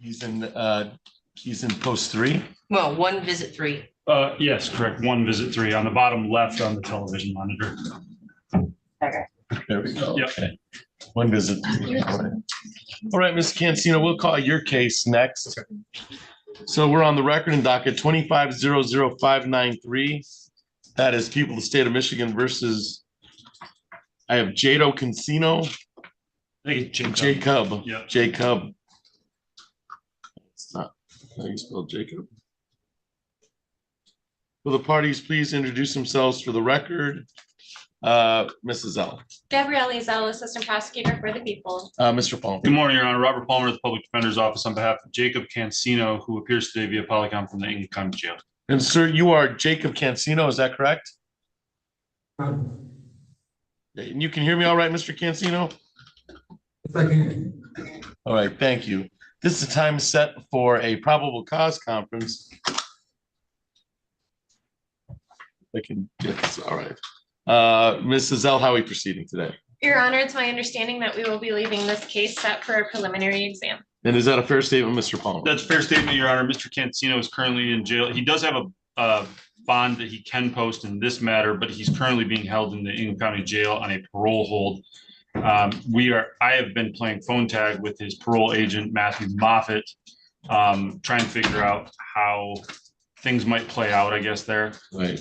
He's in post 3. Well, one visit 3. Yes, correct. One visit 3 on the bottom left on the television monitor. Okay. There we go. Yep. Okay. One visit. All right, Ms. Cancino, we'll call your case next. So we're on the record in docket 25-00593. That is people of the state of Michigan versus, I have Jado Cancino. I think it's Jacob. Yeah. Jacob. It's not how you spell Jacob. Will the parties please introduce themselves for the record? Mrs. L. Gabrielle Zell, Assistant Prosecutor for the People. Mr. Palmer. Good morning, Your Honor. Robert Palmer of the Public Defender's Office on behalf of Jacob Cancino, who appears today via Polycom from the Ingham County Jail. And sir, you are Jacob Cancino, is that correct? And you can hear me all right, Mr. Cancino? If I can. All right, thank you. This is a time set for a probable cause conference. I can get this, all right. Mrs. L, how are we proceeding today? Your Honor, it's my understanding that we will be leaving this case set for a preliminary exam. And is that a fair statement, Mr. Palmer? That's a fair statement, Your Honor. Mr. Cancino is currently in jail. He does have a bond that he can post in this matter, but he's currently being held in the Ingham County Jail on a parole hold. I have been playing phone tag with his parole agent, Matthew Moffitt, trying to figure out how things might play out, I guess, there. Right.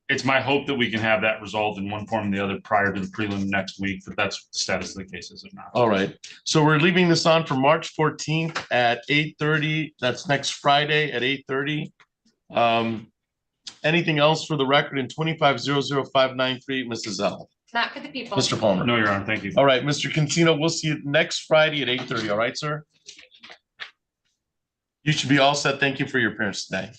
It's my hope that we can have that resolved in one form or the other prior to the prelim next week, but that's the status of the case as of now. All right. So we're leaving this on for March 14th at 8:30. That's next Friday at 8:30. Anything else for the record in 25-00593, Mrs. L? Not for the people. Mr. Palmer. No, Your Honor. Thank you. All right, Mr. Cancino, we'll see you next Friday at 8:30. All right, sir? You should be all set. Thank you for your appearance today.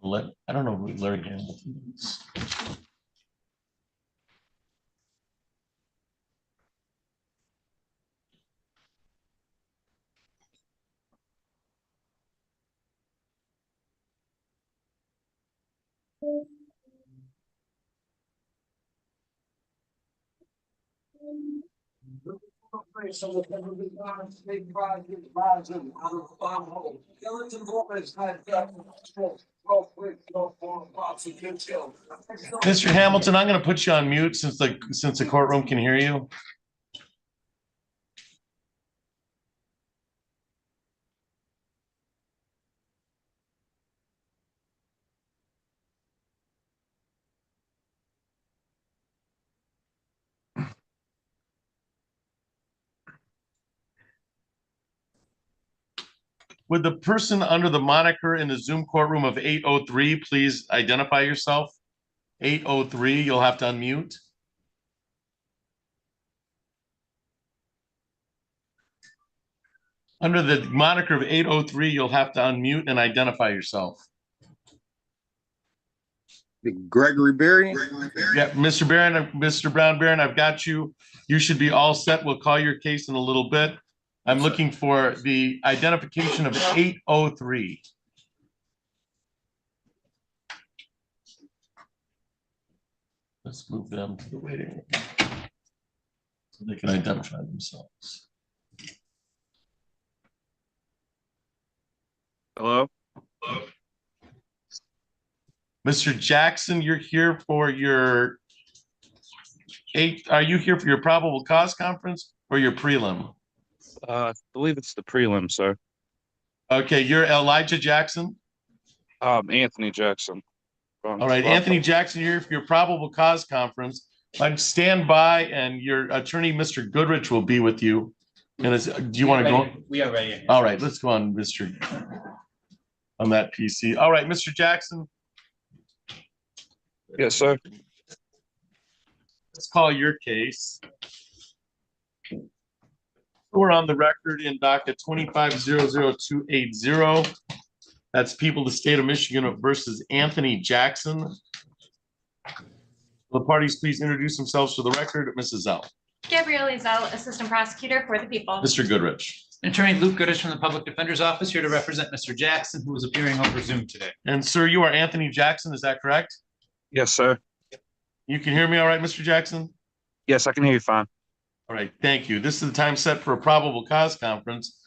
I don't know who Larry Hamilton is. Mr. Hamilton, I'm going to put you on mute since the courtroom can hear you. Would the person under the moniker in the Zoom courtroom of 803 please identify yourself? 803, you'll have to unmute. Under the moniker of 803, you'll have to unmute and identify yourself. Gregory Berry? Yeah, Mr. Barron, Mr. Brown Barron, I've got you. You should be all set. We'll call your case in a little bit. I'm looking for the identification of 803. Let's move them to the waiting room so they can identify themselves. Hello? Mr. Jackson, you're here for your are you here for your probable cause conference or your prelim? I believe it's the prelim, sir. Okay, you're Elijah Jackson? Anthony Jackson. All right, Anthony Jackson, you're here for your probable cause conference. I'd stand by and your attorney, Mr. Goodrich, will be with you. And do you want to go? We are ready. All right, let's go on, Mr. on that PC. All right, Mr. Jackson. Yes, sir. Let's call your case. We're on the record in docket 25-00280. That's people of the state of Michigan versus Anthony Jackson. Will the parties please introduce themselves for the record? Mrs. Zell. Gabrielle Zell, Assistant Prosecutor for the People. Mr. Goodrich. Attorney Luke Goodrich from the Public Defender's Office, here to represent Mr. Jackson, who is appearing over Zoom today. And sir, you are Anthony Jackson, is that correct? Yes, sir. You can hear me all right, Mr. Jackson? Yes, I can hear you fine. All right, thank you. This is the time set for a probable cause conference.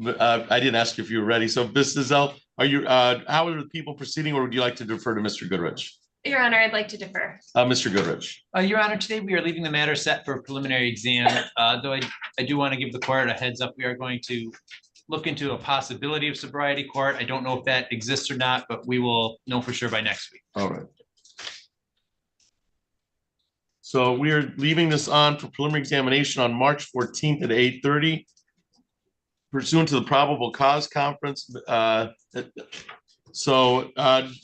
I didn't ask you if you were ready. So, Mrs. L, how are the people proceeding, or would you like to defer to Mr. Goodrich? Your Honor, I'd like to defer. Mr. Goodrich. Your Honor, today we are leaving the matter set for a preliminary exam. Though I do want to give the court a heads up. We are going to look into a possibility of sobriety court. I don't know if that exists or not, but we will know for sure by next week. All right. So we are leaving this on for preliminary examination on March 14th at 8:30. Pursuant to the probable cause conference.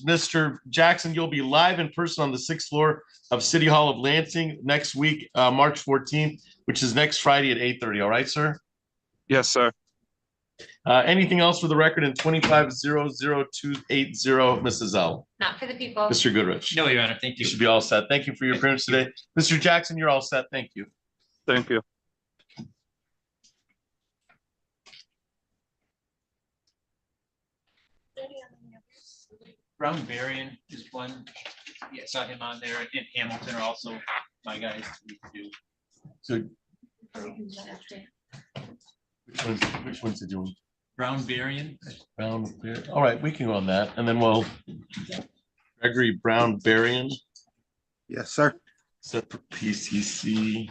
Mr. Jackson, you'll be live in person on the 6th floor of City Hall of Lansing next week, March 14th, which is next Friday at 8:30. All right, sir? Yes, sir. Anything else for the record in 25-00280, Mrs. L? Not for the people. Mr. Goodrich? No, Your Honor, thank You you. should be all set. Thank you for your appearance today. Mr. Jackson, you're all set. Thank you. Thank you. Brown Varian is one. Yeah, saw him on there, and Hamilton are also my guys. So which one's it doing? Brown Varian. Brown, all right, we can go on that, and then we'll Gregory Brown Berrien, Yes, sir. set for PCC.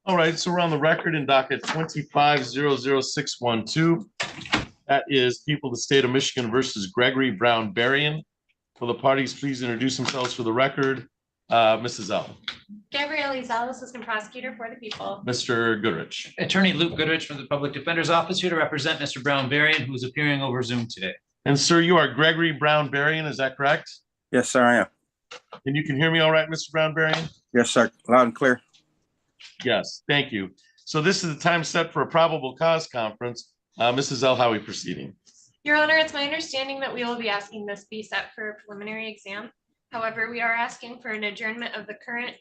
All right, so we're on the record in docket 25-00612. That is People of the State of Michigan versus Gregory Brown Berrien. Will the parties please introduce themselves for the record? Mrs. L. Gabrielle Ezell, Assistant Prosecutor for the people. Mr. Goodrich. Attorney Luke Goodrich from the Public Defender's Office here to represent Mr. Brown Varian, who is appearing over Zoom today. And sir, you are Gregory Brown Berrien, is that correct? Yes, sir, I am. And you can hear me all right, Mr. Brown Berrien? Yes, sir. Loud and clear. Yes, thank you. So this is the time set for a probable cause conference. Mrs. L, how are we proceeding? Your Honor, it's my understanding that we will be asking this be set for a preliminary exam. However, we are asking for an adjournment of the current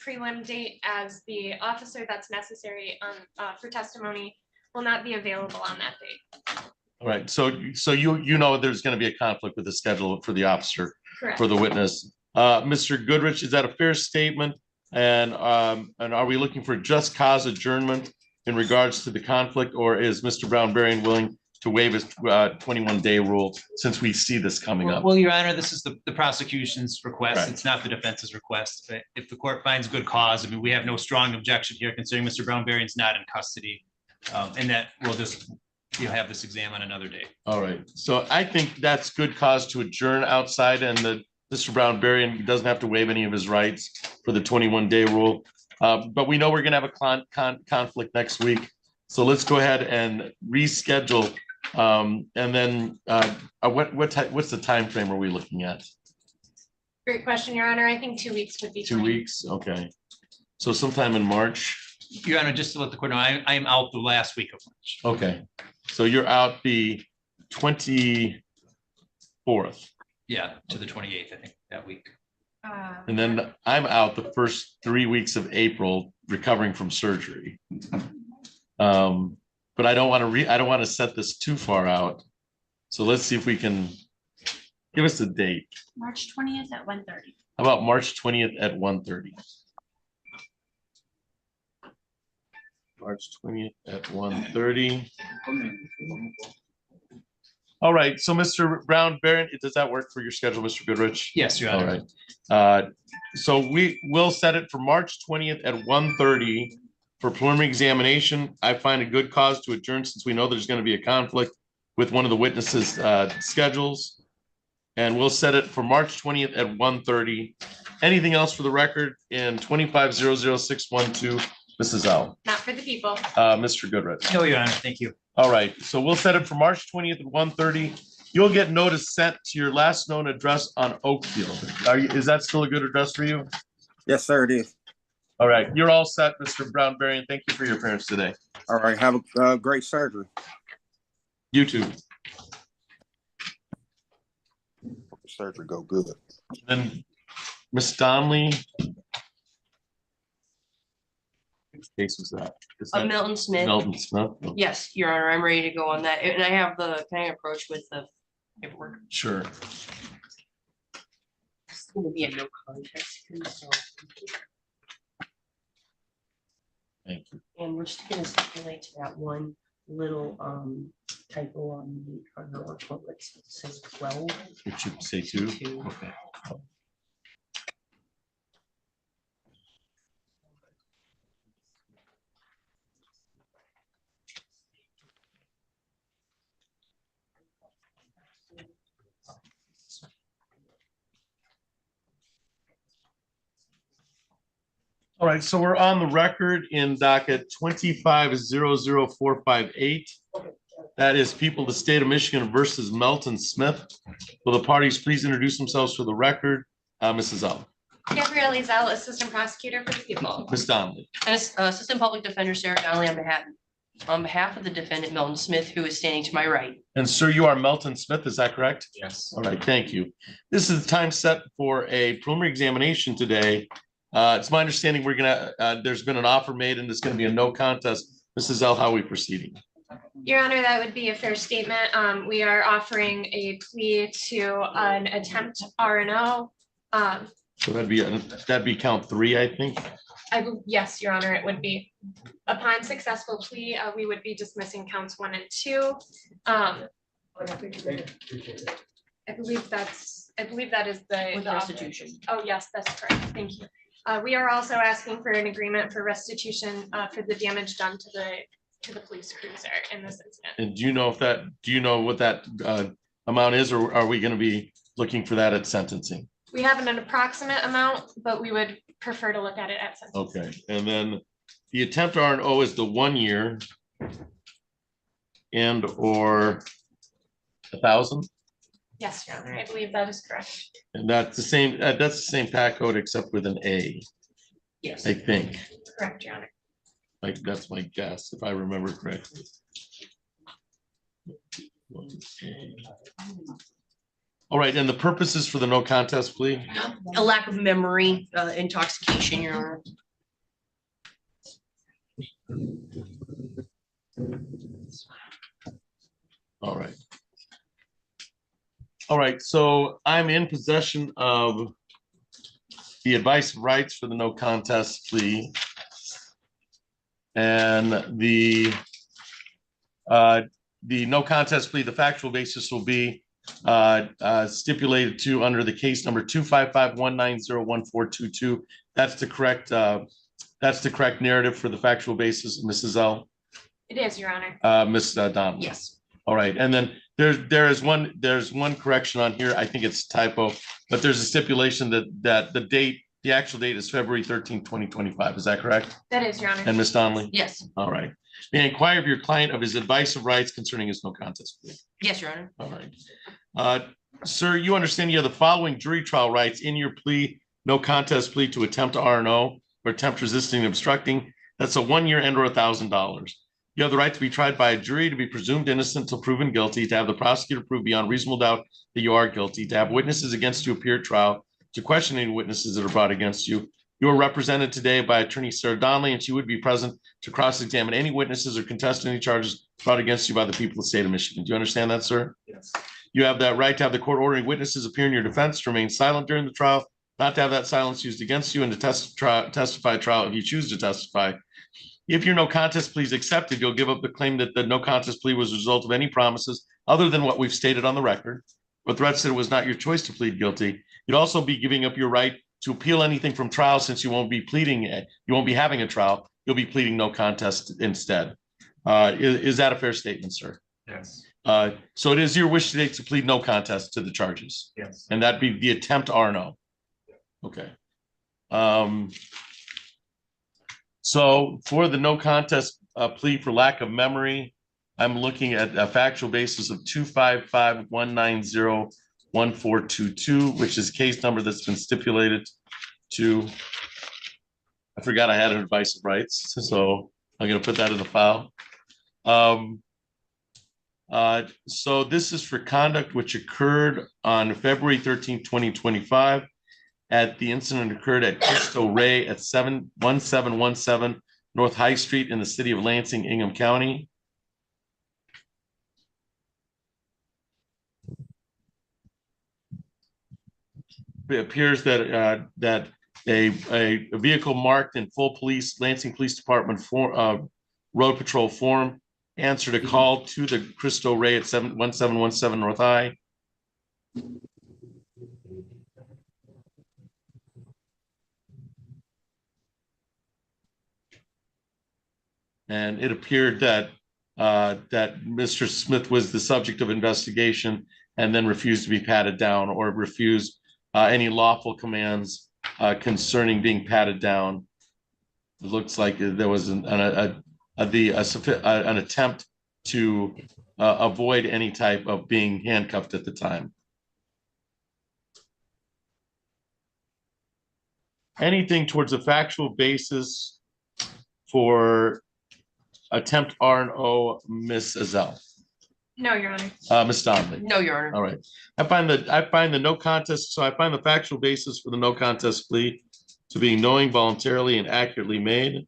prelim date as the officer that's necessary for testimony will not be available on that date. All right, so you know there's going to be a conflict with the schedule for the officer, Correct. for the witness. Mr. Goodrich, is that a fair statement? And are we looking for just cause adjournment in regards to the conflict, or is Mr. Brown Berrien willing to waive his 21-day rule since we see this coming up? Well, Your Honor, this is the prosecution's request. Right. It's not the defense's request. But if the court finds good cause, I mean, we have no strong objection here considering Mr. Brown Berrien's not in custody. And that we'll just, have this exam on another day. All right, so I think that's good cause to adjourn outside, and that Mr. Brown Berrien doesn't have to waive any of his rights for the 21-day rule. But we know we're gonna have a conflict next week. So let's go ahead and reschedule. And then what's the time frame are we looking at? Great question, Your Honor. I think 2 weeks would be 2 fine. weeks, okay. So sometime in March, Your Honor, just to let the court know, I am out the last week of March. okay. So you're out the 24th, Yeah, to the 28th, I think, that week. and then I'm out the first 3 weeks of April recovering from surgery. But I don't want to set this too far out. So let's see if we can give us a date. March 20th at 1:30. How about March 20th at 1:30? March 20th at 1:30. All right, so Mr. Brown Berrien, does that work for your schedule, Mr. Goodrich? Yes, Your All Honor. right. So we will set it for March 20th at 1:30 for preliminary examination. I find a good cause to adjourn since we know there's going to be a conflict with one of the witnesses' schedules. And we'll set it for March 20th at 1:30. Anything else for the record in 25-00612, Mrs. L? Not for the people. Mr. Goodrich. No, Your Honor, thank you. All right, so we'll set it for March 20th at 1:30. You'll get notice sent to your last known address on Oakfield. Is that still a good address for you? Yes, sir, it is. All right, you're all set, Mr. Brown Berrien. Thank you for your appearance today. All right, have a great surgery. You too. Surgery go good. Then Miss Donnelly. Which case was that? Is that Milton Smith. Milton Smith? Yes, Your Honor, I'm ready to go on that. And I have the, can I approach with the paperwork? Sure. It's gonna be a no contest. So, Thank you. and we're just gonna stipulate to that one little typo on the workbook that says 12. It should say two. Two. Okay. All right, so we're on the record in docket 25-00458. That is people of the state of Michigan versus Melton Smith. Will the parties please introduce themselves for the record? Mrs. L. Gabrielle Ezel, Assistant Prosecutor for the people. Ms. Donnelly. And Assistant Public Defender Sarah Donnelly on behalf of the defendant Milton Smith, who is standing to my right. And sir, you are Melton Smith, is that correct? Yes. All right, thank you. This is the time set for a preliminary examination today. It's my understanding there's been an offer made and there's going to be a no contest. Mrs. L, how are we proceeding? Your Honor, that would be a fair statement. We are offering a plea to an attempt R&O. So that'd be count 3, I think. Yes, Your Honor, it would be. Upon successful plea, we would be dismissing counts 1 and 2. I believe that is the With offer. restitution. Oh, yes, that's correct. Thank you. We are also asking for an agreement for restitution for the damage done to the police cruiser in this incident. And do you know what that amount is, or are we going to be looking for that at sentencing? We have an approximate amount, but we would prefer to look at it at sentencing. Okay, and then the attempt R&O is the 1 year and or 1,000, Yes, Your Honor, I believe that is correct. and that's the same PAC code except with an A, Yes. I think. Correct, Your Honor. Like that's my guess, if I remember correctly. All right, and the purposes for the no contest plea? A lack of memory, intoxication, Your Honor. All right. All right, so I'm in possession of the advice of rights for the no contest plea. And the no contest plea, the factual basis will be stipulated to under the case number 255-190-1422. That's the correct narrative for the factual basis, Mrs. L. It is, Your Honor. Ms. Donnelly. Yes. All right, and then there's one correction on here. I think it's typo, but there's a stipulation that the actual date is February 13th, 2025. Is that correct? That is, Your Honor. And Ms. Donnelly? Yes. All right. May I inquire of your client of his advice of rights concerning his no contest plea? Yes, Your Honor. All right. Sir, you understand you have the following jury trial rights in your plea, no contest plea to attempt R&O or attempt resisting and obstructing. That's a 1 year and or $1,000. You have the right to be tried by a jury, to be presumed innocent till proven guilty, to have the prosecutor prove beyond reasonable doubt that you are guilty, to have witnesses against you appear at trial, to question any witnesses that are brought against you. You are represented today by attorney Sarah Donnelly, and she would be present to cross-examine any witnesses or contest any charges brought against you by the people of the state of Michigan. Do you understand that, sir? Yes. You have that right to have the court ordering witnesses appear in your defense, to remain silent during the trial, not to have that silence used against you, and to testify at trial if you choose to testify. If your no contest plea is accepted, you'll give up the claim that the no contest plea was a result of any promises other than what we've stated on the record, or threats that it was not your choice to plead guilty. You'd also be giving up your right to appeal anything from trial, since you won't be having a trial. You'll be pleading no contest instead. Is that a fair statement, sir? Yes. So it is your wish today to plead no contest to the charges, Yes. and that'd be the attempt R&O. Okay. So for the no contest plea for lack of memory, I'm looking at a factual basis of 255-190-1422, which is case number that's been stipulated to. I forgot I had an advice of rights, so I'm going to put that in the file. So this is for conduct which occurred on February 13th, 2025. The incident occurred at Cristo Ray at 1717 North High Street in the city of Lansing, Ingham County. It appears that a vehicle marked in full police Lansing Police Department road patrol form answered a call to the Cristo Ray at 1717 North High. And it appeared that that Mr. Smith was the subject of investigation and then refused to be patted down or refused any lawful commands concerning being patted down. It looks like there was an attempt to avoid any type of being handcuffed at the time. Anything towards a factual basis for attempt R&O, Ms. Azell? No, Your Honor. Ms. Donnelly? No, Your Honor. All right. I find the no contest, so I find the factual basis for the no contest plea to be knowing, voluntarily, and accurately made.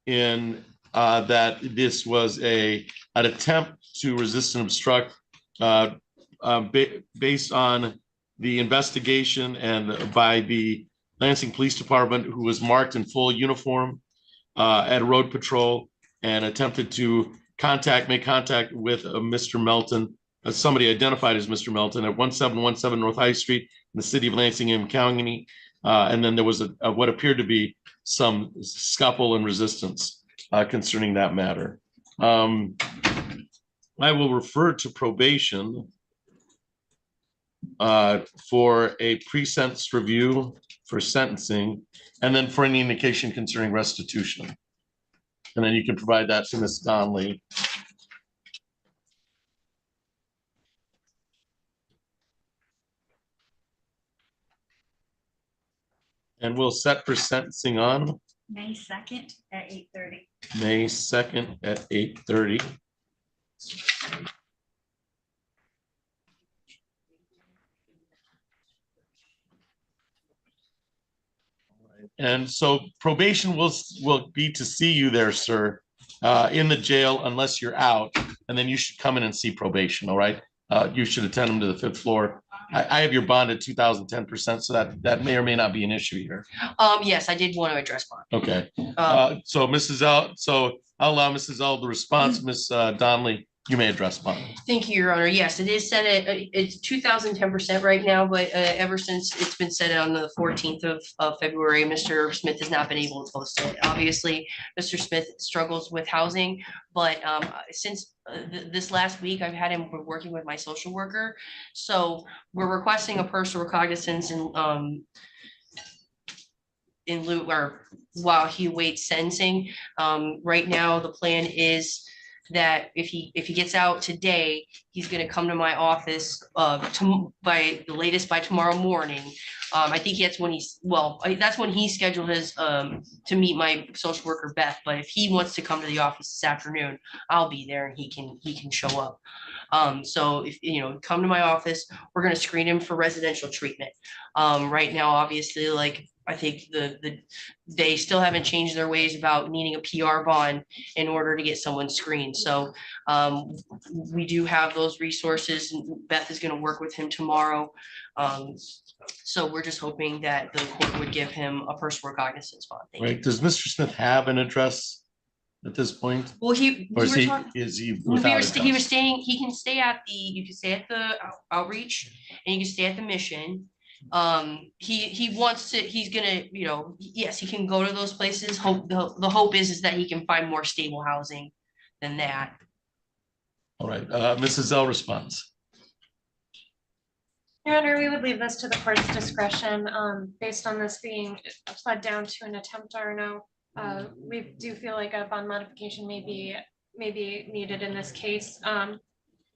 In that this was an attempt to resist and obstruct based on the investigation and by the Lansing Police Department, who was marked in full uniform at road patrol and attempted to make contact with Mr. Melton, somebody identified as Mr. Melton at 1717 North High Street in the city of Lansing, Ingham County. And then there was what appeared to be some scuffle and resistance concerning that matter. I will refer to probation for a pre-sentence review for sentencing, and then for any indication concerning restitution. And then you can provide that to Ms. Donnelly. And we'll set for sentencing on May 2nd at 8:30. May 2nd at 8:30. And so probation will be to see you there, sir, in the jail unless you're out, and then you should come in and see probation. All right. You should attend them to the 5th floor. I have your bond at 2010%, so that may or may not be an issue here. Yes, I did want to address bond. Okay. So Mrs. L, so I'll allow Mrs. L the response. Ms. Donnelly, you may address bond. Thank you, Your Honor. Yes, it is set at, it's 2010% right now, but ever since it's been set on the 14th of February, Mr. Smith has not been able to post it. Obviously, Mr. Smith struggles with housing, but since this last week, I've had him working with my social worker. So we're requesting a personal recognizance in lieu or while he awaits sentencing. Right now, the plan is that if he gets out today, he's going to come to my office by the latest by tomorrow morning. I think that's when that's when he scheduled his to meet my social worker Beth. But if he wants to come to the office this afternoon, I'll be there and he can show up. So if come to my office, we're going to screen him for residential treatment. Right now, obviously, like I think they still haven't changed their ways about needing a PR bond in order to get someone screened. So we do have those resources. Beth is going to work with him tomorrow. So we're just hoping that the court would give him a personal recognizance bond. Right. Does Mr. Smith have an address at this point? Well, he was staying. He can stay at you can stay at the outreach, and you can stay at the mission. He wants to, he's gonna, yes, he can go to those places. The hope is that he can find more stable housing than that. All right, Mrs. L responds. Your Honor, we would leave this to the court's discretion, based on this being pled down to an attempt R&O. We do feel like a bond modification may be needed in this case.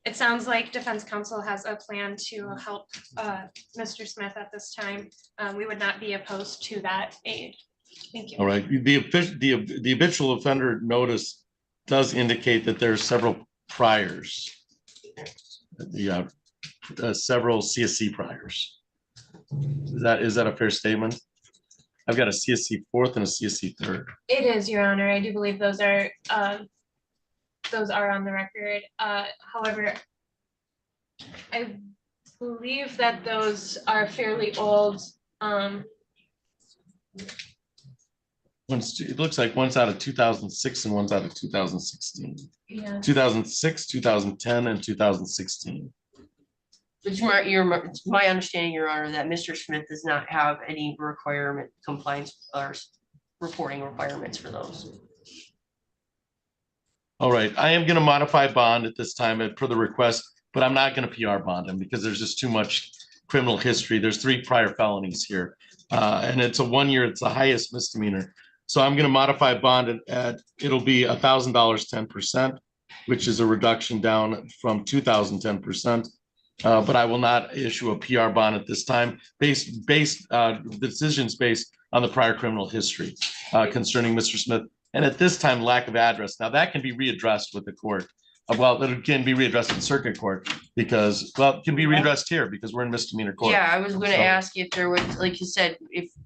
It sounds like defense counsel has a plan to help Mr. Smith at this time. We would not be opposed to that aid. Thank you. All right. The habitual offender notice does indicate that there are several priors. Several CSC priors. Is that a fair statement? I've got a CSC fourth and a CSC third. It is, Your Honor. I do believe those are on the record. However, I believe that those are fairly old. It looks like one's out of 2006 and one's out of 2016. Yeah. 2006, 2010, and 2016. It's my understanding, Your Honor, that Mr. Smith does not have any compliance or reporting requirements for those. All right, I am going to modify bond at this time per the request, but I'm not going to PR bond him because there's just too much criminal history. There's 3 prior felonies here. And it's a 1 year, it's the highest misdemeanor. So I'm going to modify bond at it'll be $1,000, 10%, which is a reduction down from 2,010%. But I will not issue a PR bond at this time the decisions based on the prior criminal history concerning Mr. Smith. And at this time, lack of address. Now that can be readdressed with the court. Well, it can be readdressed in circuit court because, well, it can be readdressed here because we're in misdemeanor court. Yeah, I was gonna So- ask if there was, like you said,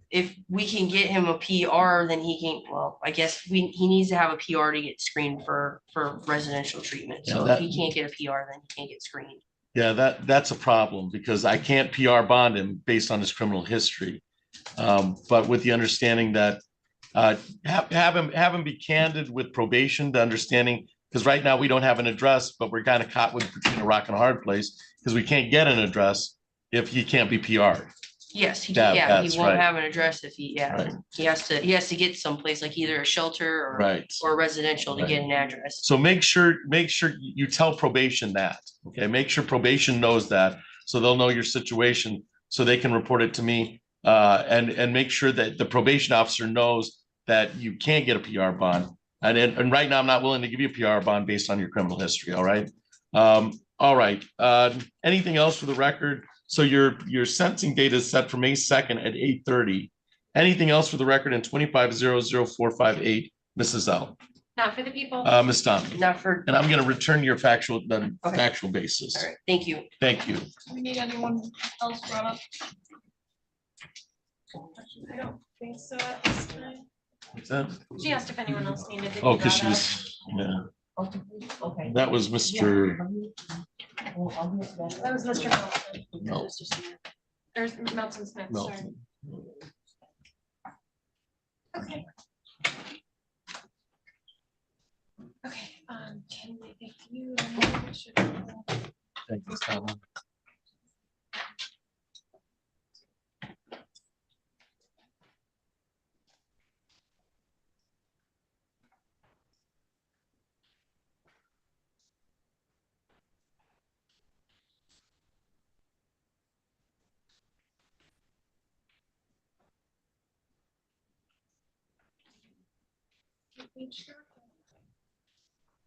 if we can get him a PR, then he can, well, I guess he needs to have a PR to get screened for residential treatment. So Yeah, if he can't get a PR, then he can't get screened. Yeah, that's a problem because I can't PR bond him based on his criminal history. But with the understanding that have him be candid with probation, the understanding, because right now we don't have an address, but we're kind of caught between a rock and a hard place because we can't get an address if he can't be PR'd. Yes, Yeah, he that's won't right. have an address if Right. he has to get someplace like either a shelter Right. or residential to Right. get an address. So make sure you tell probation that, okay? Make sure probation knows that, so they'll know your situation, so they can report it to me. And make sure that the probation officer knows that you can't get a PR bond. And right now, I'm not willing to give you a PR bond based on your criminal history, all right? All right, anything else for the record? So your sentencing date is set for May 2nd at 8:30. Anything else for the record in 25-00458, Mrs. L? Not for the people. Ms. Dunn? Not for, And I'm going to return your factual Okay. basis. all right, thank you. Thank you. Do we need anyone else brought up? I don't think so at this time. What's that? She asked if anyone else needed to be Oh, brought because she up. was, yeah, Okay. that was Mr. That was Mr. Melton, No, or Melton Smith, no. sorry. Okay. Okay, can we, if you. Thank you, Tom.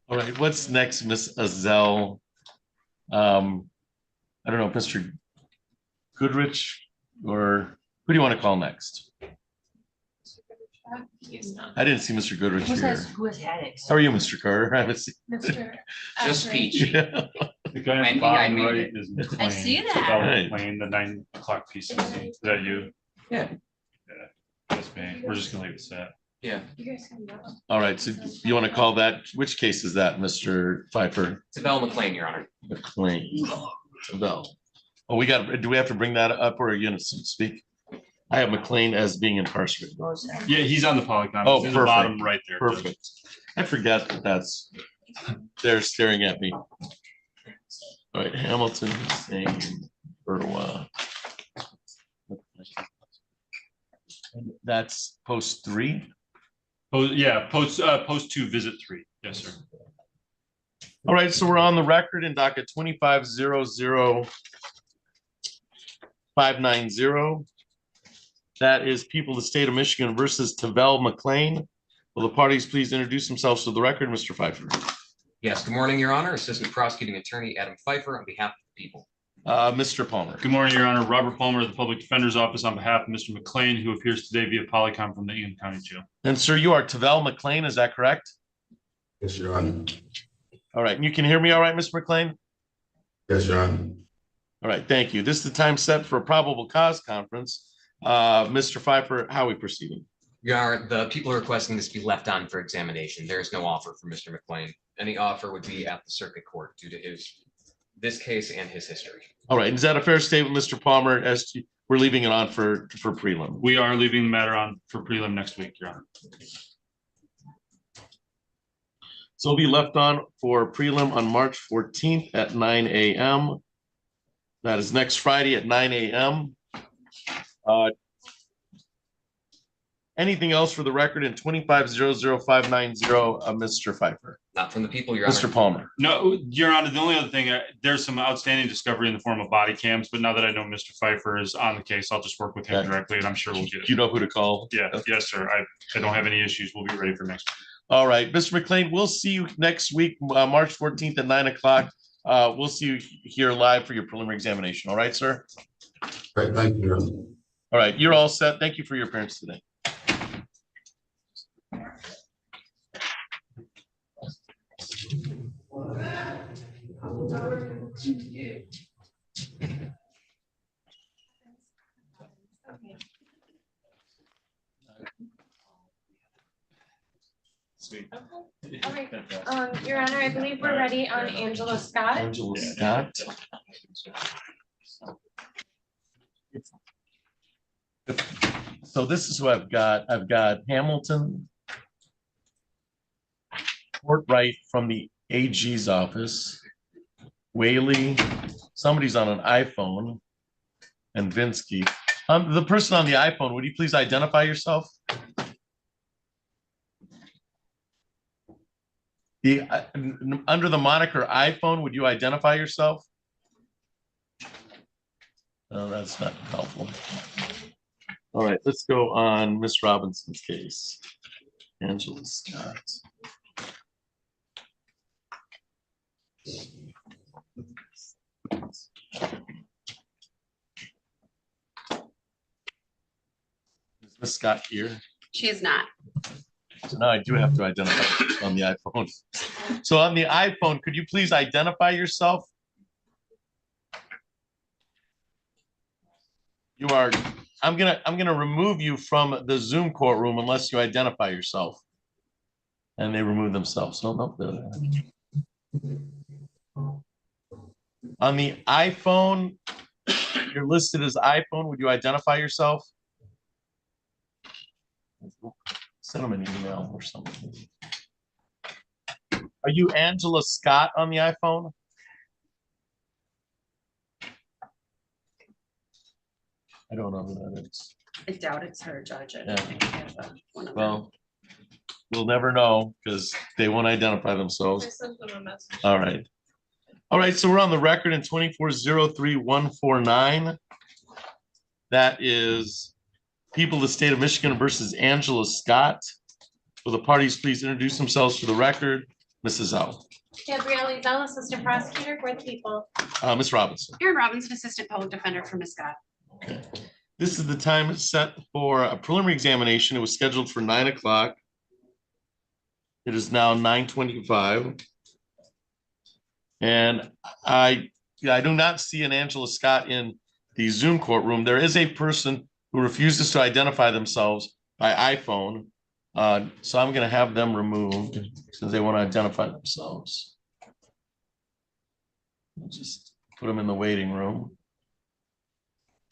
All right, what's next, Miss Azell? I don't know, Mr. Goodrich, or who do you want to call next? He's not. I didn't see Mr. Goodrich Who here. has headaches? How are you, Mr. Carter? I haven't seen. Mr. Just Ashford. speech. Yeah. The guy Wendy, on the bottom I made right it. is I McLean. see that. Bella Right. McLean, the 9 o'clock PCC. Is that you? Yeah. Yeah, that's me. We're just gonna leave it set. Yeah, You guys can go. All right, so you want to call that, which case is that, Mr. Pfeiffer? Isabel McLean, Your Honor. McLean. Bell. Oh, do we have to bring that up or are you gonna speak? I have McLean as being incarcerated. Yeah, he's on the polygon. Oh, He's in the perfect. bottom right there. Perfect. I forgot they're staring at me. All right, Hamilton, Hussein, Burwa. That's post 3. Oh, yeah, post 2, visit 3. Yes, sir. All right, so we're on the record in docket 25-00590. That is people of the state of Michigan versus Tavel McLean. Will the parties please introduce themselves to the record, Mr. Pfeiffer? Yes, good morning, Your Honor. Assistant Prosecuting Attorney Adam Pfeiffer on behalf of the people. Mr. Palmer. Good morning, Your Honor. Robert Palmer of the Public Defender's Office on behalf of Mr. McLean, who appears today via Polycom from the Ingham County Jail. And sir, you are Tavel McLean, is that correct? Yes, Your Honor. All right, and you can hear me all right, Mr. McLean? Yes, Your Honor. All right, thank you. This is the time set for a probable cause conference. Mr. Pfeiffer, how are we proceeding? Your Honor, the people are requesting this be left on for examination. There is no offer for Mr. McLean. Any offer would be at the circuit court due to this case and his history. All right, is that a fair statement, Mr. Palmer, as to, we're leaving it on for prelim? We are leaving the matter on for prelim next week, Your Honor. So it'll be left on for prelim on March 14th at 9 a.m. That is next Friday at 9 a.m. Anything else for the record in 2500590, Mr. Pfeiffer? Not from the people, Your Honor. Mr. Palmer? No, Your Honor, the only other thing, there's some outstanding discovery in the form of body cams, but now that I know Mr. Pfeiffer is on the case, I'll just work with him Okay. directly and I'm sure we'll get Do it. you know who to call? Yeah, yes, sir. I don't have any issues. We'll be ready for next week. All right, Mr. McLean, we'll see you next week, March 14th at 9 o'clock. We'll see you here live for your preliminary examination. All right, sir? Great, thank you, Your Honor. All right, you're all set. Thank you for your appearance today. Sweet. All right. Your Honor, I believe we're ready on Angela Scott. Angela Scott. So this is who I've got. I've got Hamilton, Courtright from the AG's office, Whaley, somebody's on an iPhone, and Vinsky. The person on the iPhone, would you please identify yourself? Under the moniker iPhone, would you identify yourself? No, that's not helpful. All right, let's go on Miss Robinson's case. Angela Scott. Is Miss Scott here? She is not. So now I do have to identify on the iPhone. So on the iPhone, could you please identify yourself? You are, I'm gonna remove you from the Zoom courtroom unless you identify yourself. And they remove themselves. So no, on the iPhone, you're listed as iPhone. Would you identify yourself? Send them an email or something. Are you Angela Scott on the iPhone? I don't know who that is. I doubt it's her, Judge. I Yeah. don't think I have one of them. Well, we'll never know because they won't identify I themselves. sent them a message. All right. All right, so we're on the record in 2403149. That is people of the state of Michigan versus Angela Scott. Will the parties please introduce themselves for the record? Mrs. Zell. Gabrielle Zell, Assistant Prosecutor for the people. Ms. Robinson. Aaron Robinson, Assistant Public Defender for Ms. Scott. Okay. This is the time set for a preliminary examination. It was scheduled for 9 o'clock. It is now 9:25. And I do not see an Angela Scott in the Zoom courtroom. There is a person who refuses to identify themselves by iPhone. So I'm going to have them removed since they want to identify themselves. I'll just put them in the waiting room.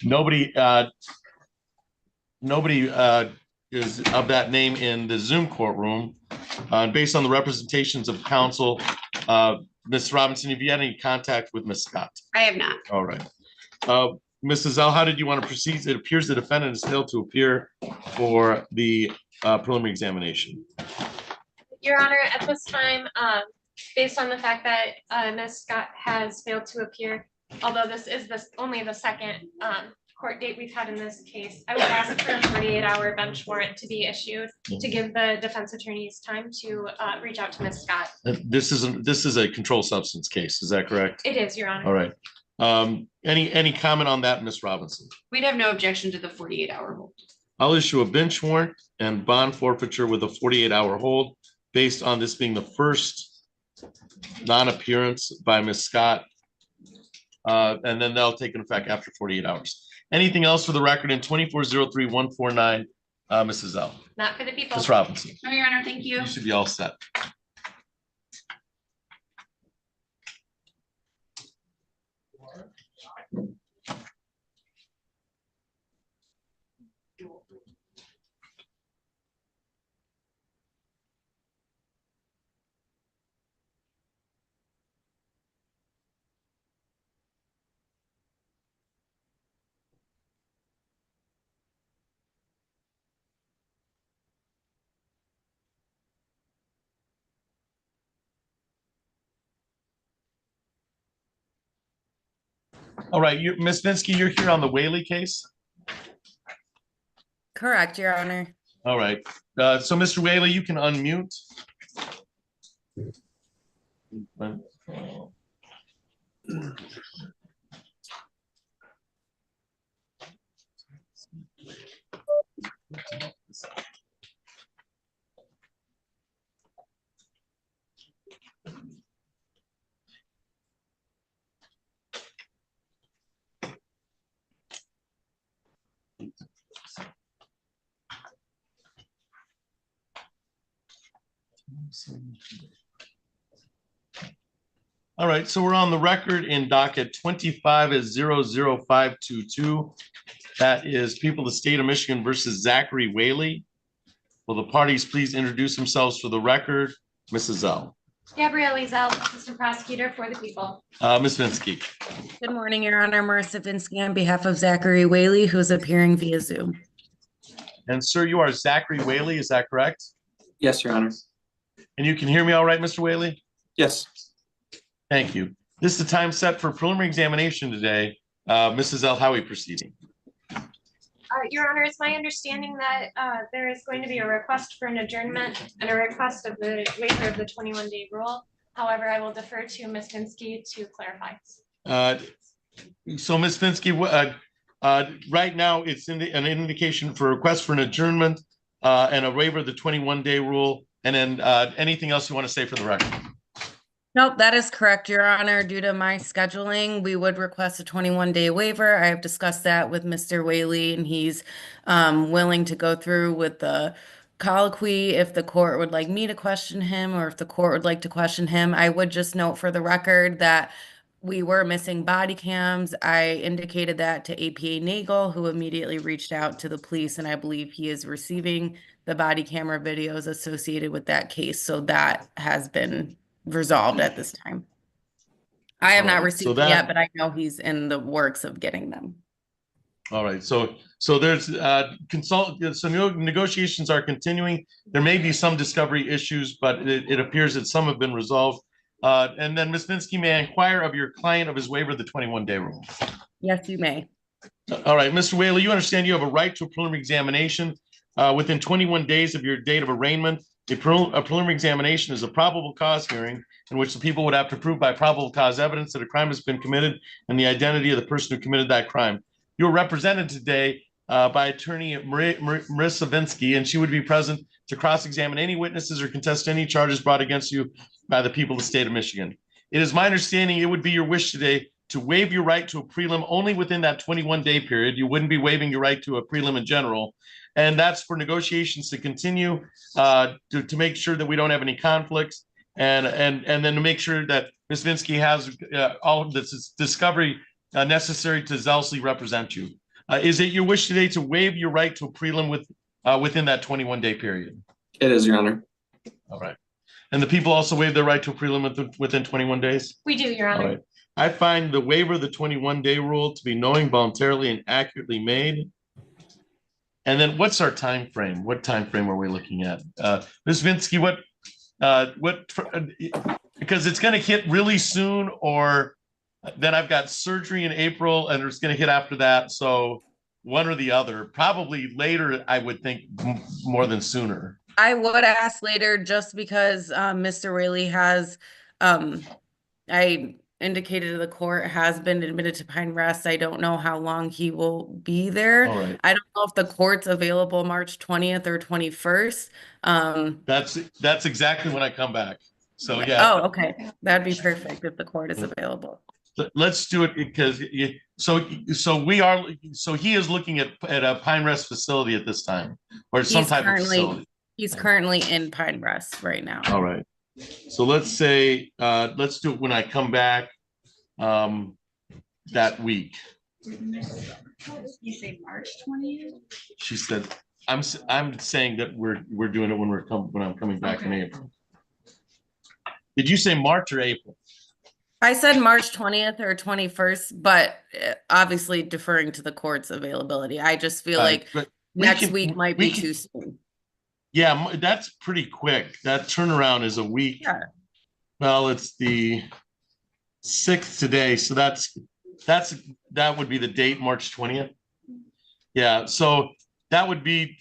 Nobody is of that name in the Zoom courtroom. Based on the representations of counsel, Ms. Robinson, have you had any contact with Ms. Scott? I have not. All right. Mrs. Zell, how did you want to proceed? It appears the defendant has failed to appear for the preliminary examination. Your Honor, at this time, based on the fact that Ms. Scott has failed to appear, although this is only the second court date we've had in this case, I would ask for a 48-hour bench warrant to be issued to give the defense attorneys time to reach out to Ms. Scott. This is a controlled substance case. Is that correct? It is, Your Honor. All right. Any comment on that, Ms. Robinson? We'd have no objection to the 48-hour hold. I'll issue a bench warrant and bond forfeiture with a 48-hour hold based on this being the first non-appearance by Ms. Scott And then they'll take an effect after 48 hours. Anything else for the record in 2403-149, Mrs. L? Not for the people. Ms. Robinson, No, Your Honor, thank you. you should be all set. All right, you, Ms. Vinsky, you're here on the Whaley case? Correct, Your Honor. All right, so Mr. Whaley, you can unmute. All right, so we're on the record in docket 25 as 00522. That is people of the state of Michigan versus Zachary Whaley. Will the parties please introduce themselves for the record? Mrs. L. Gabrielle Ezel, Assistant Prosecutor for the people. Ms. Vinsky. Good morning, Your Honor. Marissa Vinsky on behalf of Zachary Whaley, who's appearing via Zoom. And sir, you are Zachary Whaley, is that correct? Yes, Your Honor. And you can hear me all right, Mr. Whaley? Yes. Thank you. This is the time set for preliminary examination today. Mrs. L, how are we proceeding? Your Honor, it's my understanding that there is going to be a request for an adjournment and a request of the waiver of the 21-day rule. However, I will defer to Ms. Vinsky to clarify. So Ms. Vinsky, right now it's an indication for a request for an adjournment and a waiver of the 21-day rule. And then anything else you want to say for the record? Nope, that is correct, Your Honor. Due to my scheduling, we would request a 21-day waiver. I have discussed that with Mr. Whaley, and he's willing to go through with the colloquy if the court would like me to question him or if the court would like to question him. I would just note for the record that we were missing body cams. I indicated that to APA Nagel, who immediately reached out to the police, and I believe he is receiving the body camera videos associated with that case. So that has been resolved at this time. I have not received them yet, but I know he's in the works of getting them. All right, so there's negotiations are continuing. There may be some discovery issues, but it appears that some have been resolved. And then Ms. Vinsky, may I inquire of your client of his waiver of the 21-day rule? Yes, you may. All right, Mr. Whaley, you understand you have a right to a preliminary examination within 21 days of your date of arraignment. A preliminary examination is a probable cause hearing in which the people would have to prove by probable cause evidence that a crime has been committed and the identity of the person who committed that crime. You're represented today by attorney Marissa Vinsky, and she would be present to cross-examine any witnesses or contest any charges brought against you by the people of the state of Michigan. It is my understanding it would be your wish today to waive your right to a prelim only within that 21-day period. You wouldn't be waiving your right to a prelim in general. And that's for negotiations to continue to make sure that we don't have any conflicts and then to make sure that Ms. Vinsky has all of this discovery necessary to zealously represent you. Is it your wish today to waive your right to a prelim within that 21-day period? It is, Your Honor. All right. And the people also waive their right to a prelim within 21 days? We do, Your Honor. All right. I find the waiver of the 21-day rule to be knowing, voluntarily, and accurately made. And then what's our time frame? What time frame are we looking at? Ms. Vinsky, because it's going to hit really soon, or then I've got surgery in April and it's going to hit after that. So one or the other, probably later, I would think more than sooner. I would ask later just because Mr. Whaley has, I indicated to the court, has been admitted to Pine Rest. I don't know how long he will be there. All right. I don't know if the court's available March 20th or 21st. That's exactly when I come back. So yeah. Oh, okay. That'd be perfect if the court is available. let's do it because so he is looking at a Pine Rest facility at this time, or some He's type of facility. he's currently in Pine Rest right now. All right. So let's say, let's do it when I come back that week. You say March 20th? She said, I'm saying that we're doing it when I'm coming back in April. Did you say March or April? I said March 20th or 21st, but obviously deferring to the court's availability. I just feel like But next week might be too soon. Yeah, that's pretty quick. That turnaround is a week. Yeah. Well, it's the 6th today, so that would be the date, March 20th. Yeah, so that would be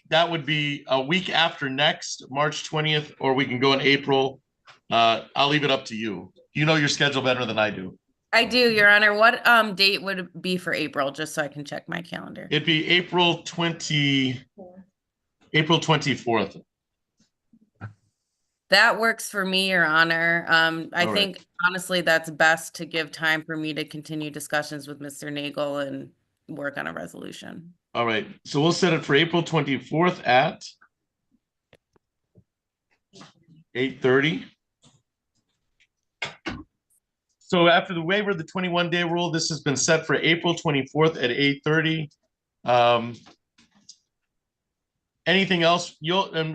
a week after next, March 20th, or we can go in April. I'll leave it up to you. You know your schedule better than I do. I do, Your Honor. What date would it be for April, just so I can check my calendar? It'd be April 24th. That works for me, Your Honor. I All think right. honestly that's best to give time for me to continue discussions with Mr. Nagel and work on a resolution. All right, so we'll set it for April 24th at 8:30. So after the waiver of the 21-day rule, this has been set for April 24th at 8:30. Anything else?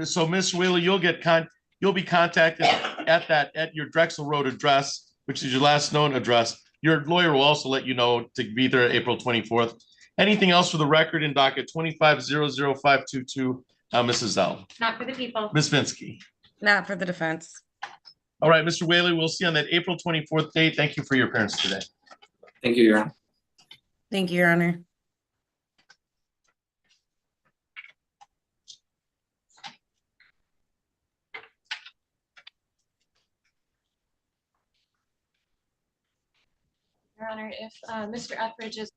So Ms. Whaley, you'll be contacted at your Drexel Road address, which is your last known address. Your lawyer will also let you know to be there April 24th. Anything else for the record in docket 25-00522, Mrs. Zell? Not for the people. Ms. Vinsky? Not for the defense. All right, Mr. Whaley, we'll see you on that April 24th date. Thank you for your appearance today. Thank you, Your Honor. Thank you, Your Honor. Your Honor, if Mr. Etheridge is.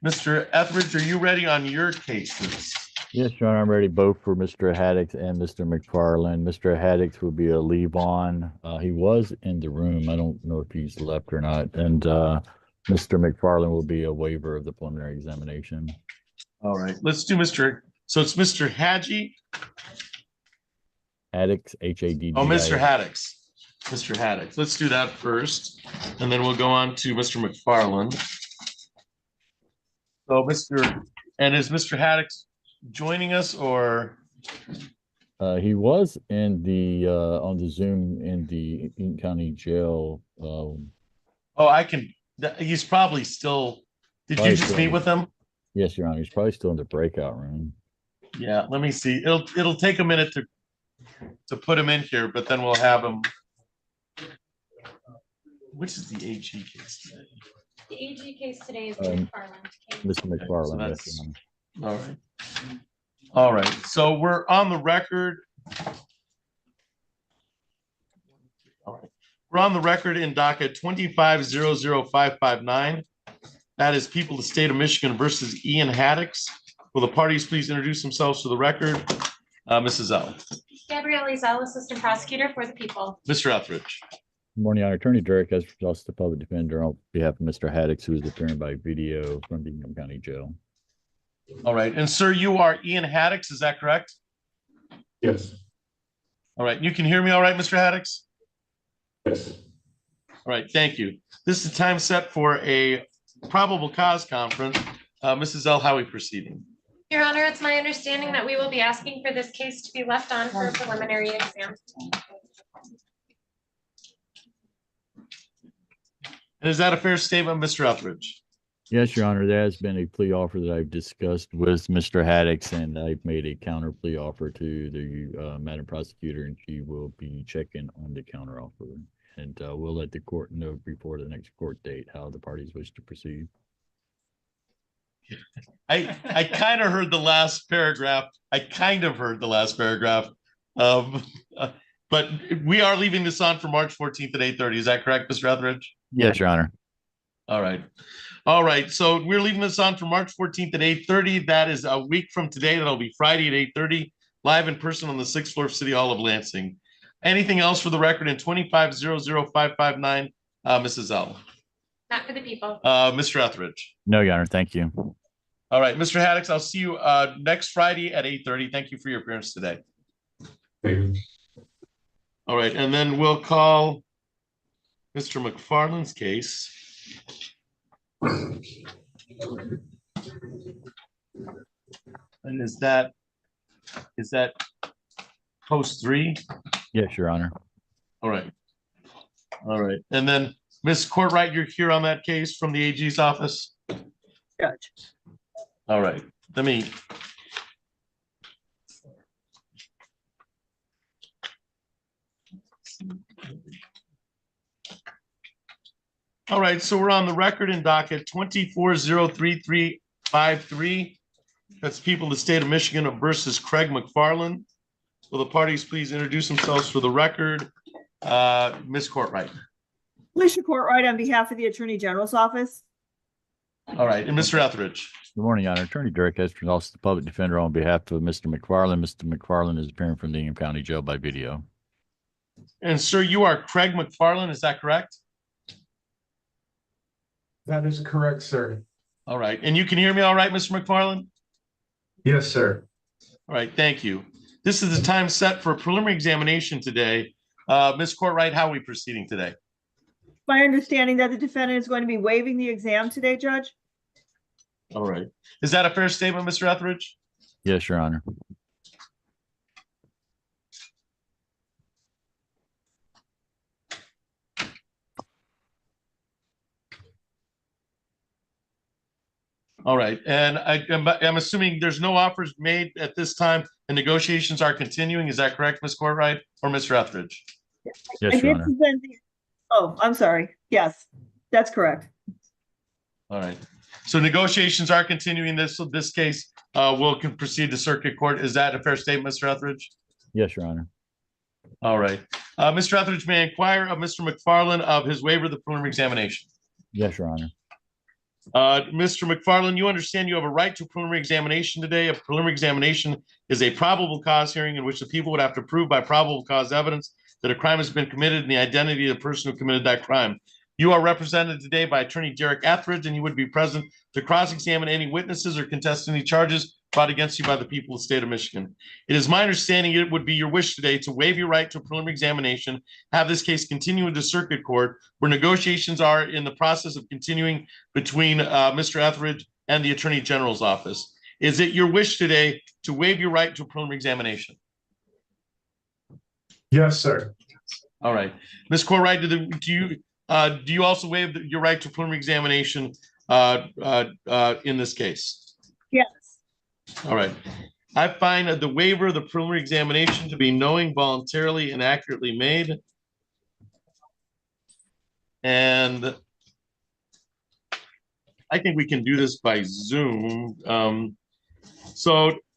Mr. Etheridge, are you ready on your cases? Yes, Your Honor, I'm ready both for Mr. Haddix and Mr. McFarland. Mr. Haddix will be a leave on. He was in the room. I don't know if he's left or not. And Mr. McFarland will be a waiver of the preliminary examination. All right, let's do so it's Mr. Hadji. Haddix, H-A-D-D-I-X. Oh, Mr. Haddix. Mr. Haddix. Let's do that first, and then we'll go on to Mr. McFarland. So is Mr. Haddix joining us, or? He was in the on the Zoom in the Eaton County Jail. Oh, he's probably still. Did you just meet with him? Yes, Your Honor. He's probably still in the breakout room. Yeah, let me see. It'll take a minute to put him in here, but then we'll have him. Which is the AG case today? The AG case today is the McFarland case. Mr. McFarland. Okay, so yes, Your all Honor. right. All right. So we're on the record. All right. We're on the record in docket 25-00559. That is People of the State of Michigan versus Ian Haddix. Will the parties please introduce themselves to the record? Mrs. Zell. Gabrielle Zell, Assistant Prosecutor for the people. Mr. Etheridge. Good morning, Your Honor. Attorney Derek has Justice the Public Defender on behalf of Mr. Haddix, who is appearing by video from the Eaton County Jail. All right. And sir, you are Ian Haddix, is that correct? Yes. All right. You can hear me all right, Mr. Haddix? Yes. All right. Thank you. This is the time set for a probable cause conference. Mrs. Zell, how are we proceeding? Your Honor, it's my understanding that we will be asking for this case to be left on for a preliminary exam. And is that a fair statement, Mr. Etheridge? Yes, Your Honor. There has been a plea offer that I've discussed with Mr. Haddix, and I've made a counter plea offer to the Madam Prosecutor, and she will be checking on the counter offer. And we'll let the court know before the next court date how the parties wish to proceed. I kind of heard the last paragraph. But we are leaving this on for March 14th at 8:30. Is that correct, Mr. Etheridge? Yes, Your Honor. All right. All right. So we're leaving this on for March 14th at 8:30. That is a week from today. That'll be Friday at 8:30, live in person on the 6th floor of City Hall of Lansing. Anything else for the record in 25-00559, Mrs. L? Not for the people. Mr. Etheridge? No, Your Honor, thank you. All right, Mr. Haddix, I'll see you next Friday at 8:30. Thank you for your appearance today. Thank you. All right, and then we'll call Mr. McFarland's case. And is that post 3? Yes, Your Honor. All right. All right. And then Ms. Courtwright, you're here on that case from the AG's office? Judge. All right. Let me. All right, so we're on the record in docket 24-03353. That's people of the state of Michigan versus Craig McFarland. Will the parties please introduce themselves for the record? Ms. Courtwright. Alicia Courtwright on behalf of the Attorney General's office. All right, and Mr. Etheridge. Good morning, Your Honor. Attorney Derek Estrin, Office of the Public Defender, on behalf of Mr. McFarland. Mr. McFarland is appearing from the Ingham County Jail by video. And sir, you are Craig McFarland, is that correct? That is correct, sir. All right, and you can hear me all right, Mr. McFarland? Yes, sir. All right, thank you. This is the time set for a preliminary examination today. Ms. Courtwright, how are we proceeding today? My understanding that the defendant is going to be waiving the exam today, Judge? All right. Is that a fair statement, Mr. Etheridge? Yes, Your Honor. All right, and I'm assuming there's no offers made at this time and negotiations are continuing. Is that correct, Ms. Courtwright or Mr. Etheridge? Yes, Your Honor. Oh, I'm sorry. Yes, that's correct. All right. So negotiations are continuing. This case will proceed to circuit court. Is that a fair statement, Mr. Etheridge? Yes, Your Honor. All right. Mr. Etheridge, may I inquire of Mr. McFarland of his waiver of the preliminary examination? Yes, Your Honor. Mr. McFarland, you understand you have a right to a preliminary examination today. A preliminary examination is a probable cause hearing in which the people would have to prove by probable cause evidence that a crime has been committed and the identity of the person who committed that crime. You are represented today by Attorney Derek Etheridge, and you would be present to cross-examine any witnesses or contest any charges brought against you by the people of the state of Michigan. It is my understanding it would be your wish today to waive your right to a preliminary examination, have this case continue into circuit court, where negotiations are in the process of continuing between Mr. Etheridge and the Attorney General's office. Is it your wish today to waive your right to a preliminary examination? Yes, sir. All right. Ms. Courtwright, do you also waive your right to preliminary examination in this case? Yes. All right. I find the waiver of the preliminary examination to be knowing, voluntarily, and accurately made. And I think we can do this by Zoom.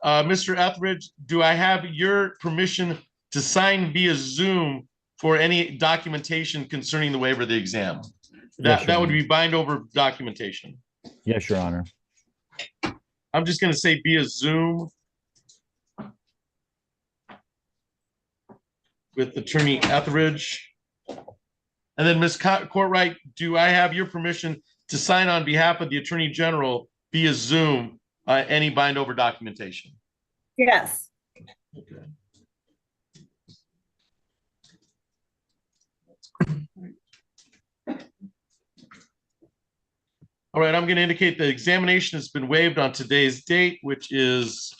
Mr. Etheridge, do I have your permission to sign via Zoom for any documentation concerning the waiver of the exam? That would be bind over documentation. Yes, Your Honor. I'm just going to say via Zoom with Attorney Etheridge. And then Ms. Courtwright, do I have your permission to sign on behalf of the Attorney General via Zoom any bind over documentation? Yes. Okay. All right, I'm going to indicate the examination has been waived on today's date, which is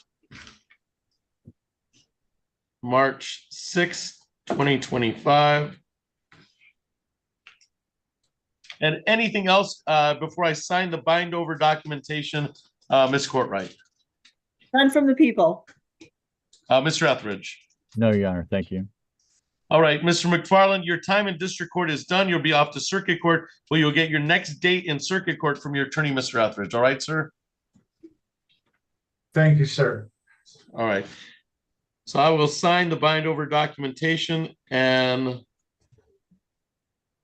March 6th, 2025. And anything else before I sign the bind over documentation, Ms. Courtwright? None from the people. Mr. Etheridge? No, Your Honor. Thank you. All right, Mr. McFarland, your time in district court is done. You'll be off to circuit court, where you'll get your next date in circuit court from your attorney, Mr. Etheridge. All right, sir? Thank you, sir. All right. So I will sign the bind over documentation, and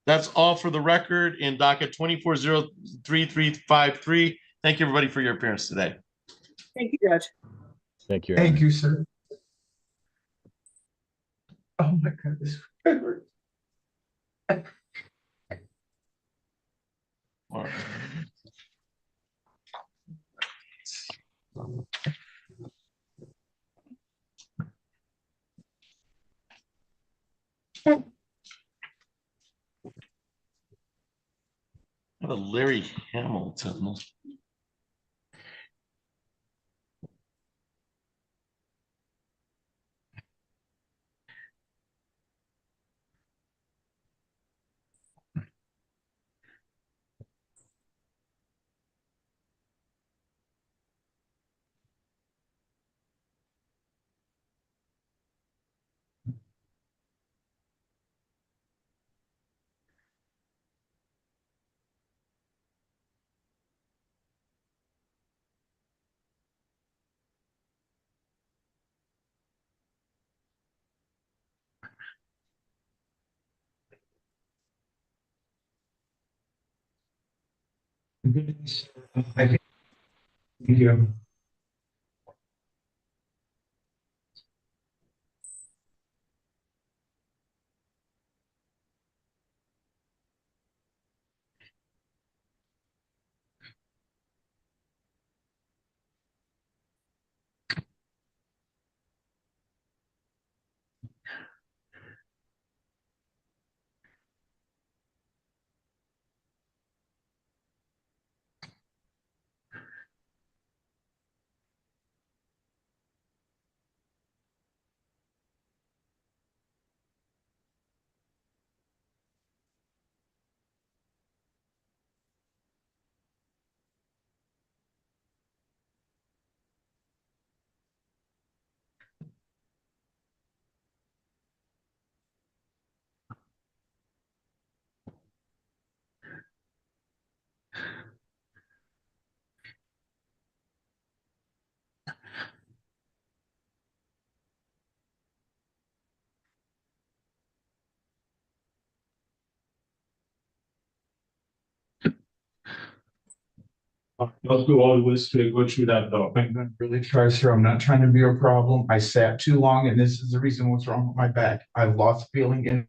that's all for the record in docket 24-03353. Thank you, everybody, for your appearance today. Thank you, Judge. Thank you. Thank you, sir. Oh my goodness. All right. What a Larry Hamilton. Thank you. I'll do all this to go through that though. I'm gonna really try, sir. I'm not trying to be a problem. I sat too long and this is the reason what's wrong with my back. I lost feeling in.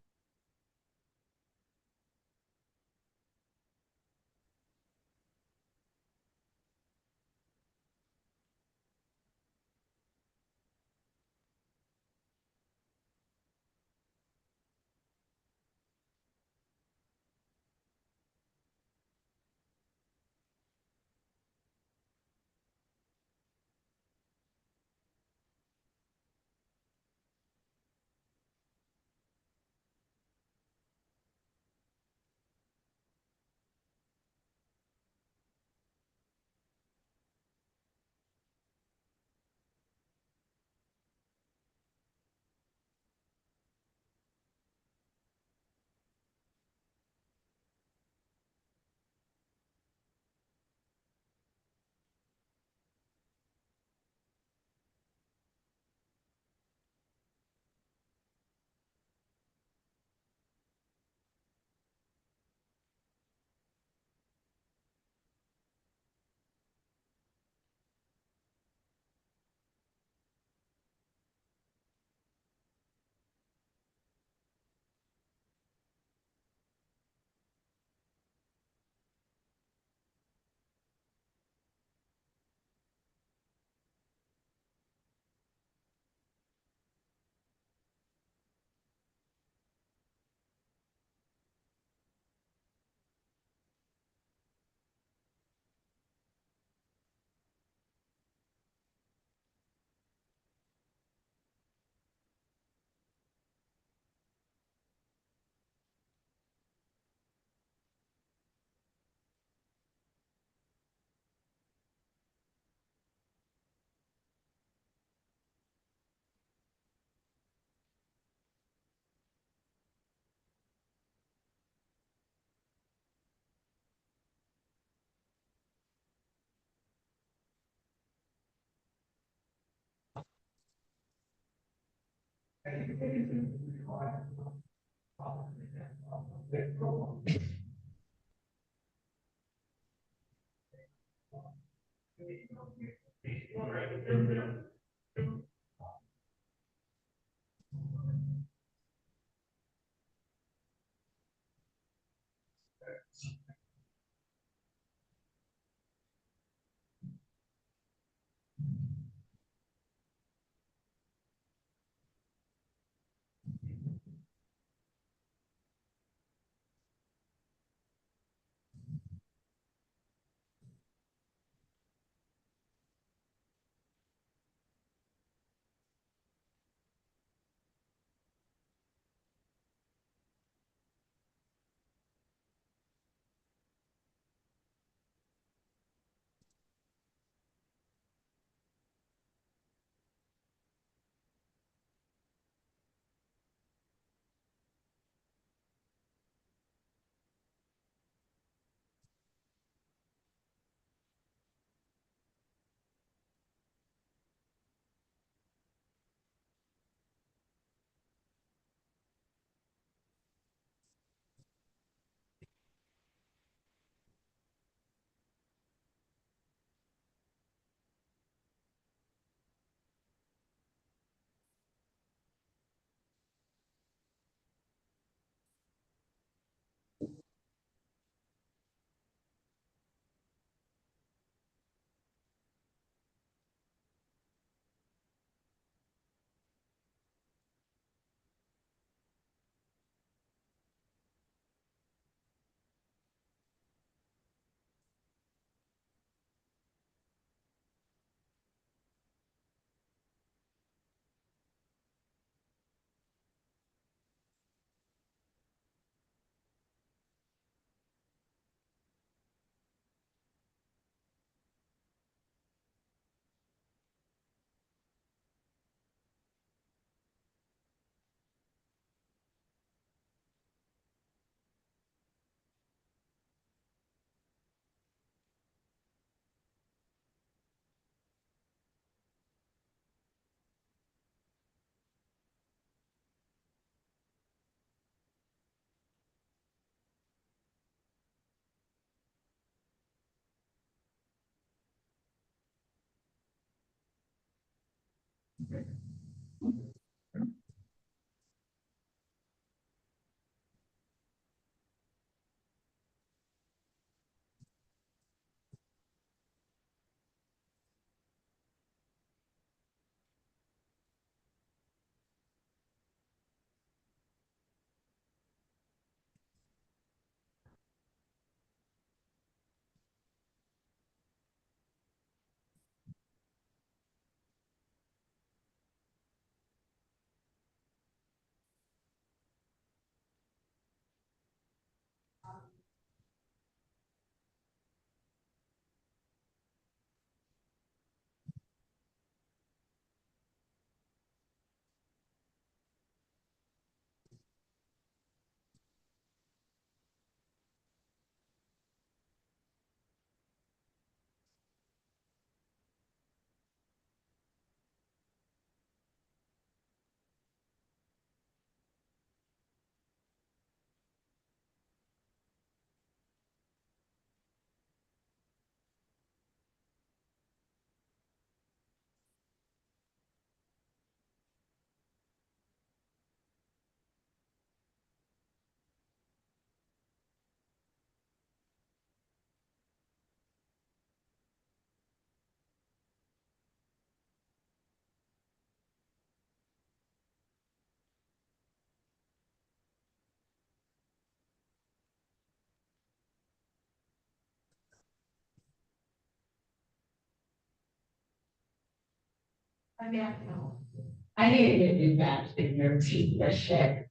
I need to get you back in your teeth, the shit.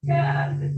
God.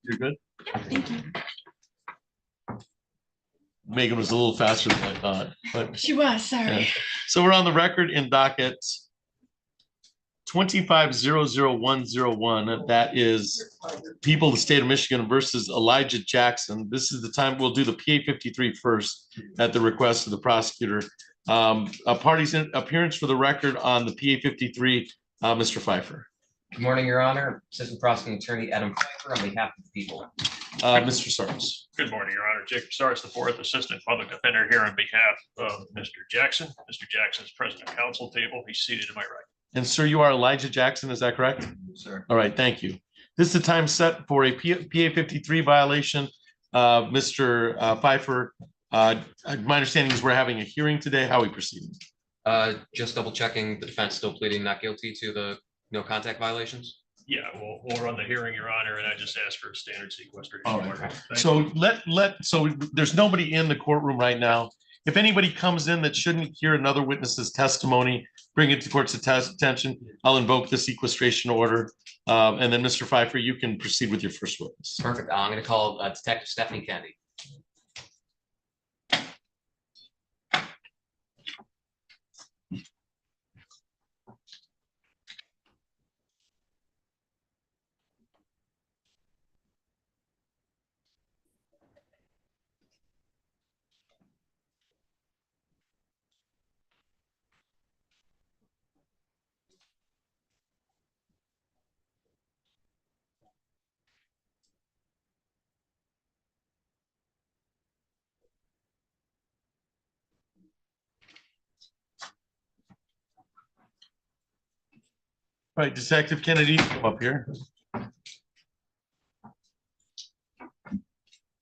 You're good? Thank you. Megan was a little faster than I thought, but. She was, sorry. Yeah. So we're on the record in docket 25-00101. That is people of the state of Michigan versus Elijah Jackson. This is the time we'll do the PA 53 first at the request of the prosecutor. A party's appearance for the record on the PA 53, Mr. Pfeiffer. Good morning, Your Honor. Assistant Prosecuting Attorney Adam Pfeiffer on behalf of the people. Mr. Sarnes. Good morning, Your Honor. Jacob Sarnes, the fourth Assistant Public Defender here on behalf of Mr. Jackson. Mr. Jackson is present at council table. He's seated to my right. And sir, you are Elijah Jackson, is that correct? Sir. All right, thank you. This is the time set for a PA 53 violation. Mr. Pfeiffer, my understanding is we're having a hearing today. How are we proceeding? Just double checking, the defense still pleading not guilty to the no contact violations? Yeah, we'll run the hearing, Your Honor, and I just asked for a standard sequestration All order. right. Thank So you. so there's nobody in the courtroom right now. If anybody comes in that shouldn't hear another witness's testimony, bring it to court's attention. I'll invoke the sequestration order. And then Mr. Pfeiffer, you can proceed with your first witness. Perfect. I'm going to call Detective Stephanie Kennedy. All right, Detective Kennedy, come up here. All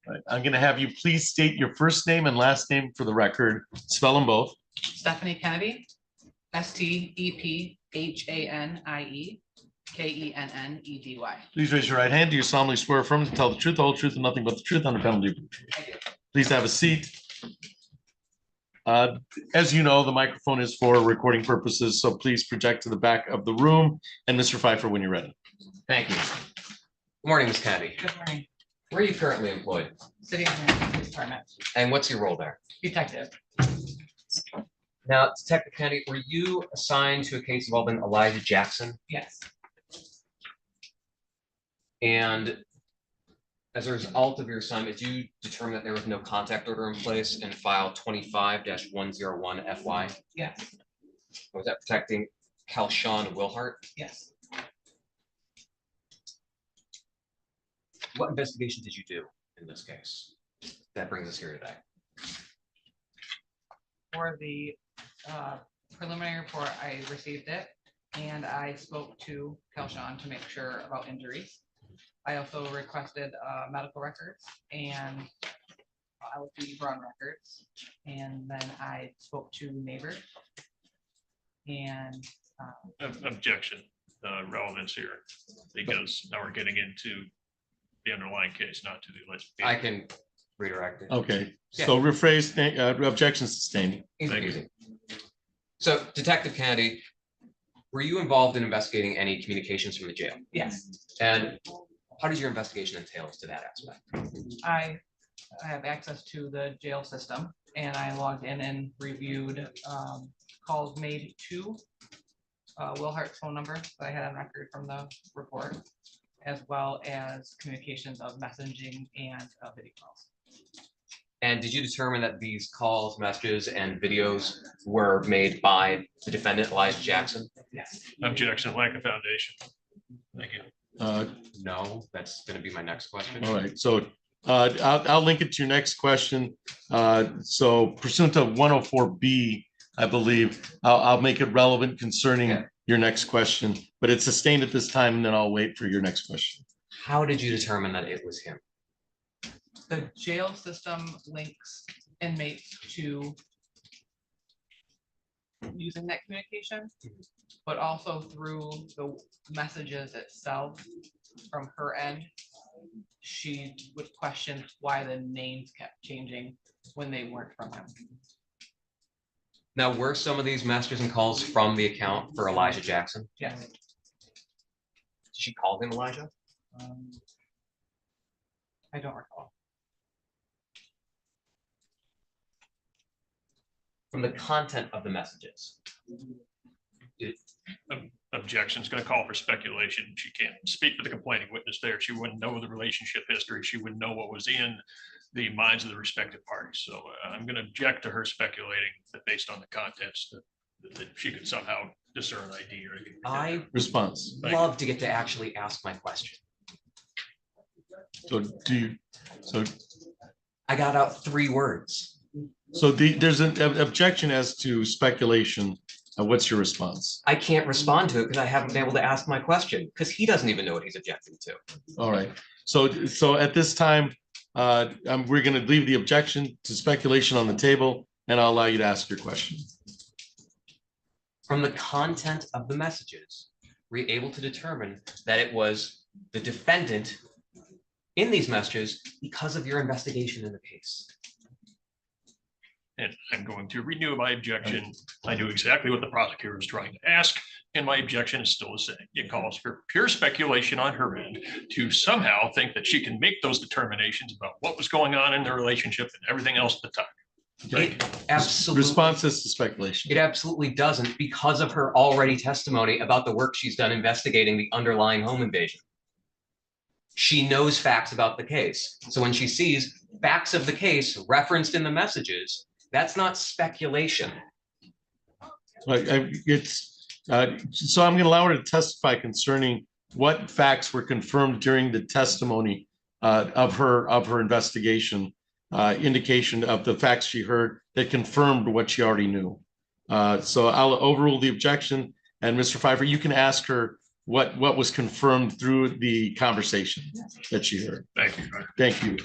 right, I'm going to have you please state your first name and last name for the record. Spell them both. Stephanie Kennedy, STEPHANIE KENNEDY. Please raise your right hand. Do you solemnly swear or affirm to tell the truth, the whole truth, and nothing but the truth on the penalty of perjury? I do. Please have a seat. As you know, the microphone is for recording purposes, so please project to the back of the room. And Mr. Pfeiffer, when you're ready. Thank you. Good morning, Ms. Kennedy. Good morning. Where are you currently employed? City of Miami Police Department, And what's your role there? detective. Now, Detective Kennedy, were you assigned to a case involving Elijah Jackson? Yes, And as a result of your assignment, did you determine that there was no contact order in place in file 25-101 FY? yes, Was that protecting Kalshawn Wilhart? yes. What investigation did you do in this case? That brings us here today. For the preliminary report, I received it and I spoke to Kelshawn to make sure about injuries. I also requested medical records and LP run records. And then I spoke to neighbors. And Objection, relevance here, because now we're getting into the underlying case, not to the alleged. I can redirect it. Okay, so rephrase, objection sustained. Thank you. So Detective Kennedy, were you involved in investigating any communications from the jail? yes, And how does your investigation entail as to that aspect? I have access to the jail system and I logged in and reviewed calls made to Wilhart's phone number that I had on record from the report, as well as communications of messaging and video calls. And did you determine that these calls, messages, and videos were made by the defendant, Elijah Jackson? Yes. Objection, lack of foundation. Thank you. No, that's going to be my next question. All right, so I'll link it to your next question. So pursuant to 104B, I believe, I'll make it relevant concerning your next question, but it's sustained at this time, and then I'll wait for your next question. How did you determine that it was him? The jail system links inmates to using that communication, but also through the messages itself from her end. She would question why the names kept changing when they weren't from him. Now, were some of these messages and calls from the account for Elijah Jackson? Yes. Did she call him Elijah? I don't recall. From the content of the messages. Objection is going to call for speculation. She can't speak for the complaining witness there. She wouldn't know the relationship history. She wouldn't know what was in the minds of the respective parties. So I'm going to object to her speculating that based on the contents that she could somehow discern ID or anything. I Response. love to get to actually ask my question. So I got out 3 words. So there's an objection as to speculation. What's your response? I can't respond to it because I haven't been able to ask my question because he doesn't even know what he's objecting to. All right. So at this time, we're going to leave the objection to speculation on the table, and I'll allow you to ask your question. From the content of the messages, were you able to determine that it was the defendant in these messages because of your investigation in the case? And I'm going to renew my objection. I knew exactly what the prosecutor was trying to ask, and my objection is still the same. It calls for pure speculation on her end to somehow think that she can make those determinations about what was going on in the relationship and everything else at the time. It absolutely, responses to speculation. It absolutely doesn't because of her already testimony about the work she's done investigating the underlying home invasion. She knows facts about the case. So when she sees facts of the case referenced in the messages, that's not speculation. So I'm going to allow her to testify concerning what facts were confirmed during the testimony of her investigation, indication of the facts she heard that confirmed what she already knew. So I'll overrule the objection, and Mr. Pfeiffer, you can ask her what was confirmed through the conversation that she heard. Thank you. Thank you.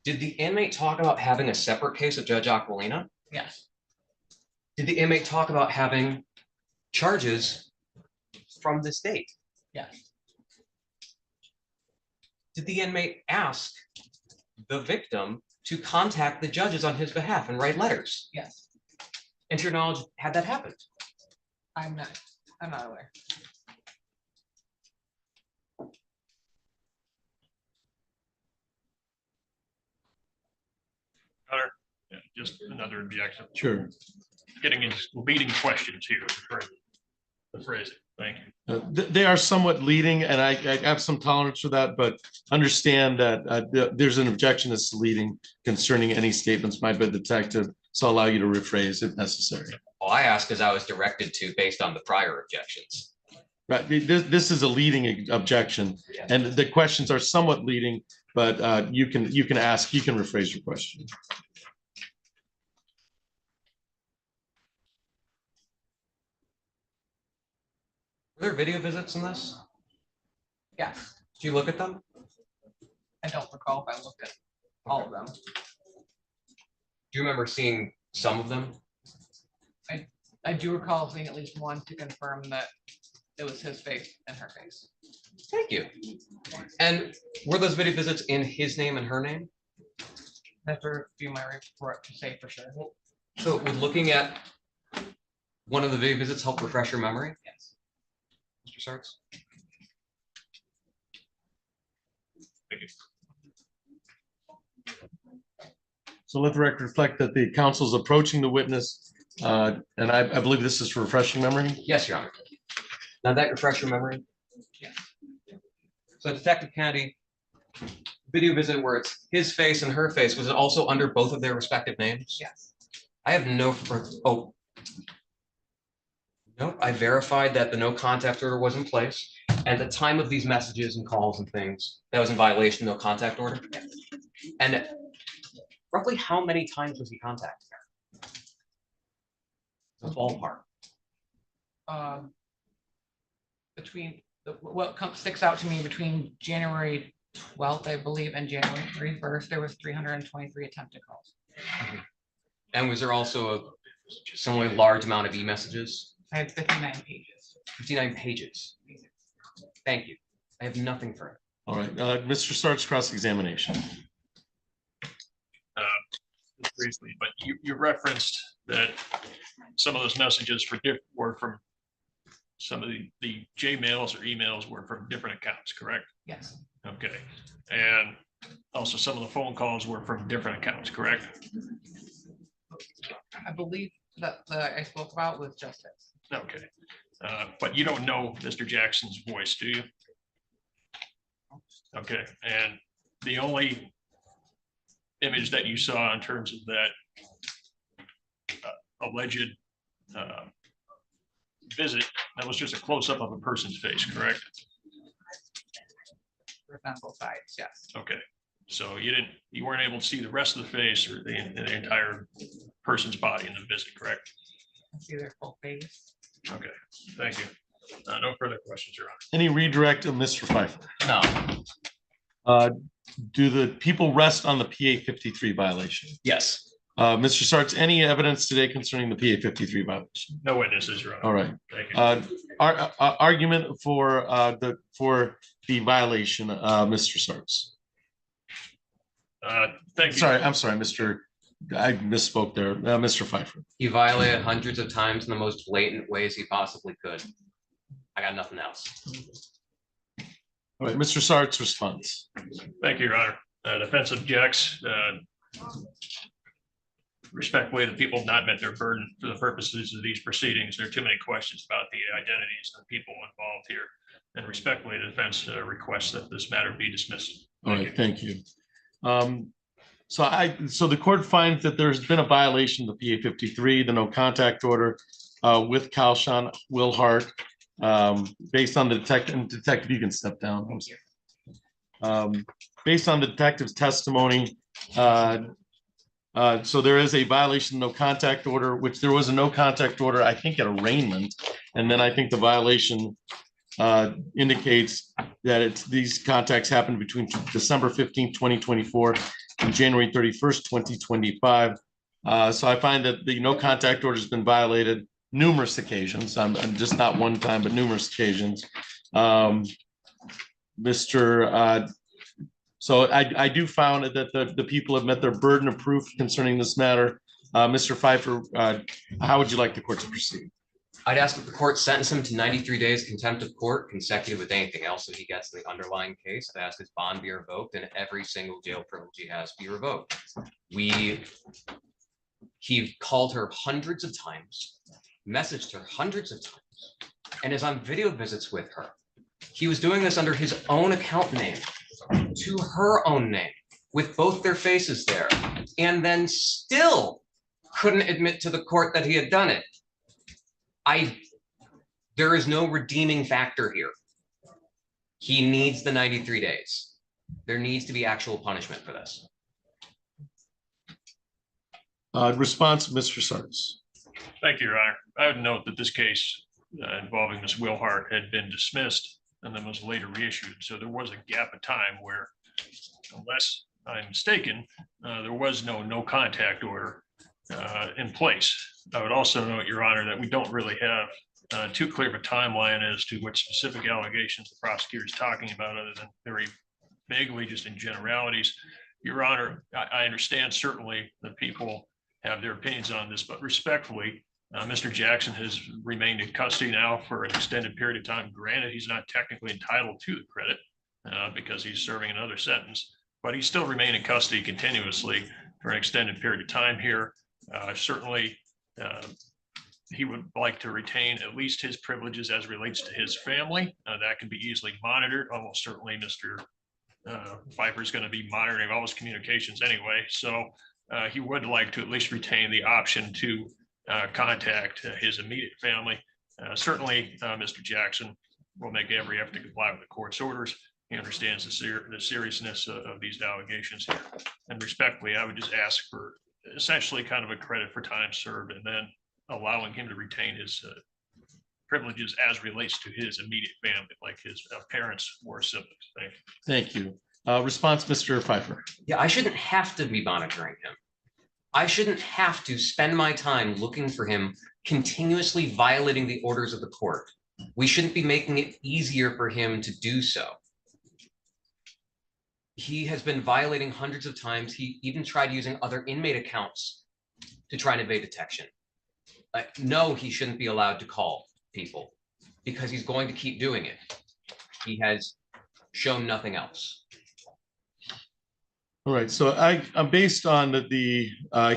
Did the inmate talk about having a separate case with Judge Aquilina? Yes. Did the inmate talk about having charges from this date? Yes. Did the inmate ask the victim to contact the judges on his behalf and write letters? Yes. And to your knowledge, had that happened? I'm not aware. Yeah, just another objection. Sure. Getting into leading questions here. The phrasing. Thank you. They are somewhat leading, and I have some tolerance for that, but understand that there's an objection that's leading concerning any statements made by the detective, so I'll allow you to rephrase if necessary. Well, I asked because I was directed to based on the prior objections. Right. This is a leading objection, and the questions are somewhat leading, but you can rephrase your question. Were there video visits in this? Yes. Did you look at them? I don't recall if I looked at all of them. Do you remember seeing some of them? I do recall seeing at least one to confirm that it was his face and her face. Thank you. And were those video visits in his name and her name? I have to review my report to say for sure. So would looking at one of the video visits help refresh your memory? Yes. Mr. Sarks? Thank you. So let the record reflect that the counsel is approaching the witness, and I believe this is for refreshing memory. Yes, Your Honor. Now that refresh your memory? Yes. So Detective Kennedy, video visit where it's his face and her face, was it also under both of their respective names? Yes. I have no, oh. Nope, I verified that the no contact order was in place. At the time of these messages and calls and things, that was in violation of no contact order. And roughly how many times was he contacted her? The ballpark. Between what sticks out to me between January 12th, I believe, and January 31st, there was 323 attempted calls. And was there also a similarly large amount of e-messages? I had 59 pages. 59 pages. Thank you. I have nothing further. All right, Mr. Stark's cross-examination. Briefly, but you referenced that some of those messages were from some of the J mails or emails were from different accounts, correct? Yes, Okay, and also some of the phone calls were from different accounts, correct? I believe that I spoke about was justice. Okay, but you don't know Mr. Jackson's voice, do you? Okay, and the only image that you saw in terms of that alleged visit, that was just a close-up of a person's face, correct? On both sides, yes. Okay, so you weren't able to see the rest of the face or the entire person's body in the visit, correct? I see their full face. Okay, thank you. No further questions, Your Honor. Any redirect of Mr. Pfeiffer? No. Do the people rest on the PA 53 violation? Yes. Mr. Sarts, any evidence today concerning the PA 53 violation? No witnesses, Your Honor. All right. Thank you. Argument for the violation, Mr. Sarts. Thank you. Sorry, I'm sorry, I misspoke there. Mr. Pfeiffer. He violated hundreds of times in the most blatant ways he possibly could. I got nothing else. All right, Mr. Sarts, response. Thank you, Your Honor. Defense objects. Respectfully, the people have not met their burden for the purposes of these proceedings. There are too many questions about the identities of the people involved here. And respectfully, the defense requests that this matter be dismissed. All right, thank you. So the court finds that there's been a violation of the PA 53, the no contact order with Kalshan Wilhart, based on the detective, you can step down. Based on the detective's testimony, so there is a violation, no contact order, which there was a no contact order, I think at arraignment. And then I think the violation indicates that these contacts happened between December 15th, 2024 and January 31st, 2025. So I find that the no contact order has been violated numerous occasions. I'm just not one time, but numerous occasions. So I do found that the people have met their burden of proof concerning this matter. Mr. Pfeiffer, how would you like the court to proceed? I'd ask that the court sentence him to 93 days contempt of court, consecutive with anything else that he gets in the underlying case. I'd ask his bond be revoked and every single jail privilege he has be revoked. He called her hundreds of times, messaged her hundreds of times, and is on video visits with her. He was doing this under his own account name, to her own name, with both their faces there, and then still couldn't admit to the court that he had done it. There is no redeeming factor here. He needs the 93 days. There needs to be actual punishment for this. Response, Mr. Sarts. Thank you, Your Honor. I would note that this case involving Ms. Wilhart had been dismissed and then was later reissued. So there was a gap of time where, unless I'm mistaken, there was no contact order in place. I would also note, Your Honor, that we don't really have too clear of a timeline as to what specific allegations the prosecutor is talking about, other than very vaguely, just in generalities. Your Honor, I understand certainly that people have their opinions on this, but respectfully, Mr. Jackson has remained in custody now for an extended period of time. Granted, he's not technically entitled to the credit because he's serving another sentence, but he's still remained in custody continuously for an extended period of time here. Certainly, he would like to retain at least his privileges as relates to his family. That can be easily monitored. Almost certainly, Mr. Pfeiffer is going to be monitoring all his communications anyway. So he would like to at least retain the option to contact his immediate family. Certainly, Mr. Jackson will make every effort to comply with the court's orders. He understands the seriousness of these allegations here. And respectfully, I would just ask for essentially kind of a credit for time served, and then allowing him to retain his privileges as relates to his immediate family, like his parents or siblings. Thank you. Thank you. Response, Mr. Pfeiffer. Yeah, I shouldn't have to be monitoring him. I shouldn't have to spend my time looking for him continuously violating the orders of the court. We shouldn't be making it easier for him to do so. He has been violating hundreds of times. He even tried using other inmate accounts to try and evade detection. No, he shouldn't be allowed to call people. because he's going to keep doing it. He has shown nothing else. All right, so I'm based on the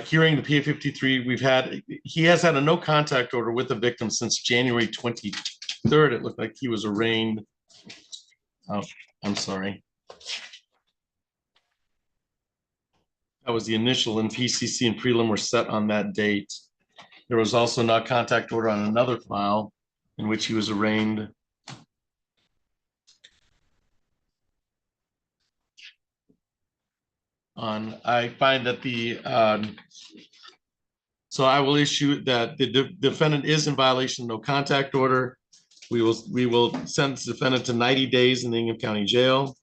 hearing, the PA 53, he has had a no contact order with the victim since January 23rd. It looked like he was arraigned. Oh, I'm sorry. That was the initial, and PCC and prelim were set on that date. There was also no contact order on another file in which he was arraigned. I find that so I will issue that the defendant is in violation of no contact order. We will send the defendant to 90 days in the Ingham County Jail.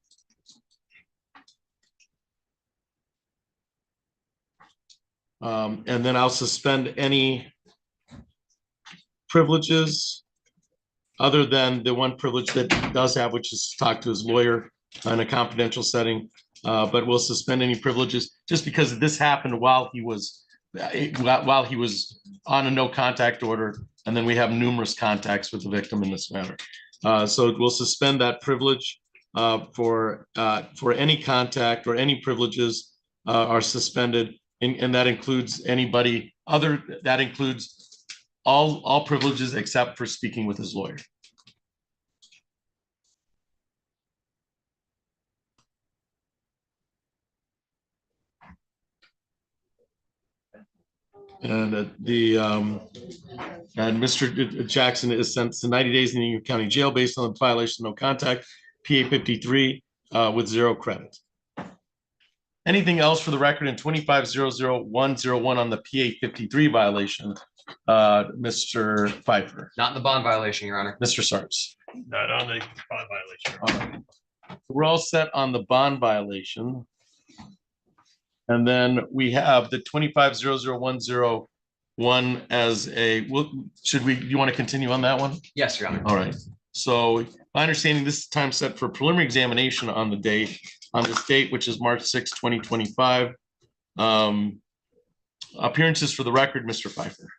And then I'll suspend any privileges other than the one privilege that he does have, which is to talk to his lawyer in a confidential setting. But we'll suspend any privileges just because this happened while he was on a no contact order, and then we have numerous contacts with the victim in this matter. So we'll suspend that privilege for any contact, or any privileges are suspended, and that includes that includes all privileges except for speaking with his lawyer. And and Mr. Jackson is sent to 90 days in the Ingham County Jail based on the violation of no contact, PA 53, with 0 credit. Anything else for the record in 25-00101 on the PA 53 violation, Mr. Pfeiffer? Not in the bond violation, Your Honor. Mr. Sarts? Not on the bond violation. All right. We're all set on the bond violation. And then we have the 25-00101 as you want to continue on that one? Yes, Your Honor. All right. So my understanding, this is time set for preliminary examination on this date, which is March 6, 2025. Appearances for the record, Mr. Pfeiffer.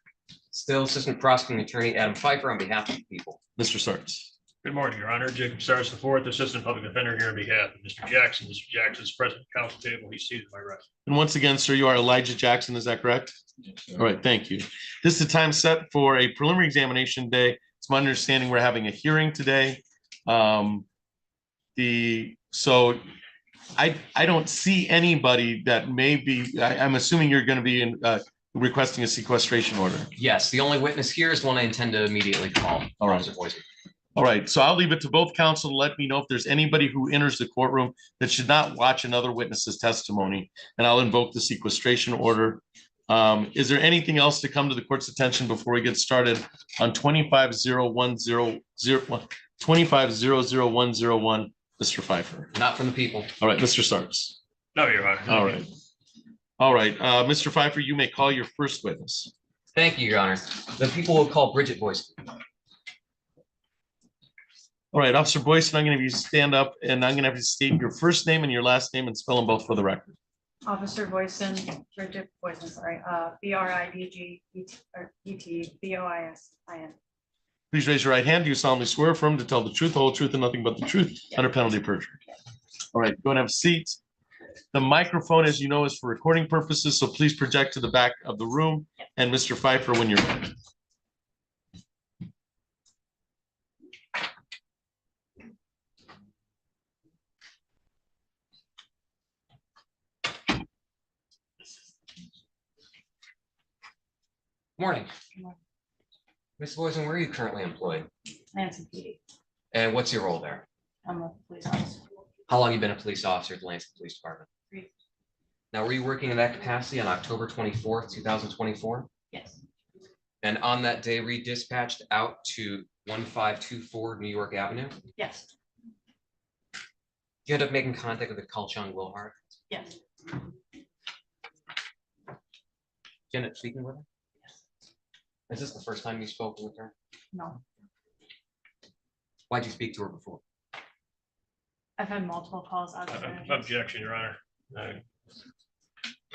Still Assistant Prosecuting Attorney Adam Pfeiffer on behalf of the people. Mr. Sarts. Good morning, Your Honor. Jacob Sarts IV, Assistant Public Defender, here on behalf of Mr. Jackson. Mr. Jackson is present at the council table. He's seated to my right. And once again, sir, you are Elijah Jackson, is that correct? All right, thank you. This is the time set for a preliminary examination day. It's my understanding we're having a hearing today. So I don't see anybody that may be, I'm assuming you're going to be requesting a sequestration order. Yes, the only witness here is one I intend to immediately call. All right. All right, so I'll leave it to both counsel to let me know if there's anybody who enters the courtroom that should not watch another witness's testimony, and I'll invoke the sequestration order. Is there anything else to come to the court's attention before we get started on 25-00101, Mr. Pfeiffer? Not from the people. All right, Mr. Sarts. No, Your Honor. All right. All right, Mr. Pfeiffer, you may call your first witness. Thank you, Your Honor. The people will call Bridget Boyce. All right, Officer Boyce, I'm going to have you stand up, and I'm going to have you state your first name and your last name and spell them both for the record. Officer Boyson, Bridget Boyson, sorry, BRIDGET BOISIN. Please raise your right hand. Do you solemnly swear or affirm to tell the truth, the whole truth, and nothing but the truth under penalty of perjury? All right, go and have a seat. The microphone, as you know, is for recording purposes, so please project to the back of the room. And Mr. Pfeiffer, when you're ready. Morning. Ms. Boyson, where are you currently employed? Lansing PD. And what's your role there? I'm a police officer. How long have you been a police officer at the Lansing Police Department? 3. Now, were you working in that capacity on October 24th, 2024? Yes. And on that day, were you dispatched out to 1524 New York Avenue? Yes. You end up making contact with the Kalchung Wilhart? Yes. You end up speaking with her? Is this the first time you spoke with her? No. Why'd you speak to her before? I've had multiple calls out. Objection, Your Honor.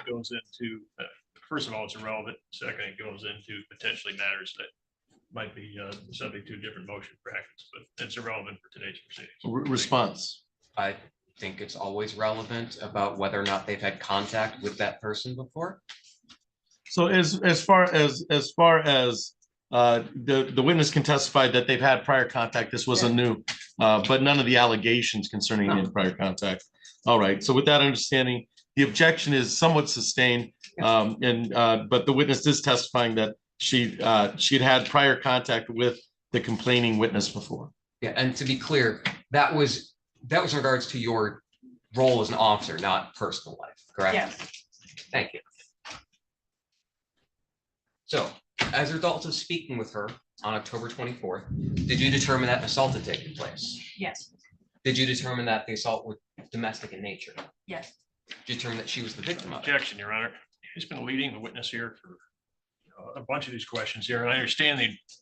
Goes into, first of all, it's irrelevant. Second, it goes into potentially matters that might be subject to a different motion practice, but it's irrelevant for today's proceedings. Response. I think it's always relevant about whether or not they've had contact with that person before. So as far as the witness can testify that they've had prior contact, this wasn't new, but none of the allegations concerning any prior contact. All right, so with that understanding, the objection is somewhat sustained, but the witness is testifying that she had prior contact with the complaining witness before. Yeah, and to be clear, that was in regards to your role as an officer, not personal life, correct? Yes. Thank you. So, as a result of speaking with her on October 24th, did you determine that an assault had taken place? Yes. Did you determine that the assault was domestic in nature? Yes. Did you determine that she was the victim of it? Objection, Your Honor. He's been leading the witness here for a bunch of these questions here, and I understand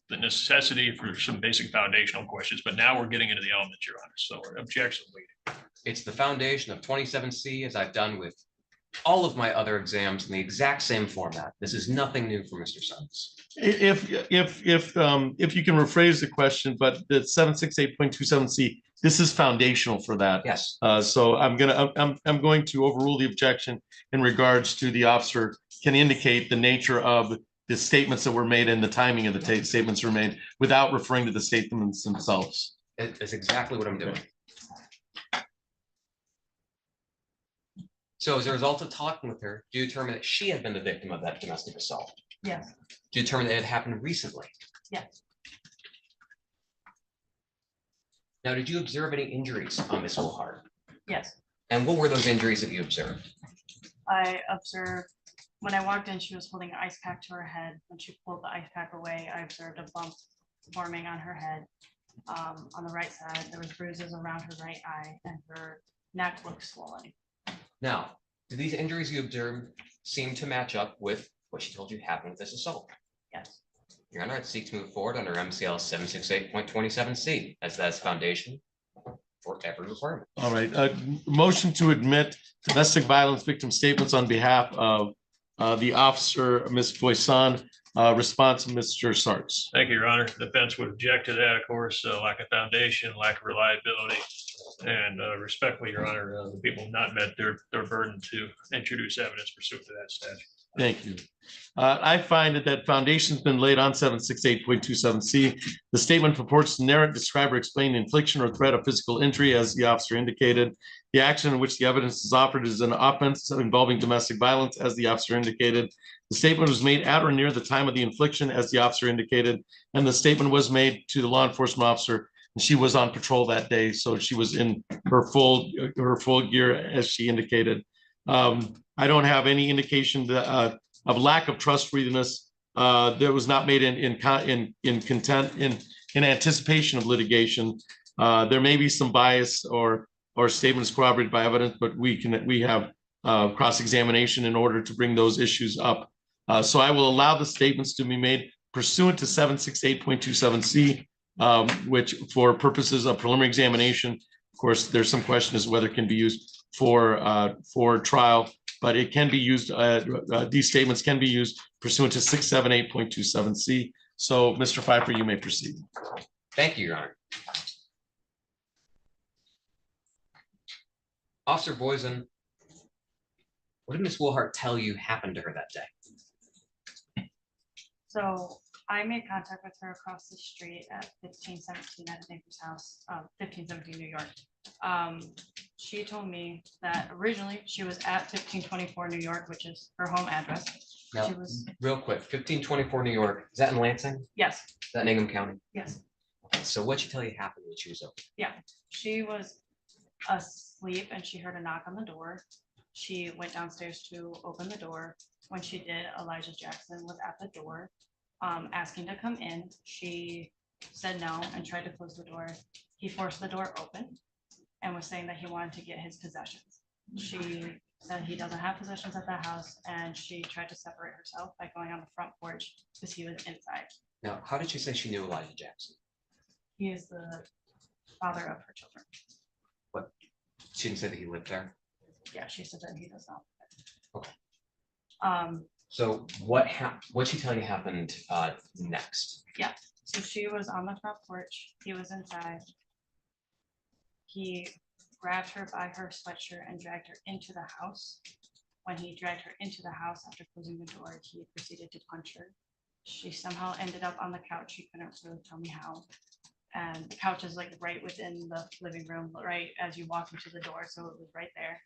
the necessity for some basic foundational questions, but now we're getting into the elements, Your Honor. So objection leading. It's the foundation of 27C, as I've done with all of my other exams in the exact same format. This is nothing new for Mr. Sons. If you can rephrase the question, but the 768.27C, this is foundational for that. Yes. So I'm going to overrule the objection in regards to the officer can indicate the nature of the statements that were made and the timing of the statements were made without referring to the statements themselves. It's exactly what I'm doing. So as a result of talking with her, do you determine that she had been the victim of that domestic assault? Yes. Do you determine that it happened recently? Yes. Now, did you observe any injuries on Miss Woolhart? Yes. And what were those injuries that you observed? I observed when I walked in, she was holding an ice pack to her head. When she pulled the ice pack away, I observed a bump forming on her head. On the right side, there was bruises around her right eye, and her neck looked swollen. Now, do these injuries you observed seem to match up with what she told you happened with this assault? Yes. Your Honor, I'd seek to move forward under MCL 768.27C, as that's foundation for every requirement. All right, motion to admit domestic violence victim statements on behalf of the officer, Ms. Foyson. Response, Mr. Sarks. Thank you, Your Honor. The defense would object to that, of course, lack of foundation, lack of reliability. And respectfully, Your Honor, the people have not met their burden to introduce evidence pursuant to that statute. Thank you. I find that foundation's been laid on 768.27C. The statement purports to narrate, describe, or explain the infliction or threat of physical injury, as the officer indicated. The action in which the evidence is offered is an offense involving domestic violence, as the officer indicated. The statement was made at or near the time of the infliction, as the officer indicated, and the statement was made to the law enforcement officer. And she was on patrol that day, so she was in her full gear, as she indicated. I don't have any indication that, of lack of trustworthiness that was not made in anticipation of litigation. There may be some bias or statements corroborated by evidence, but we have cross-examination in order to bring those issues up. So I will allow the statements to be made pursuant to 768.27C, which for purposes of preliminary examination, of course, there's some question as to whether it can be used for trial, but it can be used, these statements can be used pursuant to 678.27C. So Mr. Pfeiffer, you may proceed. Thank you, Your Honor. Officer Boysen, what did Ms. Woolhart tell you happened to her that day? So I made contact with her across the street at 1517 at a neighbor's house, 1517 New York. She told me that originally she was at 1524 New York, which is her home address. Now, She was, real quick, 1524 New York, is that in Lansing? yes, Is that in Ingham County? yes, So what'd she tell you happened when she was over? yeah. She was asleep and she heard a knock on the door. She went downstairs to open the door. When she did, Elijah Jackson was at the door, asking to come in. She said no and tried to close the door. He forced the door open and was saying that he wanted to get his possessions. She said he doesn't have possessions at that house, and she tried to separate herself by going on the front porch because he was inside. Now, how did she say she knew Elijah Jackson? He is the father of her children. What? She didn't say that he lived there? Yeah, she said that he does not. Okay. So what'd she tell you happened next? Yeah, so she was on the front porch, he was inside. He grabbed her by her sweatshirt and dragged her into the house. When he dragged her into the house after closing the door, he proceeded to punch her. She somehow ended up on the couch. She couldn't really tell me how. And the couch is like right within the living room, right as you walk into the door, so it was right there.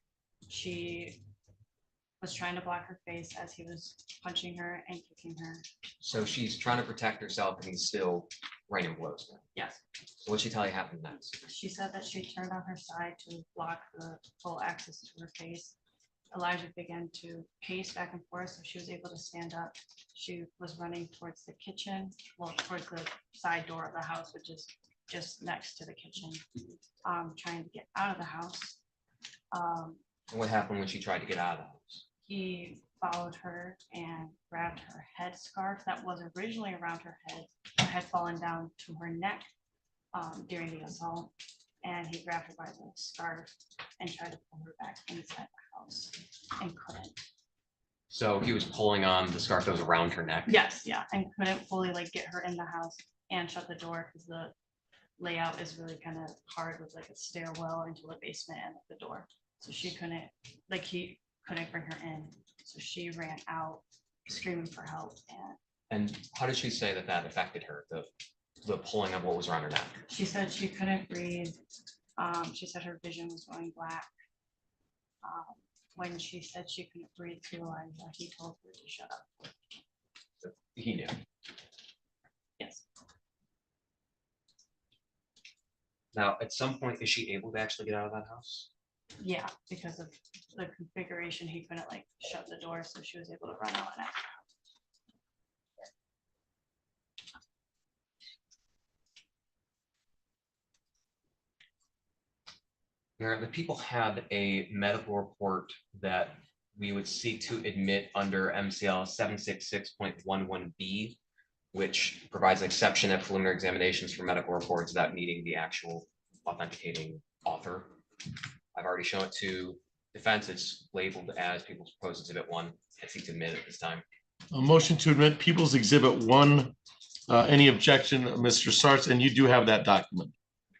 She was trying to block her face as he was punching her and kicking her. So she's trying to protect herself and he's still raining blows. Yes. So what'd she tell you happened next? She said that she turned on her side to block the full access to her face. Elijah began to pace back and forth, so she was able to stand up. She was running towards the kitchen, well, towards the side door of the house, which is just next to the kitchen, trying to get out of the house. And what happened when she tried to get out of the house? He followed her and grabbed her head scarf that was originally around her head, had fallen down to her neck during the assault. And he grabbed her by the scarf and tried to pull her back inside the house and couldn't. So he was pulling on the scarf that was around her neck? Yes, yeah, and couldn't fully like get her in the house and shut the door because the layout is really kind of hard with like a stairwell into a basement and the door. So she couldn't, like he couldn't bring her in. So she ran out screaming for help. And how did she say that that affected her, the pulling of what was around her neck? She said she couldn't breathe. She said her vision was going black. When she said she couldn't breathe to Elijah, he told her to shut up. He knew. Yes. Now, at some point, is she able to actually get out of that house? Yeah, because of the configuration, he couldn't like shut the door, so she was able to run out and out. The people had a medical report that we would seek to admit under MCL 766.11B, which provides an exception at preliminary examinations for medical reports without needing the actual authenticating author. I've already shown it to defense. It's labeled as People's Proposed Exhibit 1. I seek to admit it this time. A motion to admit People's Exhibit 1. Any objection, Mr. Sarts? And you do have that document.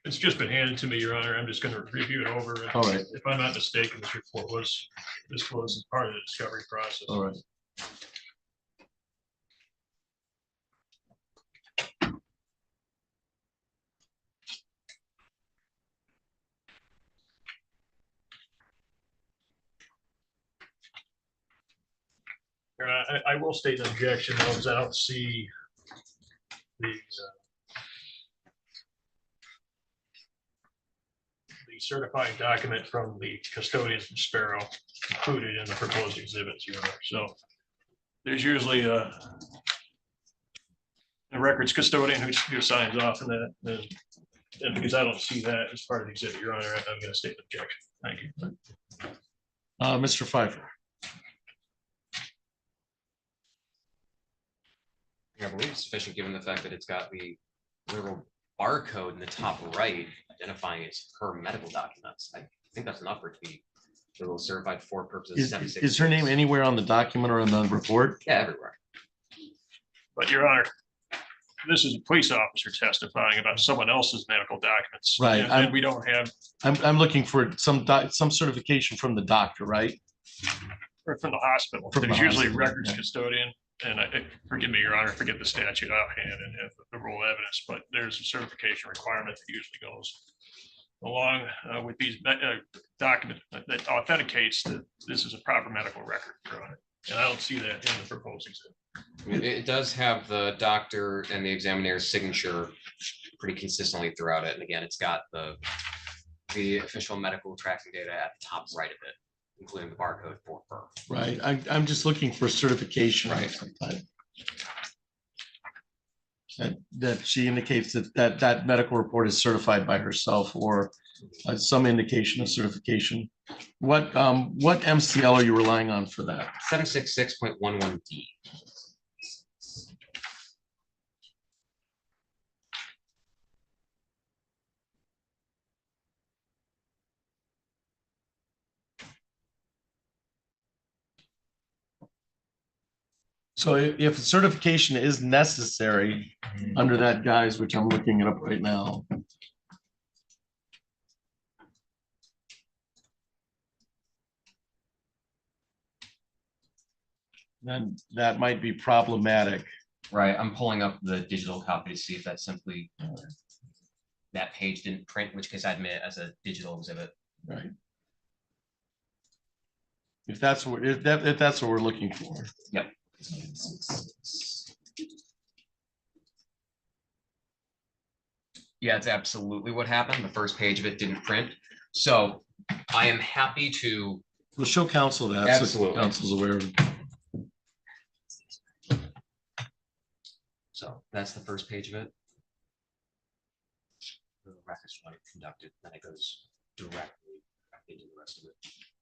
It's just been handed to me, Your Honor. I'm just going to review it over. All right. If I'm not mistaken, this report was disclosed as part of the discovery process. All right. I will state an objection, though, because I don't see the certifying document from the custodian from Sparrow included in the proposed exhibits, Your Honor. So there's usually a records custodian who signs off on that. And because I don't see that as part of the exhibit, Your Honor, I'm going to state an objection. Thank you. Mr. Pfeiffer. I believe it's sufficient given the fact that it's got the literal barcode in the top right identifying it's her medical documents. I think that's enough for it to be little certified for purposes. Is her name anywhere on the document or in the report? Yeah, everywhere. But Your Honor, this is a police officer testifying about someone else's medical documents. Right. And we don't have. I'm looking for some certification from the doctor, right? Or from the hospital. From There's the usually hospital, records yeah. custodian. And forgive me, Your Honor, forget the statute offhand and have the rule of evidence, but there's a certification requirement that usually goes along with these documents that authenticates that this is a proper medical record, Your Honor. And I don't see that in the proposed exhibit. It does have the doctor and the examiner's signature pretty consistently throughout it. And again, it's got the official medical tracking data at the top right of it, including the barcode for her. Right. I'm just looking for certification. Right. That she indicates that medical report is certified by herself or some indication of certification. What MCL are you relying on for that? 766.11D. So if certification is necessary under that guise, which I'm looking it up right now. Then that might be problematic. Right, I'm pulling up the digital copy to see if that's simply that page didn't print, in which case I'd admit it as a digital exhibit. Right. If that's what, if that's what we're looking for. Yep. Yeah, it's absolutely what happened. The first page of it didn't print. So I am happy to. We'll show council that. So Absolutely. council's aware of it. So that's the first page of it. The records when conducted, then it goes directly into the rest of it.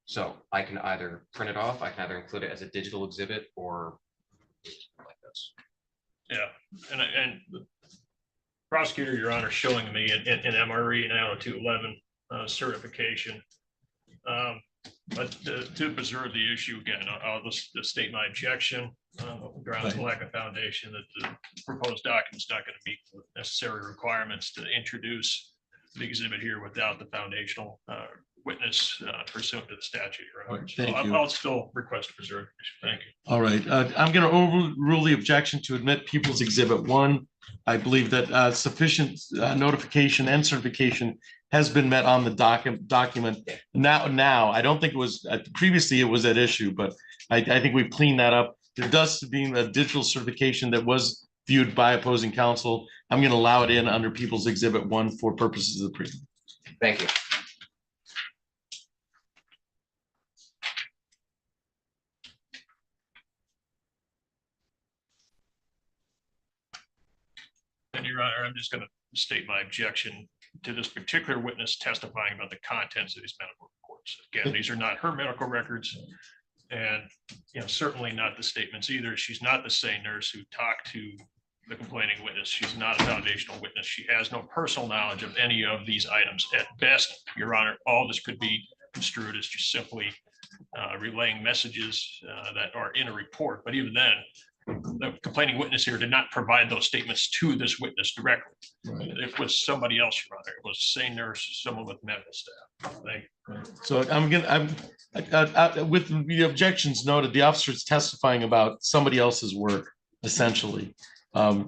So I can either print it off, I can either include it as a digital exhibit or like this. Yeah, and the prosecutor, Your Honor, showing me an MRE now 211 certification. But to preserve the issue again, I'll just state my objection grounds of lack of foundation that the proposed document is not going to meet the necessary requirements to introduce the exhibit here without the foundational witness pursuant to the statute. Right? Right, So thank you. I'll still request to preserve. Thank you. All right, I'm going to overrule the objection to admit People's Exhibit 1. I believe that sufficient notification and certification has been met on the document. Now, I don't think it was, previously it was at issue, but I think we've cleaned that up. There does being a digital certification that was viewed by opposing counsel. I'm going to allow it in under People's Exhibit 1 for purposes of the pre. Thank you. And Your Honor, I'm just going to state my objection to this particular witness testifying about the contents of these medical reports. Again, these are not her medical records, and certainly not the statements either. She's not the same nurse who talked to the complaining witness. She's not a foundational witness. She has no personal knowledge of any of these items. At best, Your Honor, all this could be construed as just simply relaying messages that are in a report. But even then, the complaining witness here did not provide those statements to this witness directly. Right. It was somebody else, Your Honor. It was the same nurse, someone with medical staff. Thank you. So with the objections noted, the officer is testifying about somebody else's work, essentially.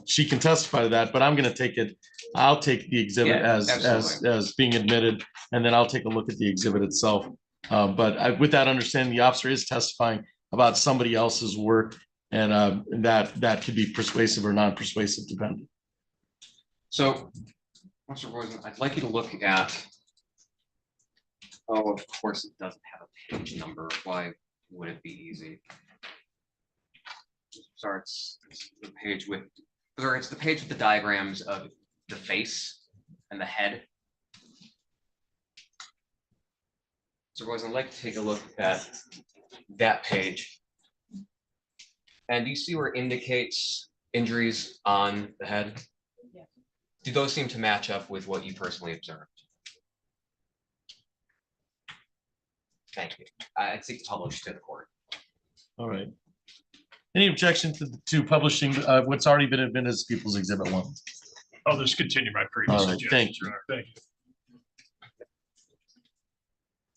She can testify to that, but I'm going to take it. I'll take the exhibit as being admitted, and then I'll take a look at the exhibit itself. But with that understanding, the officer is testifying about somebody else's work, and that could be persuasive or non-persuasive, depending. So, Mr. Rosen, I'd like you to look at. Oh, of course, it doesn't have a page number. Why would it be easy? Starts the page with, or it's the page with the diagrams of the face and the head. So, Rosen, I'd like to take a look at that page. And do you see where it indicates injuries on the head? Yeah. Do those seem to match up with what you personally observed? Thank you. I'd seek to publish to the court. All right. Any objection to publishing what's already been admitted as People's Exhibit 1? I'll just continue my previous All right, suggestions, thank you. Your Honor. Thank you.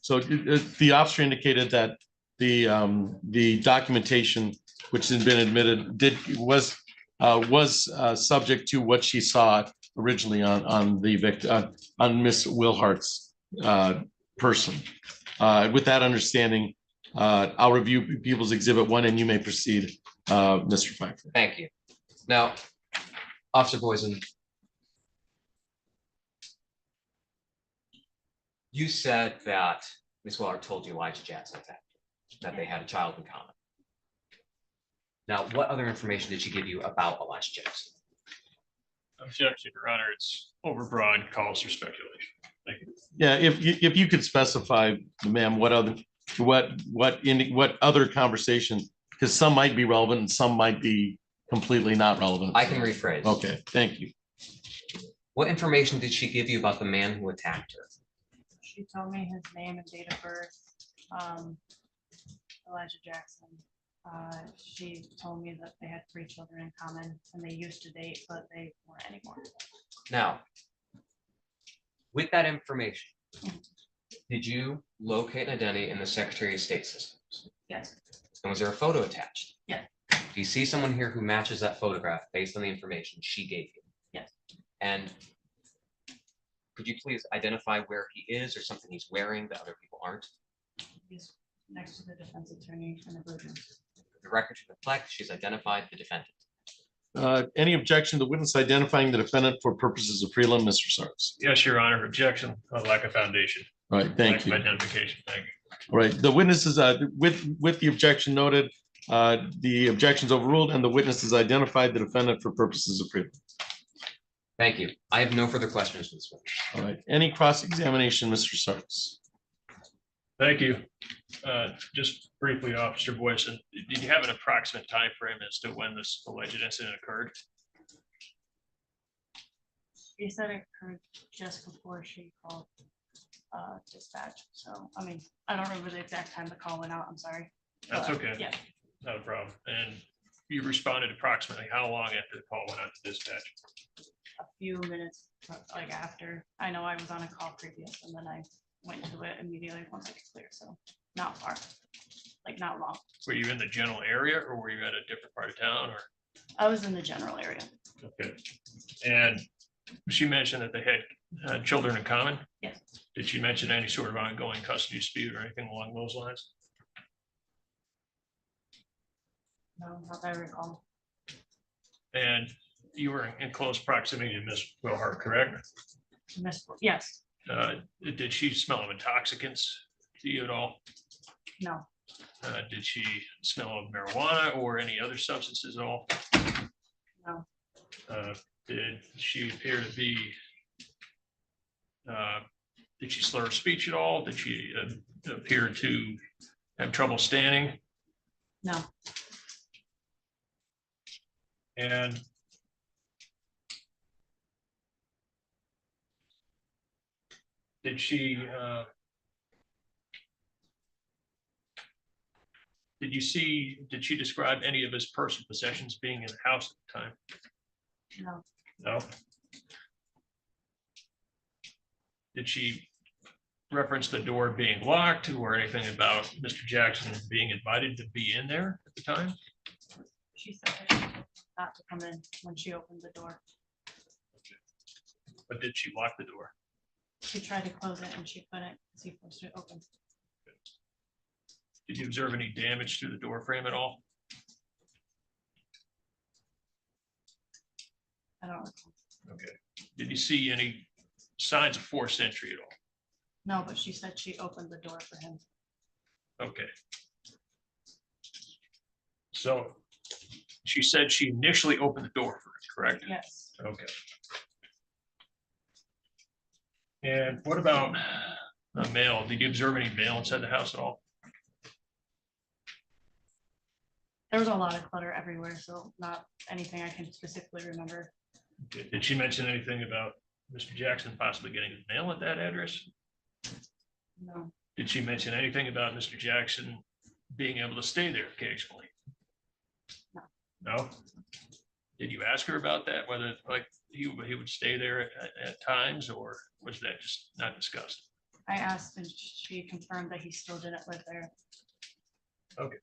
So the officer indicated that the documentation which has been admitted was subject to what she saw originally on the victim, on Miss Wilhart's person. With that understanding, I'll review People's Exhibit 1, and you may proceed, Mr. Pfeiffer. Thank you. Now, Officer Boysen, you said that Miss Willard told you Elijah Jackson that they had a child in common. Now, what other information did she give you about Elijah Jackson? Objection, Your Honor. It's overbroad, calls for speculation. Thank you. Yeah, if you could specify, ma'am, what other conversation, because some might be relevant and some might be completely not relevant. I can rephrase. Okay, thank you. What information did she give you about the man who attacked her? She told me his name and date of birth, Elijah Jackson. She told me that they had 3 children in common and they used to date, but they weren't anymore. Now, with that information, did you locate an identity in the Secretary of State systems? Yes. And was there a photo attached? Yeah. Do you see someone here who matches that photograph based on the information she gave you? Yes. And could you please identify where he is or something he's wearing that other people aren't? He's next to the defense attorney in the blue room. The record should reflect she's identified the defendant. Any objection to the witness identifying the defendant for purposes of prelim, Mr. Sarks? Yes, Your Honor. Objection, lack of foundation. All right, thank Lack you. of identification. Thank you. All right, the witnesses, with the objection noted, the objection's overruled and the witness has identified the defendant for purposes of prelim. Thank you. I have no further questions for this one. All right, any cross-examination, Mr. Sarks? Thank you. Just briefly, Officer Boyson, did you have an approximate time frame as to when this alleged incident occurred? He said it occurred just before she called dispatch. So, I mean, I don't remember the exact time the call went out. I'm sorry. That's But, okay. Yeah, Not a problem. And you responded approximately how long after the call went out to dispatch? a few minutes like after. I know I was on a call previous and then I went to it immediately once it was clear. So not far, like not long. Were you in the general area or were you at a different part of town or? I was in the general area. Okay. And she mentioned that they had children in common? Yes. Did she mention any sort of ongoing custody dispute or anything along those lines? No, not that I recall. And you were in close proximity to Miss Wilhart, correct? Yes, Did she smell of intoxicants to you at all? no, Did she smell of marijuana or any other substances at all? no, Did she appear to be, did she slur her speech at all? Did she appear to have trouble standing? no, And did she, did she describe any of his personal possessions being in the house at the time? no, No. Did she reference the door being locked or anything about Mr. Jackson being invited to be in there at the time? she said that she told me not to come in when she opened the door. But did she lock the door? She tried to close it and she couldn't because he forced it open. Did you observe any damage to the door frame at all? I don't recall. Okay. Did you see any signs of forced entry at all? No, but she said she opened the door for him. Okay. So she said she initially opened the door for him, correct? Yes, Okay. And what about mail? Did you observe any mail inside the house at all? there was a lot of clutter everywhere, so not anything I can specifically remember. Did she mention anything about Mr. Jackson possibly getting his mail at that address? No, Did she mention anything about Mr. Jackson being able to stay there occasionally? No. No? Did you ask her about that, whether like he would stay there at times, or was that just not discussed? I asked and she confirmed that he still didn't live there. Okay.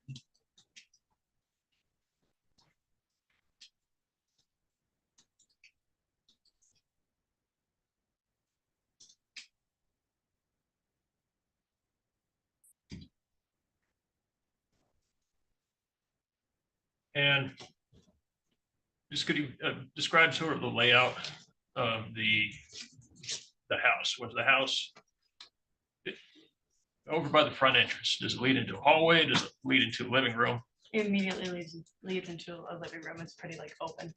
And just could you describe sort of the layout of the house? Was the house over by the front entrance? Does it lead into a hallway? Does it lead into a living room? It immediately leads into a living room. It's pretty like open.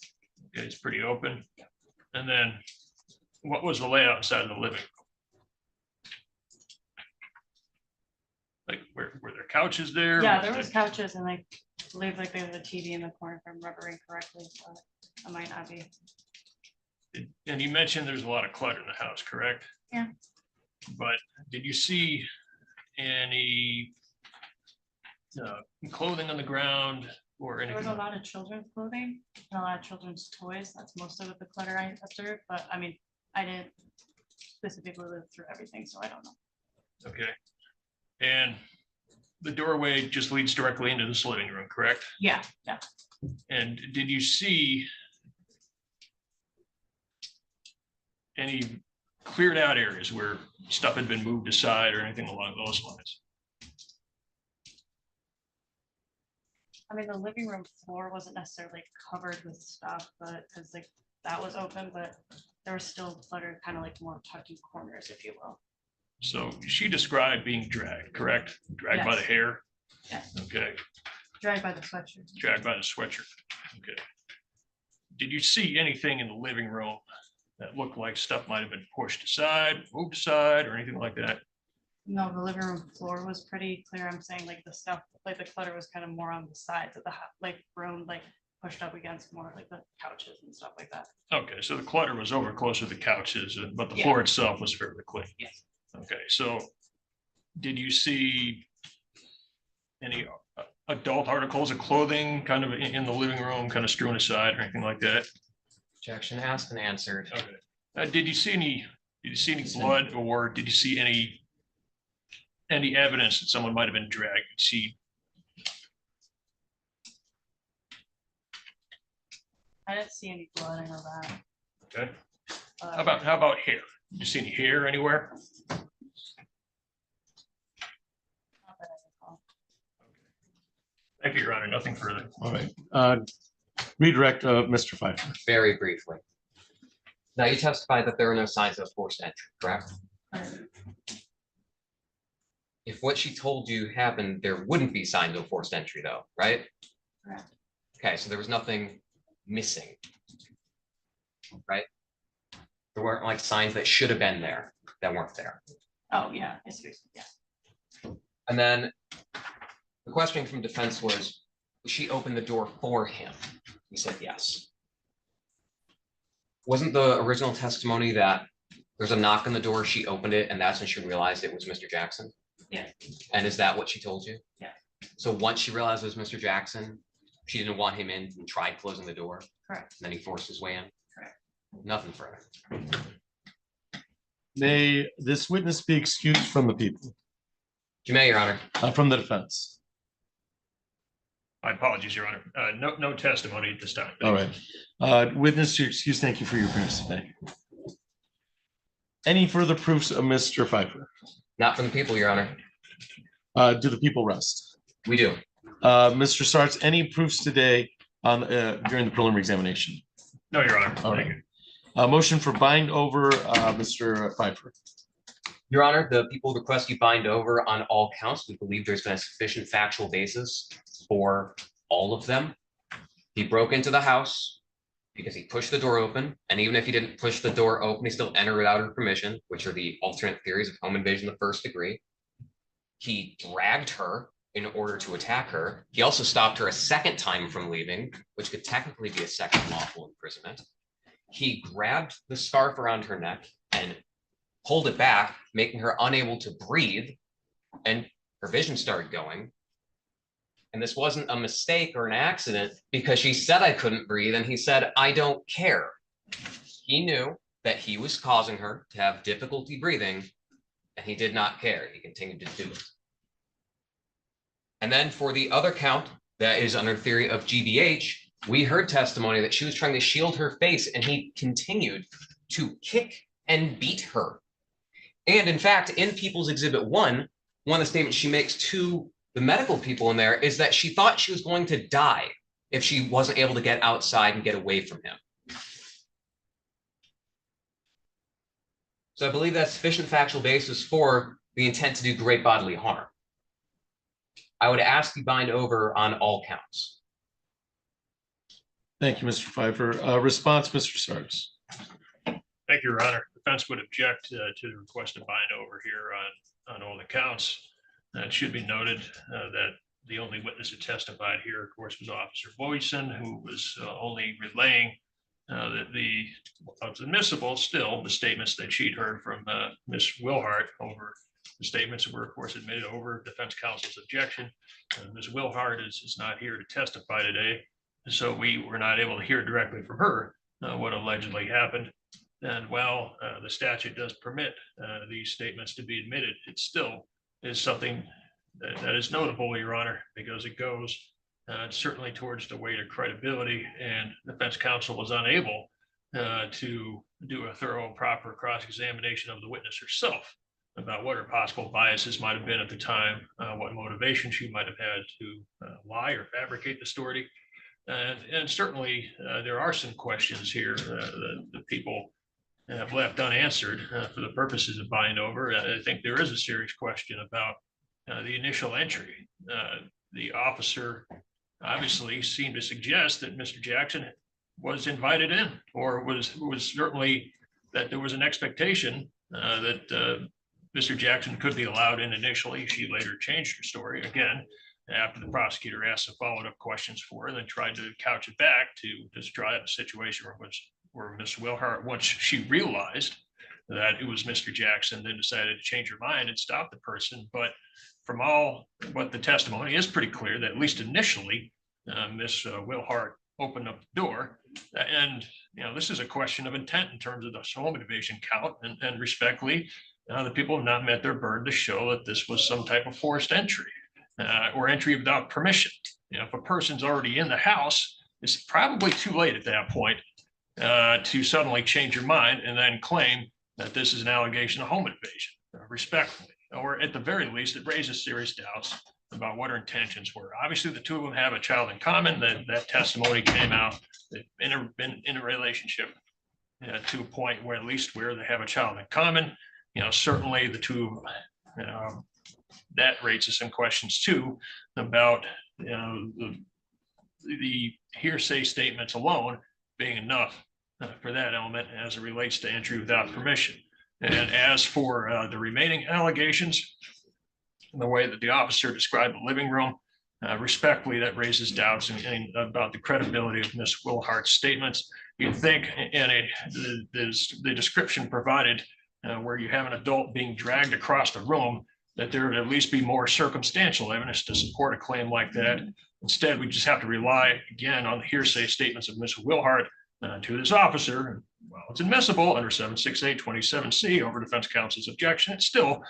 It's pretty open. And then what was the layout inside of the living room? Like were there couches there? Yeah, there was couches and I believe like there's a TV in the corner if I'm remembering correctly, but I might not be. And you mentioned there's a lot of clutter in the house, correct? Yeah. But did you see any clothing on the ground or There was anything? a lot of children's clothing and a lot of children's toys. That's most of the clutter I observed, but I mean, I didn't specifically live through everything, so I don't know. Okay. And the doorway just leads directly into this living room, correct? Yeah, yeah. And did you see any cleared out areas where stuff had been moved aside or anything along those lines? I mean, the living room floor wasn't necessarily covered with stuff, but because like that was open, but there was still clutter, kind of like more tucking corners, if you will. So she described being dragged, correct? Dragged by the Yes. hair? Yes. Okay, Dragged by the sweatshirt. dragged by the sweatshirt. Okay. Did you see anything in the living room that looked like stuff might have been pushed aside, moved aside, or anything like that? No, the living room floor was pretty clear. I'm saying like the stuff, like the clutter was kind of more on the sides of the like room, like pushed up against more like the couches and stuff like that. Okay, so the clutter was over closer to the couches, but the Yeah. floor itself was fairly clean. Yes. Okay, so did you see any adult articles of clothing kind of in the living room, kind of strewn aside or anything like that? Objection asked and answered. Okay. Did you see any blood, or did you see any evidence that someone might have been dragged? See, I didn't see any blood, I know that. okay. How about hair? Did you see any hair anywhere? Not that I recall. Thank you, Your Honor. Nothing further. All right. Redirect, Mr. Pfeiffer. Very briefly. Now, you testified that there are no signs of forced entry, correct? If what she told you happened, there wouldn't be signs of forced entry though, right? Correct. Okay, so there was nothing missing, right? There weren't like signs that should have been there that weren't there. Oh, yeah, it's, yeah. And then the question from defense was she opened the door for him? He said yes. Wasn't the original testimony that there's a knock on the door, she opened it, and that's when she realized it was Mr. Jackson? Yeah. And is that what she told you? Yeah. So once she realized it was Mr. Jackson, she didn't want him in and tried closing the door? Correct. And then he forced his way in? Correct. Nothing further. May this witness be excused from the people, You may, Your Honor. from the defense? My apologies, Your Honor. No testimony at this time. All right. Witness, your excuse. Thank you for your appearance today. Any further proofs of Mr. Pfeiffer? Not from the people, Your Honor. Do the people rest? We do. Mr. Sartz, any proofs today on during the preliminary examination? No, Your Honor. All Thank right. you. Motion for bind over, Mr. Pfeiffer. Your Honor, the people request you bind over on all counts. We believe there's been a sufficient factual basis for all of them. He broke into the house because he pushed the door open, and even if he didn't push the door open, he still entered without her permission, which are the alternate theories of home invasion of the first degree. He dragged her in order to attack her. He also stopped her a second time from leaving, which could technically be a second lawful imprisonment. He grabbed the scarf around her neck and pulled it back, making her unable to breathe, and her vision started going. And this wasn't a mistake or an accident, because she said I couldn't breathe, and he said, I don't care. He knew that he was causing her to have difficulty breathing, and he did not care. He continued to do it. And then for the other count that is under theory of GBH, we heard testimony that she was trying to shield her face, and he continued to kick and beat her. And in fact, in People's Exhibit 1, one of the statements she makes to the medical people in there is that she thought she was going to die if she wasn't able to get outside and get away from him. So I believe that's sufficient factual basis for the intent to do great bodily harm. I would ask you bind over on all counts. Thank you, Mr. Pfeiffer. Response, Mr. Sartz. Thank you, Your Honor. Defense would object to the request to bind over here on all the counts. It should be noted that the only witness who testified here, of course, was Officer Boyson, who was only relaying that it's admissible still, the statements that she'd heard from Ms. Wilhart over The statements were, of course, admitted over defense counsel's objection. Ms. Wilhart is not here to testify today, so we were not able to hear directly from her what allegedly happened. And while the statute does permit these statements to be admitted, it still is something that is notable, Your Honor, because it goes certainly towards the weight of credibility, and defense counsel was unable to do a thorough, proper cross-examination of the witness herself about what her possible biases might have been at the time, what motivation she might have had to lie or fabricate the story. And certainly there are some questions here that the people have left unanswered for the purposes of buying over. I think there is a serious question about the initial entry. The officer obviously seemed to suggest that Mr. Jackson was invited in, or was certainly that there was an expectation that Mr. Jackson could be allowed in initially. She later changed her story again after the prosecutor asked some followed-up questions for her, then tried to couch it back to just try a situation where Ms. Wilhart, once she realized that it was Mr. Jackson, then decided to change her mind and stop the person. But from all what the testimony is pretty clear that at least initially, Ms. Wilhart opened up the door. And, this is a question of intent in terms of the home invasion count, and respectfully, the people have not met their burden to show that this was some type of forced entry or entry without permission. If a person's already in the house, it's probably too late at that point to suddenly change your mind and then claim that this is an allegation of home invasion, respectfully, or at the very least, it raises serious doubts about what her intentions were. Obviously, the two of them have a child in common. That testimony came out. They've been in a relationship to a point where at least where they have a child in common. Certainly the two, that raises some questions too about the hearsay statements alone being enough for that element as it relates to entry without permission. And as for the remaining allegations, the way that the officer described the living room, respectfully, that raises doubts about the credibility of Ms. Wilhart's statements. You'd think the description provided where you have an adult being dragged across the room, that there would at least be more circumstantial evidence to support a claim like that. Instead, we just have to rely again on the hearsay statements of Ms. Wilhart to this officer. While it's admissible under 768-27C over defense counsel's objection, it still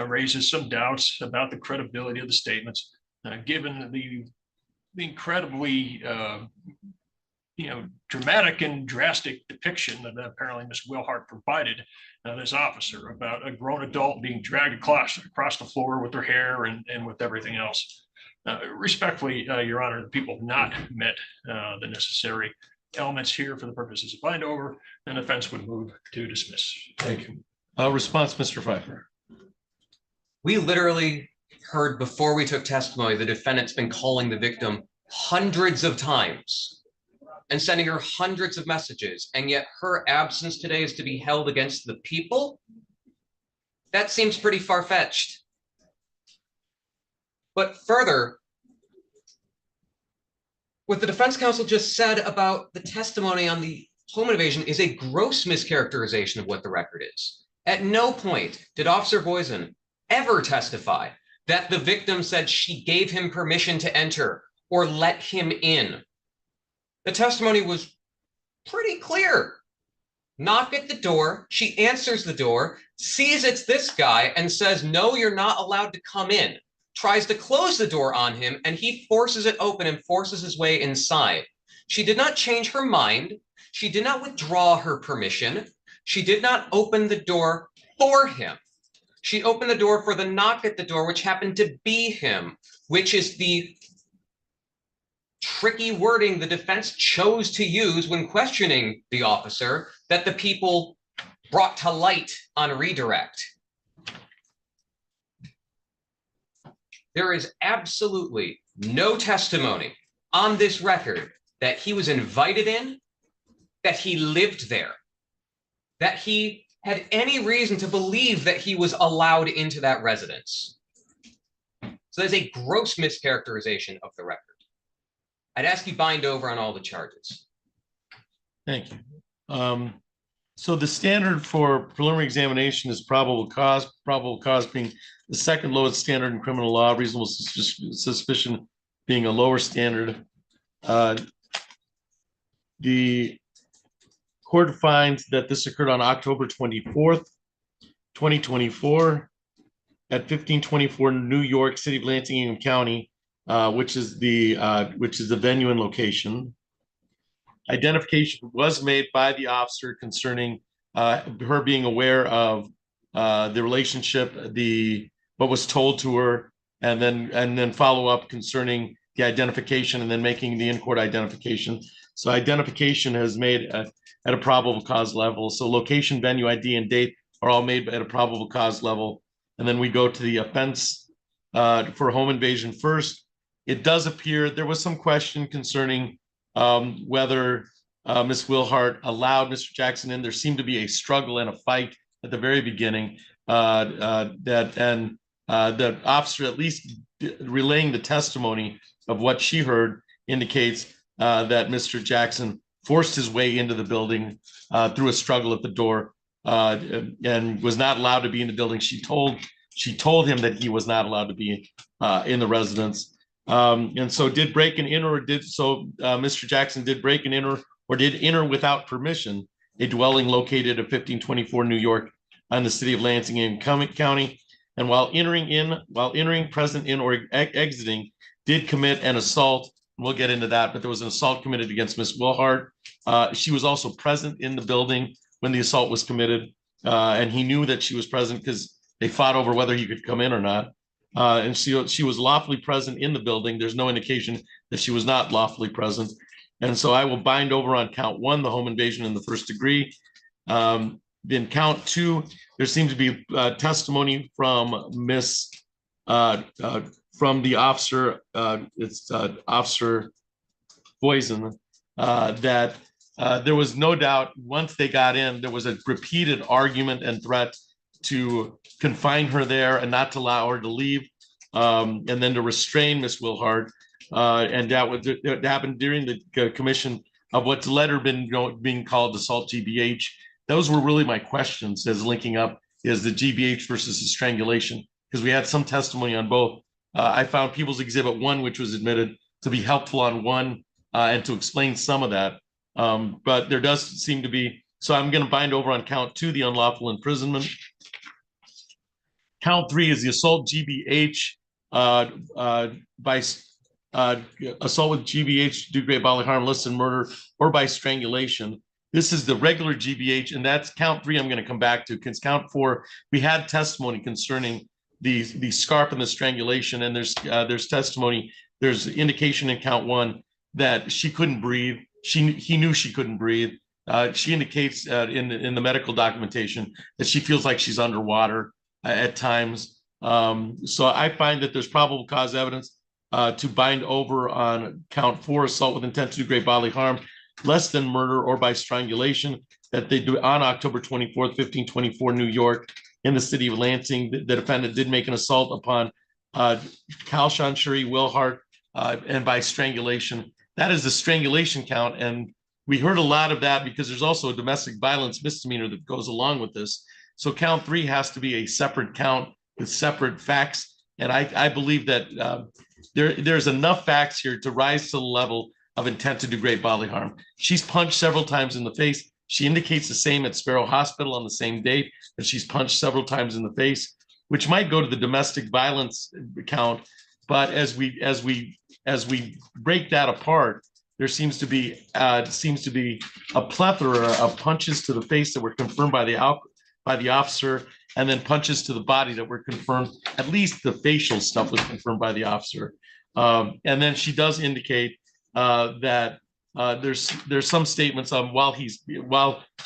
raises some doubts about the credibility of the statements, given the incredibly dramatic and drastic depiction that apparently Ms. Wilhart provided this officer about a grown adult being dragged across the floor with her hair and with everything else. Respectfully, Your Honor, the people have not met the necessary elements here for the purposes of bind over, and the defense would move to dismiss. Thank you. Response, Mr. Pfeiffer. We literally heard before we took testimony, the defendant's been calling the victim hundreds of times and sending her hundreds of messages, and yet her absence today is to be held against the people? That seems pretty far-fetched. But further, what the defense counsel just said about the testimony on the home invasion is a gross mischaracterization of what the record is. At no point did Officer Boysen ever testify that the victim said she gave him permission to enter or let him in. The testimony was pretty clear. Knock at the door, she answers the door, sees it's this guy and says, no, you're not allowed to come in. Tries to close the door on him, and he forces it open and forces his way inside. She did not change her mind. She did not withdraw her permission. She did not open the door for him. She opened the door for the knock at the door, which happened to be him, which is the tricky wording the defense chose to use when questioning the officer that the people brought to light on redirect. There is absolutely no testimony on this record that he was invited in, that he lived there, that he had any reason to believe that he was allowed into that residence. So there's a gross mischaracterization of the record. I'd ask you bind over on all the charges. Thank you. So the standard for preliminary examination is probable cause being the second lowest standard in criminal law, reasonable suspicion being a lower standard. The court finds that this occurred on October 24th, 2024 at 1524 New York, City of Lansing County, which is the venue and location. Identification was made by the officer concerning her being aware of the relationship, what was told to her, and then follow up concerning the identification, and then making the in-court identification. So identification is made at a probable cause level. So location, venue, ID, and date are all made at a probable cause level. And then we go to the offense for home invasion first. It does appear there was some question concerning whether Ms. Wilhart allowed Mr. Jackson in. There seemed to be a struggle and a fight at the very beginning. The officer, at least relaying the testimony of what she heard, indicates that Mr. Jackson forced his way into the building through a struggle at the door and was not allowed to be in the building. She told him that he was not allowed to be in the residence. And so did break and enter, Mr. Jackson did break and enter, or did enter without permission, a dwelling located at 1524 New York on the City of Lansing and County. And while entering, present in, or exiting, did commit an assault. We'll get into that, but there was an assault committed against Ms. Wilhart. She was also present in the building when the assault was committed. And he knew that she was present because they fought over whether he could come in or not. And she was lawfully present in the building. There's no indication that she was not lawfully present. And so I will bind over on count one, the home invasion in the first degree. Then count two, there seems to be testimony from from the officer, Officer Poison, that there was no doubt once they got in, there was a repeated argument and threat to confine her there and not to allow her to leave, and then to restrain Miss Wilhart. And that happened during the commission of what's later being called assault GBH. Those were really my questions as linking up is the GBH versus the strangulation, because we had some testimony on both. I found People's Exhibit 1, which was admitted, to be helpful on one and to explain some of that. But there does seem to be, so I'm going to bind over on count two, the unlawful imprisonment. Count three is the assault GBH by assault with GBH to do great bodily harm, less than murder, or by strangulation. This is the regular GBH, and that's count three I'm going to come back to, because count four, we had testimony concerning the scarf and the strangulation, and there's testimony, there's indication in count one that she couldn't breathe. He knew she couldn't breathe. She indicates in the medical documentation that she feels like she's underwater at times. So I find that there's probable cause evidence to bind over on count four, assault with intent to do great bodily harm, less than murder, or by strangulation, that they do on October 24th, 1524 New York, in the City of Lansing. The defendant did make an assault upon Kalshan Shuri Wilhart and by strangulation. That is the strangulation count. And we heard a lot of that because there's also a domestic violence misdemeanor that goes along with this. So count three has to be a separate count with separate facts. And I believe that there's enough facts here to rise to the level of intent to do great bodily harm. She's punched several times in the face. She indicates the same at Sparrow Hospital on the same date, that she's punched several times in the face, which might go to the domestic violence count. But as we break that apart, there seems to be a plethora of punches to the face that were confirmed by the officer, and then punches to the body that were confirmed. At least the facial stuff was confirmed by the officer. And then she does indicate that there's some statements on while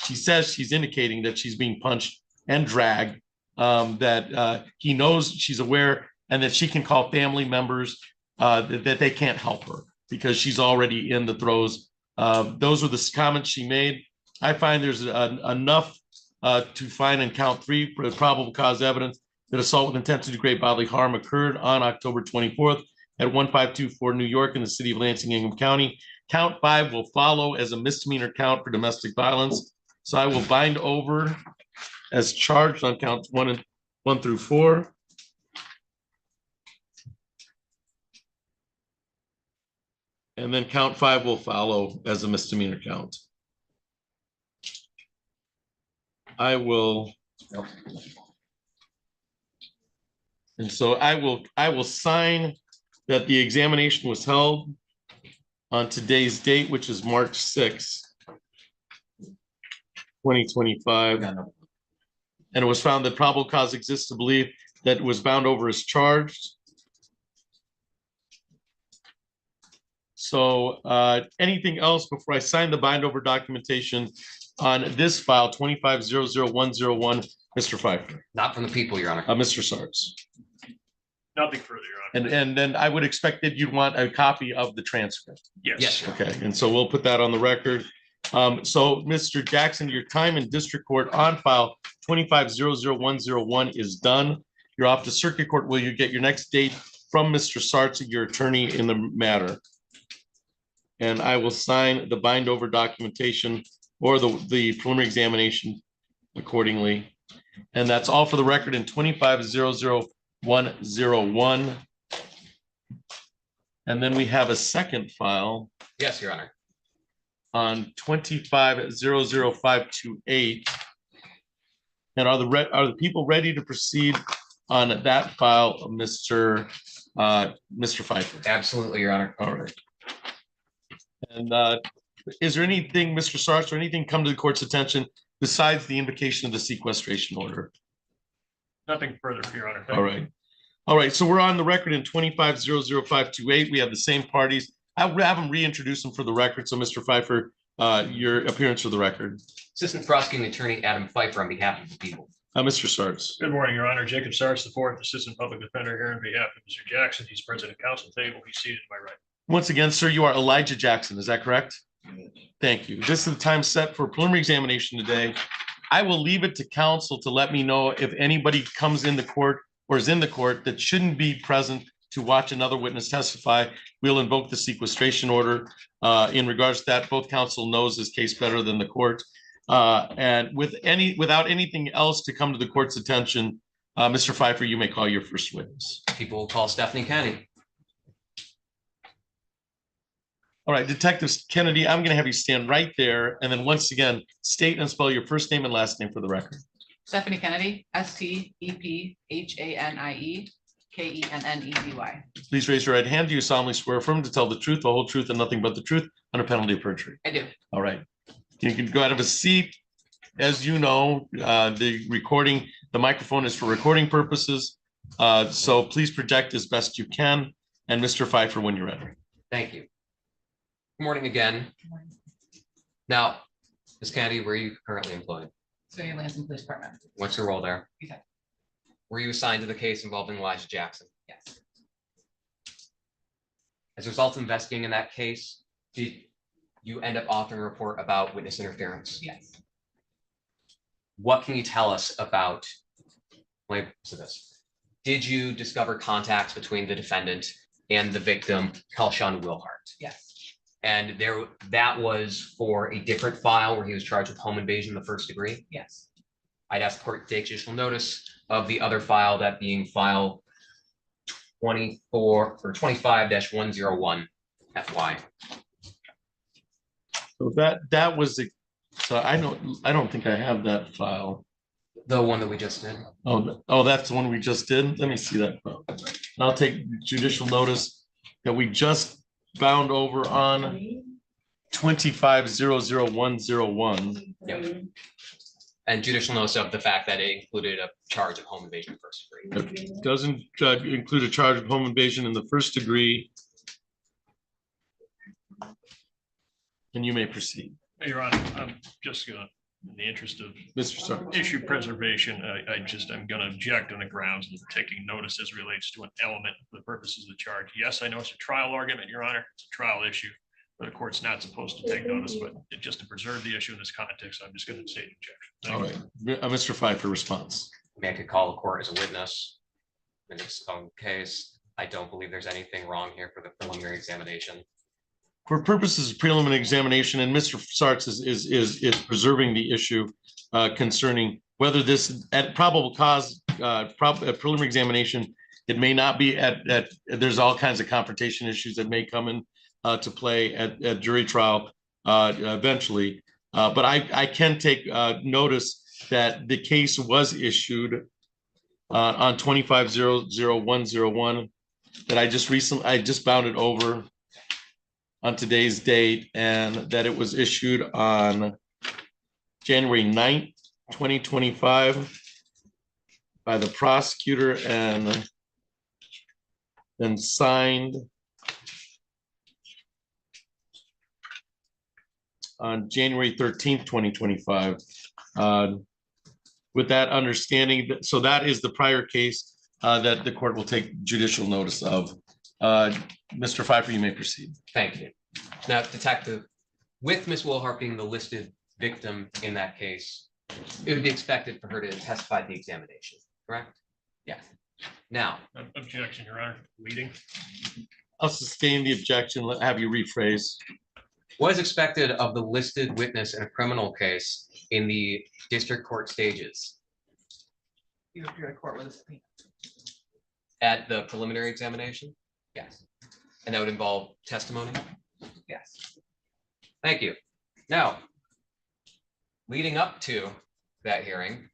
she says she's indicating that she's being punched and dragged, that he knows, she's aware, and that she can call family members that they can't help her because she's already in the throes. Those were the comments she made. I find there's enough to find in count three for the probable cause evidence that assault with intent to do great bodily harm occurred on October 24th at 1524 New York in the City of Lansing, Ingham County. Count five will follow as a misdemeanor count for domestic violence. So I will bind over as charged on counts 1 through 4. And then count 5 will follow as a misdemeanor count. I will. And so I will sign that the examination was held on today's date, which is March 6, 2025. And it was found that probable cause exists to believe that it was bound over as charged. So anything else before I sign the bind over documentation on this file 25-00101, Mr. Pfeiffer? Not from the people, Your Honor. Mr. Sarts. Nothing further, Your Honor. And then I would expect that you'd want a copy of the transcript. Yes. Okay, and so we'll put that on the record. So Mr. Jackson, your time in district court on file 25-00101 is done. You're off to circuit court. Will you get your next date from Mr. Sarts, your attorney in the matter? And I will sign the bind over documentation or the preliminary examination accordingly. And that's all for the record in 25-00101. And then we have a second file. Yes, Your Honor. On 25-00528. And are the people ready to proceed on that file, Mr. Pfeiffer? Absolutely, Your Honor. All right. And is there anything, Mr. Sarts, or anything come to the court's attention besides the invocation of the sequestration order? Nothing further, Your Honor. Thank All you. right. All right. So we're on the record in 25-00528. We have the same parties. I'll have them reintroduce them for the record. So Mr. Pfeiffer, your appearance for the record. Assistant Prosecuting Attorney Adam Pfeiffer on behalf of the people. Mr. Sarts. Good morning, Your Honor. Jacob Sarts, the fourth Assistant Public Defender here on behalf of Mr. Jackson. He's present at council table. He's seated to my right. Once again, sir, you are Elijah Jackson. Is that correct? Thank you. This is the time set for preliminary examination today. I will leave it to counsel to let me know if anybody comes in the court or is in the court that shouldn't be present to watch another witness testify. We'll invoke the sequestration order. In regards to that, both counsel knows this case better than the court. And without anything else to come to the court's attention, Mr. Pfeiffer, you may call your first witness. People will call Stephanie Kennedy. All right, Detective Kennedy, I'm going to have you stand right there. And then once again, state and spell your first name and last name for the record. Stephanie Kennedy, STEPHANIE Please raise your right hand. Do you solemnly swear affirm to tell the truth, the whole truth, and nothing but the truth under penalty of perjury? I do. All right. You can go out of a seat. As you know, the microphone is for recording purposes. So please project as best you can. And Mr. Pfeiffer, when you're ready. Thank you. Good morning again. Now, Ms. Kennedy, where are you currently employed? City of Lansing Police Department. What's your role there? Okay. Were you assigned to the case involving Elijah Jackson? Yes. As a result of investigating in that case, did you end up authoring a report about witness interference? Yes. What can you tell us about, let me say this. Did you discover contacts between the defendant and the victim, Kelshawn Wilhart? Yes. And that was for a different file where he was charged with home invasion in the first degree? Yes. I'd ask the court to take judicial notice of the other file, that being file 24 or 25-101 FY. So that was so I don't think I have that file. The one that we just did. Oh, that's the one we just did. Let me see that file. I'll take judicial notice that we just bound over on 25-00101. Yep. And judicial notice of the fact that it included a charge of home invasion first degree. It doesn't include a charge of home invasion in the first degree. And you may proceed. Your Honor, I'm just gonna, in the interest of Mr. Sarge. issue preservation, I'm gonna object on the grounds of taking notice as relates to an element for the purposes of the charge. Yes, I know it's a trial argument, Your Honor, it's a trial issue, but the court's not supposed to take notice, but just to preserve the issue in this context, I'm just gonna state an objection. All right, Mr. Pfeiffer, response. I could call the court as a witness in its own case. I don't believe there's anything wrong here for the preliminary examination. For purposes of preliminary examination, and Mr. Sartz is preserving the issue concerning whether this at probable cause, preliminary examination, it may not be there's all kinds of confrontation issues that may come in to play at jury trial eventually. But I can take notice that the case was issued on 25-00101 that I just bound it over on today's date, and that it was issued on January 9th, 2025 by the prosecutor and then signed on January 13th, 2025. With that understanding, so that is the prior case that the court will take judicial notice of. Mr. Pfeiffer, you may proceed. Thank you. Now, Detective, with Ms. Wilhart being the listed victim in that case, it would be expected for her to testify at the examination, correct? Yes. Now, Objection, Your Honor. Leading. I'll sustain the objection. Have you rephrase. what is expected of the listed witness in a criminal case in the district court stages? You appear to court with a subpoena. At the preliminary examination? Yes. And that would involve testimony? Yes. Thank you. Now, leading up to that hearing,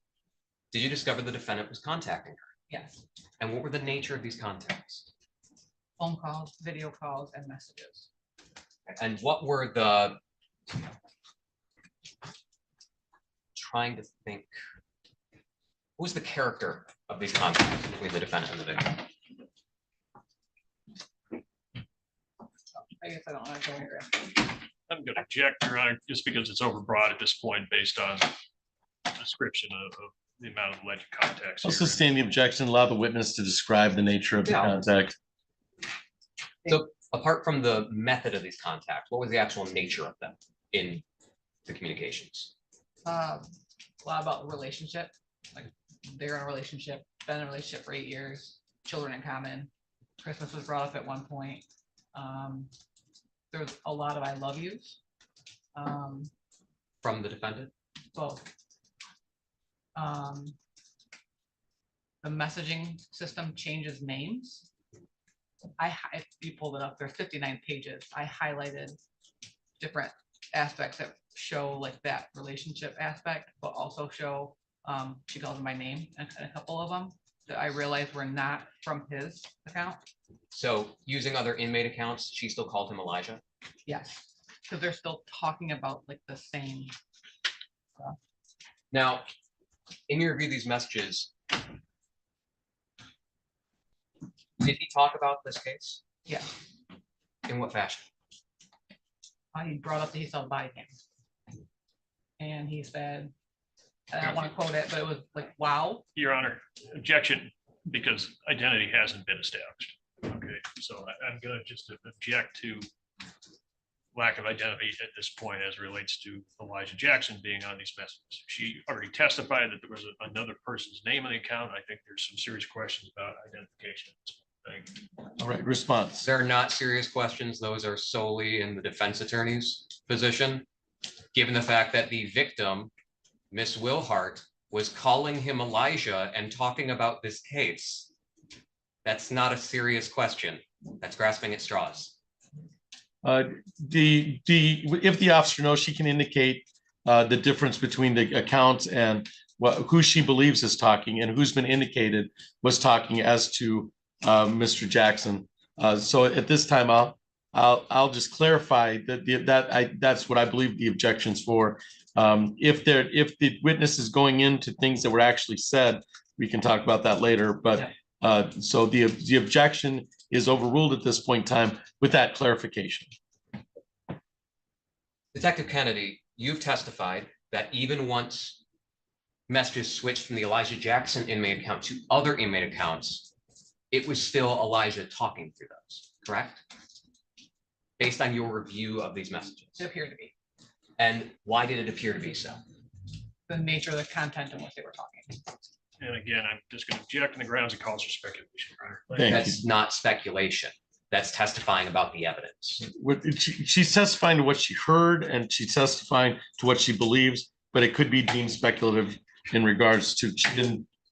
did you discover the defendant was contacting her? Yes. And what were the nature of these contacts? Phone calls, video calls, and messages. And what were the, trying to think, what was the character of these contacts between the defendant and the victim? I guess I don't want to go here. I'm going to object, Your Honor, just because it's overbroad at this point based on description of the amount of alleged contacts. I'll here. sustain the objection, allow the witness to describe the nature of the contact. So apart from the method of these contacts, what was the actual nature of them in the communications? A lot about the relationship, like they're in a relationship, been in a relationship for 8 years, children in common. Christmas was brought up at one point. There was a lot of I love yous. From the defendant? Both. The messaging system changes names. If you pulled it up, there's 59 pages. I highlighted different aspects that show like that relationship aspect, but also show she calls him by name and a couple of them that I realized were not from his account. So using other inmate accounts, she still called him Elijah? Yes, because they're still talking about like the same stuff. Now, in your review of these messages, did he talk about this case? Yeah. In what fashion? He brought up that he saw the body cam. And he said, I don't want to quote it, but it was like, wow. Your Honor, objection, because identity hasn't been established. Okay, so I'm going to just object to lack of identity at this point as it relates to Elijah Jackson being on these messages. She already testified that there was another person's name on the account. I think there's some serious questions about identification. Thank you. All right, response. They're not serious questions. Those are solely in the defense attorney's position, given the fact that the victim, Miss Wilhart, was calling him Elijah and talking about this case. That's not a serious question. That's grasping at straws. If the officer knows, she can indicate the difference between the accounts and who she believes is talking and who's been indicated was talking as to Mr. Jackson. So at this time, I'll just clarify that's what I believe the objections for. If the witness is going into things that were actually said, we can talk about that later. But so the objection is overruled at this point in time with that clarification. Detective Kennedy, you've testified that even once messages switched from the Elijah Jackson inmate account to other inmate accounts, it was still Elijah talking through those, correct? Based on your review of these messages. It appeared to be. And why did it appear to be so? The nature of the content in which they were talking. And again, I'm just going to object on the grounds of cause for speculation. Your Honor. That's not speculation. that's testifying about the evidence. She's testifying to what she heard and she's testifying to what she believes, but it could be deemed speculative in regards to,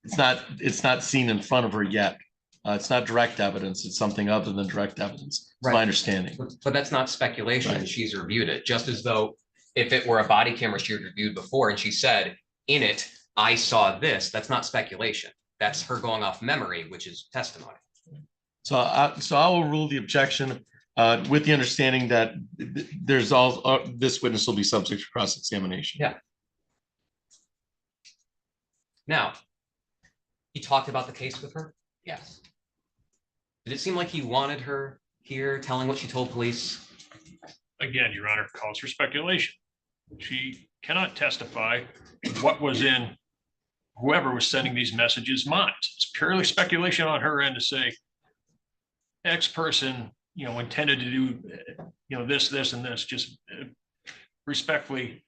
it's not seen in front of her yet. It's not direct evidence. It's something other than direct evidence. It's my understanding. But that's not speculation. Right. She's reviewed it, just as though if it were a body camera she had reviewed before and she said, in it, I saw this, that's not speculation. That's her going off memory, which is testimony. So I will rule the objection with the understanding that there's this witness will be subject to cross-examination. Yeah. Now, he talked about the case with her. Yes. Did it seem like he wanted her here telling what she told police? Again, Your Honor, calls for speculation. She cannot testify what was in whoever was sending these messages minds. It's purely speculation on her end to say X person, intended to do, this, and this. Just respectfully,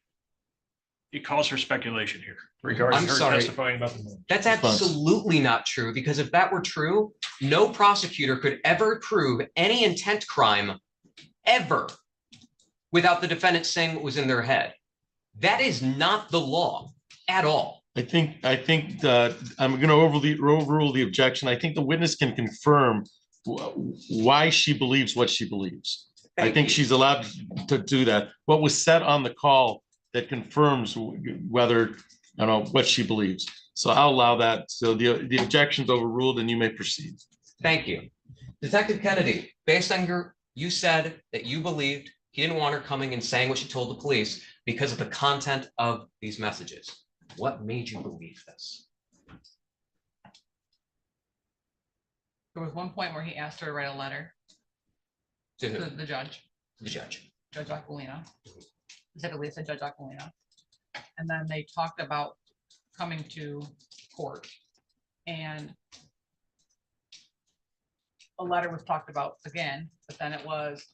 it calls for speculation here regarding her testifying about the movie. That's absolutely not true, because if that were true, no prosecutor could ever prove any intent crime ever without the defendant saying what was in their head. That is not the law at all. I think I'm going to overrule the objection. I think the witness can confirm why she believes what she believes. I think she's allowed to do that. What was said on the call that confirms whether, what she believes. So I'll allow that. So the objection's overruled and you may proceed. Thank you. Detective Kennedy, based on you said that you believed he didn't want her coming and saying what she told the police because of the content of these messages. What made you believe this? There was one point where he asked her to write a letter To to who? the judge, The judge. Judge Aquilina. Specifically, it said Judge Aquilina. And then they talked about coming to court. And a letter was talked about again, but then it was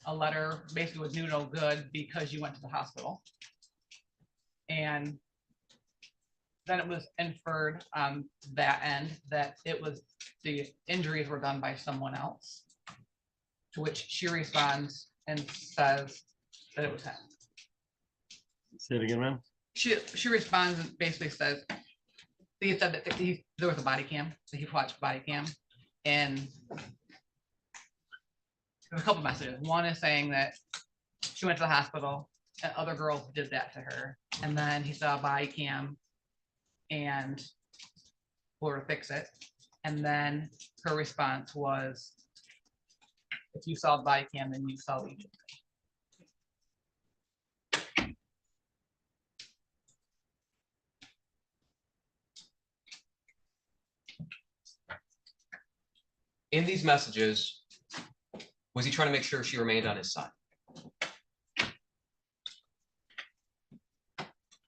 a letter basically was no good because you went to the hospital. And then it was inferred on that end that it was the injuries were done by someone else. To which she responds and says that it was him. Say it again, ma'am. She responds and basically says, he said that there was a body cam, that he watched body cam, and there's a couple messages. One is saying that she went to the hospital and other girls did that to her, and then he saw a body cam and told her to fix it. And then her response was, if you saw the body cam, then you saw Egypt. In these messages, was he trying to make sure she remained on his side?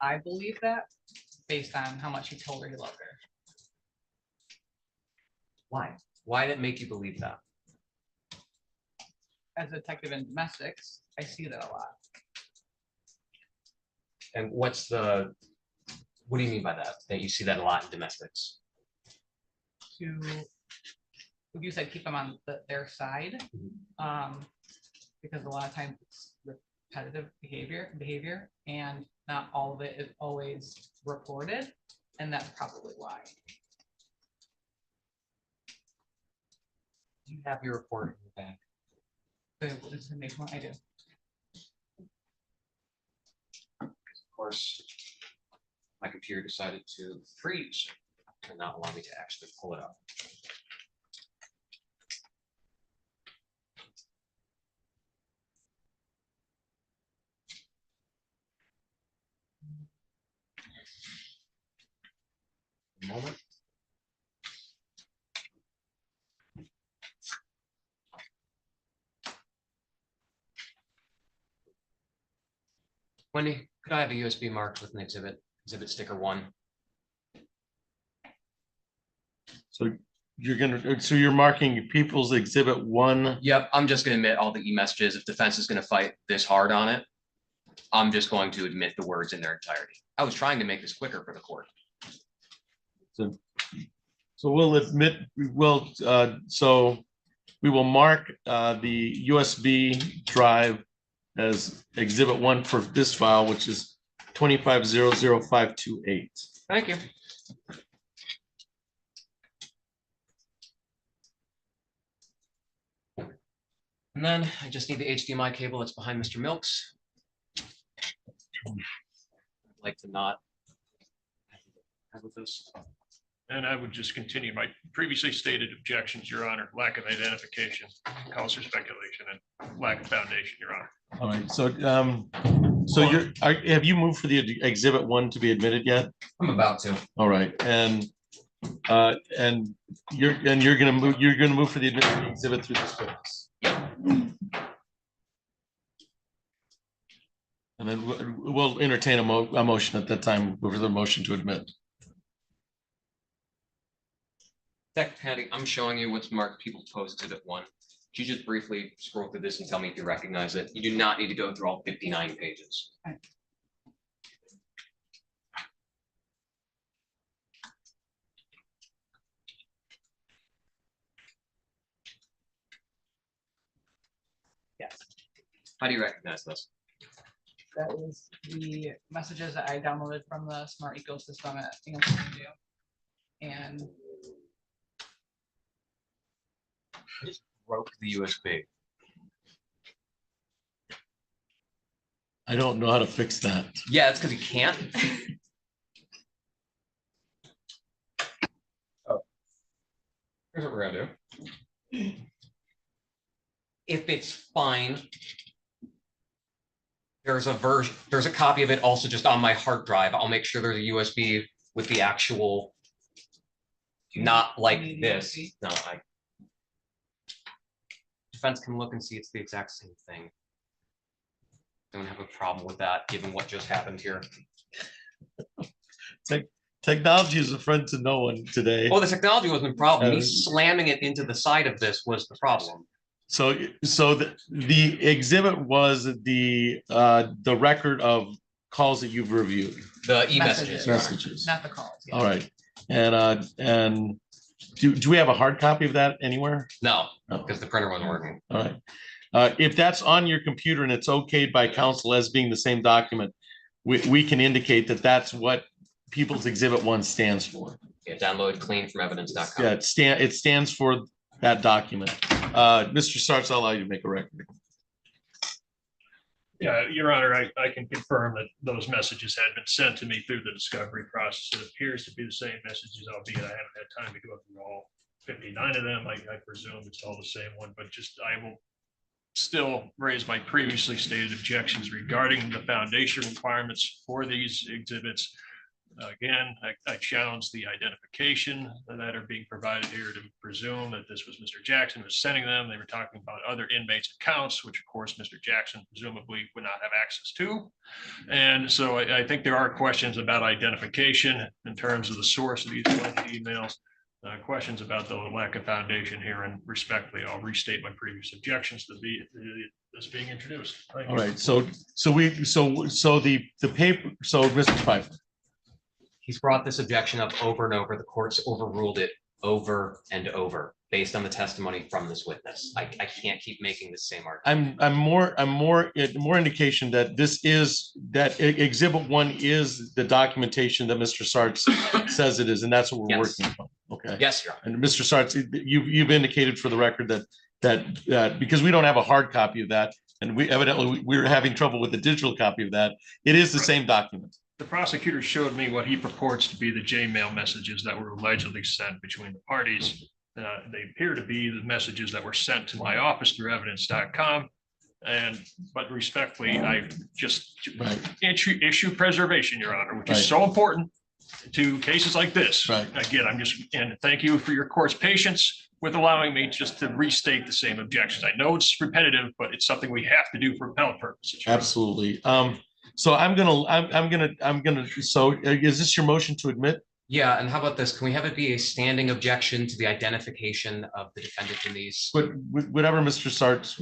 I believe that based on how much he told her he loved her. Why? Why did it make you believe that? As a detective in domestics, I see that a lot. And what do you mean by that? That you see that a lot in domestics? You said keep them on their side, because a lot of times it's repetitive behavior, and not all of it is always reported, and that's probably why. Do you have your report in the back? This is the next one I do. Of course, my computer decided to freeze and not allow me to actually pull it up. A moment. Wendy, could I have a USB marked with an exhibit sticker 1? So you're marking people's exhibit 1. Yep, I'm just gonna admit all the e-messages. If defense is gonna fight this hard on it, I'm just going to admit the words in their entirety. I was trying to make this quicker for the court. So we'll admit, so we will mark the USB drive as exhibit 1 for this file, which is 2500528. Thank you. And then I just need the HDMI cable that's behind Mr. Milks. I'd like to not have with this. And I would just continue my previously stated objections, Your Honor, lack of identification, calls for speculation, and lack of foundation, Your Honor. All right, so have you moved for the exhibit 1 to be admitted yet? I'm about to. All right, and you're gonna move for the admitted exhibit through this witness. And then we'll entertain a motion at that time for the motion to admit. Patty, I'm showing you what's marked people post exhibit 1. Could you just briefly scroll through this and tell me if you recognize it? You do not need to go through all 59 pages. Yes. How do you recognize this? That is the messages that I downloaded from the smart ecosystem at Ingham County Jail. And I just broke the USB. I don't know how to fix that. Yeah, it's because you can't. Oh. Here's what we're gonna do. If it's fine, there's a copy of it also just on my hard drive. I'll make sure there's a USB with the actual, not like this. No, defense can look and see it's the exact same thing. Don't have a problem with that, given what just happened here. Technology is a friend to no one today. Oh, the technology wasn't a problem. Me slamming it into the side of this was the problem. So the exhibit was the record of calls that you've reviewed. The e-messages. Messages. not the calls. Yeah. All right. And do we have a hard copy of that anywhere? No, because the printer wasn't working. All right. If that's on your computer and it's okayed by council as being the same document, we can indicate that that's what People's Exhibit 1 stands for. Yeah, download clean from evidence.com. Yeah, it stands for that document. Mr. Sartz, I'll allow you to make a record. Yeah, Your Honor, I can confirm that those messages had been sent to me through the discovery process. It appears to be the same messages, albeit I haven't had time to go through all 59 of them. I presume it's all the same one, but I will still raise my previously stated objections regarding the foundation requirements for these exhibits. Again, I challenge the identification that are being provided here to presume that this was Mr. Jackson was sending them. They were talking about other inmates' accounts, which of course Mr. Jackson presumably would not have access to. And so I think there are questions about identification in terms of the source of these emails, questions about the lack of foundation here, and respectfully, I'll restate my previous objections to this being introduced. Thank you. All right. So the paper. So Mr. Pfeiffer. He's brought this objection up over and over. The court's overruled it over and over based on the testimony from this witness. I can't keep making the same argument. I'm more indication that exhibit 1 is the documentation that Mr. Sartz says it is, and that's what we're working on. Okay. Yes, Your Honor. And Mr. Sartz, you've indicated for the record that because we don't have a hard copy of that, and we're having trouble with the digital copy of that, it is the same document. The prosecutor showed me what he purports to be the J-mail messages that were allegedly sent between the parties. They appear to be the messages that were sent to my office through evidence.com. But respectfully, I just issue preservation, Your Honor, which is so important to cases like this. Again, and thank you for your court's patience with allowing me just to restate the same objections. I know it's repetitive, but it's something we have to do for appellate purposes. Absolutely. So so is this your motion to admit? Yeah, and how about this? Can we have it be a standing objection to the identification of the defendant in these? But whatever Mr. Sartz,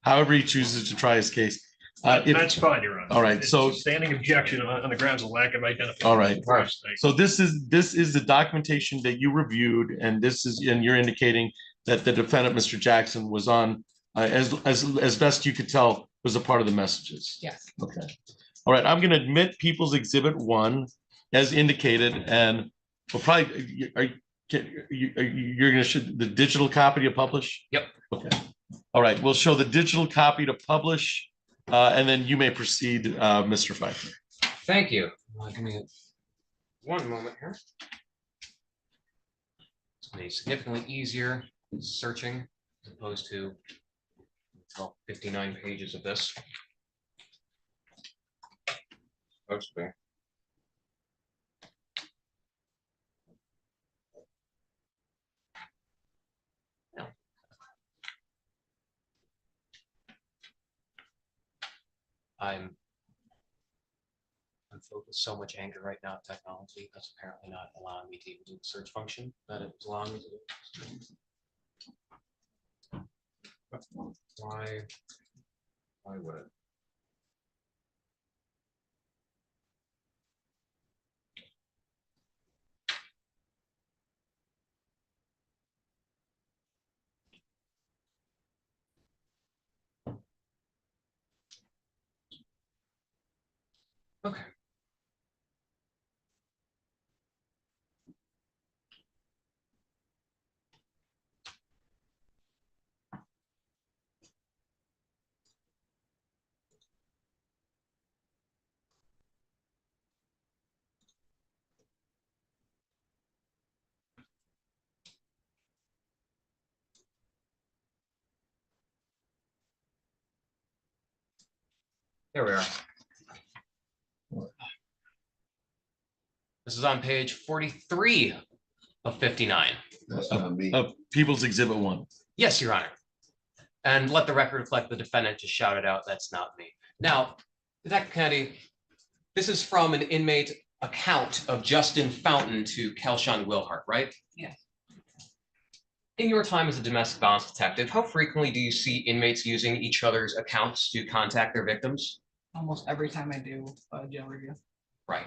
however he chooses to try his case. That's fine, Your Honor. All right. It's so a standing objection on the grounds of lack of identification. All right. So this is the documentation that you reviewed, and you're indicating that the defendant, Mr. Jackson, was on, as best you could tell, was a part of the messages. Yes. Okay. All right, I'm going to admit People's Exhibit 1 as indicated, and we'll probably, you're going to show the digital copy to publish? Yep. Okay. All right, we'll show the digital copy to publish, and then you may proceed, Mr. Pfeiffer. Thank you. Give me one moment here. It's going to be significantly easier searching as opposed to 59 pages of this. Okay. I'm filled with so much anger right now at technology that's apparently not allowing me to even do the search function that it was allowing me to do. Why would it? Okay. Here we are. This is on page 43 of 59. Of People's Exhibit 1. Yes, Your Honor. And let the record reflect the defendant just shouted out, "That's not me." Now, Detective Kennedy, this is from an inmate account of Justin Fountain to Kelshawn Wilhart, right? Yes. In your time as a domestic violence detective, how frequently do you see inmates using each other's accounts to contact their victims? Almost every time I do a jail review. Right.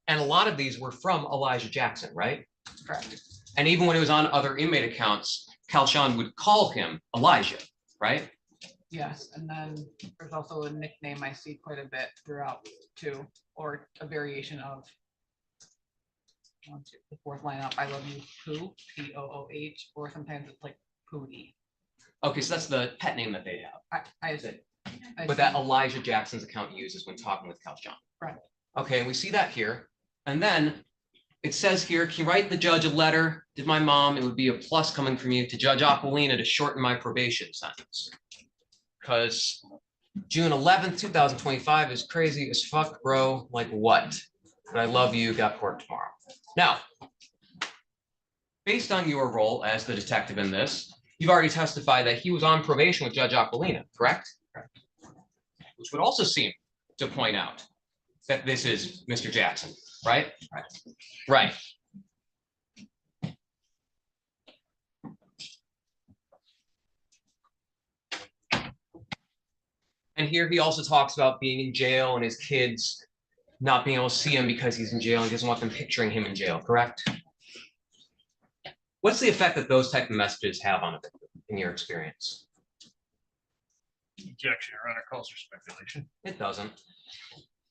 And a lot of these were from Elijah Jackson, right? Correct. And even when it was on other inmate accounts, Kelshawn would call him Elijah, right? Yes, and then there's also a nickname I see quite a bit throughout too, or a variation of the fourth line up, "I love you, Pooh," Pooh, or sometimes it's like Pootie. Okay, so that's the pet name that they have. I But that Elijah Jackson's account uses when talking with Kelshawn. Right. Okay, and we see that here. And then it says here, "Can you write the judge a letter? Did my mom, it would be a plus coming from you, to Judge Aquilina to shorten my probation sentence." Because June 11th, 2025 is crazy as fuck, bro. Like what? But I love you, got court tomorrow. Now, based on your role as the detective in this, you've already testified that he was on probation with Judge Aquilina, correct? Correct. Which would also seem to point out that this is Mr. Jackson, right? Right. Right. And here he also talks about being in jail and his kids not being able to see him because he's in jail and he doesn't want them picturing him in jail, correct? What's the effect that those type of messages have on a victim in your experience? Objection, Your Honor, calls for speculation. It doesn't.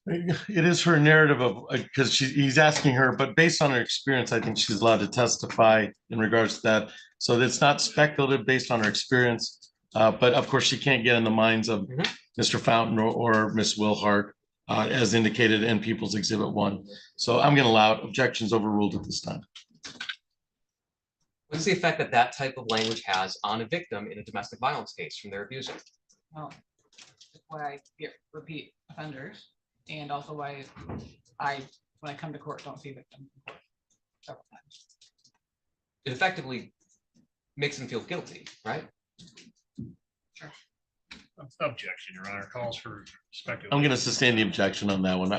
It is her narrative of, because he's asking her, but based on her experience, I think she's allowed to testify in regards to that. So it's not speculative based on her experience, but of course she can't get in the minds of Mr. Fountain or Ms. Wilhart, as indicated in People's Exhibit 1. So I'm going to allow it. Objections overruled at this time. What's the effect that that type of language has on a victim in a domestic violence case from their abuser? Well, that's why I get repeat offenders, and also why I, when I come to court, don't see victims in court several times. It effectively makes them feel guilty, right? Sure. Objection, Your Honor, calls for speculation. I'm going to sustain the objection on that one.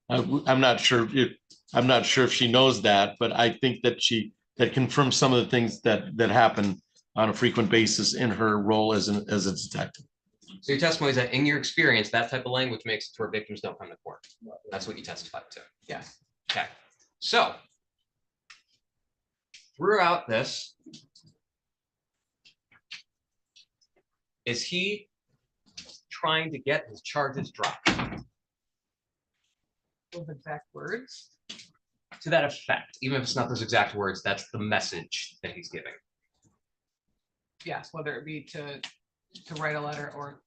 I'm not sure if she knows that, but I think that that confirms some of the things that happen on a frequent basis in her role as a detective. So your testimony is that in your experience, that type of language makes it to where victims don't come to court. That's what you testified to. Yes. Okay. So throughout this, Is he trying to get his charges dropped? Those exact words. To that effect, even if it's not those exact words, that's the message that he's giving. Yes, whether it be to write a letter or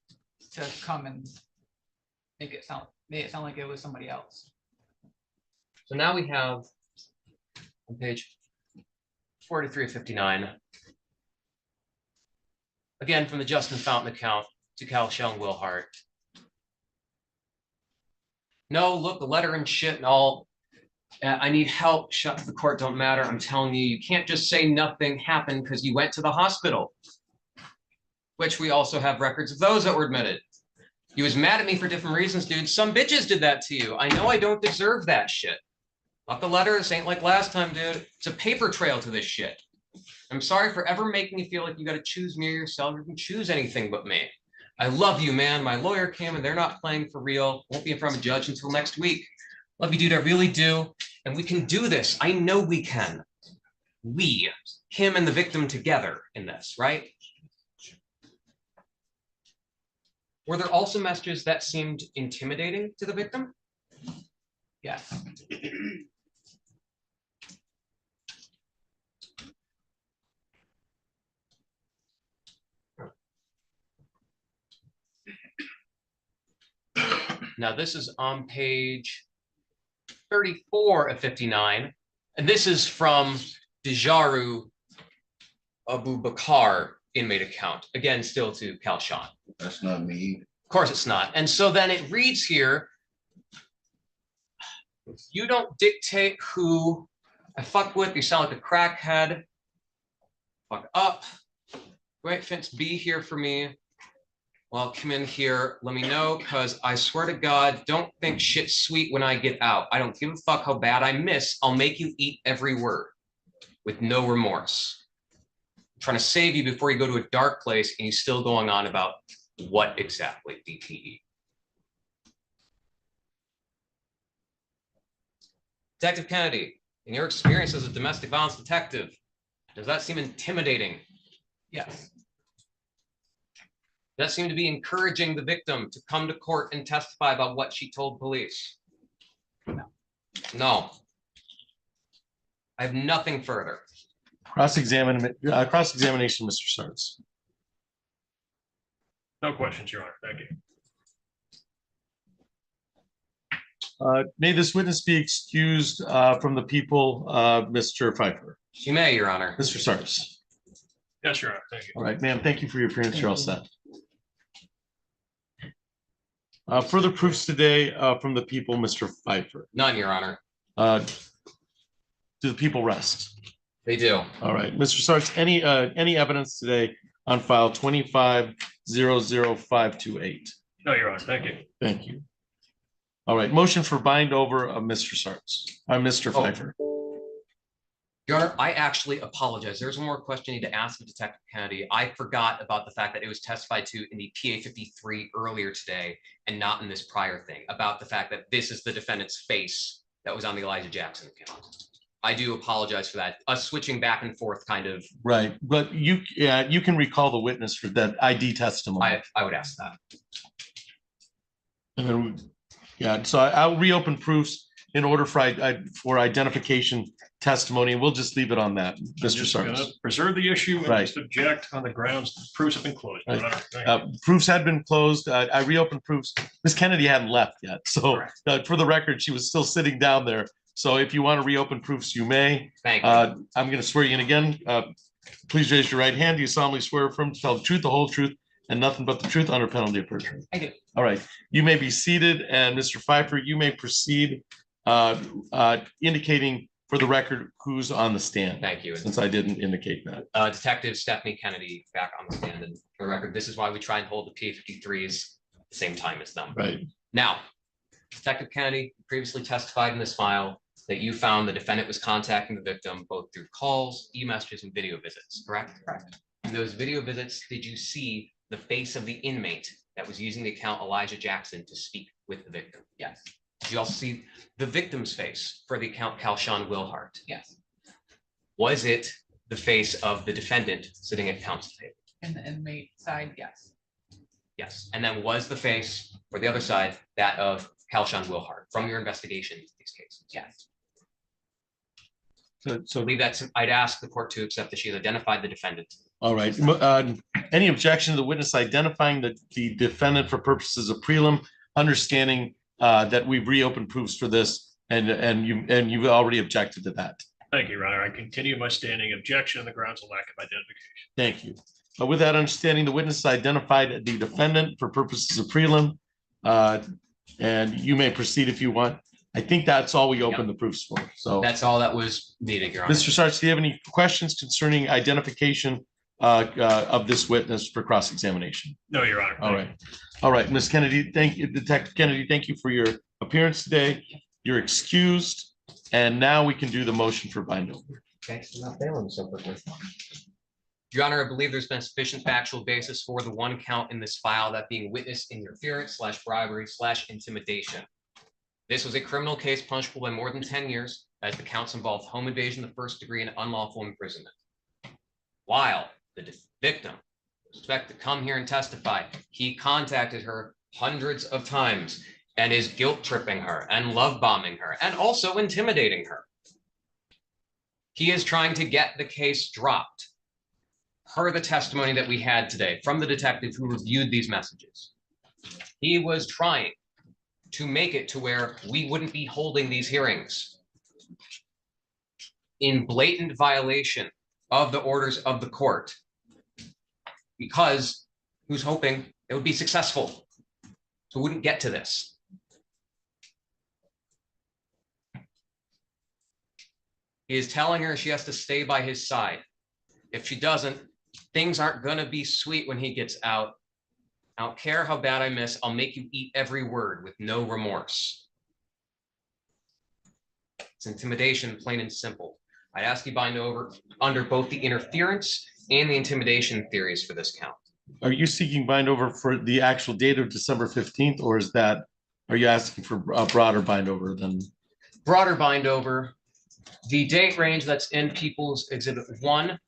to come and make it sound like it was somebody else. So now we have on page 43 of 59. Again, from the Justin Fountain account to Cal Shell Wilhart. No, look, the letter and shit and all. I need help. Shut the court don't matter. I'm telling you, you can't just say nothing happened because you went to the hospital. Which we also have records of those that were admitted. You was mad at me for different reasons, dude. Some bitches did that to you. I know I don't deserve that shit. Not the letter. This ain't like last time, dude. It's a paper trail to this shit. I'm sorry for ever making you feel like you got to choose me or yourself. You can choose anything but me. I love you, man. My lawyer came and they're not playing for real. Won't be in front of a judge until next week. Love you, dude. I really do. And we can do this. I know we can. We, him and the victim together in this, right? Were there also messages that seemed intimidating to the victim? Yes. Now this is on page 34 of 59, and this is from Dijaru Abu Bakar inmate account. Again, still to Kalshan. That's not me. Of course it's not. And so then it reads here, you don't dictate who I fuck with. You sound like a crackhead. Fuck up. Great fence be here for me. Well, come in here. Let me know, because I swear to God, don't think shit's sweet when I get out. I don't give a fuck how bad I miss. I'll make you eat every word with no remorse. I'm trying to save you before you go to a dark place and he's still going on about what exactly, DTE. Detective Kennedy, in your experience as a domestic violence detective, does that seem intimidating? Yes. Does that seem to be encouraging the victim to come to court and testify about what she told police? No. No. I have nothing further. Cross-examination, Mr. Sartz. No questions, Your Honor. Thank you. May this witness be excused from the people, Mr. Pfeiffer? She may, Your Honor. Mr. Sartz. Yes, Your Honor. Thank you. All right, ma'am, thank you for your appearance. You're all set. Further proofs today from the people, Mr. Pfeiffer. None, Your Honor. Do the people rest? They do. All right, Mr. Sartz, any evidence today on file 25-00528? No, Your Honor. Thank you. Thank you. All right, motion for bind over of Mr. Sartz. Mr. Pfeiffer. Your Honor, I actually apologize. There's one more question I need to ask of Detective Kennedy. I forgot about the fact that it was testified to in the PA 53 earlier today and not in this prior thing, about the fact that this is the defendant's face that was on the Elijah Jackson account. I do apologize for that. Us switching back and forth kind of. Right, but you can recall the witness for that ID testimony. I would ask that. And then, yeah, so I'll reopen proofs in order for identification testimony, and we'll just leave it on that, Mr. Sartz. Preserve the issue and Right. just object on the grounds that proofs have been closed. Your Honor. Thank you. Proofs had been closed. I reopened proofs. Ms. Kennedy hadn't left yet. So for the record, she was still sitting down there. So if you want to reopen proofs, you may. Thank you. I'm going to swear you in again. Please raise your right hand. Do you solemnly swear or affirm to tell the truth, the whole truth, and nothing but the truth under penalty of perjury? I do. All right. You may be seated, and Mr. Pfeiffer, you may proceed, indicating for the record who's on the stand. Thank you. Since I didn't indicate that. Detective Stephanie Kennedy back on the stand. And for the record, this is why we try and hold the PA 53s at the same time as them. Right. Now, Detective Kennedy previously testified in this file that you found the defendant was contacting the victim both through calls, e-messages, and video visits, correct? Correct. In those video visits, did you see the face of the inmate that was using the account Elijah Jackson to speak with the victim? Yes. Did you also see the victim's face for the account Kalshan Wilhart? Yes. Was it the face of the defendant sitting at counsel's table? And the inmate side, yes. Yes, and then was the face for the other side that of Kalshan Wilhart from your investigation into these cases? Yes. So leave that, I'd ask the court to accept that she has identified the defendant. All right. Any objection to the witness identifying the defendant for purposes of prelim, understanding that we've reopened proofs for this and you've already objected to that? Thank you, Your Honor. I continue my standing objection on the grounds of lack of identification. Thank you. But with that understanding, the witness identified the defendant for purposes of prelim. And you may proceed if you want. I think that's all we opened the proofs for. So that's all that was needed, Your Honor. Mr. Sartz, do you have any questions concerning identification of this witness for cross-examination? No, Your Honor. All right. All right, Ms. Kennedy, thank you. Detective Kennedy, thank you for your appearance today. You're excused. And now we can do the motion for bind over. Thanks for not failing so quickly. Your Honor, I believe there's been sufficient factual basis for the one count in this file, that being witness interference / bribery / intimidation. This was a criminal case punishable by more than 10 years, as the counts involved home invasion of the first degree and unlawful imprisonment. While the victim was expected to come here and testify, he contacted her hundreds of times and is guilt tripping her and love bombing her and also intimidating her. He is trying to get the case dropped, per the testimony that we had today from the detective who reviewed these messages. He was trying to make it to where we wouldn't be holding these hearings, in blatant violation of the orders of the court, because he was hoping it would be successful, so we wouldn't get to this. He is telling her she has to stay by his side. If she doesn't, things aren't going to be sweet when he gets out. I don't care how bad I miss. I'll make you eat every word with no remorse. It's intimidation, plain and simple. I'd ask you bind over under both the interference and the intimidation theories for this count. Are you seeking bind over for the actual date of December 15th, or are you asking for a broader bind over than? Broader bind over. The date range that's in People's Exhibit 1.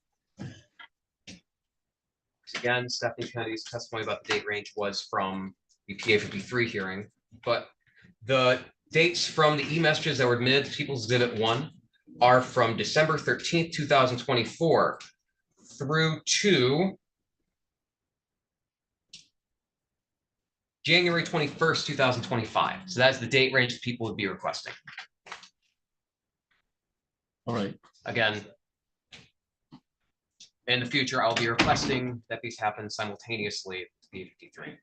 Again, Stephanie Kennedy's testimony about the date range was from the PA 53 hearing, but the dates from the e-messages that were admitted to People's Exhibit 1 are from December 13th, 2024 through to January 21st, 2025. So that's the date range that people would be requesting. All right. Again, in the future, I'll be requesting that these happen simultaneously to P53.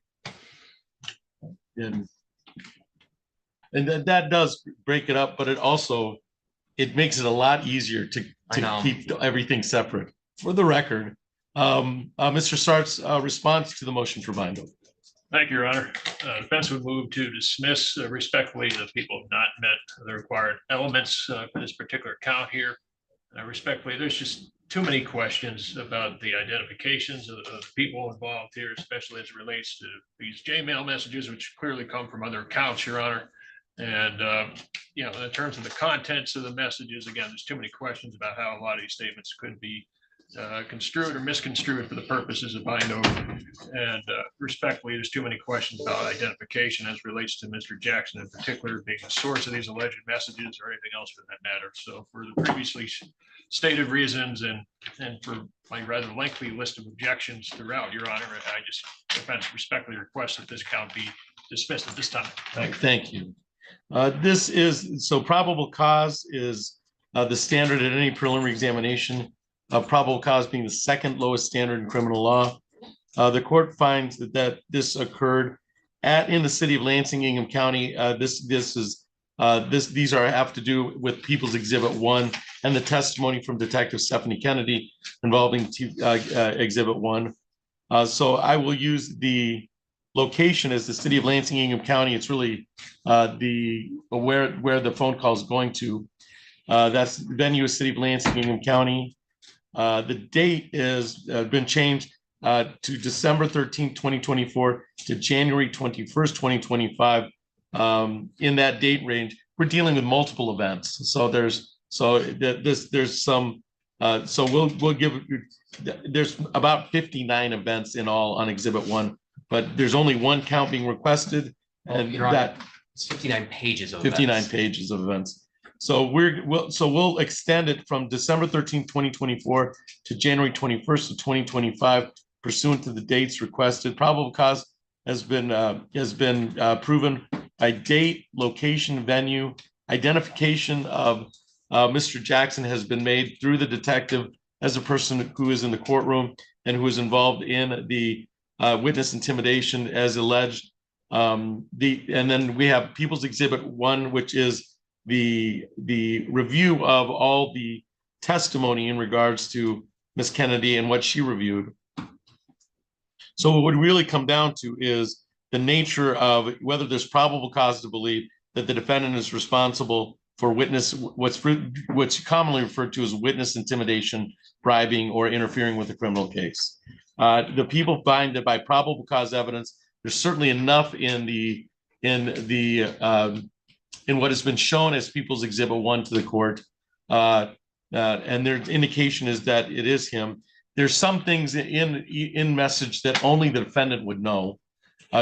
And that does break it up, but it makes it a lot easier to keep everything separate. For the record, Mr. Sart's response to the motion for bind over. Thank you, Your Honor. Defense would move to dismiss respectfully the people have not met the required elements for this particular count here. Respectfully, there's just too many questions about the identifications of the people involved here, especially as it relates to these Gmail messages, which clearly come from other accounts, Your Honor. And, in terms of the contents of the messages, again, there's too many questions about how a lot of these statements could be construed or misconstrued for the purposes of bind over. And respectfully, there's too many questions about identification as relates to Mr. Jackson in particular being the source of these alleged messages or anything else for that matter. So for the previously stated reasons and for my rather lengthy list of objections throughout, Your Honor, I just defense respectfully request that this count be dismissed at this time. Thank you. Probable cause is the standard at any preliminary examination. Probable cause being the second lowest standard in criminal law. The court finds that this occurred in the city of Lansing, Ingham County. These have to do with People's Exhibit 1 and the testimony from Detective Stephanie Kennedy involving Exhibit 1. So I will use the location as the city of Lansing, Ingham County. It's really where the phone call is going to. That's the venue is city of Lansing, Ingham County. The date has been changed to December 13th, 2024 to January 21st, 2025. In that date range, we're dealing with multiple events. So there's about 59 events in all on Exhibit 1. but there's only one count being requested, and Your Honor, that it's 59 pages of 59 events. pages of events. So we'll extend it from December 13th, 2024 to January 21st of 2025 pursuant to the dates requested. Probable cause has been proven by date, location, venue, identification of Mr. Jackson has been made through the detective as a person who is in the courtroom and who is involved in the witness intimidation as alleged. And then we have People's Exhibit 1, which is the review of all the testimony in regards to Ms. Kennedy and what she reviewed. So what would really come down to is the nature of whether there's probable cause to believe that the defendant is responsible for what's commonly referred to as witness intimidation, bribing, or interfering with a criminal case. The people find that by probable cause evidence, there's certainly enough in what has been shown as People's Exhibit 1 to the court, and their indication is that it is him. There's some things in message that only the defendant would know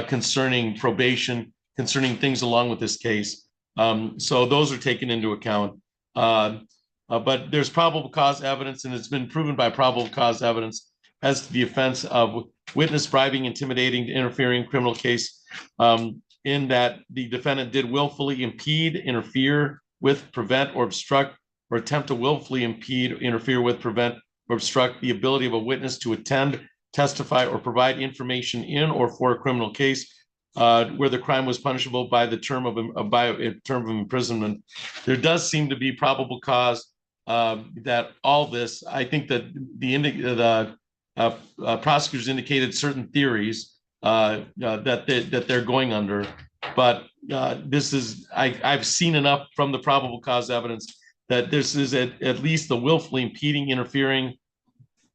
concerning probation, concerning things along with this case. So those are taken into account. But there's probable cause evidence, and it's been proven by probable cause evidence as to the offense of witness bribing, intimidating, interfering criminal case, in that the defendant did willfully impede, interfere with, prevent, or obstruct, or attempt to willfully impede, interfere with, prevent, or obstruct the ability of a witness to attend, testify, or provide information in or for a criminal case where the crime was punishable by the term of imprisonment. There does seem to be probable cause that all this, I think that the prosecutors indicated certain theories that they're going under, but this is, I've seen enough from the probable cause evidence that this is at least the willfully impeding, interfering,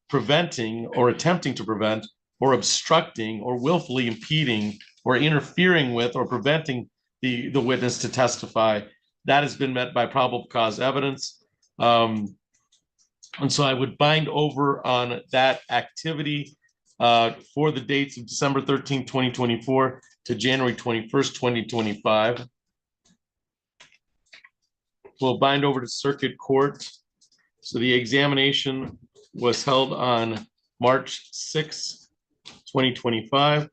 preventing, or attempting to prevent, or obstructing, or willfully impeding, or interfering with, or preventing the witness to testify. That has been met by probable cause evidence. And so I would bind over on that activity for the dates of December 13th, 2024 to January 21st, 2025. We'll bind over to circuit court. So the examination was held on March 6th, 2025.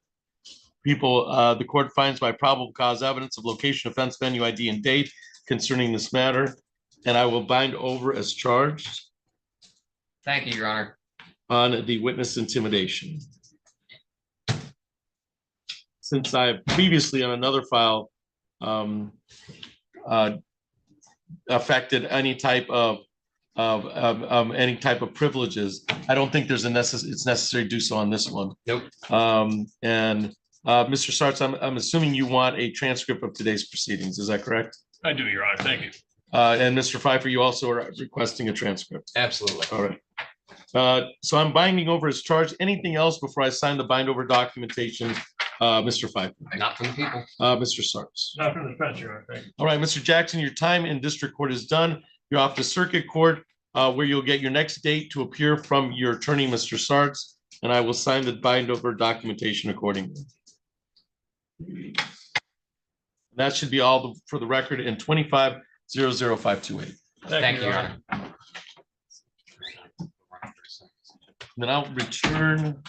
The court finds by probable cause evidence of location, offense, venue, ID, and date concerning this matter, and I will bind over as charged. Thank you, Your Honor. On the witness intimidation. Since I have previously on another file affected any type of privileges, I don't think there's it's necessary to do so on this one. Nope. And Mr. Sartz, I'm assuming you want a transcript of today's proceedings. Is that correct? I do, Your Honor. Thank you. And Mr. Pfeiffer, you also are requesting a transcript. Absolutely. All right. So I'm binding over as charged. Anything else before I sign the bind over documentation, Mr. Pfeiffer? Not from the people. Mr. Sartz. Not from the defense, Your Honor. Thank you. All right, Mr. Jackson, your time in district court is done. You're off to circuit court, where you'll get your next date to appear from your attorney, Mr. Sartz, and I will sign the bind over documentation accordingly. That should be all for the record in 25-00528. Thank you, Your Honor. Then I'll return.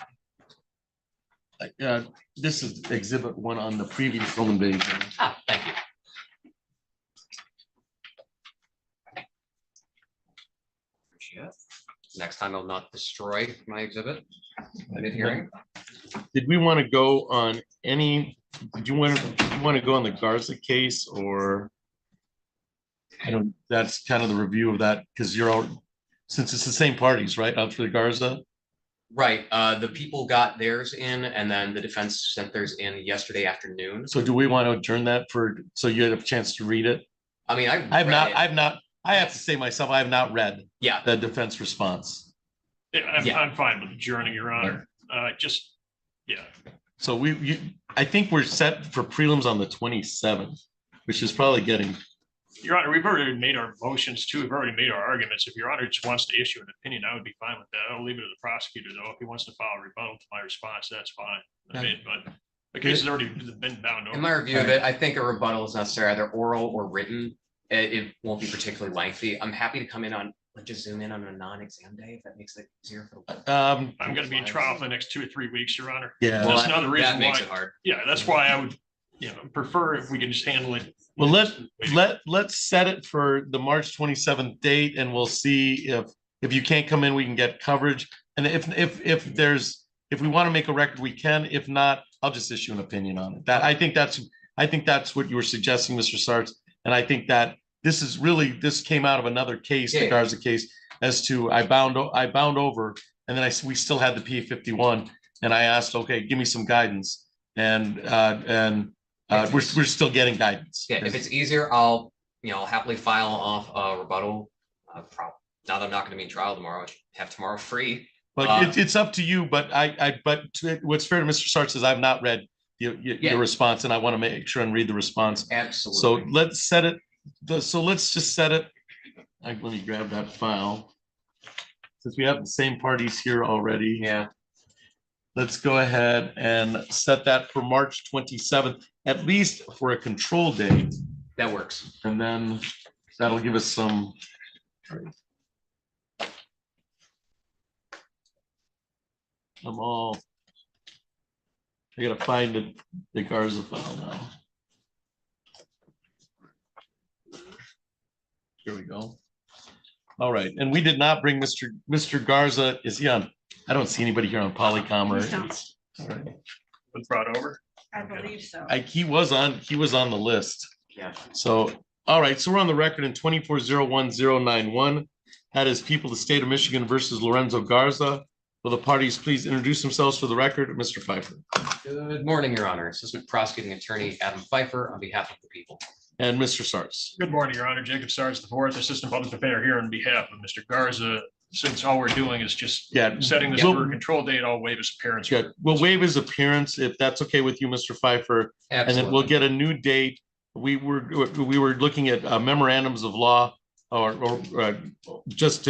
This is exhibit 1 on the previous home invasion. Thank you. Next time I'll not destroy my exhibit mid-hearing. Did we want to go on any, did you want to go on the Garza case, or I don't, that's kind of the review of that, because you're all, since it's the same parties, right, out for the Garza? Right, the people got theirs in, and then the defense sent theirs in yesterday afternoon. So do we want to adjourn that so you had a chance to read it? I mean, I have to say myself, I have not read the defense response. Yeah, I'm fine with adjourning, Your Honor. So I think we're set for prelims on the 27th, which is probably getting Your Honor, we've already made our motions too. We've already made our arguments. If Your Honor just wants to issue an opinion, I would be fine with that. I'll leave it to the prosecutor though. If he wants to file a rebuttal to my response, that's fine. I mean, but the case has already been bound over. In my review of it, I think a rebuttal is necessary, either oral or written. It won't be particularly lengthy. I'm happy to come in on, like, just zoom in on a non-exam day if that makes it easier for the. I'm gonna be in trial for the next 2 or 3 weeks, Your Honor. Yeah. That's another reason That makes why. it hard. Yeah, that's why I would, prefer if we can just handle it. Well, let's set it for the March 27th date, and we'll see if you can't come in, we can get coverage. And if we want to make a record, we can. If not, I'll just issue an opinion on it. I think that's what you were suggesting, Mr. Sartz. And I think that this came out of another case, the Garza case, as to I bound over, and then we still had the P51, and I asked, okay, give me some guidance, and we're still getting guidance. Yeah, if it's easier, I'll happily file off a rebuttal. Now that I'm not going to be in trial tomorrow, I should have tomorrow free. But it's up to you. But what's fair to Mr. Sartz is I've not read your response, and I want to make sure and read the response. Absolutely. So let's set it. So let's just set it. Let me grab that file. Since we have the same parties here already. Yeah. Let's go ahead and set that for March 27th, at least for a control date. That works. And then that'll give us some. I gotta find the Garza file now. Here we go. All right, and we did not bring Mr. Garza. Is he on? I don't see anybody here on Polycom or. All right. Was brought over. I believe so. He was on the list. Yeah. So, all right, so we're on the record in 24-01091. That is People of the State of Michigan versus Lorenzo Garza. Will the parties please introduce themselves for the record? Mr. Pfeiffer. Good morning, Your Honor. Assistant Prosecuting Attorney Adam Pfeiffer on behalf of the people. And Mr. Sartz. Good morning, Your Honor. Jacob Sartz, the fourth Assistant Public Defender here on behalf of Mr. Garza. Since all we're doing is just setting this for a control date, I'll waive his appearance. Yeah, we'll waive his appearance if that's okay with you, Mr. Pfeiffer. Absolutely. And then we'll get a new date. We were looking at memorandums of law or just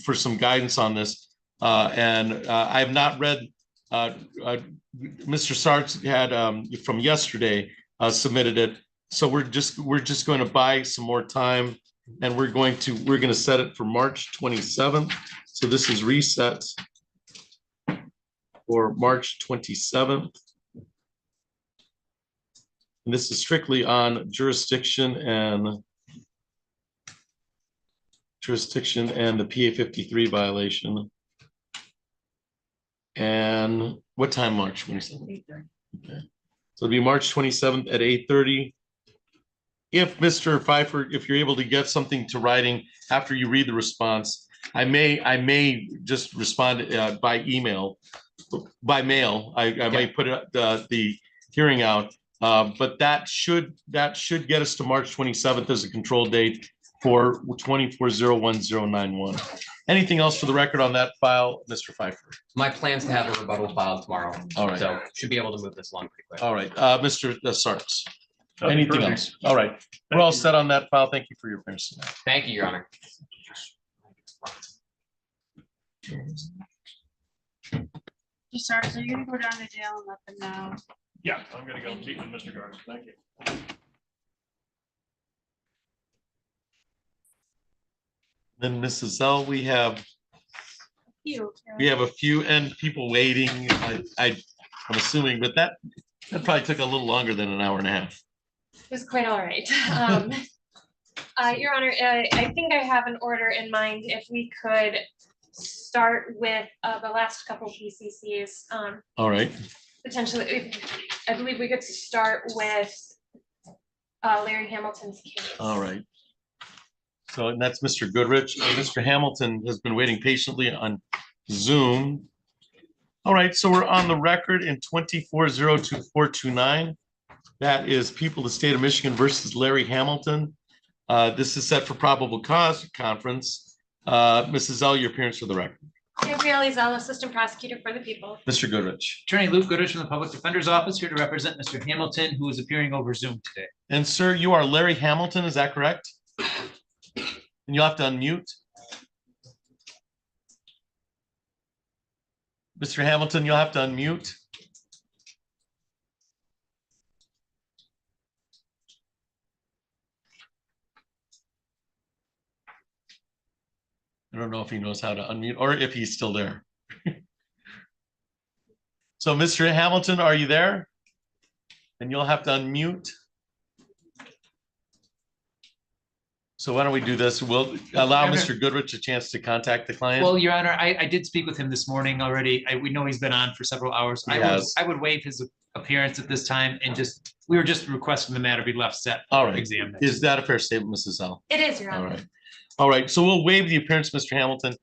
for some guidance on this. And I have not read. Mr. Sartz had from yesterday submitted it. So we're just going to buy some more time, and we're going to set it for March 27th. So this is reset for March 27th. And this is strictly on jurisdiction and the PA 53 violation. And what time, March 27th? Okay. So it'll be March 27th at 8:30. If Mr. Pfeiffer, if you're able to get something to writing after you read the response, I may just respond by email, by mail. I may put the hearing out, but that should get us to March 27th as a control date for 24-01091. Anything else for the record on that file, Mr. Pfeiffer? My plans to have a rebuttal filed tomorrow. All right. So should be able to move this along pretty quick. All right, Mr. Sartz. Anything else? All right, we're all set on that file. Thank you for your appearance tonight. Thank you, Your Honor. Sartz, are you gonna go down to jail and let them know? Yeah, I'm gonna go meet with Mr. Garza. Thank you. Then Mrs. Zell, we have a few and people waiting. I'm assuming, but that probably took a little longer than an hour and a half. It was quite all right. Your Honor, I think I have an order in mind. If we could start with the last couple PCCs. All right. Potentially, I believe we could start with Larry Hamilton's case. All right. So, and that's Mr. Goodrich. Mr. Hamilton has been waiting patiently on Zoom. All right, so we're on the record in 24-02429. That is People of the State of Michigan versus Larry Hamilton. This is set for probable cause conference. Mrs. Zell, your appearance for the record. Gabrielle Zell, Assistant Prosecutor for the people. Mr. Goodrich. Attorney Luke Goodrich from the Public Defender's Office here to represent Mr. Hamilton, who is appearing over Zoom today. And sir, you are Larry Hamilton, is that correct? And you'll have to unmute. Mr. Hamilton, you'll have to unmute. I don't know if he knows how to unmute or if he's still there. So, Mr. Hamilton, are you there? And you'll have to unmute. So why don't we do this? We'll allow Mr. Goodrich a chance to contact the client. Well, Your Honor, I did speak with him this morning already. We know he's been on for several hours. He has. I would waive his appearance at this time and we were just requesting the matter be left set. All right. Exam. Is that a fair statement, Mrs. L? It is, Your All Honor. right. All right. So we'll waive the appearance, Mr. Hamilton.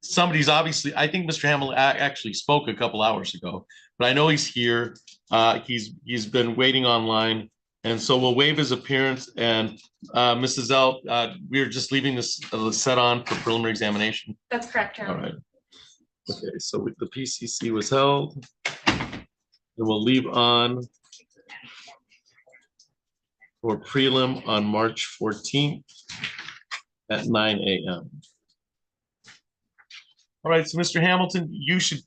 Somebody's obviously, I think Mr. Hamilton actually spoke a couple hours ago, but I know he's here. He's been waiting online. And so we'll waive his appearance and Mrs. L, we're just leaving this set on for preliminary examination. That's correct, Your All Honor. right. Okay, so the PCC was held. And we'll leave on for prelim on March 14th at 9 a.m. All right, so Mr. Hamilton, you should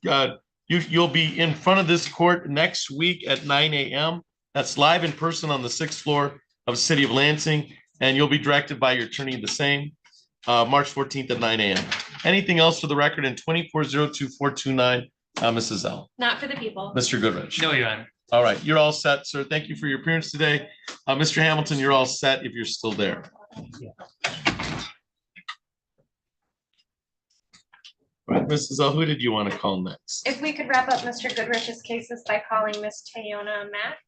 you'll be in front of this court next week at 9 a.m. That's live in person on the 6th floor of the City of Lansing, and you'll be directed by your attorney the same, March 14th at 9 a.m. Anything else for the record in 2402429, Mrs. L? Not for the people. Mr. Goodrich? No, Your Honor. All right, you're all set, sir. Thank you for your appearance today. Mr. Hamilton, you're all set if you're still there. Right, Mrs. L, who did you want to call next? If we could wrap up Mr. Goodrich's cases by calling Miss Tayona Mack.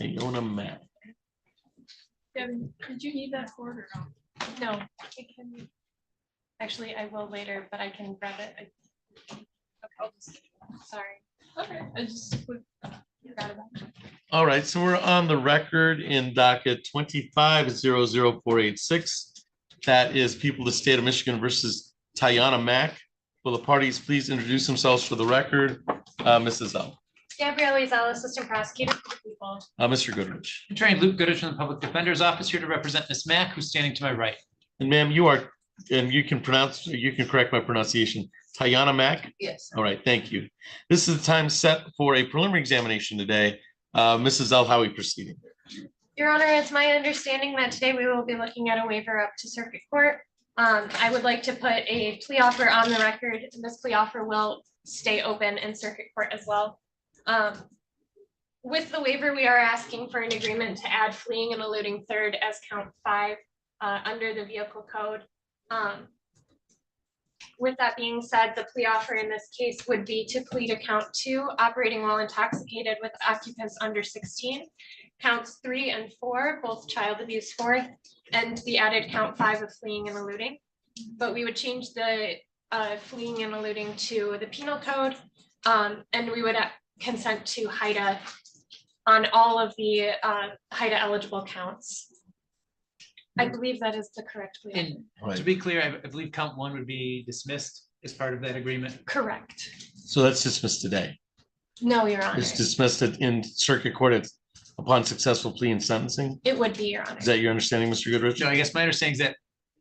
Tayona Mack. Did you need that for or no? No, it can. Actually, I will later, but I can grab it. Okay, I'll just, sorry. Okay, I just forgot about it. All right, so we're on the record in docket 2500486. That is People of the State of Michigan versus Tayona Mack. Will the parties please introduce themselves for the record? Mrs. L. Gabrielle Izal, Assistant Prosecutor for the people. Mr. Goodrich. Attorney Luke Goodrich from the Public Defender's Office here to represent Ms. Mack, who's standing to my right. And ma'am, you are, and you can correct my pronunciation, Tayona Mack? Yes. All right, thank you. This is the time set for a preliminary examination today. Mrs. L, how are we proceeding? Your Honor, it's my understanding that today we will be looking at a waiver up to circuit court. I would like to put a plea offer on the record. This plea offer will stay open in circuit court as well. With the waiver, we are asking for an agreement to add fleeing and eluding third as count 5 under the vehicle code. With that being said, the plea offer in this case would be to plead to count 2, operating while intoxicated with occupants under 16, counts 3 and 4, both child abuse fourth, and the added count 5 of fleeing and eluding. But we would change the fleeing and eluding to the penal code, and we would consent to HIDA on all of the HIDA eligible counts. I believe that is the correct plea. And to be clear, I believe count 1 would be dismissed as part of that agreement. Correct. So that's dismissed today. No, Your Honor. It's dismissed in circuit court upon successful plea and sentencing. It would be, Your Honor. Is that your understanding, Mr. Goodrich? No, I guess my understanding is that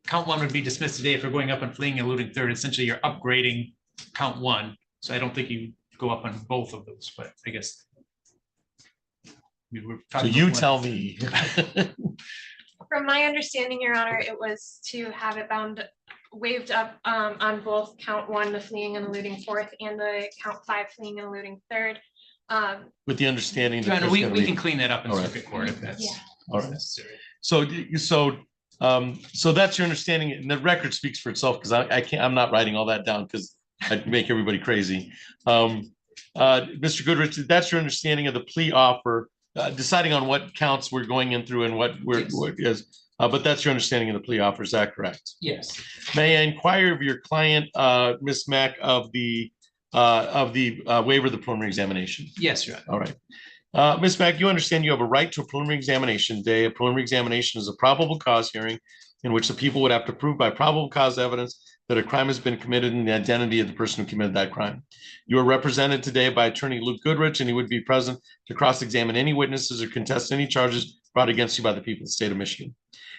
count 1 would be dismissed today if we're going up on fleeing and eluding third. Essentially, you're upgrading count 1. So I don't think you go up on both of those, but I guess. So you tell me. From my understanding, Your Honor, it was to have it waived up on both count 1, the fleeing and eluding fourth, and the count 5 fleeing and eluding third. With the understanding that Your Honor, we can clean that up in circuit court if that's necessary. So that's your understanding, and the record speaks for itself because I'm not writing all that down because I'd make everybody crazy. Mr. Goodrich, that's your understanding of the plea offer, deciding on what counts we're going in through and what is, but that's your understanding of the plea offer. Is that correct? Yes. May I inquire of your client, Ms. Mack, of the waiver of the preliminary examination? Yes, Your Honor. All right. Ms. Mack, you understand you have a right to a preliminary examination today. A preliminary examination is a probable cause hearing in which the people would have to prove by probable cause evidence that a crime has been committed and the identity of the person who committed that crime. You are represented today by attorney Luke Goodrich, and he would be present to cross-examine any witnesses or contest any charges brought against you by the people of the state of Michigan.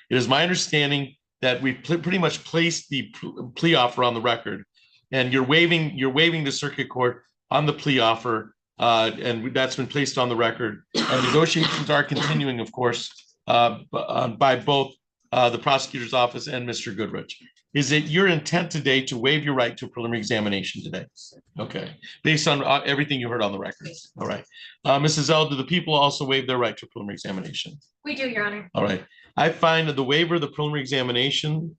It is my understanding that we pretty much placed the plea offer on the record. And you're waiving the circuit court on the plea offer, and that's been placed on the record. And negotiations are continuing, of course, by both the prosecutor's office and Mr. Goodrich. Is it your intent today to waive your right to a preliminary examination today? Okay, based on everything you heard on the record. All right. Mrs. L, do the people also waive their right to a preliminary examination? We do, Your Honor. All right. I find that the waiver of the preliminary examination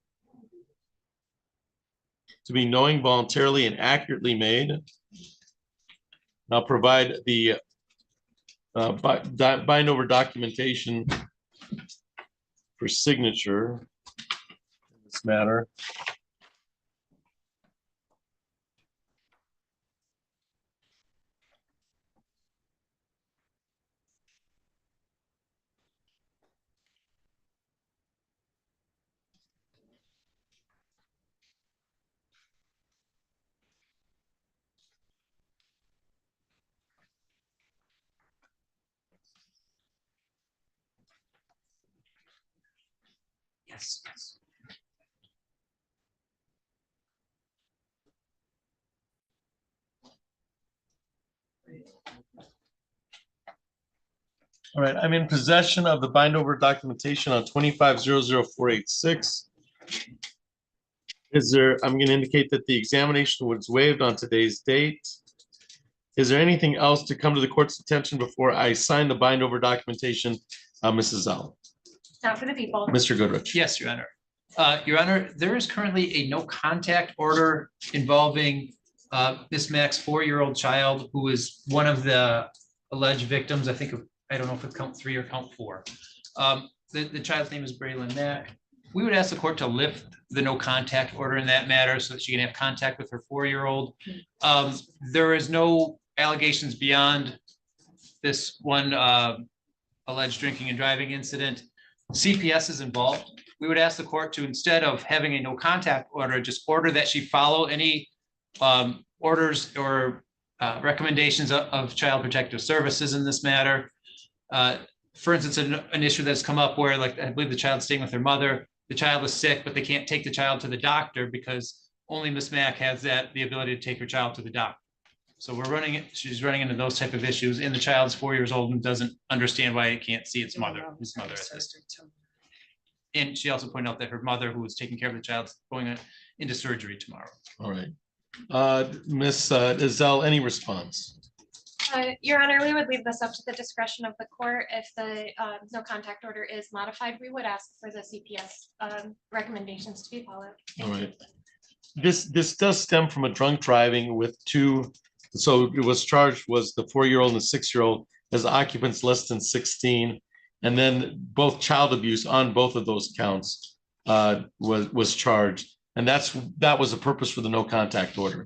to be knowing, voluntarily, and accurately made. I'll provide the bind over documentation for signature in this matter. Yes. All right, I'm in possession of the bind over documentation on 25-00486. I'm going to indicate that the examination was waived on today's date. Is there anything else to come to the court's attention before I sign the bind over documentation, Mrs. L? Not for the people. Mr. Goodrich. Yes, Your Honor. Your Honor, there is currently a no contact order involving Miss Mack's 4-year-old child, who is one of the alleged victims. I don't know if it's count 3 or count 4. The child's name is Braylon Mack. We would ask the court to lift the no contact order in that matter so that she can have contact with her 4-year-old. There is no allegations beyond this one alleged drinking and driving incident. CPS is involved. We would ask the court to, instead of having a no contact order, just order that she follow any orders or recommendations of Child Protective Services in this matter. For instance, an issue that's come up where, like, I believe the child's staying with her mother. The child is sick, but they can't take the child to the doctor because only Miss Mack has the ability to take her child to the doctor. So she's running into those type of issues, and the child's 4 years old and doesn't understand why it can't see its mother, his mother at this. And she also pointed out that her mother, who was taking care of the child, is going into surgery tomorrow. All right. Ms. Zell, any response? Your Honor, we would leave this up to the discretion of the court. If the no contact order is modified, we would ask for the CPS recommendations to be followed. All right. This does stem from a drunk driving with 2. So it was charged was the 4-year-old and the 6-year-old as occupants less than 16. And then both child abuse on both of those counts was charged. And that was the purpose for the no contact order.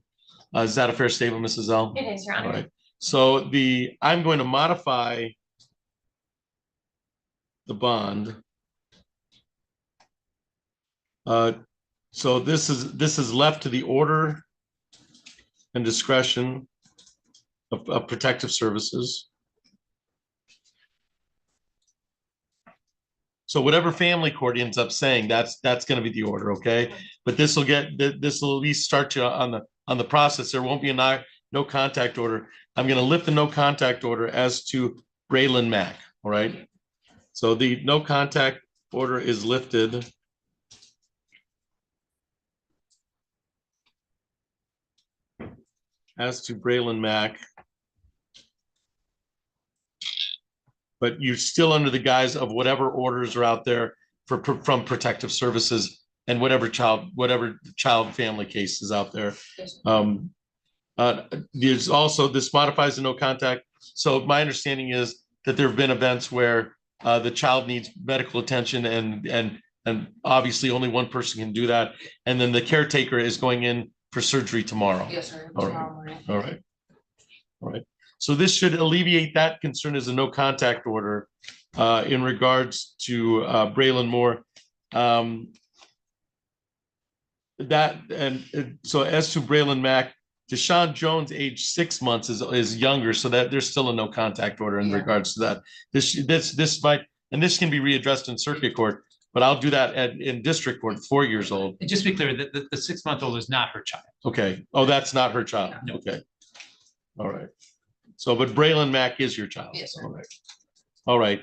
Is that a fair statement, Mrs. L? It is, Your Honor. All right. So I'm going to modify the bond. So this is left to the order and discretion of Protective Services. So whatever family court ends up saying, that's going to be the order, okay? But this will at least start you on the process. There won't be a no contact order. I'm going to lift the no contact order as to Braylon Mack. All right. So the no contact order is lifted. As to Braylon Mack. But you're still under the guise of whatever orders are out there from Protective Services and whatever child family case is out there. There's also, this modifies the no contact. So my understanding is that there have been events where the child needs medical attention and obviously only one person can do that. And then the caretaker is going in for surgery tomorrow. Yes, sir. All right. All right. All right. So this should alleviate that concern as a no contact order in regards to Braylon Moore. So as to Braylon Mack, Deshaun Jones, age 6 months, is younger, so that there's still a no contact order in regards to that. This might, and this can be readdressed in circuit court, but I'll do that in district court, 4 years old. And just to be clear, the 6-month-old is not her child. Okay. Oh, that's not her child. No. Okay. All right. So, but Braylon Mack is your child. Yes, sir. All right. All right.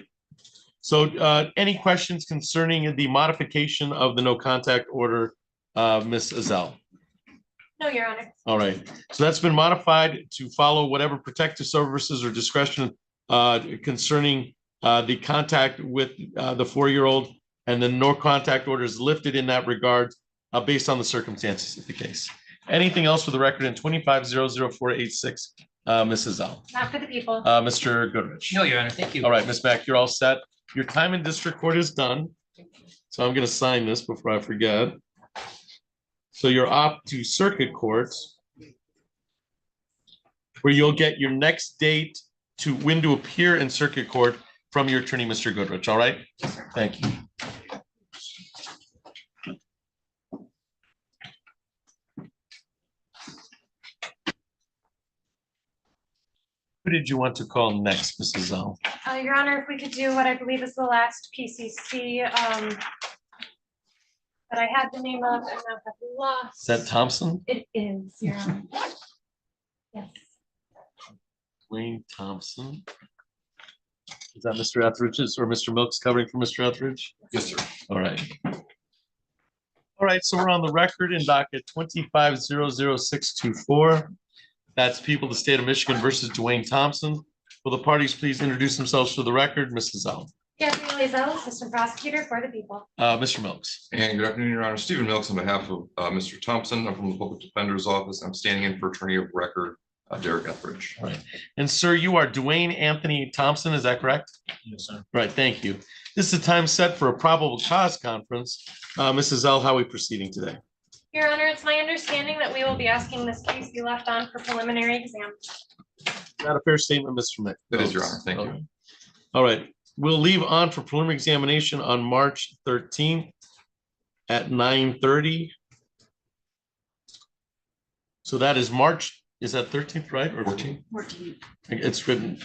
So, any questions concerning the modification of the no contact order, Ms. Azell? No, Your Honor. All right. So that's been modified to follow whatever protective services or discretion concerning the contact with the 4-year-old, and the no contact order is lifted in that regard based on the circumstances of the case. Anything else for the record in 25-00486, Mrs. Zell? Not for the people. Mr. Goodrich? No, Your Honor, thank you. All right, Ms. Mack, you're all set. Your time in district court is done. So I'm going to sign this before I forget. So you're off to circuit court, where you'll get your next date to when to appear in circuit court from your attorney, Mr. Goodrich. All right? Yes, sir. Thank you. Who did you want to call next, Mrs. Zell? Your Honor, if we could do what I believe is the last PCC that I had the name of and now have lost. Is that Thompson? It is, Your Honor. Yes. Wayne Thompson. Is that Mr. Etheridge's or Mr. Milks covering for Mr. Etheridge? Yes, sir. All right. All right, so we're on the record in docket 25-00624. That's people of the state of Michigan versus Dwayne Thompson. Will the parties please introduce themselves for the record? Mrs. Zell. Gabrielle Zell, Assistant Prosecutor for the people. Mr. Milks. And good afternoon, Your Honor. Stephen Milks on behalf of Mr. Thompson. I'm from the Public Defender's Office. I'm standing in for Attorney of Record Derek Etheridge. All right. And sir, you are Dwayne Anthony Thompson, is that correct? Yes, sir. Right, thank you. This is a time set for a probable cause conference. Mrs. Zell, how are we proceeding today? Your Honor, it's my understanding that we will be asking this case be left on for preliminary exam. Is that a fair statement, Mr. Mick? That is, Your Honor. Thank you. Okay. All right, we'll leave on for preliminary examination on March 13th at 9:30. So that is March, is that 13th, right? Or 14th? 14. It's written.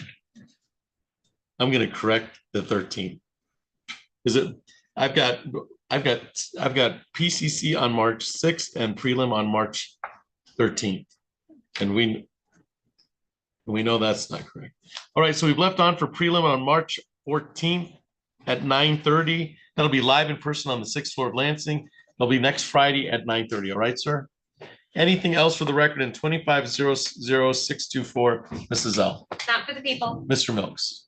I'm gonna correct the 13th. Is it, I've got PCC on March 6th and prelim on March 13th. And we know that's not correct. All right, so we've left on for prelim on March 14th at 9:30. That'll be live in person on the 6th floor of Lansing. It'll be next Friday at 9:30. All right, sir? Anything else for the record in 25-00624, Mrs. Zell? Not for the people. Mr. Milks?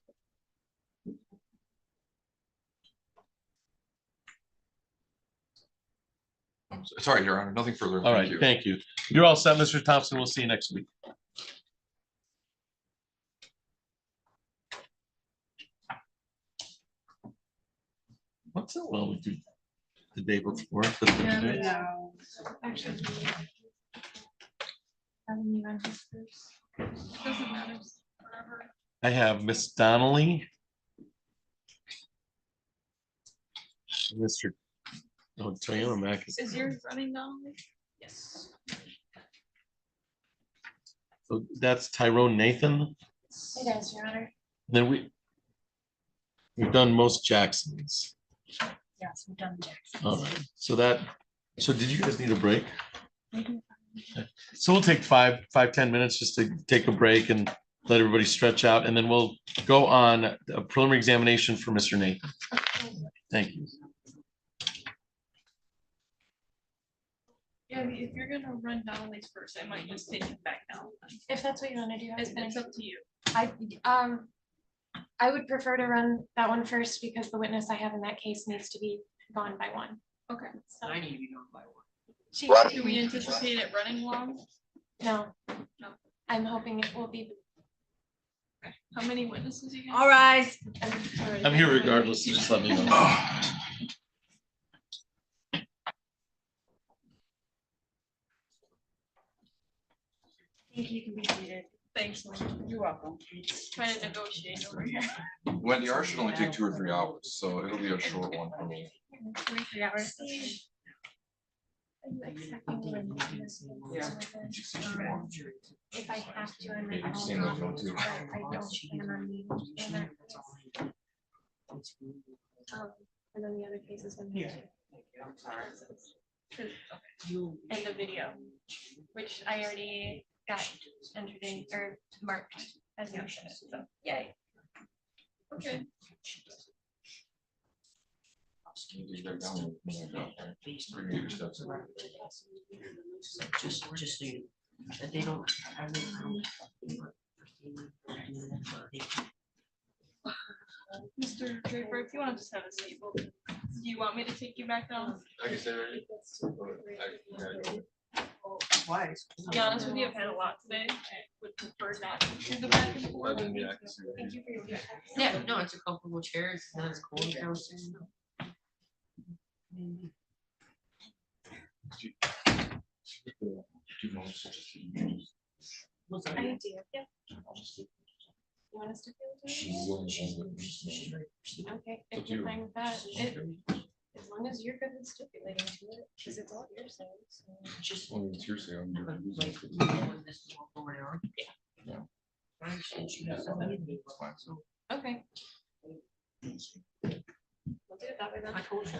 Sorry, Your Honor. Nothing further. All right, thank you. You're all set, Mr. Thompson. We'll see you next week. What's that? Well, we do the day before. the Thursday. No. Actually. Doesn't matter. Whatever. I have Miss Donnelly. Mr. Oh, Diana Mack is. Is yours running down? Yes. So that's Tyrone Nathan. It is, Your Honor. Then we've done most Jacksons. Yes, we've done Jackson. All right. So did you guys need a break? Okay. So we'll take 10 minutes just to take a break and let everybody stretch out, and then we'll go on a preliminary examination for Mr. Nathan. Thank you. Yeah, if you're gonna run Donnelly's first, I might just take it back down. If that's what you wanna do. It's up to you. I would prefer to run that one first because the witness I have in that case needs to be gone by one. Okay. So I need to be known by one. do we anticipate it running long? No. No. I'm hoping it will be. How many witnesses you got? All rise. I'm here regardless, so just let me know. Thank you, you can be seated. Thanks, Lynn. You're welcome. Trying to negotiate over here. Wendy, ours should only take 2 or 3 hours, so it'll be a short one for me. 3 hours. If I have to, I might. You've seen those one too. But I don't plan on meeting together. And then the other case is when. Yeah. I'm sorry. And the video, which I already got entered in or marked as no shit, so yay. Okay. Just so you, that they don't. Mr. Draper, if you want to just have a seat, do you want me to take you back down? Why? To be honest with you, I've had a lot today. I would prefer not to do the back and forth. Thank you for your. Yeah, no, it's a comfortable chair. It's not as cold downstairs. I do, yeah. You want us to feel it? Okay, if you're fine with that, as long as you're good with stipulating to it, because it's all your saying, so. Just. Well, it's hearsay, I'm doing it. Okay. We'll do it that way then. I told you.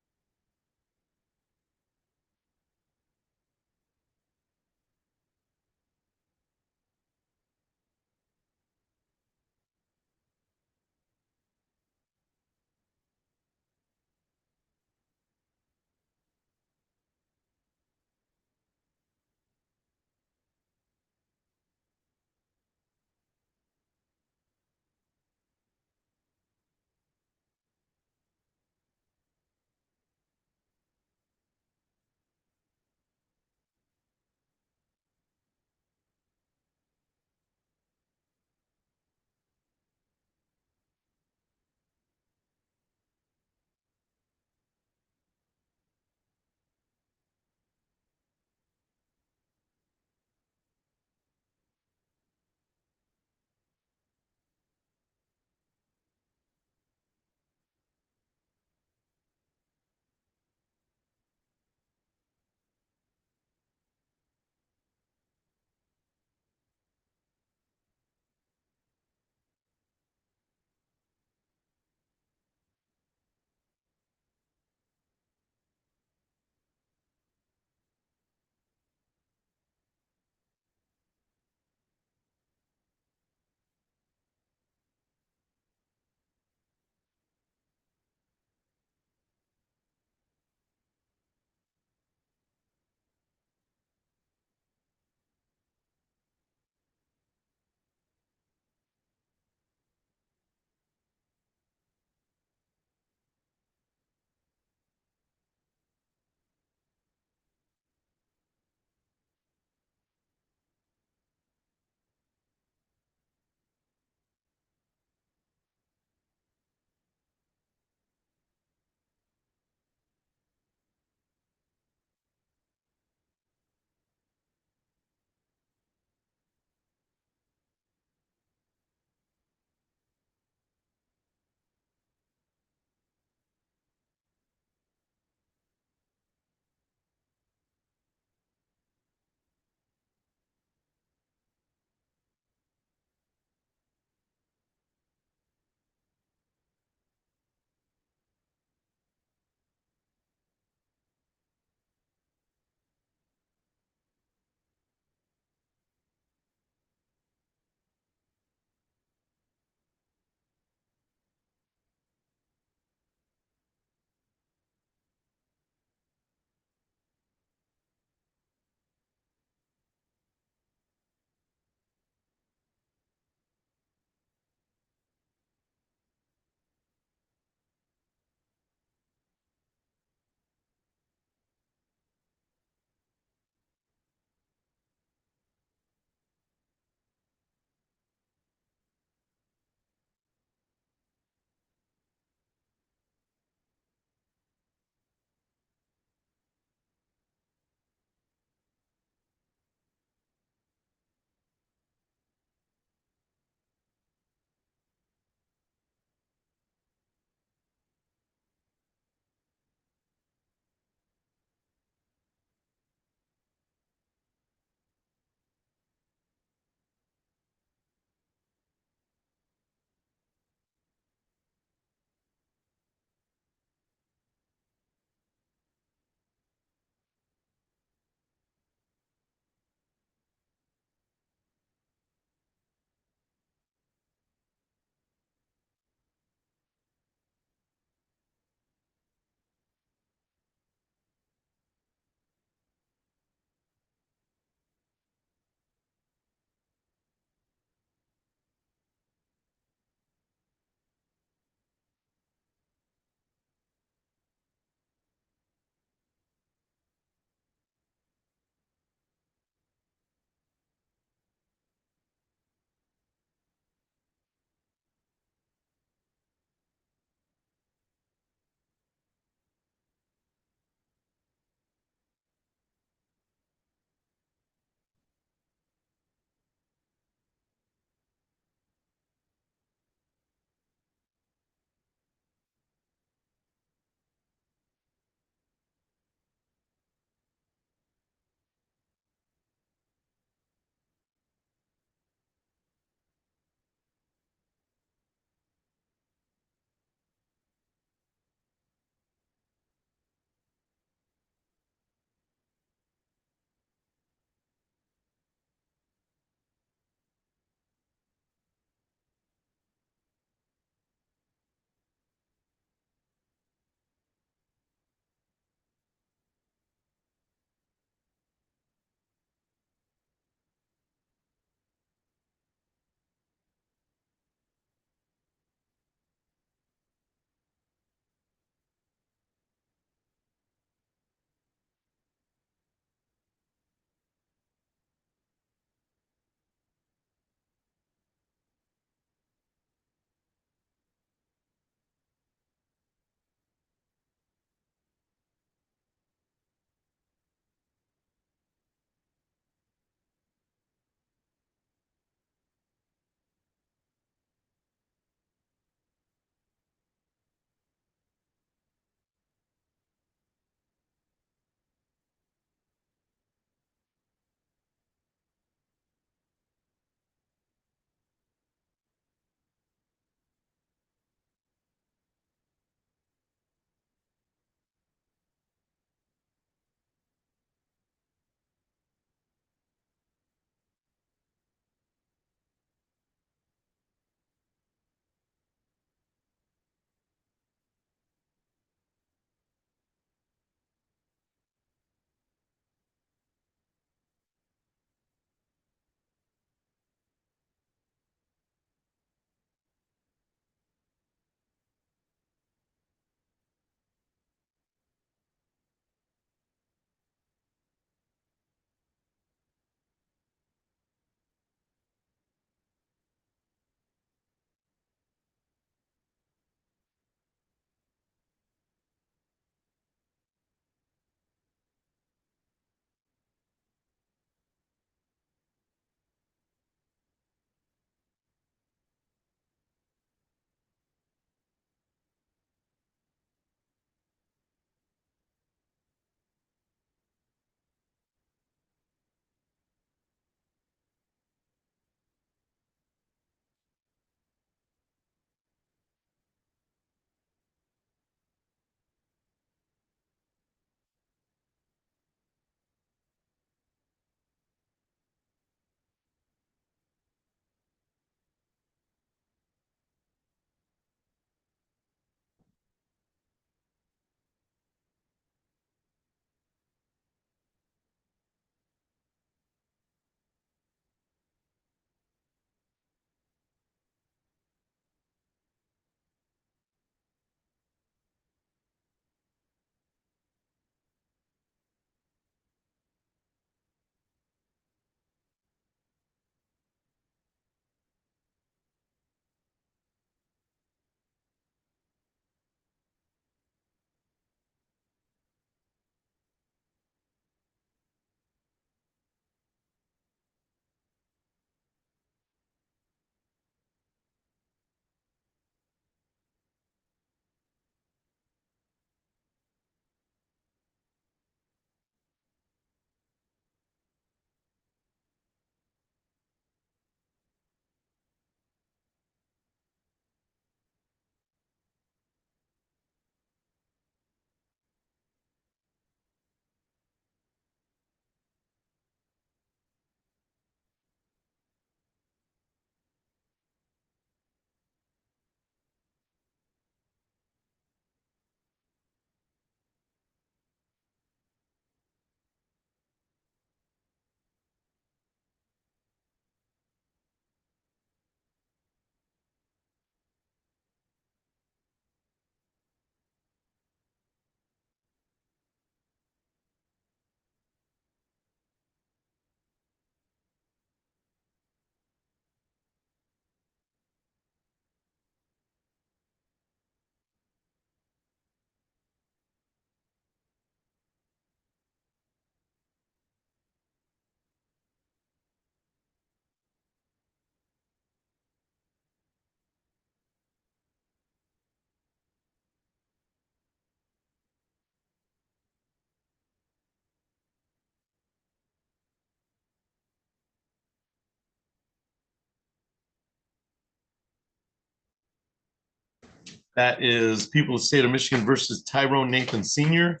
That is People of the State of Michigan versus Tyrone Nathan Senior.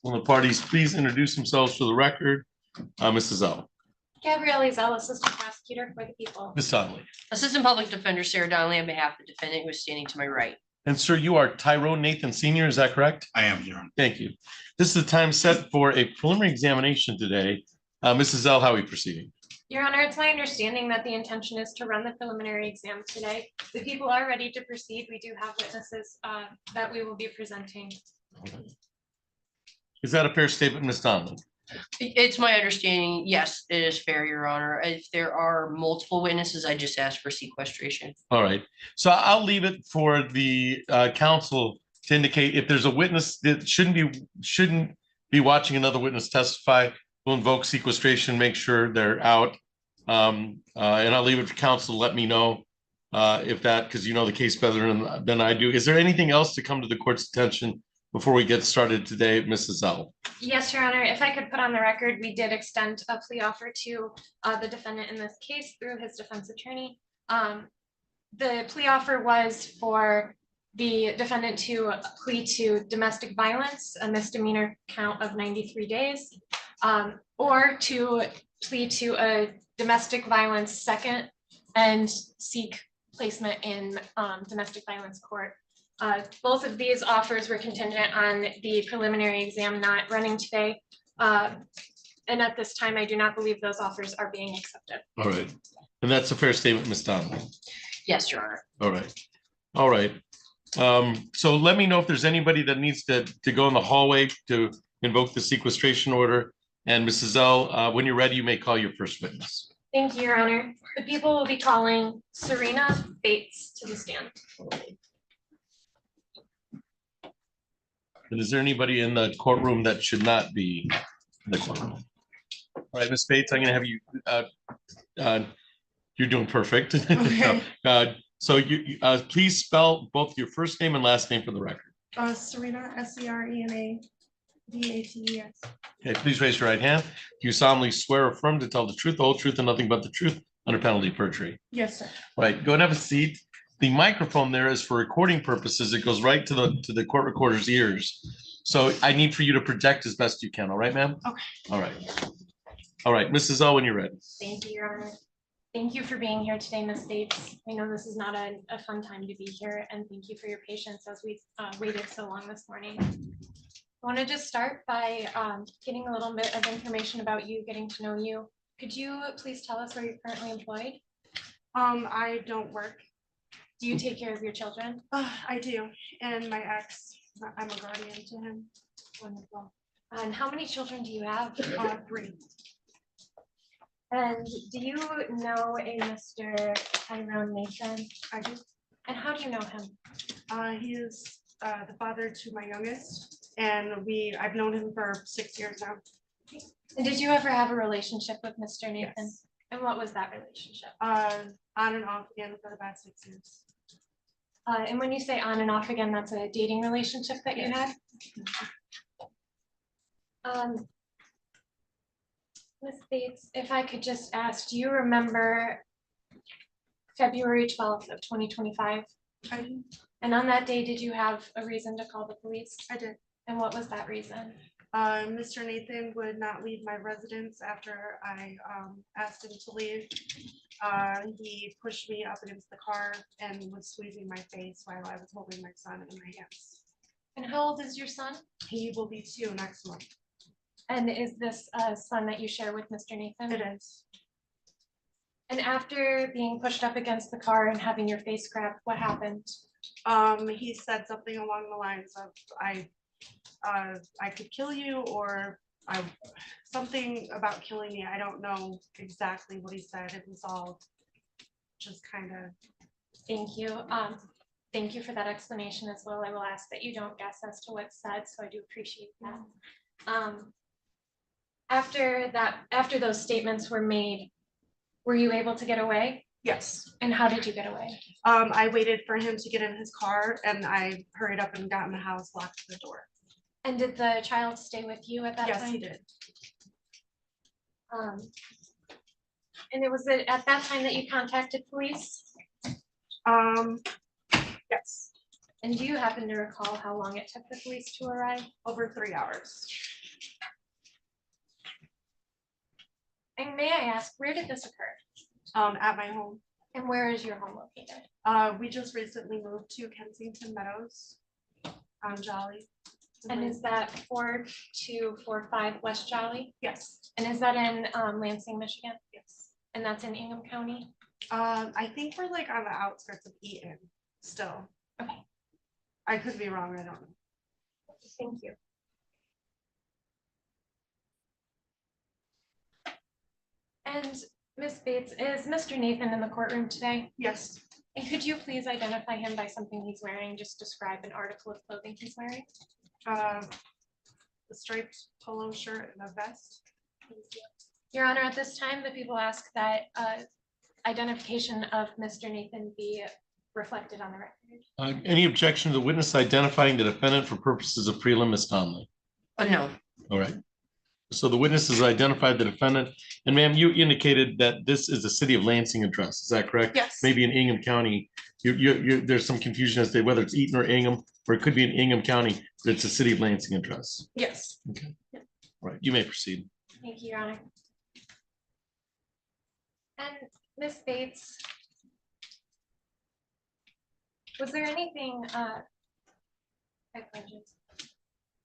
Will the parties please introduce themselves for the record? Mrs. L. Gabrielle Zell, Assistant Prosecutor for the People. Ms. Donnelly. Assistant Public Defender Sarah Donnelly on behalf of the defendant who is standing to my right. And sir, you are Tyrone Nathan Senior, is that correct? I am, Your Honor. Thank you. This is the time set for a preliminary examination today. Mrs. L, how are we proceeding? Your Honor, it's my understanding that the intention is to run the preliminary exam today. The people are ready to proceed. We do have witnesses that we will be presenting. Is that a fair statement, Ms. Donnelly? It's my understanding, yes, it is fair, Your Honor. If there are multiple witnesses, I just ask for sequestration. All right, so I'll leave it for the council to indicate if there's a witness that shouldn't be watching another witness testify. We'll invoke sequestration, make sure they're out. And I'll leave it for council to let me know if that, because you know the case better than I do. Is there anything else to come to the court's attention before we get started today, Mrs. L? Yes, Your Honor, if I could put on the record, we did extend a plea offer to the defendant in this case through his defense attorney. The plea offer was for the defendant to plead to domestic violence, a misdemeanor count of 93 days, or to plead to a domestic violence second and seek placement in domestic violence court. Both of these offers were contingent on the preliminary exam not running today. And at this time, I do not believe those offers are being accepted. All right, and that's a fair statement, Ms. Donnelly. Yes, Your Honor. All right, all right. So let me know if there's anybody that needs to go in the hallway to invoke the sequestration order. And Mrs. L, when you're ready, you may call your first witness. Thank you, Your Honor. The people will be calling Serena Bates to the stand. And is there anybody in the courtroom that should not be in the courtroom? All right, Ms. Bates, I'm gonna have you, you're doing perfect. Okay. So you, please spell both your first name and last name for the record. Serena, Serena Bates. Okay, please raise your right hand. Do you solemnly swear or affirm to tell the truth, the whole truth, and nothing but the truth under penalty of perjury? Yes, sir. All right, go and have a seat. The microphone there is for recording purposes. It goes right to the court recorder's ears. So I need for you to project as best you can. All right, ma'am? Okay. All right. All right, Mrs. L, when you're ready. Thank you, Your Honor. Thank you for being here today, Ms. Bates. I know this is not a fun time to be here, and thank you for your patience as we waited so long this morning. I want to just start by getting a little bit of information about you, getting to know you. Could you please tell us where you're currently employed? I don't work. Do you take care of your children? I do, and my ex, I'm a guardian to him. Wonderful. And how many children do you have? 3. And do you know a Mr. Tyrone Nathan? I do. And how do you know him? He is the father to my youngest, and I've known him for 6 years now. And did you ever have a relationship with Mr. Nathan? Yes. And what was that relationship? On and off again for about 6 years. And when you say on and off again, that's a dating relationship that you had? Ms. Bates, if I could just ask, do you remember February 12th of 2025? I do. And on that day, did you have a reason to call the police? I did. And what was that reason? Mr. Nathan would not leave my residence after I asked him to leave. He pushed me up against the car and was squeezing my face while I was holding my son in my hands. And how old is your son? He will be 2 next month. And is this a son that you share with Mr. Nathan? It is. And after being pushed up against the car and having your face grabbed, what happened? He said something along the lines of, I could kill you, or something about killing me. I don't know exactly what he said. It was all just kind of. Thank you. Thank you for that explanation as well. I will ask that you don't guess as to what's said, so I do appreciate that. After those statements were made, were you able to get away? Yes. And how did you get away? I waited for him to get in his car, and I hurried up and got in the house, locked the door. And did the child stay with you at that time? Yes, he did. And it was at that time that you contacted police? Yes. And do you happen to recall how long it took the police to arrive? Over 3 hours. And may I ask, where did this occur? At my home. And where is your home located? We just recently moved to Kensington Meadows on Jolly. And is that 4245 West Jolly? Yes. And is that in Lansing, Michigan? Yes. And that's in Ingham County? I think we're like on the outskirts of Eaton still. Okay. I could be wrong, I don't know. Thank you. And Ms. Bates, is Mr. Nathan in the courtroom today? Yes. And could you please identify him by something he's wearing? Just describe an article of clothing he's wearing. The striped polo shirt and a vest. Your Honor, at this time, the people ask that identification of Mr. Nathan be reflected on the record. Any objection to the witness identifying the defendant for purposes of prelim, Ms. Conley? No. All right. So the witness has identified the defendant, and ma'am, you indicated that this is the city of Lansing address. Is that correct? Yes. Maybe in Ingham County. There's some confusion as to whether it's Eaton or Ingham, or it could be in Ingham County, but it's a city of Lansing address. Yes. Okay. All right. You may proceed. Thank you, Your Honor. And Ms. Bates, was there anything, I apologize.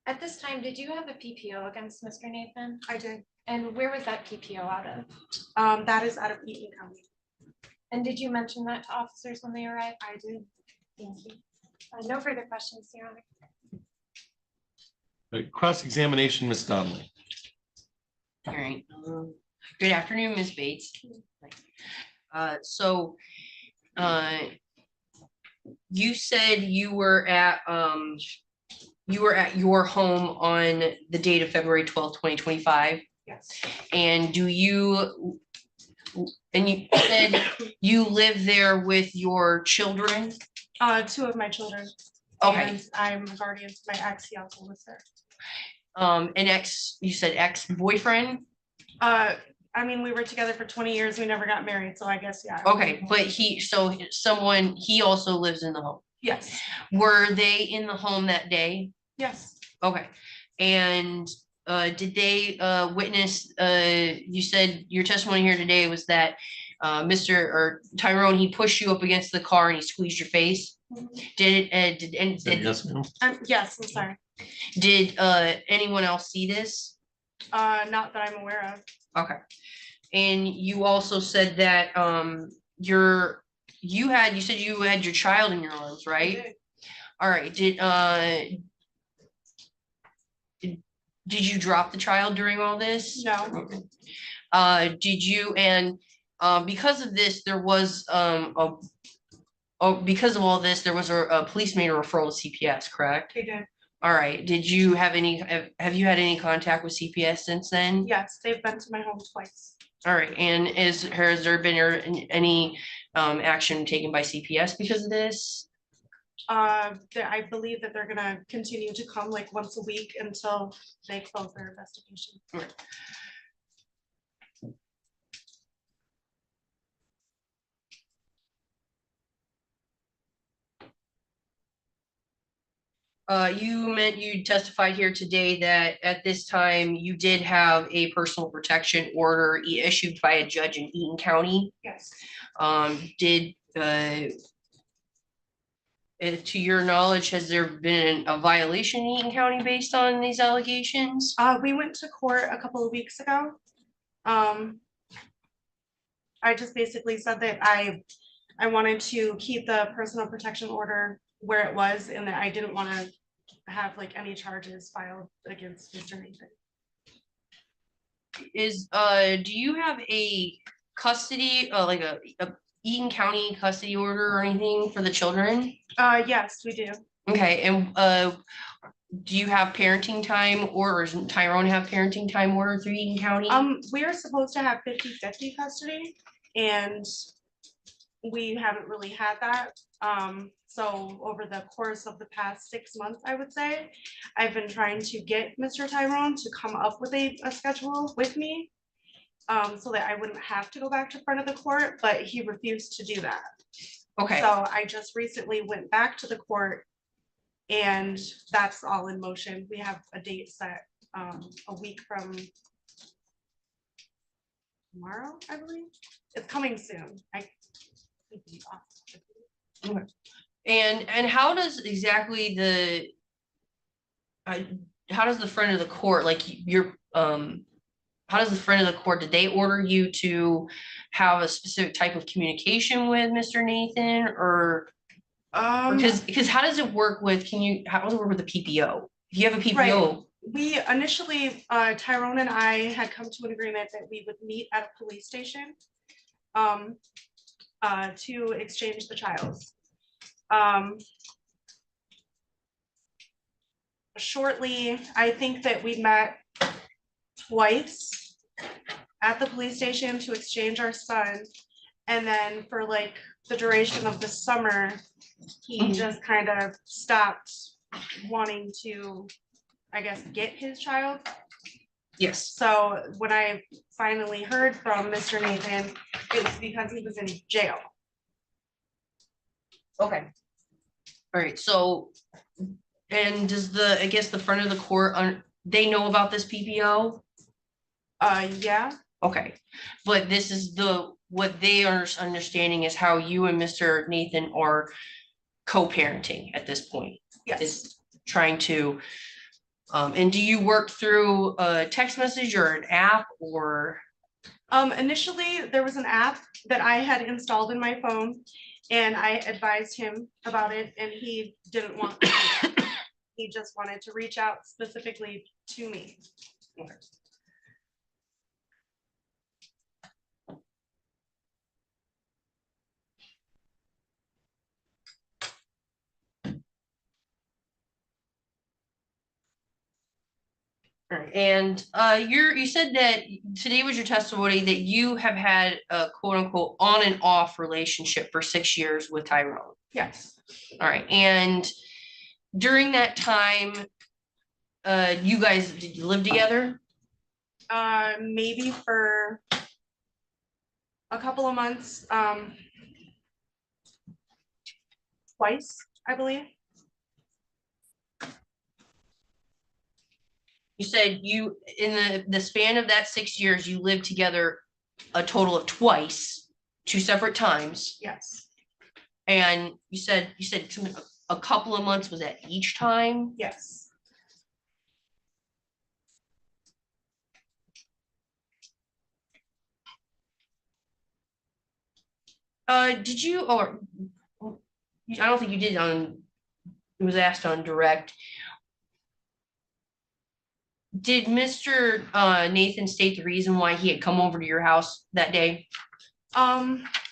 At this time, did you have a PPO against Mr. Nathan? I did. And where was that PPO out of? That is out of Eaton County. And did you mention that to officers when they arrived? I did. Thank you. No further questions, Your Honor. Cross-examination, Ms. Donnelly. All right. Good afternoon, Ms. Bates. You said you were at your home on the date of February 12th, 2025. Yes. And you said you live there with your children? 2 of my children. Okay. And I'm a guardian to my ex, he also lives there. You said ex-boyfriend? I mean, we were together for 20 years. We never got married, so I guess, yeah. Okay, but he also lives in the home. Yes. Were they in the home that day? Yes. Okay. And did they witness, you said your testimony here today was that Tyrone, he pushed you up against the car and he squeezed your face? Did Yes, ma'am. Yes, I'm sorry. Did anyone else see this? Not that I'm aware of. Okay. And you also said that you said you had your child in your arms, right? All right. Did you drop the child during all this? No. Did you, and because of this, there was because of all this, there was a police made a referral to CPS, correct? They did. All right. Did you have you had any contact with CPS since then? Yes, they've been to my home twice. All right. And has there been any action taken by CPS because of this? I believe that they're gonna continue to come like once a week until they close their investigation. You testified here today that at this time you did have a personal protection order issued by a judge in Eaton County. Yes. To your knowledge, has there been a violation in Eaton County based on these allegations? We went to court a couple of weeks ago. I just basically said that I wanted to keep the personal protection order where it was and that I didn't want to have like any charges filed against Mr. Nathan. Do you have a custody, like a Eaton County custody order or anything for the children? Yes, we do. Okay, and do you have parenting time or does Tyrone have parenting time order through Eaton County? We are supposed to have 50-50 custody and we haven't really had that. So over the course of the past 6 months, I would say, I've been trying to get Mr. Tyrone to come up with a schedule with me so that I wouldn't have to go back to front of the court, but he refused to do that. Okay. So I just recently went back to the court And that's all in motion. We have a date set a week from tomorrow, I believe. It's coming soon. I could be off. Okay. And how does exactly how does the friend of the court, like your how does the friend of the court, did they order you to have a specific type of communication with Mr. Nathan, or because how does it work with, how does it work with the PPO? If you have a PPO. Right. We initially, Tyrone and I had come to an agreement that we would meet at a police station to exchange the child. Shortly, I think that we met twice at the police station to exchange our son. And then for like the duration of the summer, he just kind of stopped wanting to, I guess, get his child. Yes. So when I finally heard from Mr. Nathan, it was because he was in jail. Okay. All right, so, and does I guess the front of the court, they know about this PPO? Yeah. Okay, but this is what they are understanding is how you and Mr. Nathan are co-parenting at this point. Yes. Is trying to, and do you work through a text message or an app, or? Initially, there was an app that I had installed in my phone, and I advised him about it, and he didn't want to. He just wanted to reach out specifically to me. Okay. All right, and you said that today was your testimony that you have had a quote unquote on and off relationship for 6 years with Tyrone. Yes. All right, and during that time, did you live together? Maybe for a couple of months, twice, I believe. You said in the span of that 6 years, you lived together a total of twice, 2 separate times. Yes. And you said a couple of months was at each time? Yes. Did you, or I don't think you did it was asked on direct. Did Mr. Nathan state the reason why he had come over to your house that day?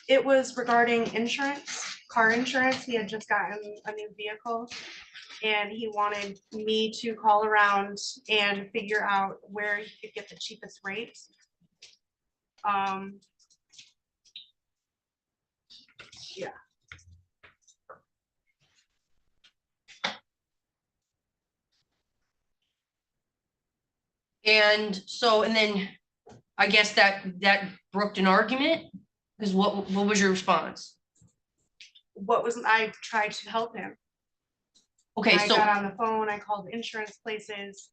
It was regarding insurance, car insurance. He had just gotten a new vehicle, and he wanted me to call around and figure out where he could get the cheapest rates. Yeah. And so, and then I guess that brooked an argument, because what was your response? I tried to help him. Okay, I so got on the phone, I called insurance places.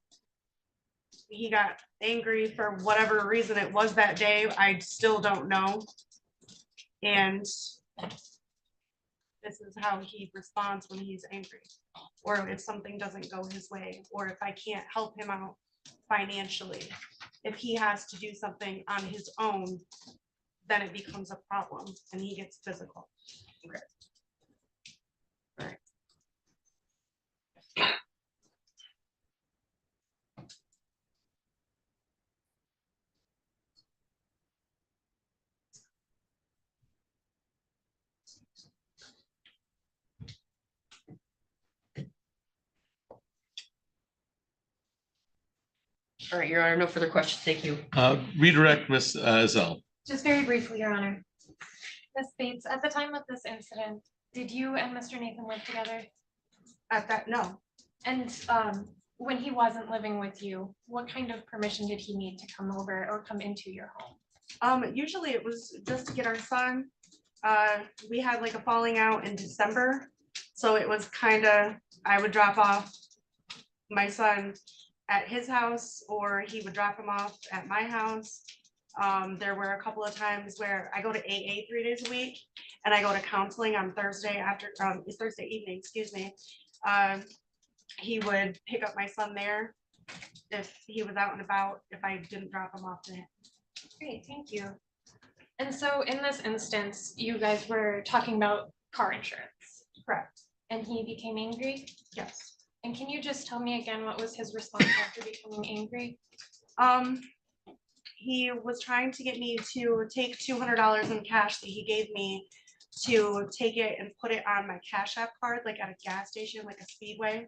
He got angry for whatever reason it was that day. I still don't know. And this is how he responds when he's angry, or if something doesn't go his way, or if I can't help him out financially. If he has to do something on his own, then it becomes a problem and he gets physical. Okay. All right. All right, Your Honor, no further questions. Thank you. Redirect Ms. Zell. Just very briefly, Your Honor. Ms. Bates, at the time of this incident, did you and Mr. Nathan live together? No. And when he wasn't living with you, what kind of permission did he need to come over or come into your home? Usually it was just to get our son. We had like a falling out in December, so it was kind of I would drop off my son at his house, or he would drop him off at my house. There were a couple of times where I go to AA 3 days a week, and I go to counseling on Thursday Thursday evening, excuse me. He would pick up my son there if he was out and about, if I didn't drop him off to him. Great, thank you. And so in this instance, you guys were talking about car insurance. Correct. And he became angry? Yes. And can you just tell me again, what was his response after becoming angry? He was trying to get me to take $200 in cash that he gave me to take it and put it on my Cash App card, like at a gas station, like a Speedway.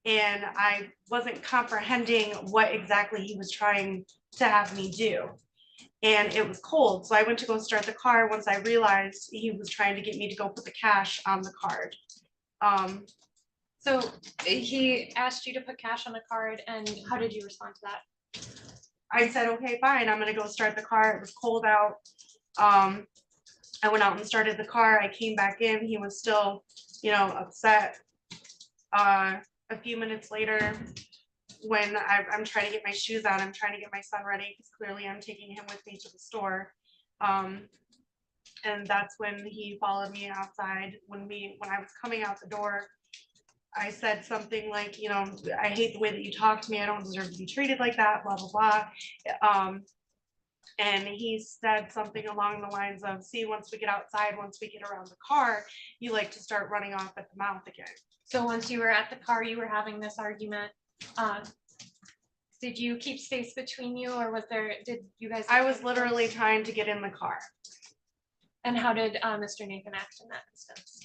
And I wasn't comprehending what exactly he was trying to have me do. And it was cold, so I went to go start the car once I realized he was trying to get me to go put the cash on the card. So he asked you to put cash on the card, and how did you respond to that? I said, okay, fine, I'm gonna go start the car. It was cold out. I went out and started the car. I came back in. He was still, upset. A few minutes later, when I'm trying to get my shoes on, I'm trying to get my son ready, because clearly I'm taking him with me to the store. And that's when he followed me outside. When I was coming out the door, I said something like, I hate the way that you talk to me. I don't deserve to be treated like that, blah, blah, blah. And he said something along the lines of, see, once we get outside, once we get around the car, you like to start running off at the mouth again. So once you were at the car, you were having this argument. Did you keep space between you, or did you guys? I was literally trying to get in the car. And how did Mr. Nathan act in that instance?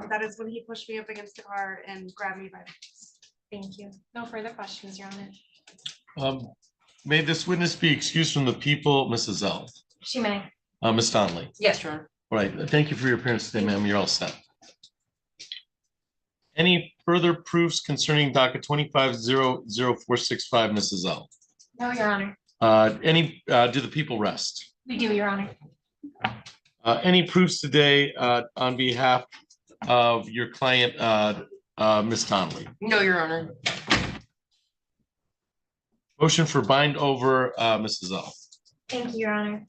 That is when he pushed me up against the car and grabbed me by the face. Thank you. No further questions, Your Honor. May this witness be excused from the people, Mrs. L. She may. Ms. Donnelly. Yes, Your Honor. All right, thank you for your appearance today, ma'am. You're all set. Any further proofs concerning docket 25-00465, Mrs. L? No, Your Honor. Do the people rest? We do, Your Honor. Any proofs today on behalf of your client, Ms. Donnelly? No, Your Honor. Motion for bind over, Mrs. L. Thank you, Your Honor.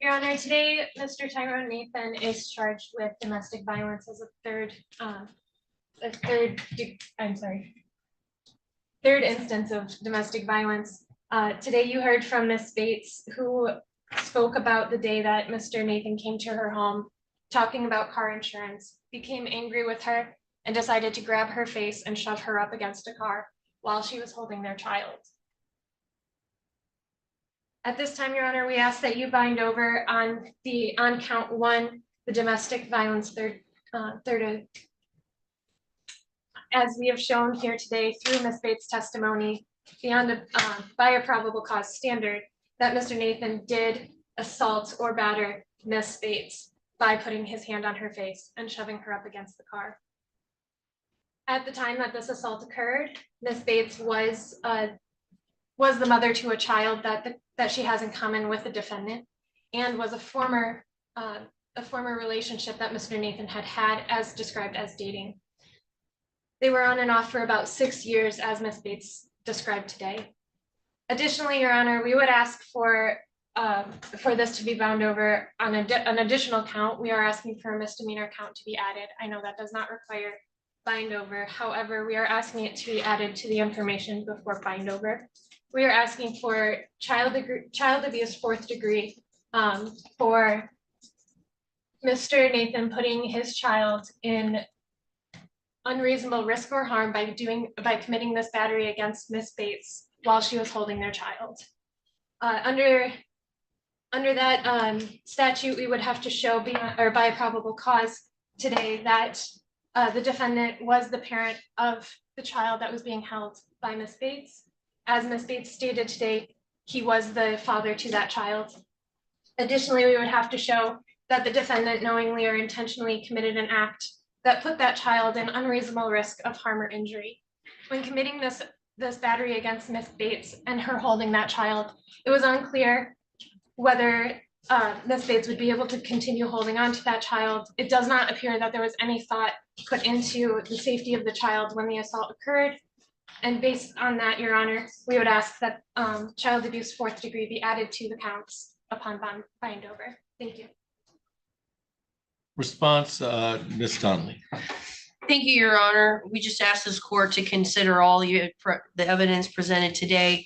Your Honor, today, Mr. Tyrone Nathan is charged with domestic violence as a third instance of domestic violence. Today you heard from Ms. Bates, who spoke about the day that Mr. Nathan came to her home, talking about car insurance, became angry with her, and decided to grab her face and shove her up against a car while she was holding their child. At this time, Your Honor, we ask that you bind over on count 1, the domestic violence third. As we have shown here today through Ms. Bates' testimony, by a probable cause standard, that Mr. Nathan did assault or batter Ms. Bates by putting his hand on her face and shoving her up against the car. At the time that this assault occurred, Ms. Bates was the mother to a child that she has in common with the defendant, and was a former relationship that Mr. Nathan had as described as dating. They were on and off for about 6 years, as Ms. Bates described today. Additionally, Your Honor, we would ask for this to be bound over on an additional count. We are asking for a misdemeanor count to be added. I know that does not require bind over. However, we are asking it to be added to the information before bind over. We are asking for child abuse 4th degree for Mr. Nathan putting his child in unreasonable risk or harm by committing this battery against Ms. Bates while she was holding their child. Under that statute, we would have to show by a probable cause today that the defendant was the parent of the child that was being held by Ms. Bates. As Ms. Bates stated today, he was the father to that child. Additionally, we would have to show that the defendant knowingly or intentionally committed an act that put that child in unreasonable risk of harm or injury. When committing this battery against Ms. Bates and her holding that child, it was unclear whether Ms. Bates would be able to continue holding on to that child. It does not appear that there was any thought put into the safety of the child when the assault occurred. And based on that, Your Honor, we would ask that child abuse 4th degree be added to the counts upon bind over. Thank you. Response, Ms. Donnelly. Thank you, Your Honor. We just asked this court to consider all the evidence presented today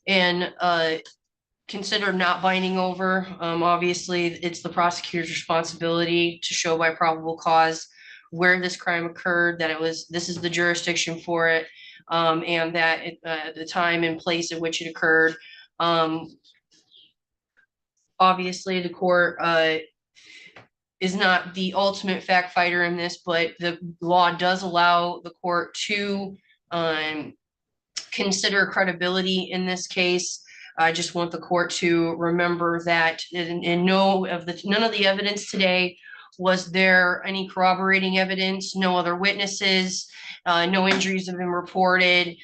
and consider not binding over. Obviously, it's the prosecutor's responsibility to show by probable cause where this crime occurred, that this is the jurisdiction for it, and that the time and place at which it occurred. Obviously, the court is not the ultimate fact fighter in this, but the law does allow the court to consider credibility in this case. I just want the court to remember that in none of the evidence today was there any corroborating evidence, no other witnesses, no injuries have been reported.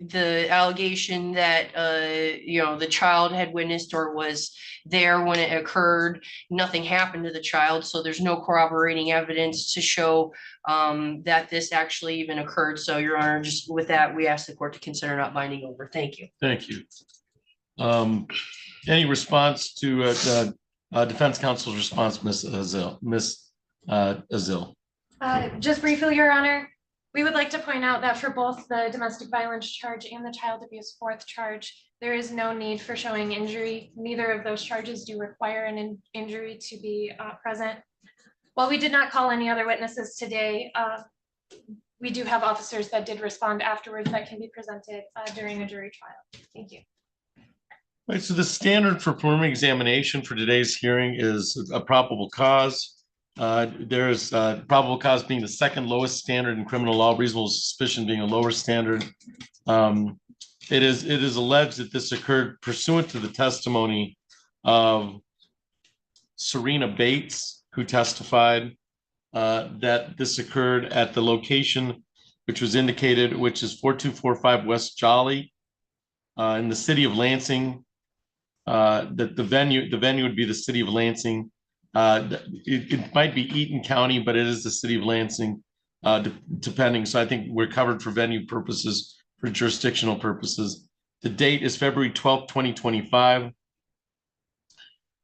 The allegation that the child had witnessed or was there when it occurred, nothing happened to the child, so there's no corroborating evidence to show that this actually even occurred. So, Your Honor, just with that, we ask the court to consider not binding over. Thank you. Thank you. Any response to defense counsel's response, Ms. Azil? Just briefly, Your Honor, we would like to point out that for both the domestic violence charge and the child abuse 4th charge, there is no need for showing injury. Neither of those charges do require an injury to be present. While we did not call any other witnesses today, we do have officers that did respond afterwards that can be presented during a jury trial. Thank you. Right, so the standard for preliminary examination for today's hearing is a probable cause. There is probable cause being the second lowest standard in criminal law, reasonable suspicion being a lower standard. It is alleged that this occurred pursuant to the testimony of Serena Bates, who testified that this occurred at the location which was indicated, which is 4245 West Jolly in the city of Lansing. That the venue would be the city of Lansing. It might be Eaton County, but it is the city of Lansing, depending. So I think we're covered for venue purposes, for jurisdictional purposes. The date is February 12th, 2025.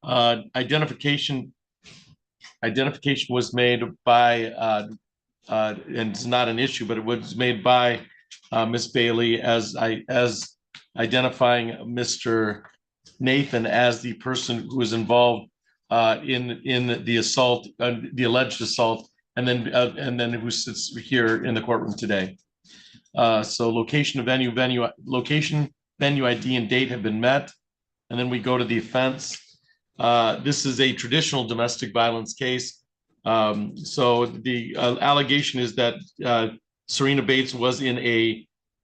Identification was made by, and it's not an issue, but it was made by Miss Bailey as identifying Mr. Nathan as the person who was involved in the assault, the alleged assault, and then who sits here in the courtroom today. So location, venue, ID, and date have been met, and then we go to the offense. This is a traditional domestic violence case. So the allegation is that Serena Bates was in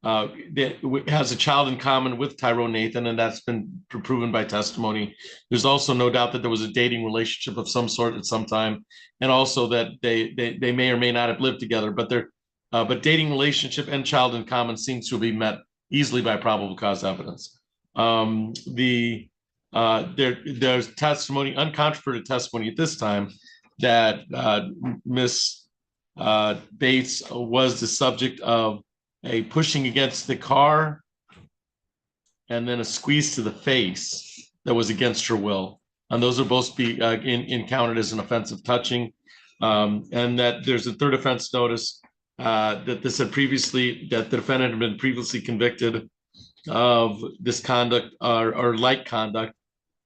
has a child in common with Tyrone Nathan, and that's been proven by testimony. There's also no doubt that there was a dating relationship of some sort at some time, and also that they may or may not have lived together, but dating relationship and child in common seems to be met easily by probable cause evidence. There's testimony, uncontroverted testimony at this time, that Miss Bates was the subject of a pushing against the car and then a squeeze to the face that was against her will. And those are both be encountered as an offensive touching. And that there's a third offense notice that this had previously, that the defendant had been previously convicted of this conduct or like conduct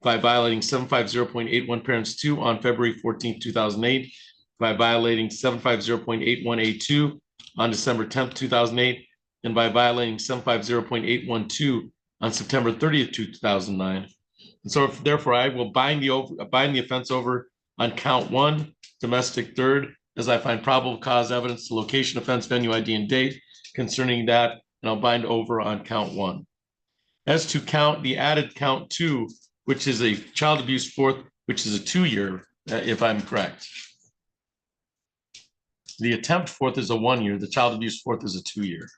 by violating 750.81 parents 2 on February 14th, 2008, by violating 750.81A2 on December 10th, 2008, and by violating 750.812 on September 30th, 2009. And so therefore I will bind the offense over on count 1, domestic third, as I find probable cause evidence to location, offense, venue, ID, and date concerning that, and I'll bind over on count 1. As to the added count 2, which is a child abuse 4th, which is a 2-year, if I'm correct. The attempt 4th is a 1-year, the child abuse 4th is a 2-year.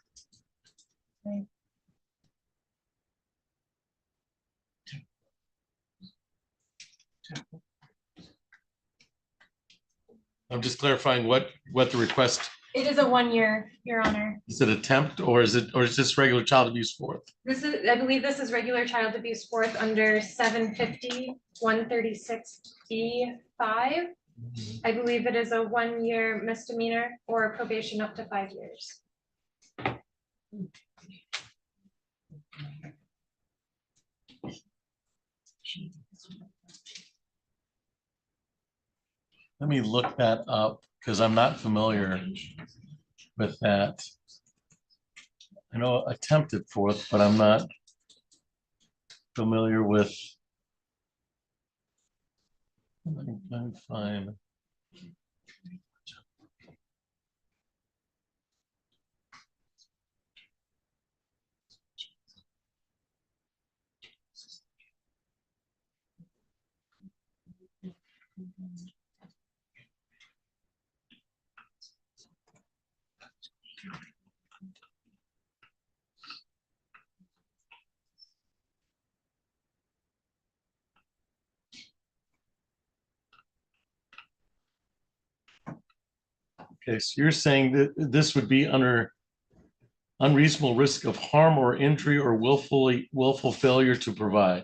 I'm just clarifying what the request, It is a 1 year, Your Honor. is it attempt or is this regular child abuse fourth? This is, I believe this is regular child abuse fourth under 750, 136B5. I believe it is a 1 year misdemeanor or probation up to 5 years. Let me look that up because I'm not familiar with that. I know attempted fourth, but I'm not familiar with. Let me find. Okay, so you're saying that this would be under unreasonable risk of harm or injury or willful failure to provide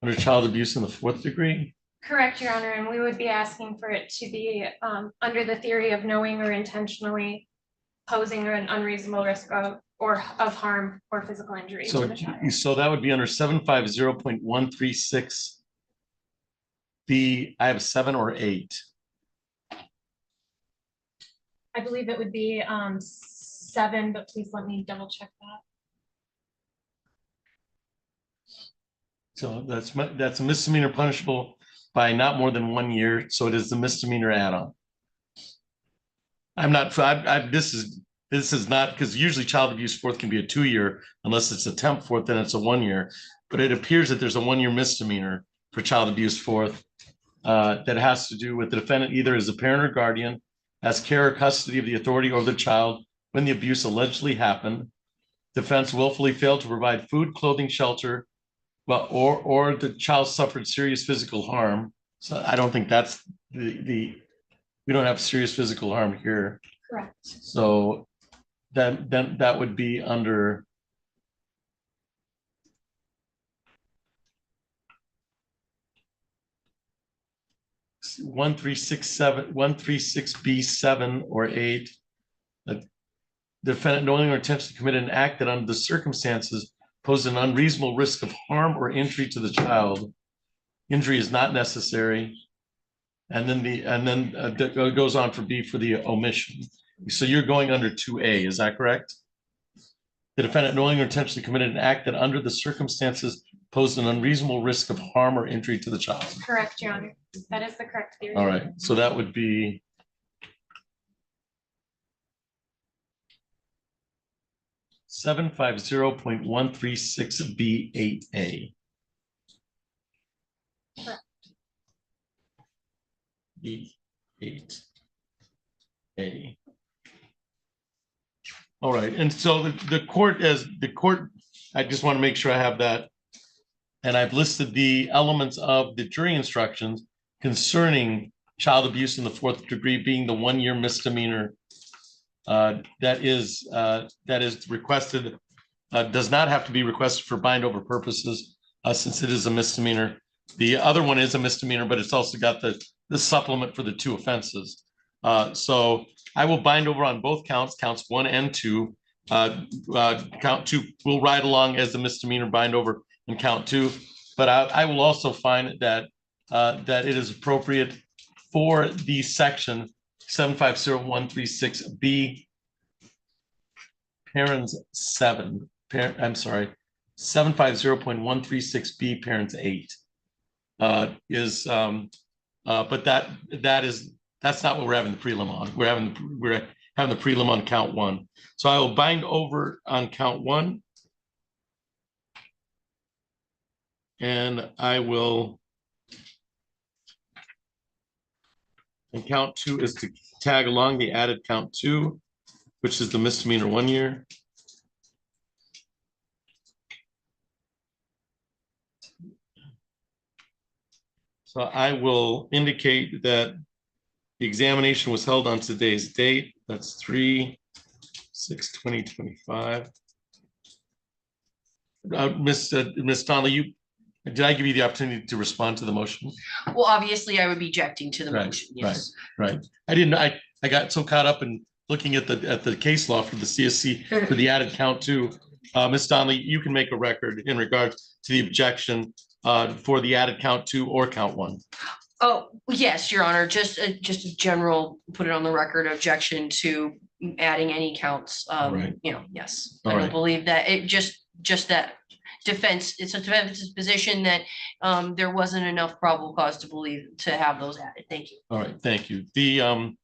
under child abuse in the fourth degree? Correct, Your Honor, and we would be asking for it to be under the theory of knowing or intentionally posing an unreasonable risk of harm or physical injury to So, the child. so that would be under 750.136. I have 7 or 8. I believe it would be 7, but please let me double check that. So that's a misdemeanor punishable by not more than 1 year. So it is the misdemeanor add-on. I'm not, this is not, because usually child abuse fourth can be a 2 year, unless it's attempt fourth, then it's a 1 year. But it appears that there's a 1 year misdemeanor for child abuse fourth that has to do with the defendant either as a parent or guardian, has care or custody of the authority over the child when the abuse allegedly happened. Defense willfully failed to provide food, clothing, shelter, well, or the child suffered serious physical harm. So I don't think that's we don't have serious physical harm here. Correct. So then that would be under 136B7 or 8. The defendant knowingly or intentionally committed an act that under the circumstances posed an unreasonable risk of harm or injury to the child. Injury is not necessary. And then it goes on for B for the omission. So you're going under 2A, is that correct? The defendant knowingly or intentionally committed an act that under the circumstances posed an unreasonable risk of harm or injury to the child. Correct, Your Honor. That is the correct theory. All right, so that would be 750.136B8A. Correct. B8A. All right, and so the court, I just want to make sure I have that. And I've listed the elements of the jury instructions concerning child abuse in the fourth degree being the 1 year misdemeanor that is requested, does not have to be requested for bind over purposes since it is a misdemeanor. The other one is a misdemeanor, but it's also got the supplement for the 2 offenses. So I will bind over on both counts 1 and 2. Count 2 will ride along as the misdemeanor bind over in count 2, but I will also find that that it is appropriate for the section 750.136B parents 7. I'm sorry, 750.136B parents 8 is but that's not what we're having the prelim on. We're having the prelim on count 1. So I will bind over on count 1. And I will, and count 2 is to tag along the added count 2, which is the misdemeanor 1 year. So I will indicate that the examination was held on today's date. That's 3/6/2025. Ms. Donnelly, did I give you the opportunity to respond to the motion? Well, obviously, I would be objecting to the Right, motion, yes. Right. I got so caught up in looking at the case law for the CSC for the added count too. Ms. Donnelly, you can make a record in regards to the objection for the added count 2 or count 1. Oh, yes, Your Honor, just a general, put it on the record, objection to adding any counts. Right. Yes. All I don't right. believe that it just that defense, it's a defense's position that there wasn't enough probable cause to believe to have those added. Thank you. All right, thank you. The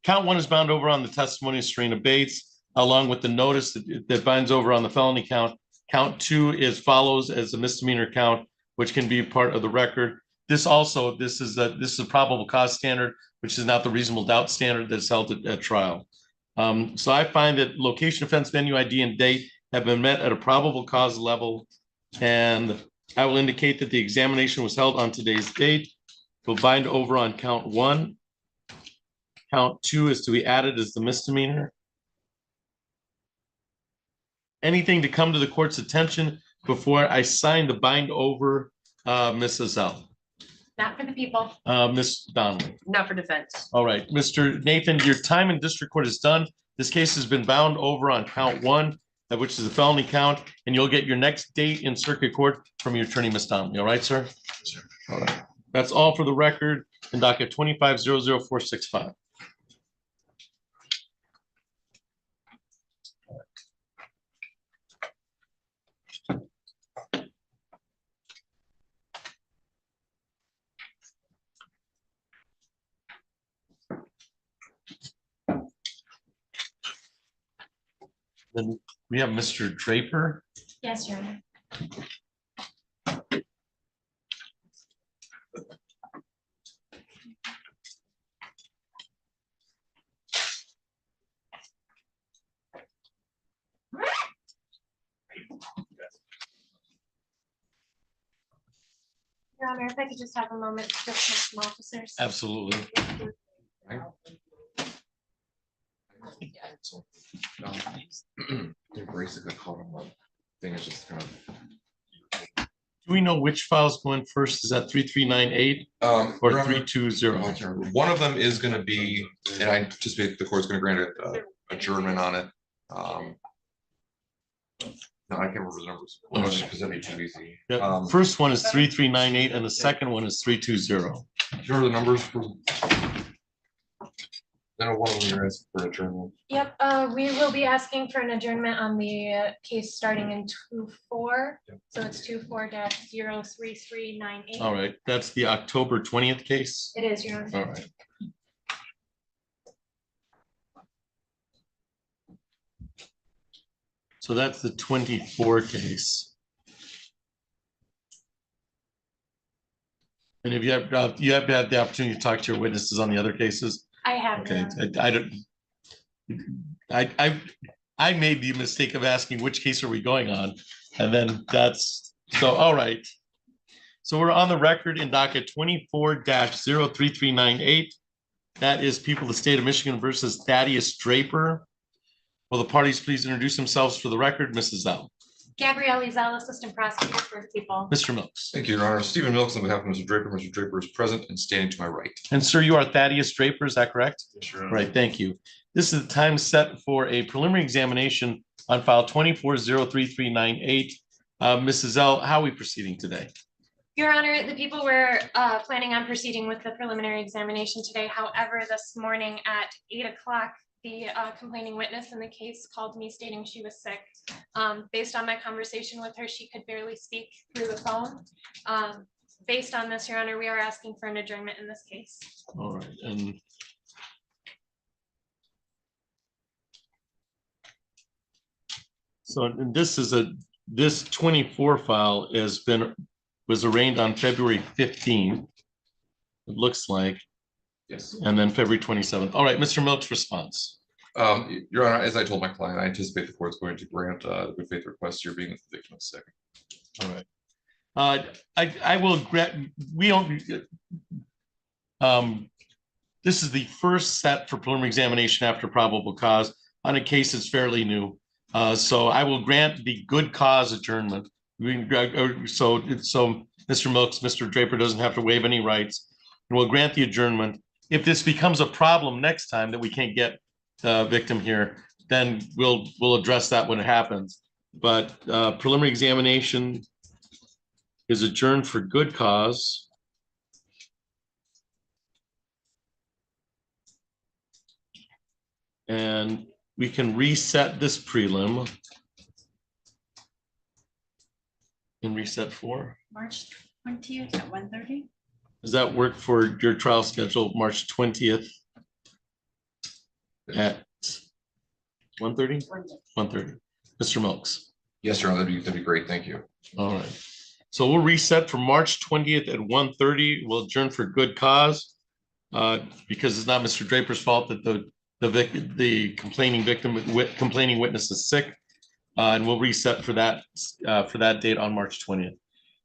count 1 is bound over on the testimony of Serena Bates, along with the notice that binds over on the felony count. Count 2 is follows as a misdemeanor count, which can be part of the record. This is a probable cause standard, which is not the reasonable doubt standard that's held at trial. So I find that location, offense, venue, ID, and date have been met at a probable cause level. And I will indicate that the examination was held on today's date. We'll bind over on count 1. Count 2 is to be added as the misdemeanor. Anything to come to the court's attention before I sign the bind over, Ms. Azell? Not for the people. Ms. Donnelly? Not for defense. All right, Mr. Nathan, your time in district court is done. This case has been bound over on count 1, which is a felony count, and you'll get your next date in circuit court from your attorney, Ms. Donnelly. All right, sir? Sure. All right. That's all for the record in docket 25-00465. Then we have Mr. Draper. Yes, Your Honor. Your Honor, if I could just have a moment to dismiss some officers. Absolutely. Basically call them up. Thing is just kind of. Do we know which files go in first? Is that 3398 or 320? One of them is going to be, and I anticipate the court's going to grant an adjournment on it. No, I can't remember the numbers because that'd be too easy. Yeah, first one is 3398 and the second one is 320. Here are the numbers for. I know one of them you're asking for adjournment. Yep, we will be asking for an adjournment on the case starting in 2-4. So it's 24-03398. All right, that's the October 20th case. It is, Your Honor. All right. So that's the 24 case. And if you have had the opportunity to talk to your witnesses on the other cases? I have. Okay, I don't. I made the mistake of asking which case are we going on, and then that's so. All right, so we're on the record in docket 24-03398. That is People of the State of Michigan versus Thaddeus Draper. Will the parties please introduce themselves for the record, Mrs. Zell? Gabrielle Ezell, Assistant Prosecutor for the People. Mr. Milks. Thank you, Your Honor. Stephen Milks on behalf of Mr. Draper. Mr. Draper is present and standing to my right. And sir, you are Thaddeus Draper, is that correct? Sure. Right, thank you. This is the time set for a preliminary examination on file 24-03398. Mrs. Zell, how are we proceeding today? Your Honor, the people were planning on proceeding with the preliminary examination today. However, this morning at 8 o'clock, the complaining witness in the case called me stating she was sick. Based on my conversation with her, she could barely speak through the phone. Based on this, Your Honor, we are asking for an adjournment in this case. All right, and so and this 24 file was arraigned on February 15th. It looks like. Yes. And then February 27th. All right, Mr. Milks' response. Your Honor, as I told my client, I anticipate the court's going to grant the good faith request. You're being the victim of sick. All right. I will grant, we don't. This is the first set for preliminary examination after probable cause on a case that's fairly new. So I will grant the good cause adjournment. So Mr. Milks, Mr. Draper doesn't have to waive any rights. And we'll grant the adjournment. If this becomes a problem next time that we can't get the victim here, then we'll address that when it happens. But preliminary examination is adjourned for good cause. And we can reset this prelim. And reset for? March 20th at 1:30. Does that work for your trial schedule, March 20th? At 1:30? 1:30. Mr. Milks. Yes, Your Honor, that'd be great. Thank you. All right. So we'll reset for March 20th at 1:30. We'll adjourn for good cause. Because it's not Mr. Draper's fault that the complaining witness is sick. And we'll reset for that date on March 20th.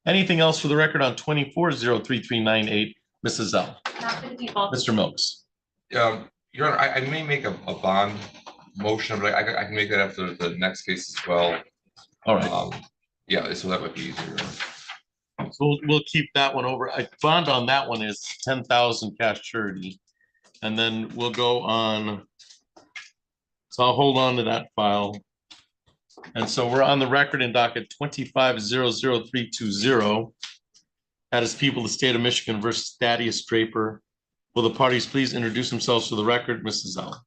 Anything else for the record on 24-03398, Mrs. Zell? Not for the people. Mr. Milks. Your Honor, I may make a bond motion, but I can make that after the next case as well. All right. Yeah, so that would be easier. So we'll keep that one over. I bond on that one is 10,000 cash surety. And then we'll go on. So I'll hold on to that file. And so we're on the record in docket 25-00320. That is people of the state of Michigan versus Thaddeus Draper. Will the parties please introduce themselves for the record, Mrs. Zell?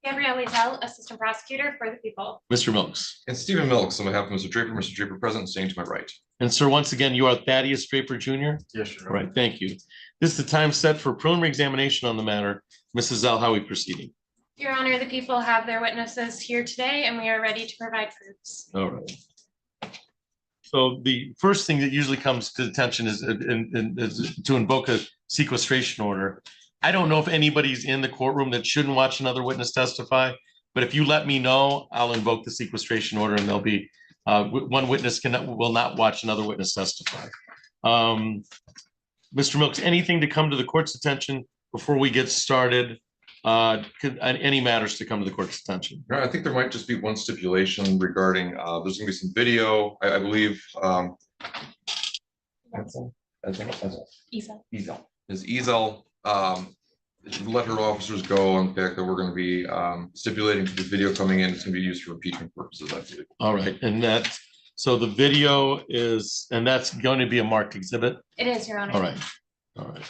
Gabrielle Zell, Assistant Prosecutor for the people. Mr. Milks. And Stephen Milks on behalf of Mr. Draper present, staying to my right. And sir, once again, you are Thaddeus Draper Jr.? Yes, sir. All right, thank you. This is the time set for preliminary examination on the matter. Mrs. Zell, how are we proceeding? Your Honor, the people have their witnesses here today and we are ready to provide proofs. All right. So the first thing that usually comes to attention is to invoke a sequestration order. I don't know if anybody's in the courtroom that shouldn't watch another witness testify, but if you let me know, I'll invoke the sequestration order and there'll be one witness will not watch another witness testify. Mr. Milks, anything to come to the court's attention before we get started? Any matters to come to the court's attention? I think there might just be one stipulation regarding, there's gonna be some video, I believe. Is Ezel, let her officers go on the fact that we're gonna be stipulating to the video coming in, it's gonna be used for impeachment purposes, I believe. All right, and so the video is, and that's going to be a marked exhibit? It is, Your Honor. All right, all right.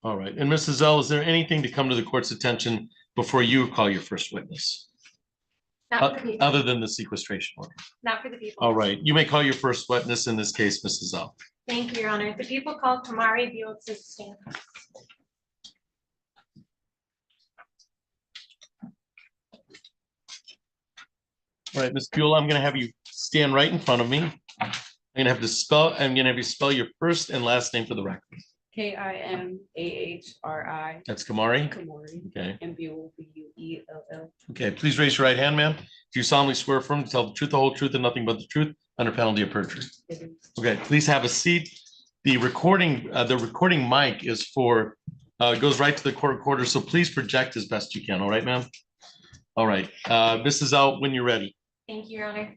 All right, and Mrs. Zell, is there anything to come to the court's attention before you call your first witness? Not for the people. Other than the sequestration order? Not for the people. All right, you may call your first witness in this case, Mrs. Zell. Thank you, Your Honor. The people called Kamari Buick to stand. All right, Ms. Buell, I'm gonna have you stand right in front of me. I'm gonna have you spell your first and last name for the record. Kimahri. That's Kamari? Kamari. Okay. And Buell, Buell. Okay, please raise your right hand, ma'am. Do you solemnly swear affirm to tell the truth, the whole truth, and nothing but the truth under penalty of perjury? Okay, please have a seat. The recording mic is for, goes right to the court recorder, so please project as best you can. All right, ma'am? All right, Mrs. Zell, when you're ready. Thank you, Your Honor.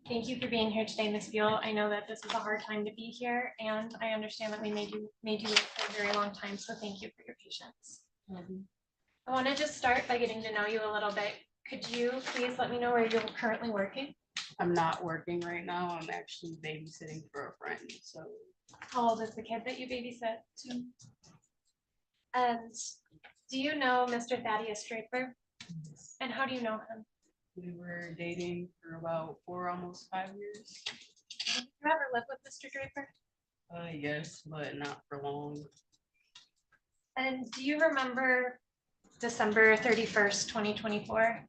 Thank you for being here today, Ms. Buell. I know that this is a hard time to be here, and I understand that we made you wait for a very long time, so thank you for your patience. I want to just start by getting to know you a little bit. Could you please let me know where you're currently working? I'm not working right now. I'm actually babysitting for a friend, so. How old is the kid that you babysit? 2. And do you know Mr. Thaddeus Draper? And how do you know him? We were dating for about 4, almost 5 years. Did you ever live with Mr. Draper? Yes, but not for long. And do you remember December 31st, 2024?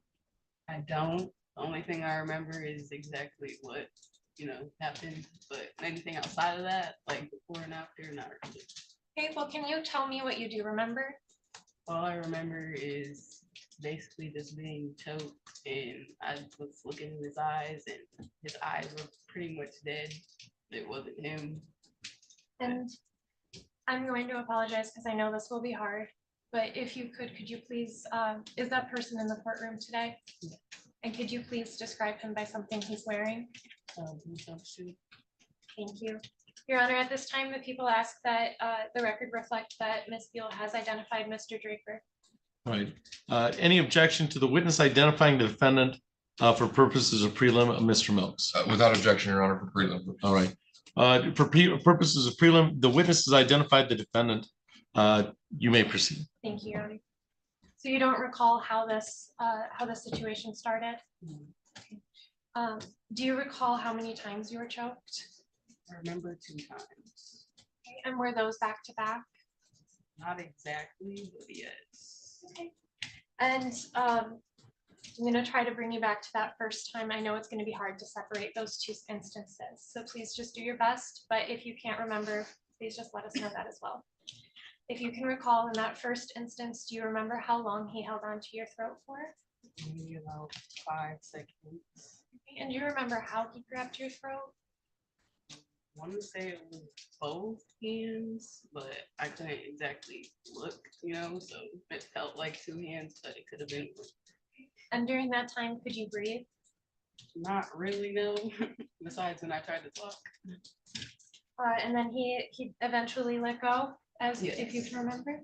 I don't. The only thing I remember is exactly what, happened, but anything outside of that, like before and after, not really. Okay, well, can you tell me what you do remember? All I remember is basically just being choked, and I was looking in his eyes and his eyes were pretty much dead. It wasn't him. And I'm going to apologize because I know this will be hard, but if you could you please, is that person in the courtroom today? And could you please describe him by something he's wearing? Thank you. Your Honor, at this time, the people ask that the record reflect that Ms. Beal has identified Mr. Draper. All right. Any objection to the witness identifying the defendant for purposes of prelim, Mr. Milks? Without objection, Your Honor, for prelim. All right. For purposes of prelim, the witness has identified the defendant. You may proceed. Thank you, Your Honor. So you don't recall how this situation started? Do you recall how many times you were choked? I remember 2 times. Okay, and were those back to back? Not exactly, but yes. Okay. And I'm going to try to bring you back to that first time. I know it's going to be hard to separate those 2 instances, so please just do your best. But if you can't remember, please just let us know that as well. If you can recall in that first instance, do you remember how long he held onto your throat for? Maybe about 5 seconds. Okay, and do you remember how he grabbed your throat? I want to say it was both hands, but I couldn't exactly look, so it felt like 2 hands, but it could have been one. And during that time, could you breathe? Not really, no. Besides when I tried to talk. And then he eventually let go, if you can remember.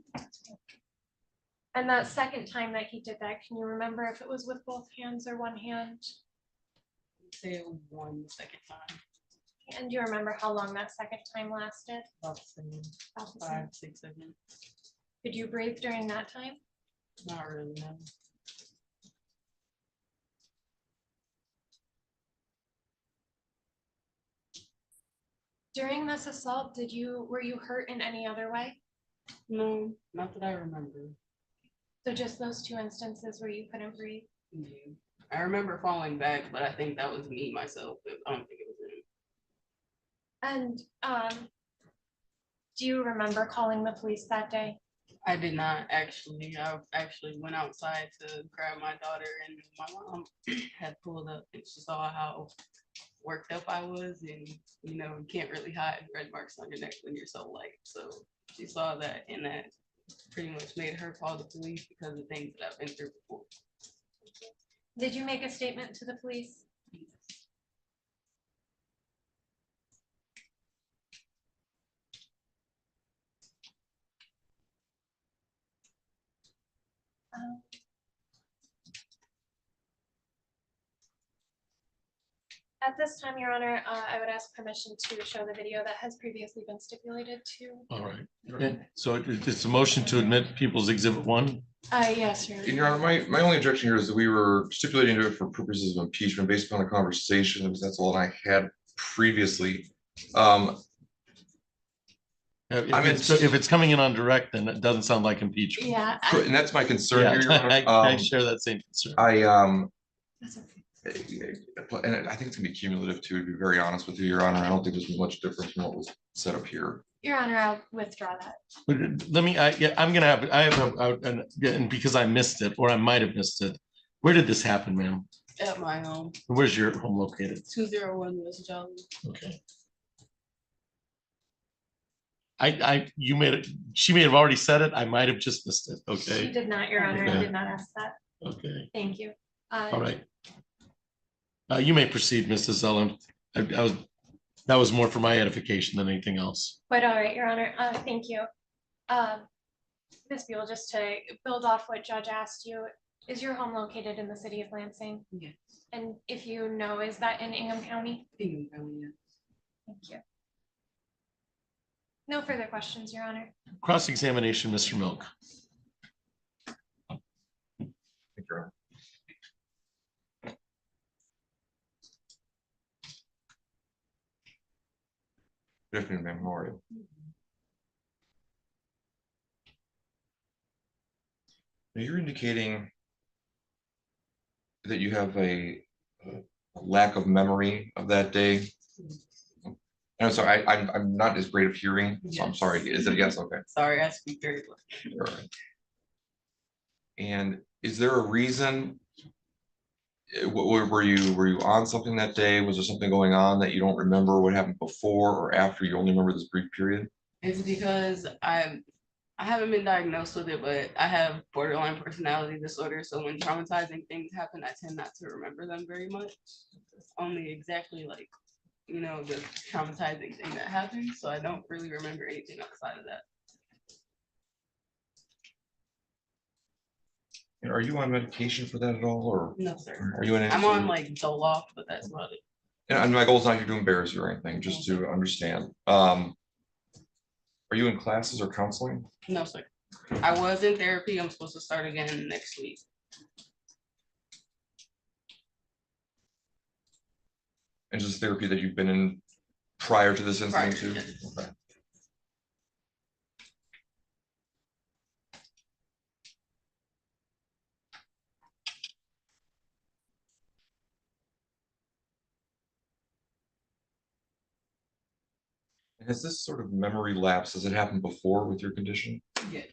And that second time that he did that, can you remember if it was with both hands or one hand? I'd say it was one the second time. And do you remember how long that second time lasted? About the same. About the 5, same. 6 seconds. Could you breathe during that time? Not really, no. During this assault, were you hurt in any other way? No, not that I remember. So just those 2 instances where you couldn't breathe? Yeah. I remember falling back, but I think that was me myself. I don't think it was him. And do you remember calling the police that day? I did not actually. I actually went outside to grab my daughter, and my mom had pulled up and she saw how worked up I was, and you can't really hide red marks on your neck when you're so light. So she saw that, and that pretty much made her call the police because of things that I've been through before. Did you make a statement to the police? At this time, Your Honor, I would ask permission to show the video that has previously been stipulated to. All right. Okay. So it's a motion to admit People's Exhibit 1. Yes, Your Honor. Your Honor, my only objection here is that we were stipulating to it for purposes of impeachment based upon the conversation, because that's all I had previously. If it's coming in on direct, then it doesn't sound like impeachment. Yeah. And that's my concern here, Your Honor. I share that same concern. That's okay. And I think it's gonna be cumulative too, to be very honest with you, Your Honor. I don't think there's much difference from what was set up here. Your Honor, I'll withdraw that. But let me, I'm gonna have, and because I missed it, or I might have missed it. Where did this happen, ma'am? At my home. Where's your home located? 201 West Jolly. Okay. She may have already said it. I might have just missed it. She Okay. did not, Your Honor. I Okay. did not ask that. Okay. Thank you. All right. You may proceed, Mrs. Ellen. That was more for my edification than anything else. Quite all right, Your Honor. Thank you. Ms. Buell, just to build off what Judge asked you, is your home located in the city of Lansing? Yes. And if you know, is that in Ingham County? Ingham County, yes. Thank you. No further questions, Your Honor. Cross-examination, Mr. Milk. Thank you, Your Honor. Good afternoon, ma'am. How are you? Now, you're indicating that you have a lack of memory of that day. I'm sorry, I'm not as great of hearing, so I'm sorry. Is it a yes? Okay. Sorry, I speak very low. All right. And is there a reason? Were you on something that day? Was there something going on that you don't remember what happened before or after? You only remember this brief period? It's because I haven't been diagnosed with it, but I have borderline personality disorder. So when traumatizing things happen, I tend not to remember them very much. It's only exactly like, you know, the traumatizing thing that happened. So I don't really remember anything outside of that. And are you on medication for that at all, or? No, sir. Are you in? I'm on like Zoloft, but that's about it. And my goal is not to embarrass you or anything, just to understand. Are you in classes or counseling? No, sir. I was in therapy. I'm supposed to start again next week. And just therapy that you've been in prior to this incident too? Okay. Has this sort of memory lapse, has it happened before with your condition? Yes.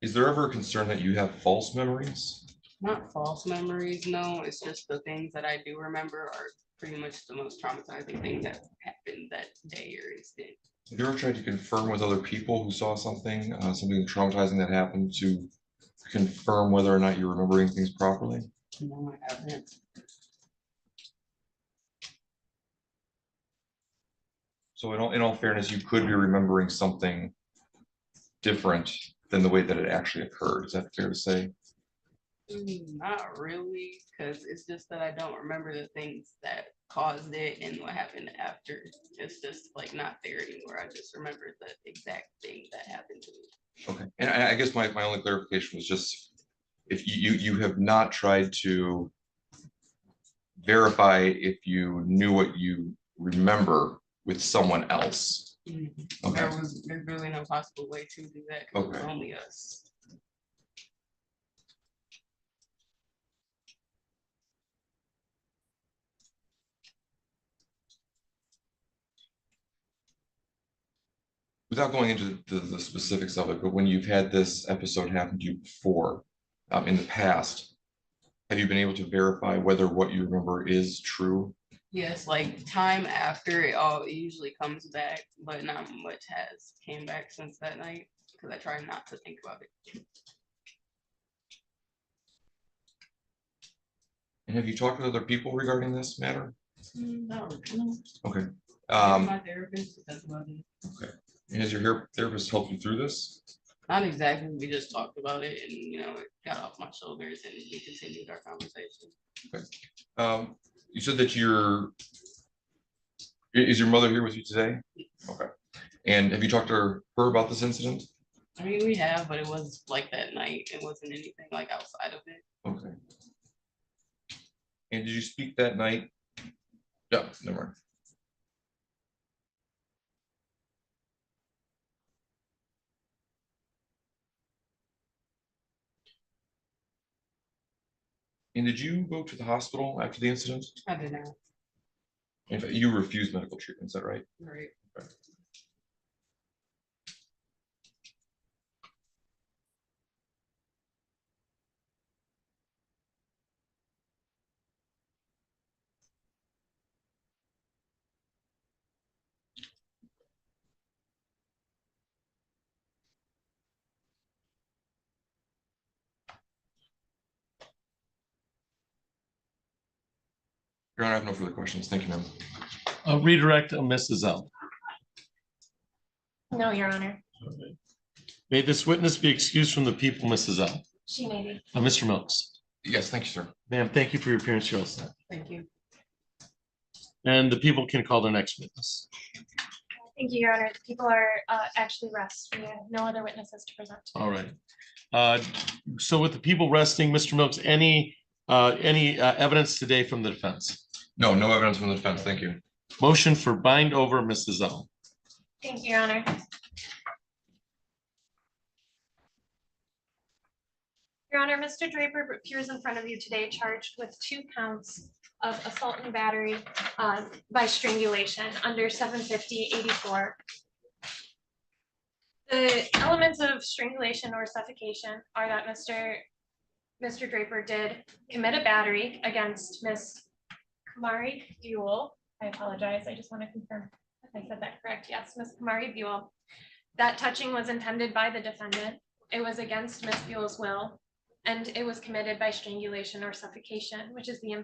Is there ever a concern that you have false memories? Not false memories, no. It's just the things that I do remember are pretty much the most traumatizing thing that happened that day or instant. Have you ever tried to confirm with other people who saw something, something traumatizing that happened, to confirm whether or not you're remembering things properly? No, I haven't. So in all fairness, you could be remembering something different than the way that it actually occurred. Is that fair to say? Not really, because it's just that I don't remember the things that caused it and what happened after. It's just like not there anymore. I just remember the exact thing that happened to me. Okay, and I guess my only clarification was just if you have not tried to verify if you knew what you remember with someone else. Okay. There's really no possible way to do that because it's only us. Without going into the specifics of it, but when you've had this episode happen to you before, in the past, have you been able to verify whether what you remember is true? Yes, like time after it all usually comes back, but not much has came back since that night because I try not to think about it. And have you talked with other people regarding this matter? Not really. Okay. My therapist, that's about it. Okay. And has your therapist helped you through this? Not exactly. We just talked about it and, you know, it got off my shoulders and we continued our conversation. Okay. You said that is your mother here with you today? Okay. And have you talked to her about this incident? I mean, we have, but it was like that night. It wasn't anything like outside of it. Okay. And did you speak that night? No, never mind. And did you go to the hospital after the incident? I did not. In fact, you refused medical treatment, is that right? Right. Okay. Your Honor, I have no further questions. Thank you, ma'am. Redirect Mrs. L. No, Your Honor. May this witness be excused from the people, Mrs. L. She may be. Mr. Milks. Yes, thank you, sir. Ma'am, thank you for your appearance. You're all set. Thank you. And the people can call their next witness. Thank you, Your Honor. The people are actually rest. We have no other witnesses to present. All right. So with the people resting, Mr. Milks, any evidence today from the defense? No, no evidence from the defense. Thank you. Motion for bind over Mrs. L. Thank you, Your Honor. Your Honor, Mr. Draper appears in front of you today charged with 2 counts of assault and battery by strangulation under 750-84. The elements of strangulation or suffocation are that Mr. Draper did commit a battery against Miss Kamari Buell. I apologize. I just want to confirm if I said that correct. Yes, Miss Kamari Buell. That touching was intended by the defendant. It was against Miss Buell's will, and it was committed by strangulation or suffocation, which is the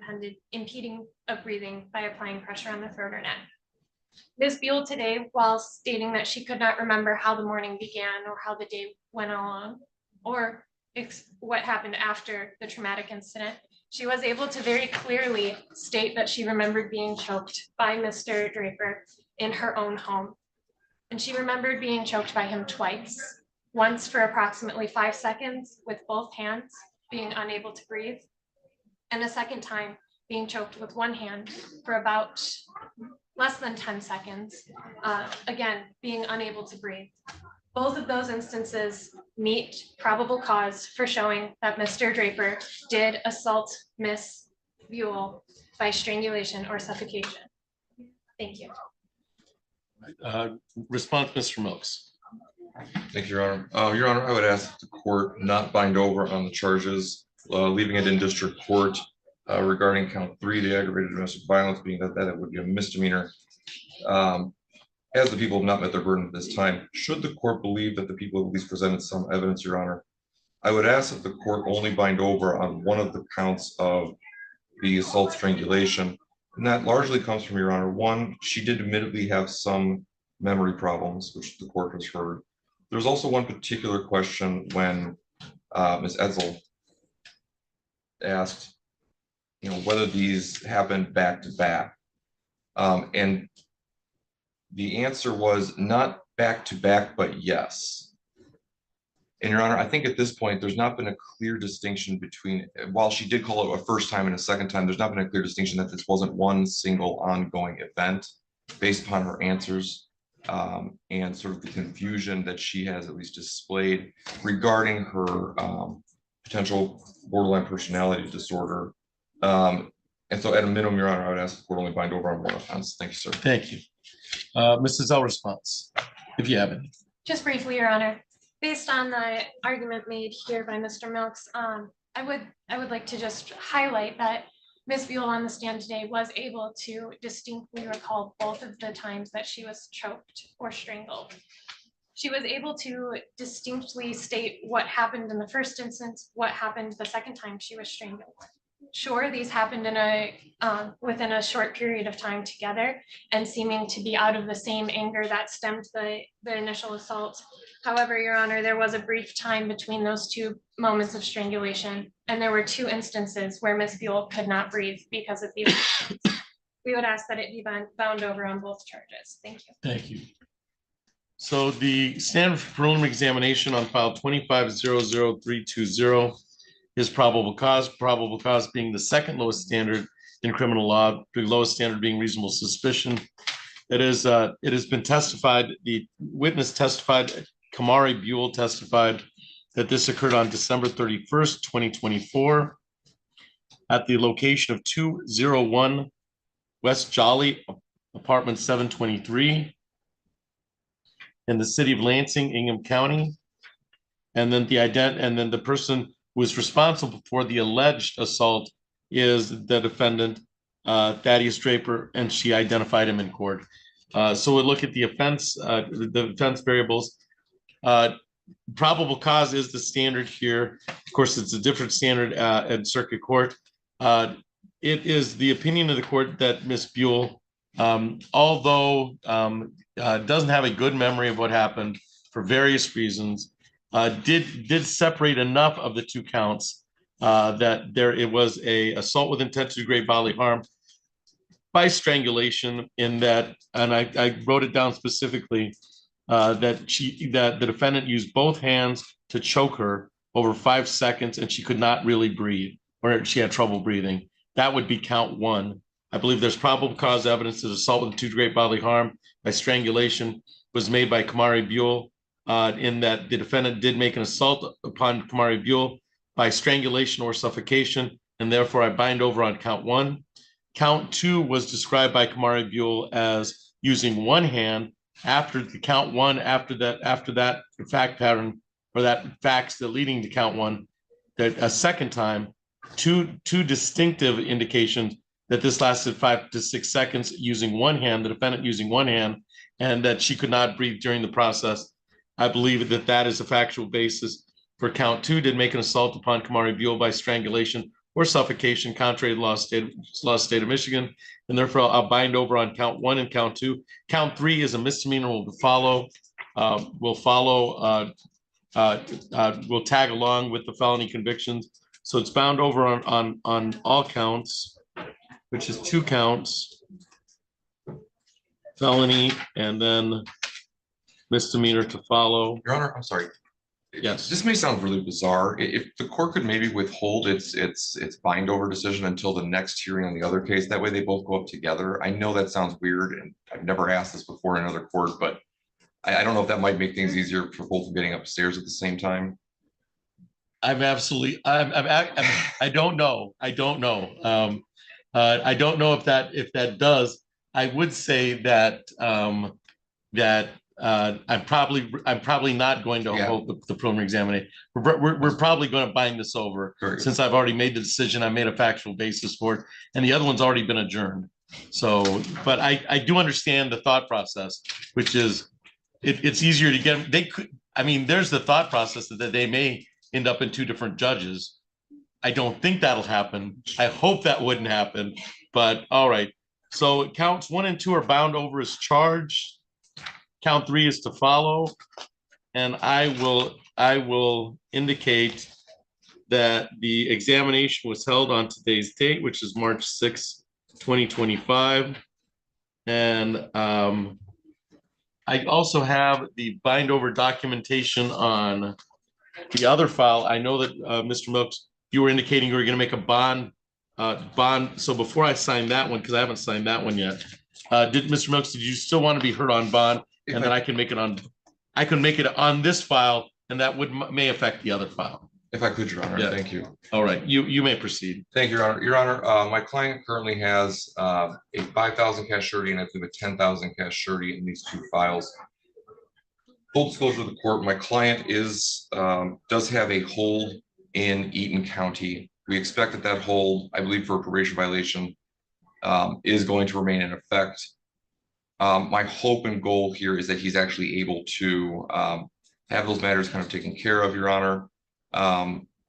impeding of breathing by applying pressure on the throat or neck. Ms. Buell today, while stating that she could not remember how the morning began or how the day went along, or what happened after the traumatic incident, she was able to very clearly state that she remembered being choked by Mr. Draper in her own home. And she remembered being choked by him twice, once for approximately 5 seconds with both hands, being unable to breathe, and a second time being choked with one hand for about less than 10 seconds, again, being unable to breathe. Both of those instances meet probable cause for showing that Mr. Draper did assault Miss Buell by strangulation or suffocation. Thank you. Response, Mr. Milks. Thank you, Your Honor. Your Honor, I would ask that the court not bind over on the charges, leaving it in district court regarding count 3, the aggravated domestic violence, being that it would be a misdemeanor. As the people have not met their burden at this time, should the court believe that the people have at least presented some evidence, Your Honor, I would ask that the court only bind over on one of the counts of the assault strangulation. And that largely comes from, Your Honor, one, she did admittedly have some memory problems, which the court has heard. There's also one particular question when Ms. Edsel asked, whether these happened back to back. And the answer was not back to back, but yes. And Your Honor, I think at this point, there's not been a clear distinction between, while she did call it a first time and a second time, there's not been a clear distinction that this wasn't one single ongoing event based upon her answers and sort of the confusion that she has at least displayed regarding her potential borderline personality disorder. And so at a minimum, Your Honor, I would ask the court only bind over on one offense. Thank you, sir. Thank you. Mrs. L, response, if you have any. Just briefly, Your Honor, based on the argument made here by Mr. Milks, I would like to just highlight that Ms. Buell on the stand today was able to distinctly recall both of the times that she was choked or strangled. She was able to distinctly state what happened in the first instance, what happened the second time she was strangled. Sure, these happened in within a short period of time together and seeming to be out of the same anger that stemmed the initial assault. However, Your Honor, there was a brief time between those 2 moments of strangulation, and there were 2 instances where Ms. Buell could not breathe because of the we would ask that it be bound over on both charges. Thank you. Thank you. So the standard for preliminary examination on file 25-00320 is probable cause being the second lowest standard in criminal law, the lowest standard being reasonable suspicion. It has been testified, the witness testified, Kamari Buell testified that this occurred on December 31st, 2024 at the location of 201 West Jolly, apartment 723 in the city of Lansing, Ingham County. And then the person who was responsible for the alleged assault is the defendant, Thaddeus Draper, and she identified him in court. So we'll look at the offense variables. Probable cause is the standard here. Of course, it's a different standard at circuit court. It is the opinion of the court that Ms. Buell, although doesn't have a good memory of what happened for various reasons, did separate enough of the 2 counts that it was a assault with intent to do great bodily harm by strangulation, in that, and I wrote it down specifically, that the defendant used both hands to choke her over 5 seconds and she could not really breathe, or she had trouble breathing. That would be count 1. I believe there's probable cause evidence that assault with intent to do great bodily harm by strangulation was made by Kamari Buell, in that the defendant did make an assault upon Kamari Buell by strangulation or suffocation, and therefore I bind over on count 1. Count 2 was described by Kamari Buell as using one hand after the count 1, after that fact pattern or that facts that leading to count 1, that a second time, two distinctive indications that this lasted 5 to 6 seconds using one hand, the defendant using one hand, and that she could not breathe during the process. I believe that that is a factual basis for count 2, did make an assault upon Kamari Buell by strangulation or suffocation contrary to the state of Michigan, and therefore I'll bind over on count 1 and count 2. Count 3 is a misdemeanor will follow, will tag along with the felony convictions. So it's bound over on all counts, which is 2 counts, felony, and then misdemeanor to follow. Your Honor, I'm sorry. Yes. This may sound really bizarre. If the court could maybe withhold its bind over decision until the next hearing on the other case, that way they both go up together. I know that sounds weird, and I've never asked this before in another court, but I don't know if that might make things easier for both getting upstairs at the same time. I don't know. I don't know. I don't know if that does. I would say that I'm probably not going to hold the preliminary examination. We're probably going to bind this over since I've already made the decision. I made a factual basis for it, and the other one's already been adjourned. So, but I do understand the thought process, which is it's easier to get. They could. I mean, there's the thought process that they may end up in 2 different judges. I don't think that'll happen. I hope that wouldn't happen. But all right. So counts 1 and 2 are bound over as charged. Count 3 is to follow, and I will indicate that the examination was held on today's date, which is March 6, 2025. And I also have the bind over documentation on the other file. I know that Mr. Milks, you were indicating you were going to make a bond. So before I sign that one, because I haven't signed that one yet, Mr. Milks, did you still want to be heard on bond? And then I can make it on this file, and that may affect the other file. If I could, Your Honor, thank you. All right, you may proceed. Thank you, Your Honor. Your Honor, my client currently has a 5,000 cash surety and I believe a 10,000 cash surety in these 2 files. Full disclosure to the court, my client does have a hold in Eaton County. We expect that hold, I believe for a probation violation, is going to remain in effect. My hope and goal here is that he's actually able to have those matters kind of taken care of, Your Honor,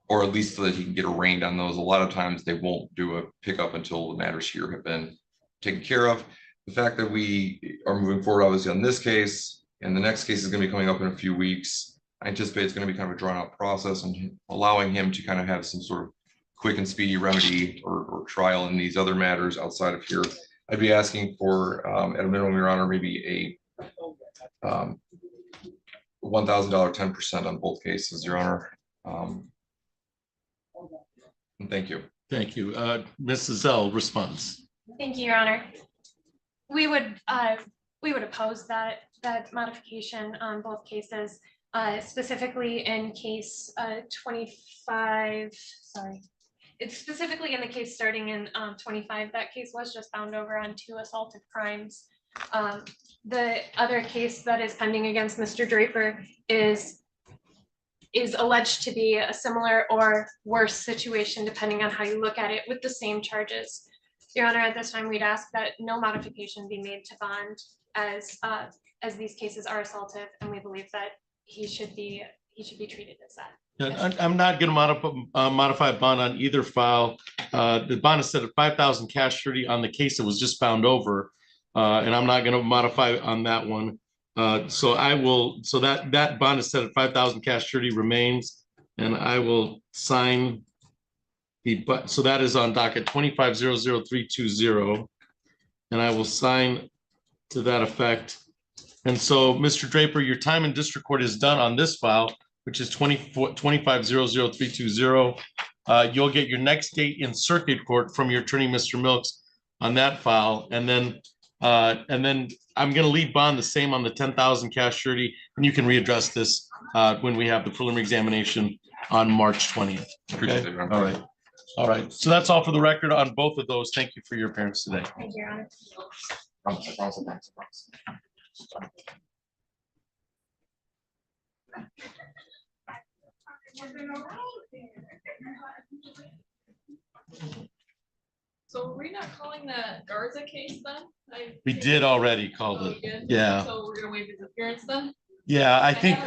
or at least so that he can get arraigned on those. A lot of times they won't do a pickup until the matters here have been taken care of. The fact that we are moving forward, obviously, on this case, and the next case is going to be coming up in a few weeks, I anticipate it's going to be kind of a drawn out process and allowing him to kind of have some sort of quick and speedy remedy or trial in these other matters outside of here. I'd be asking for, at a minimum, Your Honor, maybe a $1,000 10% on both cases, Your Honor. And thank you. Thank you. Mrs. Zell, response. Thank you, Your Honor. We would oppose that modification on both cases, specifically in case 25. Sorry. It's specifically in the case starting in 25. That case was just bound over on 2 assaultive crimes. The other case that is pending against Mr. Draper is alleged to be a similar or worse situation, depending on how you look at it, with the same charges. Your Honor, at this time, we'd ask that no modification be made to bond, as these cases are assaultive, and we believe that he should be treated as that. I'm not going to modify a bond on either file. The bond is set at 5,000 cash surety on the case that was just bound over, and I'm not going to modify on that one. So that bond is set at 5,000 cash surety remains, and I will sign so that is on docket 25-00320, and I will sign to that effect. And so, Mr. Draper, your time in district court is done on this file, which is 25-00320. You'll get your next date in circuit court from your attorney, Mr. Milks, on that file. And then I'm going to leave bond the same on the 10,000 cash surety, and you can readdress this when we have the preliminary examination on March 20th. Okay, all right. All right, so that's all for the record on both of those. Thank you for your appearance today. Thank you, Your Honor. So are we not calling the Garza case then? We did already call Oh, it. we did? Yeah. So we're gonna waive his appearance then? Yeah, I think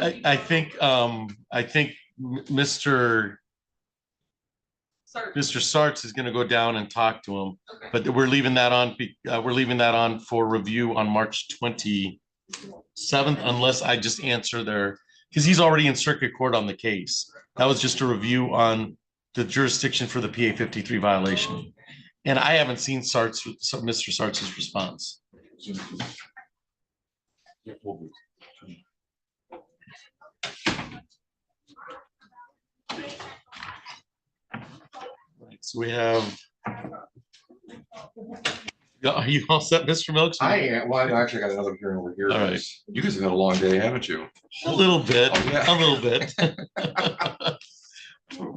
Mr. Mr. Sarts is gonna go down and talk to him, Okay. but we're leaving that on for review on March 27th, unless I just answer their, because he's already in circuit court on the case. That was just a review on the jurisdiction for the PA 53 violation. And I haven't seen Mr. Sarts' response. Right, so we have. Are you all set, Mr. Milks? I am. Well, I actually got another hearing over here. All right. You guys have had a long day, haven't you? A little bit, Oh, yeah. a little bit.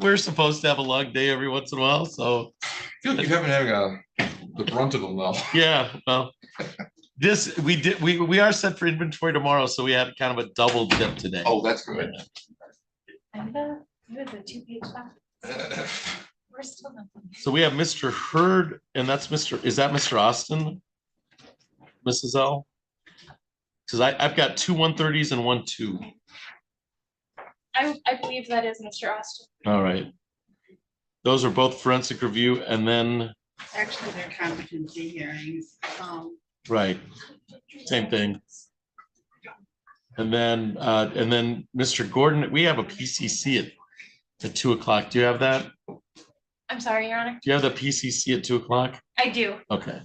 We're supposed to have a long day every once in a while, so. I feel like you have been having the brunt of them now. Yeah, well, we are set for inventory tomorrow, so we had kind of a double dip today. Oh, that's good. And you have the 2-page doc. We're still not. So we have Mr. Hurd, and is that Mr. Austin? Mrs. L? Because I've got 2 130s and 1 2. I believe that is Mr. Austin. All right. Those are both forensic review, and then, Actually, they're competency hearings. right, same thing. And then Mr. Gordon, we have a PCC at 2 o'clock. Do you have that? I'm sorry, Your Honor. Do you have the PCC at 2 o'clock? I do. Okay.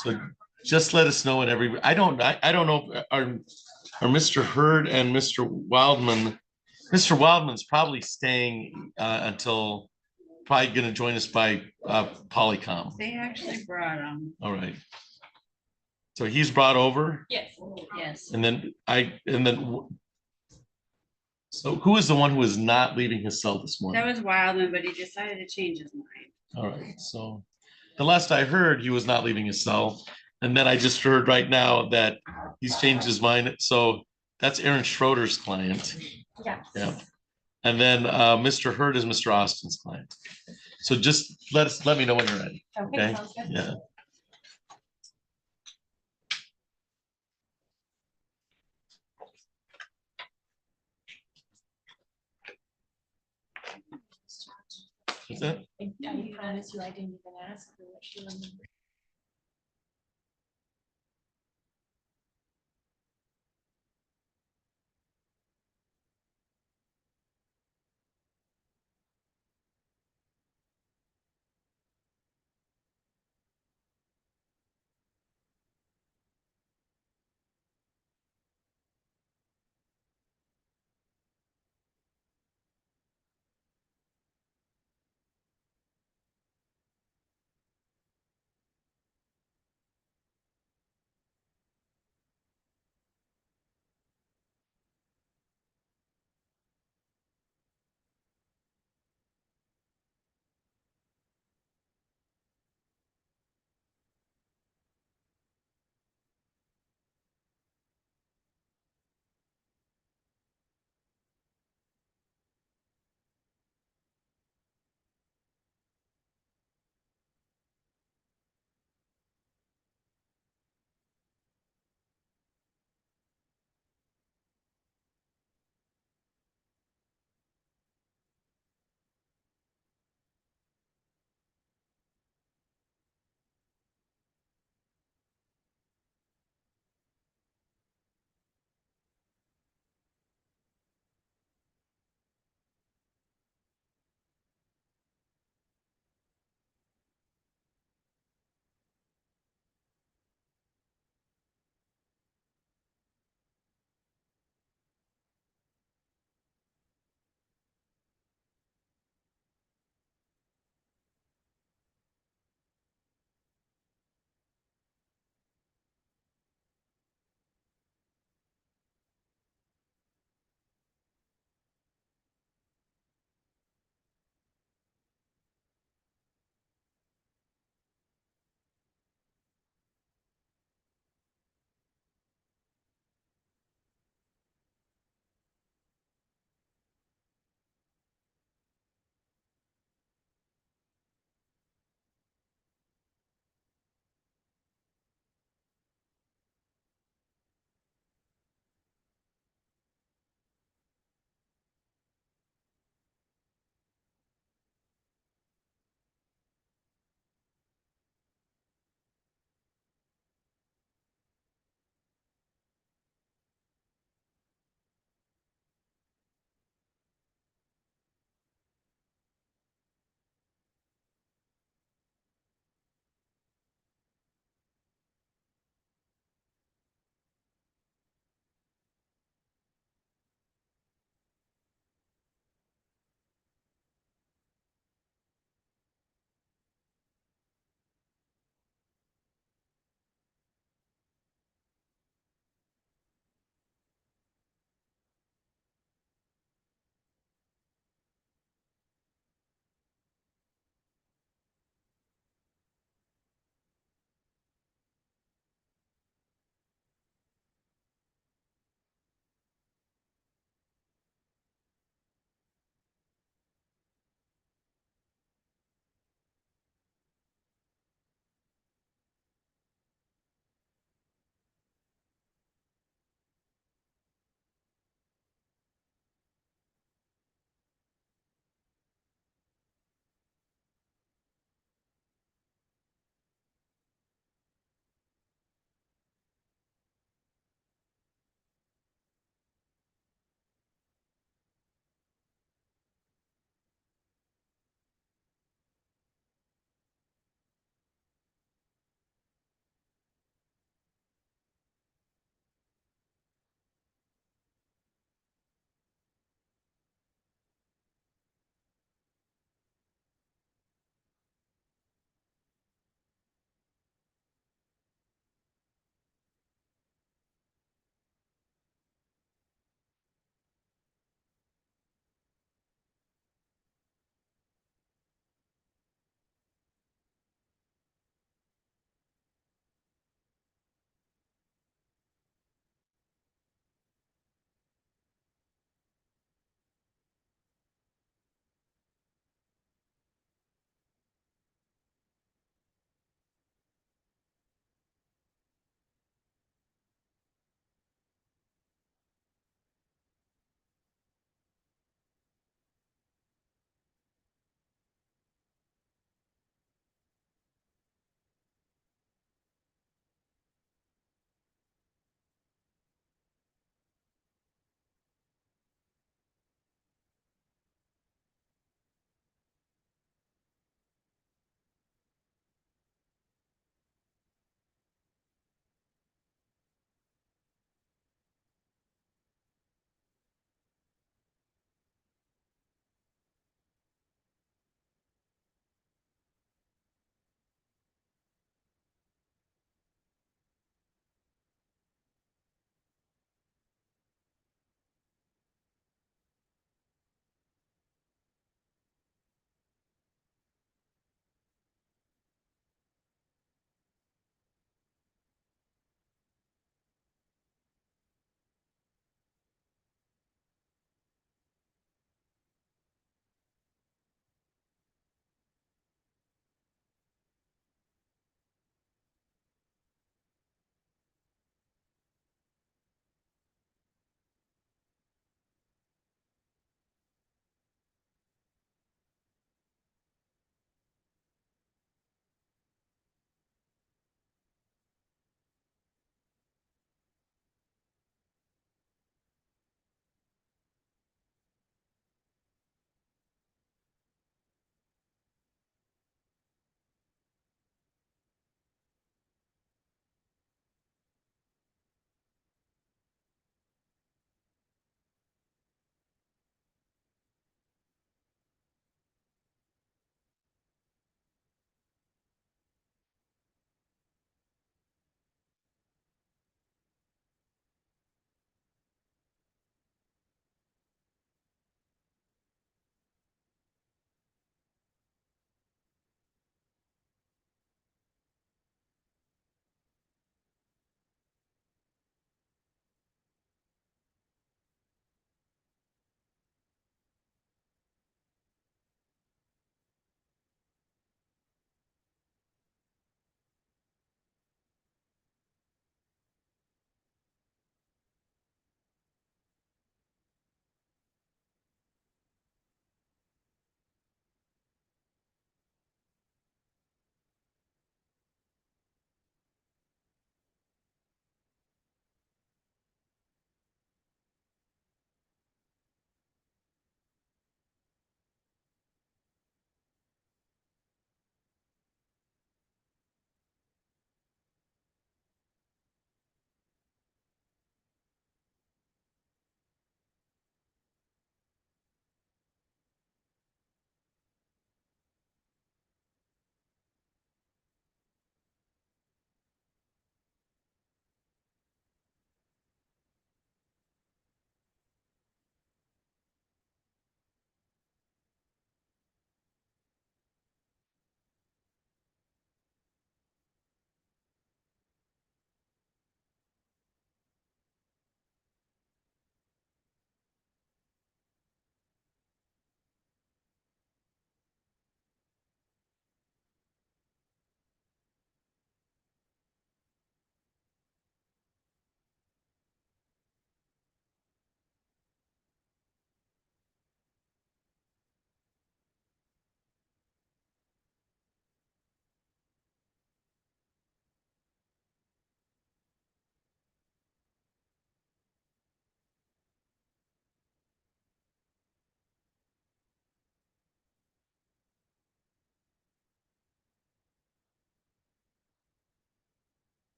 So just let us know when I don't know, are Mr. Hurd and Mr. Wildman, Mr. Wildman's probably staying until, probably gonna join us by Polycom. They actually brought them. All right. So he's brought over? Yes. Yes. And then so who is the one who is not leaving his cell this morning? That was Wildman, but he decided to change his mind. All right, so the last I heard, he was not leaving his cell. And then I just heard right now that he's changed his mind. So that's Aaron Schroeder's client. Yes. Yeah. And then Mr. Hurd is Mr. Austin's client. So just let me know when you're ready. Okay, sounds good. Yeah. Is that? I promise you, I didn't even ask her what she remembered.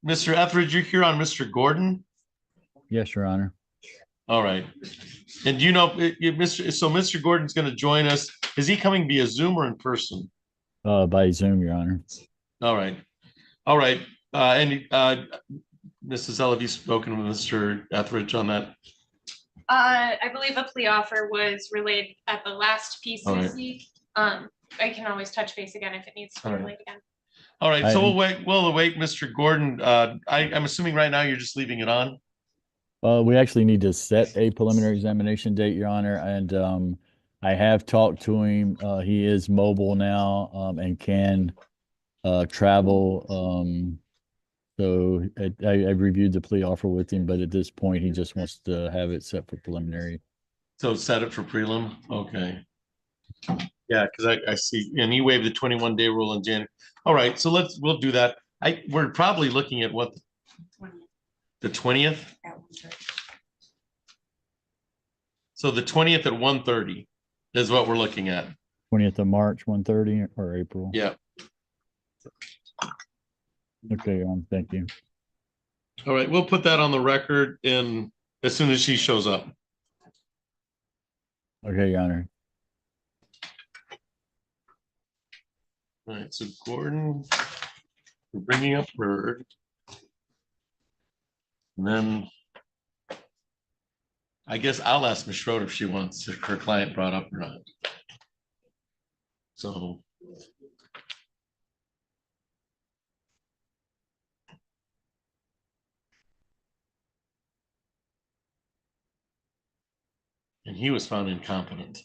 Mr. Etheridge, you're here on Mr. Gordon? Yes, Your Honor. All right. And you know, Mr. Gordon's going to join us. Is he coming via Zoom or in person? By Zoom, Your Honor. All right. All right. Mrs. L, have you spoken with Mr. Etheridge on that? I believe a plea offer was relayed at the last PCC. I can always touch base again if it needs to be relayed again. All right, so we'll await Mr. Gordon. I'm assuming right now you're just leaving it on? We actually need to set a preliminary examination date, Your Honor, and I have talked to him. He is mobile now and can travel. So I reviewed the plea offer with him, but at this point, he just wants to have it set for preliminary. So set it for prelim? Okay. Yeah, because I see, and he waived the 21-day rule in January. All right, so we'll do that. We're probably looking at what? The 20th? So the 20th at 1:30 is what we're looking at. 20th of March, 1:30 or April? Yeah. Okay, thank you. All right, we'll put that on the record as soon as she shows up. Okay, Your Honor. All right, so Gordon, we're bringing up Bird. And then I guess I'll ask Ms. Schroeder if she wants her client brought up or not. So. And he was found incompetent.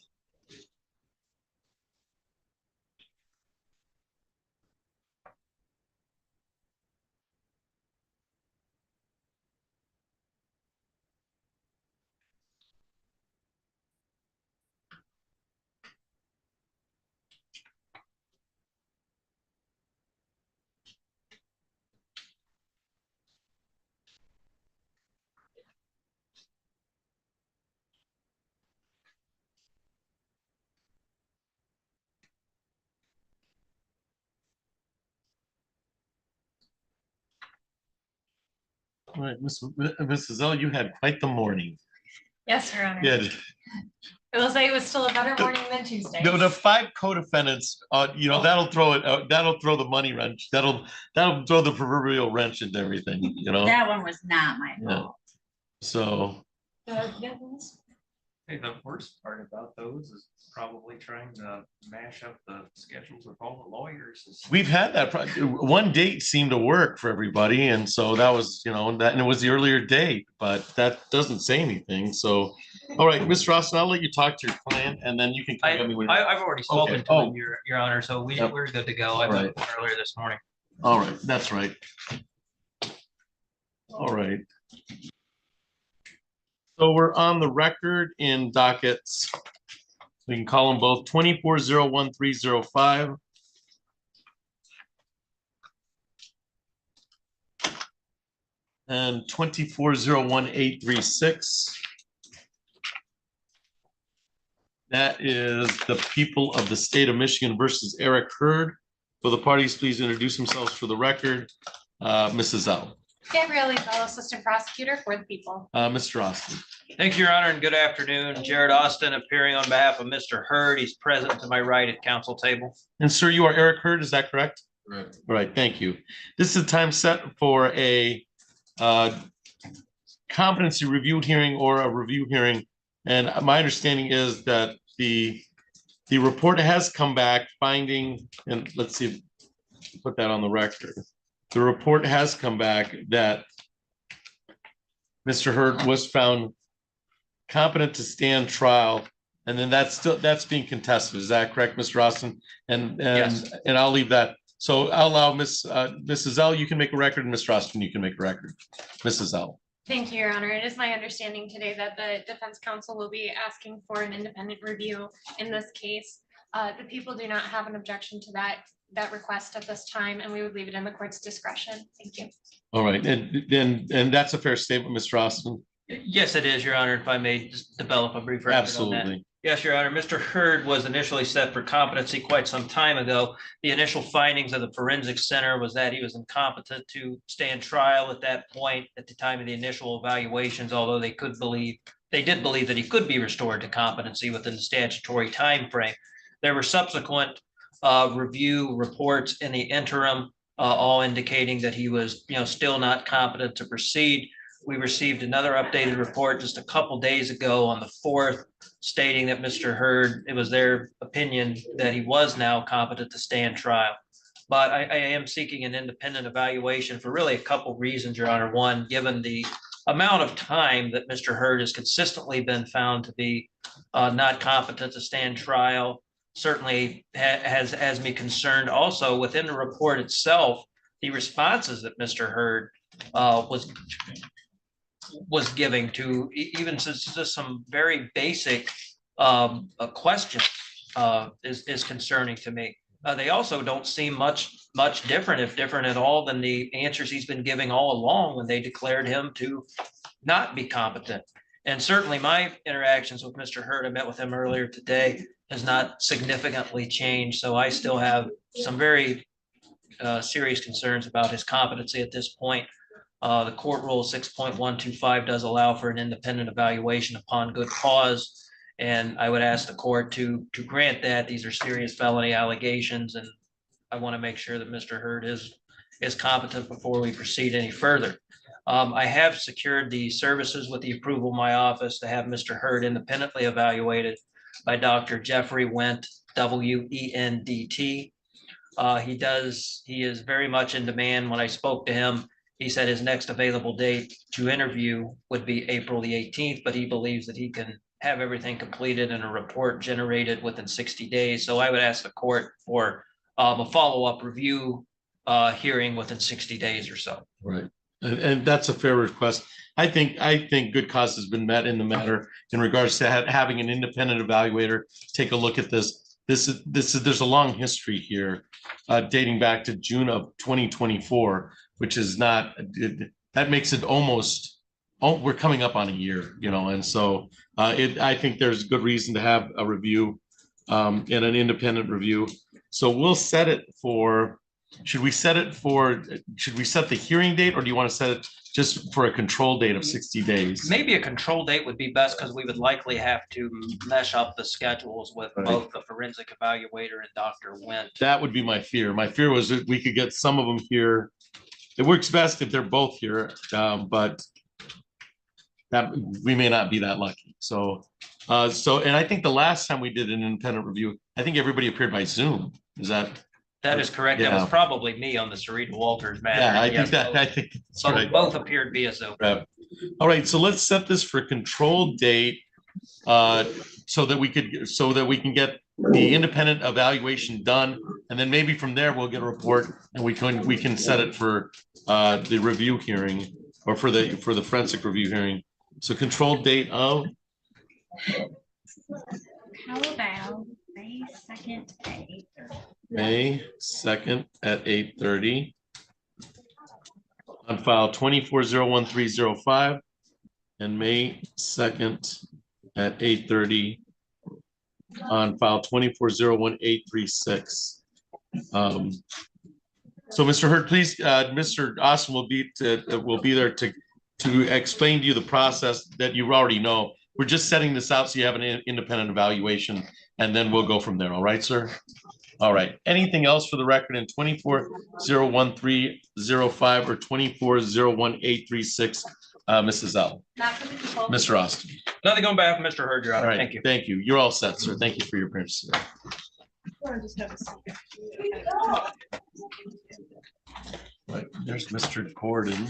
All right, Mrs. L, you had quite the morning. Yes, Your Honor. Good. It was like it was still a better morning than Tuesday. The 5 co-defendants, that'll throw it. That'll throw the money wrench. That'll throw the proverbial wrench into everything. That one was not my fault. So. Hey, the worst part about those is probably trying to mash up the schedules with all the lawyers. We've had that. One date seemed to work for everybody, and so that was, and it was the earlier date, but that doesn't say anything. So, all right, Mr. Austin, I'll let you talk to your client, and then you can. I've already spoken to him, Your Honor, so we're good to go. I met earlier this morning. All right, that's right. All right. So we're on the record in dockets. We can call them both 24-01305. And 24-01836. That is the people of the state of Michigan versus Eric Hurd. Will the parties please introduce themselves for the record? Mrs. L. Gabrielle, fellow assistant prosecutor for the people. Mr. Austin. Thank you, Your Honor, and good afternoon. Jared Austin appearing on behalf of Mr. Hurd. He's present to my right at council table. And sir, you are Eric Hurd, is that correct? Correct. All right, thank you. This is a time set for a competency review hearing or a review hearing. And my understanding is that the report has come back finding, and let's see, put that on the record. The report has come back that Mr. Hurd was found competent to stand trial, and then that's being contested. Is that correct, Mr. Austin? And yes. And I'll leave that. So I'll allow Mrs. L, you can make a record, and Mr. Austin, you can make a record. Mrs. L. Thank you, Your Honor. It is my understanding today that the defense counsel will be asking for an independent review in this case. The people do not have an objection to that request at this time, and we would leave it in the court's discretion. Thank you. All right, and that's a fair statement, Mr. Austin. Yes, it is, Your Honor. If I may just develop a brief record on that. Absolutely. Yes, Your Honor. Mr. Hurd was initially set for competency quite some time ago. The initial findings of the forensic center was that he was incompetent to stand trial at that point, at the time of the initial evaluations, although they did believe that he could be restored to competency within the statutory time frame. There were subsequent review reports in the interim, all indicating that he was, still not competent to proceed. We received another updated report just a couple days ago on the 4th, stating that Mr. Hurd, it was their opinion that he was now competent to stand trial. But I am seeking an independent evaluation for really a couple reasons, Your Honor. One, given the amount of time that Mr. Hurd has consistently been found to be not competent to stand trial, certainly has me concerned. Also, within the report itself, the responses that Mr. Hurd was giving to even just some very basic questions is concerning to me. They also don't seem much different, if different at all, than the answers he's been giving all along when they declared him to not be competent. And certainly my interactions with Mr. Hurd, I met with him earlier today, has not significantly changed. So I still have some very serious concerns about his competency at this point. The court rule 6.125 does allow for an independent evaluation upon good cause. And I would ask the court to grant that. These are serious felony allegations, and I want to make sure that Mr. Hurd is competent before we proceed any further. I have secured the services with the approval of my office to have Mr. Hurd independently evaluated by Dr. Jeffrey Wendt, W-E-N-D-T. He is very much in demand. When I spoke to him, he said his next available date to interview would be April the 18th, but he believes that he can have everything completed and a report generated within 60 days. So I would ask the court for a follow-up review hearing within 60 days or so. Right. And that's a fair request. I think good cause has been met in the matter in regards to having an independent evaluator take a look at this. There's a long history here dating back to June of 2024, which is not, that makes it almost, we're coming up on a year, and so I think there's good reason to have a review and an independent review. So we'll set it for, should we set the hearing date, or do you want to set it just for a control date of 60 days? Maybe a control date would be best, because we would likely have to mesh up the schedules with both the forensic evaluator and Dr. Wendt. That would be my fear. My fear was that we could get some of them here. It works best if they're both here, but that we may not be that lucky. So, and I think the last time we did an independent review, I think everybody appeared by Zoom. Is that? That is correct. Yeah. That was probably me on the Sarita Walters matter. Yeah, I Yes, think that's both, right. both appeared via Zoom. Right. All right, so let's set this for control date so that we can get the independent evaluation done, and then maybe from there we'll get a report and we can set it for the review hearing, or for the forensic review hearing. So control date of How about May 2nd at 8:30? May 2nd at 8:30. On file 2401-305 and May 2nd at 8:30 on file 2401-836. So Mr. Hurd, please, Mr. Austin will be there to explain to you the process that you already know. We're just setting this out so you have an independent evaluation, and then we'll go from there. All right, sir? All right. Anything else for the record in 2401-305 or 2401-836, Mrs. L? Mr. Austin? Nothing going back, Mr. Hurd, Your Honor. All right. Thank you. Thank you. You're all set, sir. Thank you for your appearance today. Right. There's Mr. Gordon.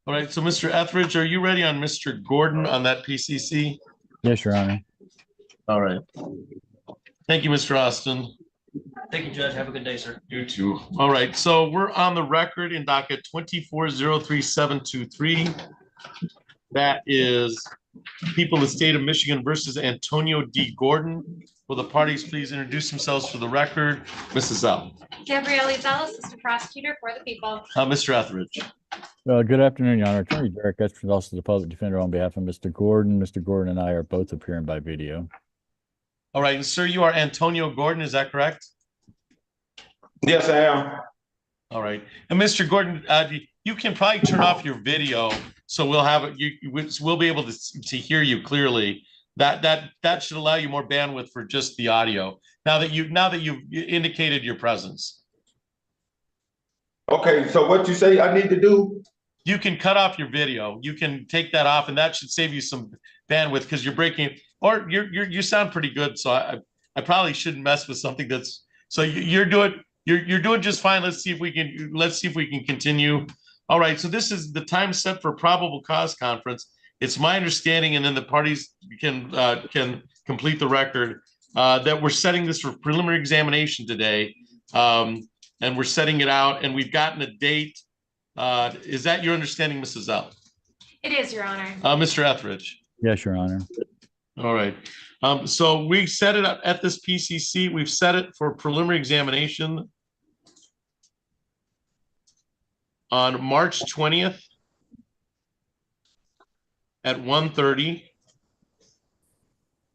All right, so Mr. Etheridge, are you ready on Mr. Gordon on that PCC? Yes, Your Honor. All right. Thank you, Mr. Austin. Thank you, Judge. Have a good day, sir. You too. All right, so we're on the record in docket 2403723. That is people of the state of Michigan versus Antonio D. Gordon. Will the parties please introduce themselves for the record? Mrs. L. Gabrielle Zell, Assistant Prosecutor for the People. Mr. Etheridge. Good afternoon, Your Honor. Attorney Derek Etheridge, also the public defender on behalf of Mr. Gordon. Mr. Gordon and I are both appearing by video. All right, and sir, you are Antonio Gordon, is that correct? Yes, I am. All right, and Mr. Gordon, you can probably turn off your video, so we'll have it. We'll be able to hear you clearly. That should allow you more bandwidth for just the audio. Now that you've indicated your presence. Okay, so what you say I need to do? You can cut off your video. You can take that off, and that should save you some bandwidth because you're breaking. Or you sound pretty good, so I probably shouldn't mess with something that's. So you're doing just fine. Let's see if we can continue. All right. So this is the time set for probable cause conference. It's my understanding, and then the parties can complete the record that we're setting this for preliminary examination today, and we're setting it out, and we've gotten a date. Is that your understanding, Mrs. L? It is, Your Honor. Mr. Etheridge. Yes, Your Honor. All right. So we set it up at this PCC. We've set it for preliminary examination on March 20th at 1:30.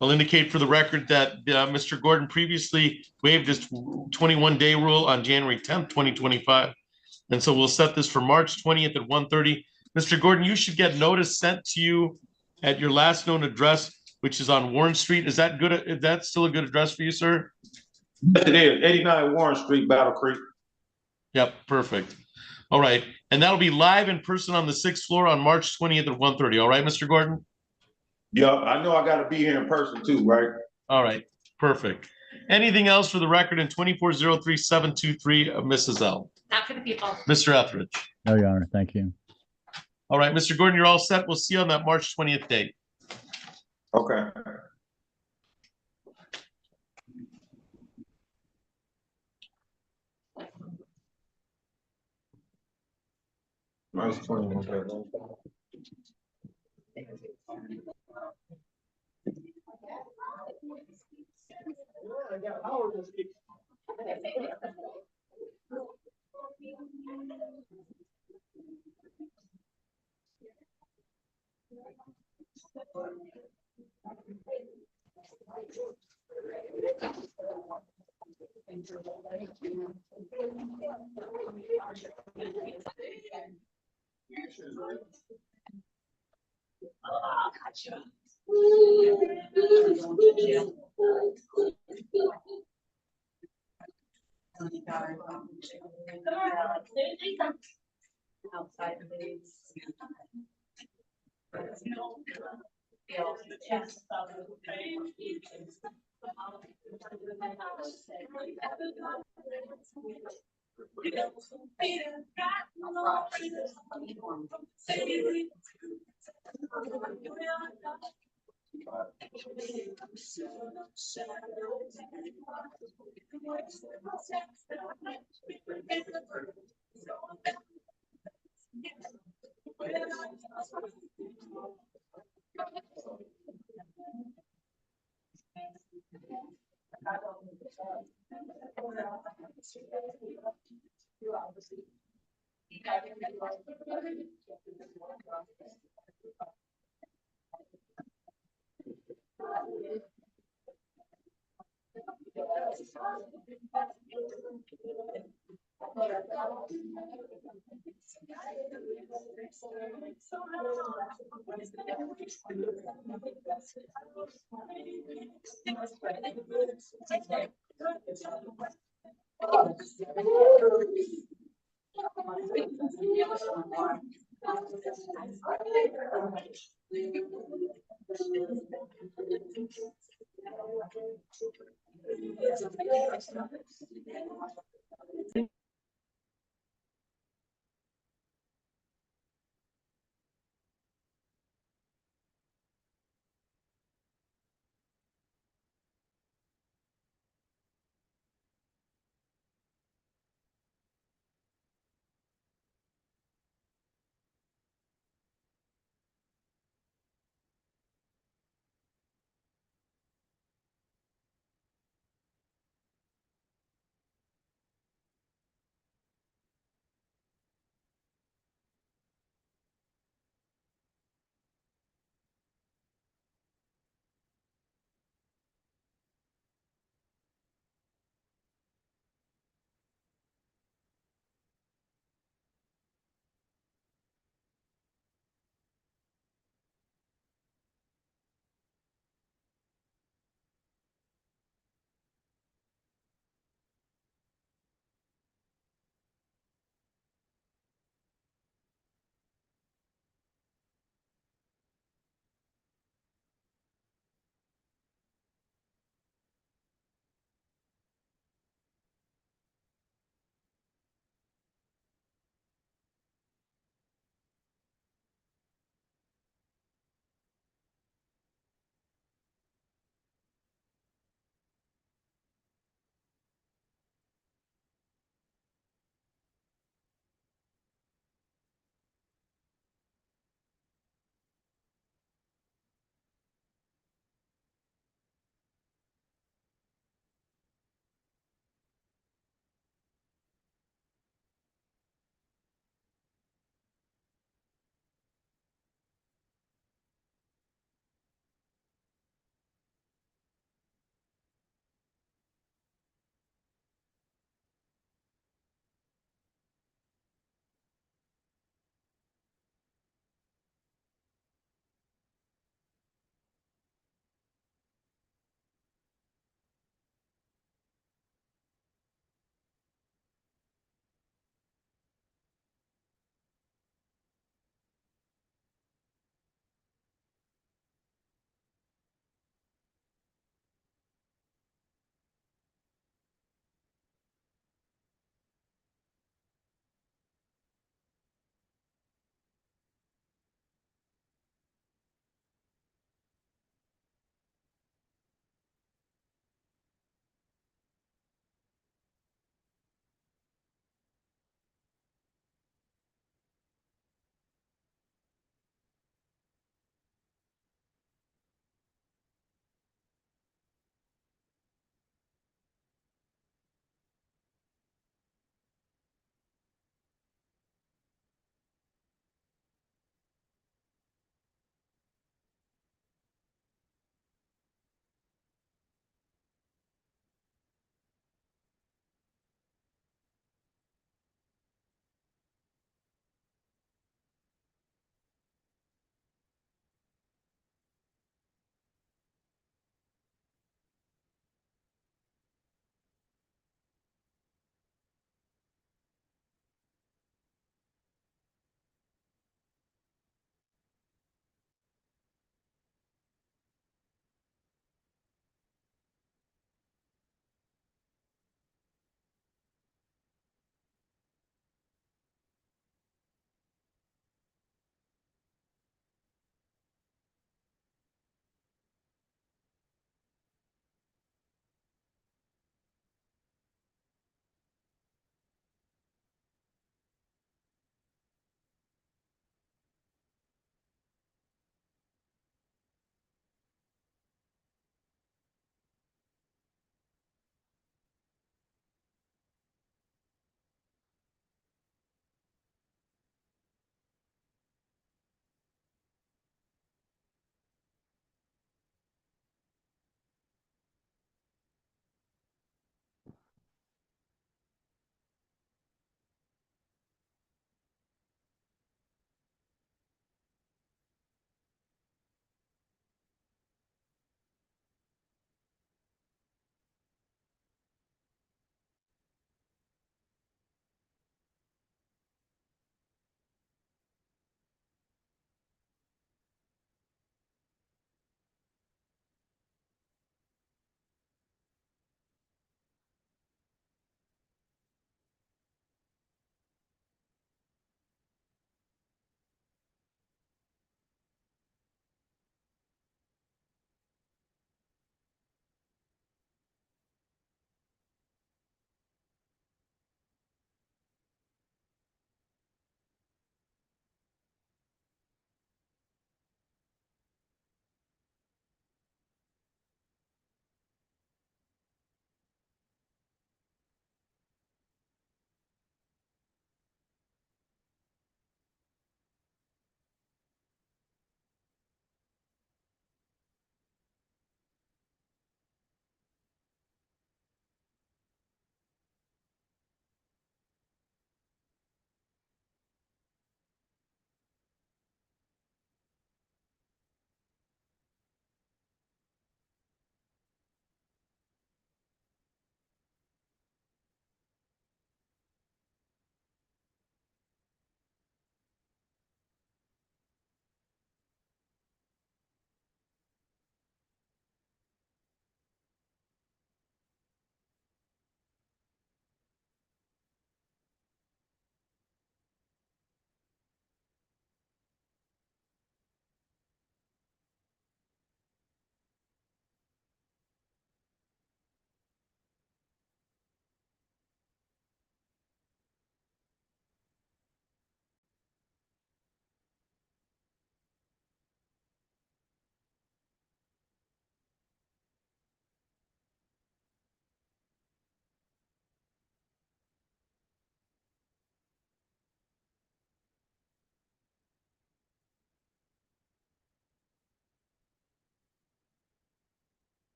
I'll indicate for the record that Mr. Gordon previously waived his 21-day rule on January 10th, 2025. And so we'll set this for March 20th at 1:30. Mr. Gordon, you should get notice sent to you at your last known address, which is on Warren Street. Is that good? Is that still a good address for you, sir? Yes, it is. 89 Warren Street, Battle Creek. Yep, perfect. All right. And that'll be live in person on the 6th floor on March 20th at 1:30. All right, Mr. Gordon? Yep, I know I got to be here in person too, right? All right, perfect. Anything else for the record in 2403723 of Mrs. L? Not for the people. Mr. Etheridge. No, Your Honor. Thank you. All right, Mr. Gordon, you're all set. We'll see you on that March 20th date. Okay. March 20th.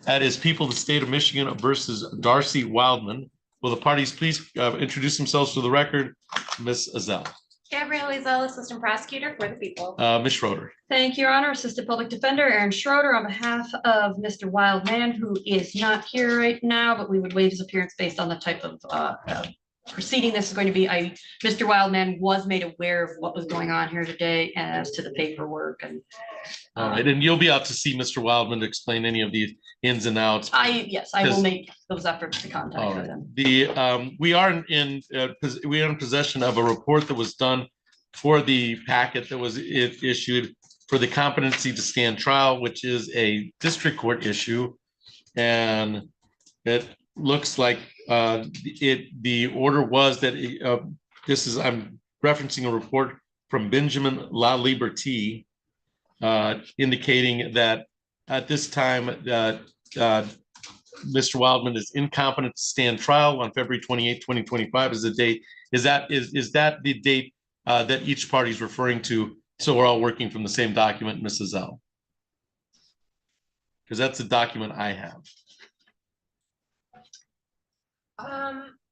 That is People of the State of Michigan versus Darcy Wildman. Will the parties please introduce themselves for the record? Ms. Azell. Gabrielle Ezel, Assistant Prosecutor for the people. Ms. Schroeder. Thank you, Your Honor. Assistant Public Defender Aaron Schroeder on behalf of Mr. Wildman, who is not here right now, but we would waive his appearance based on the type of proceeding this is going to be. Mr. Wildman was made aware of what was going on here today as to the paperwork and. All right, and you'll be out to see Mr. Wildman to explain any of the ins and outs. Yes, I will make those efforts to contact with him. We are in possession of a report that was done for the packet that was issued for the competency to stand trial, which is a district court issue. And it looks like the order was that I'm referencing a report from Benjamin La Liberté, indicating that at this time Mr. Wildman is incompetent to stand trial on February 28, 2025 is the date. Is that the date that each party is referring to? So we're all working from the same document, Mrs. L. Because that's the document I have.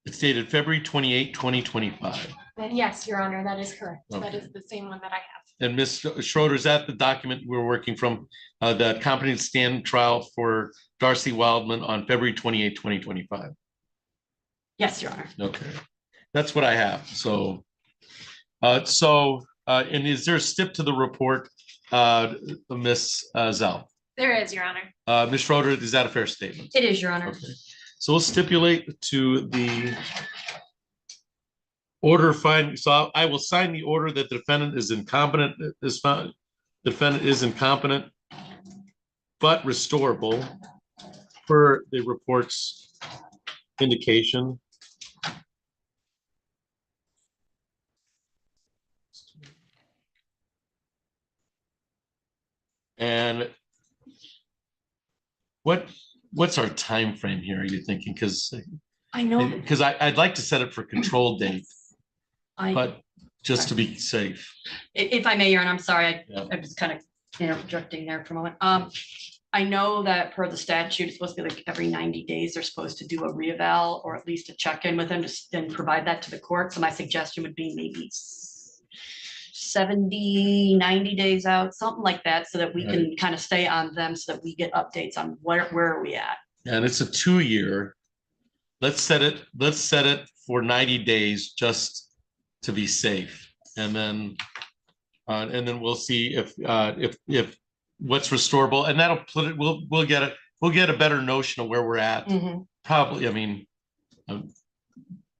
It's dated February 28, 2025. And yes, Your Honor, that is correct. Okay. That is the same one that I have. And Ms. Schroeder, is that the document we're working from, the competent stand trial for Darcy Wildman on February 28, 2025? Yes, Your Honor. Okay, that's what I have. So, and is there a stip to the report, Ms. Zell? There is, Your Honor. Ms. Schroeder, is that a fair statement? It is, Your Honor. Okay. So we'll stipulate to the order finding. So I will sign the order that the defendant is incompetent. The defendant is incompetent, but restorable per the report's indication. And what's our time frame here? Are you thinking? Because I know because I'd like to set it for control date, but just to be safe. If I may, Your Honor, I'm sorry, I was kind of interjecting there for a moment. I know that per the statute, it's supposed to be like every 90 days, they're supposed to do a reeval or at least a check-in with them and provide that to the court. So my suggestion would be maybe 70, 90 days out, something like that, so that we can kind of stay on them so that we get updates on where are we at. And it's a 2-year. Let's set it for 90 days just to be safe. And then we'll see if what's restorable, and that'll put it, we'll get a better notion of where we're at. Mm-hmm. Probably, I mean,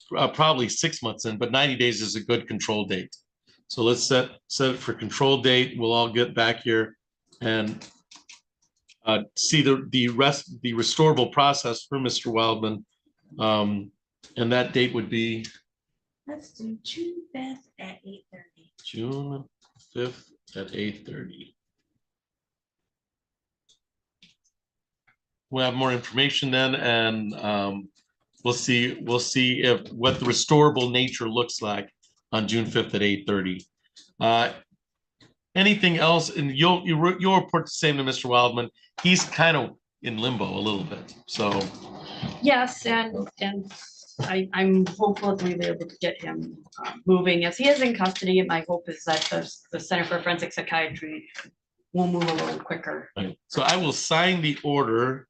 probably 6 months in, but 90 days is a good control date. So let's set it for control date. We'll all get back here and see the restorable process for Mr. Wildman. And that date would be Let's do June 5th at 8:30. June 5th at 8:30. We'll have more information then, and we'll see if what the restorable nature looks like on June 5th at 8:30. Anything else? And you'll report the same to Mr. Wildman. He's kind of in limbo a little bit. So yes, and I'm hopeful that we'll be able to get him moving as he is in custody. And my hope is that the Center for Forensic Psychiatry will move a little quicker. right. So I will sign the order.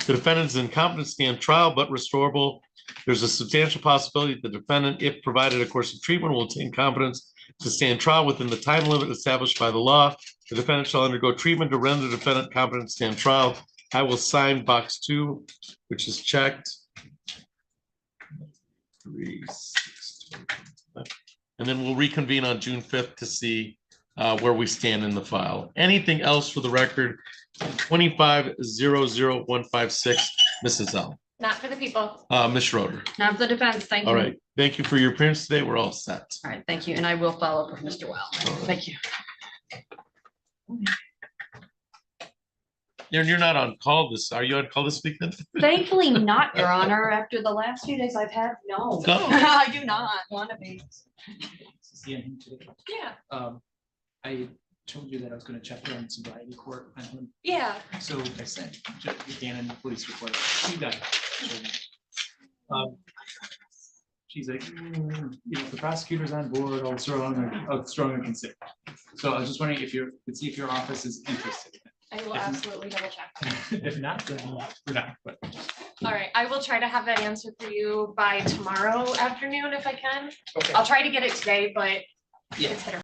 The defendant is incompetent to stand trial, but restorable. There's a substantial possibility that the defendant, if provided a course of treatment, will attain competence to stand trial within the time limit established by the law. The defendant shall undergo treatment to render the defendant competent to stand trial. I will sign box 2, which is checked. 3, 6, 12, and then we'll reconvene on June 5th to see where we stand in the file. Anything else for the record? 25-00156, Mrs. L. Not for the people. Ms. Schroeder. Now for the defense, thank you. All right. Thank you for your appearance today. We're all set. All right, thank you. And I will follow up with Mr. Well. Thank you. You're not on call are you on call this weekend? Thankfully not, Your Honor. After the last few days I've had, no. No. I do not want to be. Yeah. I told you that I was gonna check her on sobriety court on him. Yeah. So I sent Dan in the police report. She got it. She's like, if the prosecutor's on board, I'll throw in consider. So I was just wondering if could see if your office is interested. I will absolutely double check. If not, then we're not, but. All right, I will try to have that answer for you by tomorrow afternoon if I can. Okay. I'll try to get it today, but Yeah. it's hit or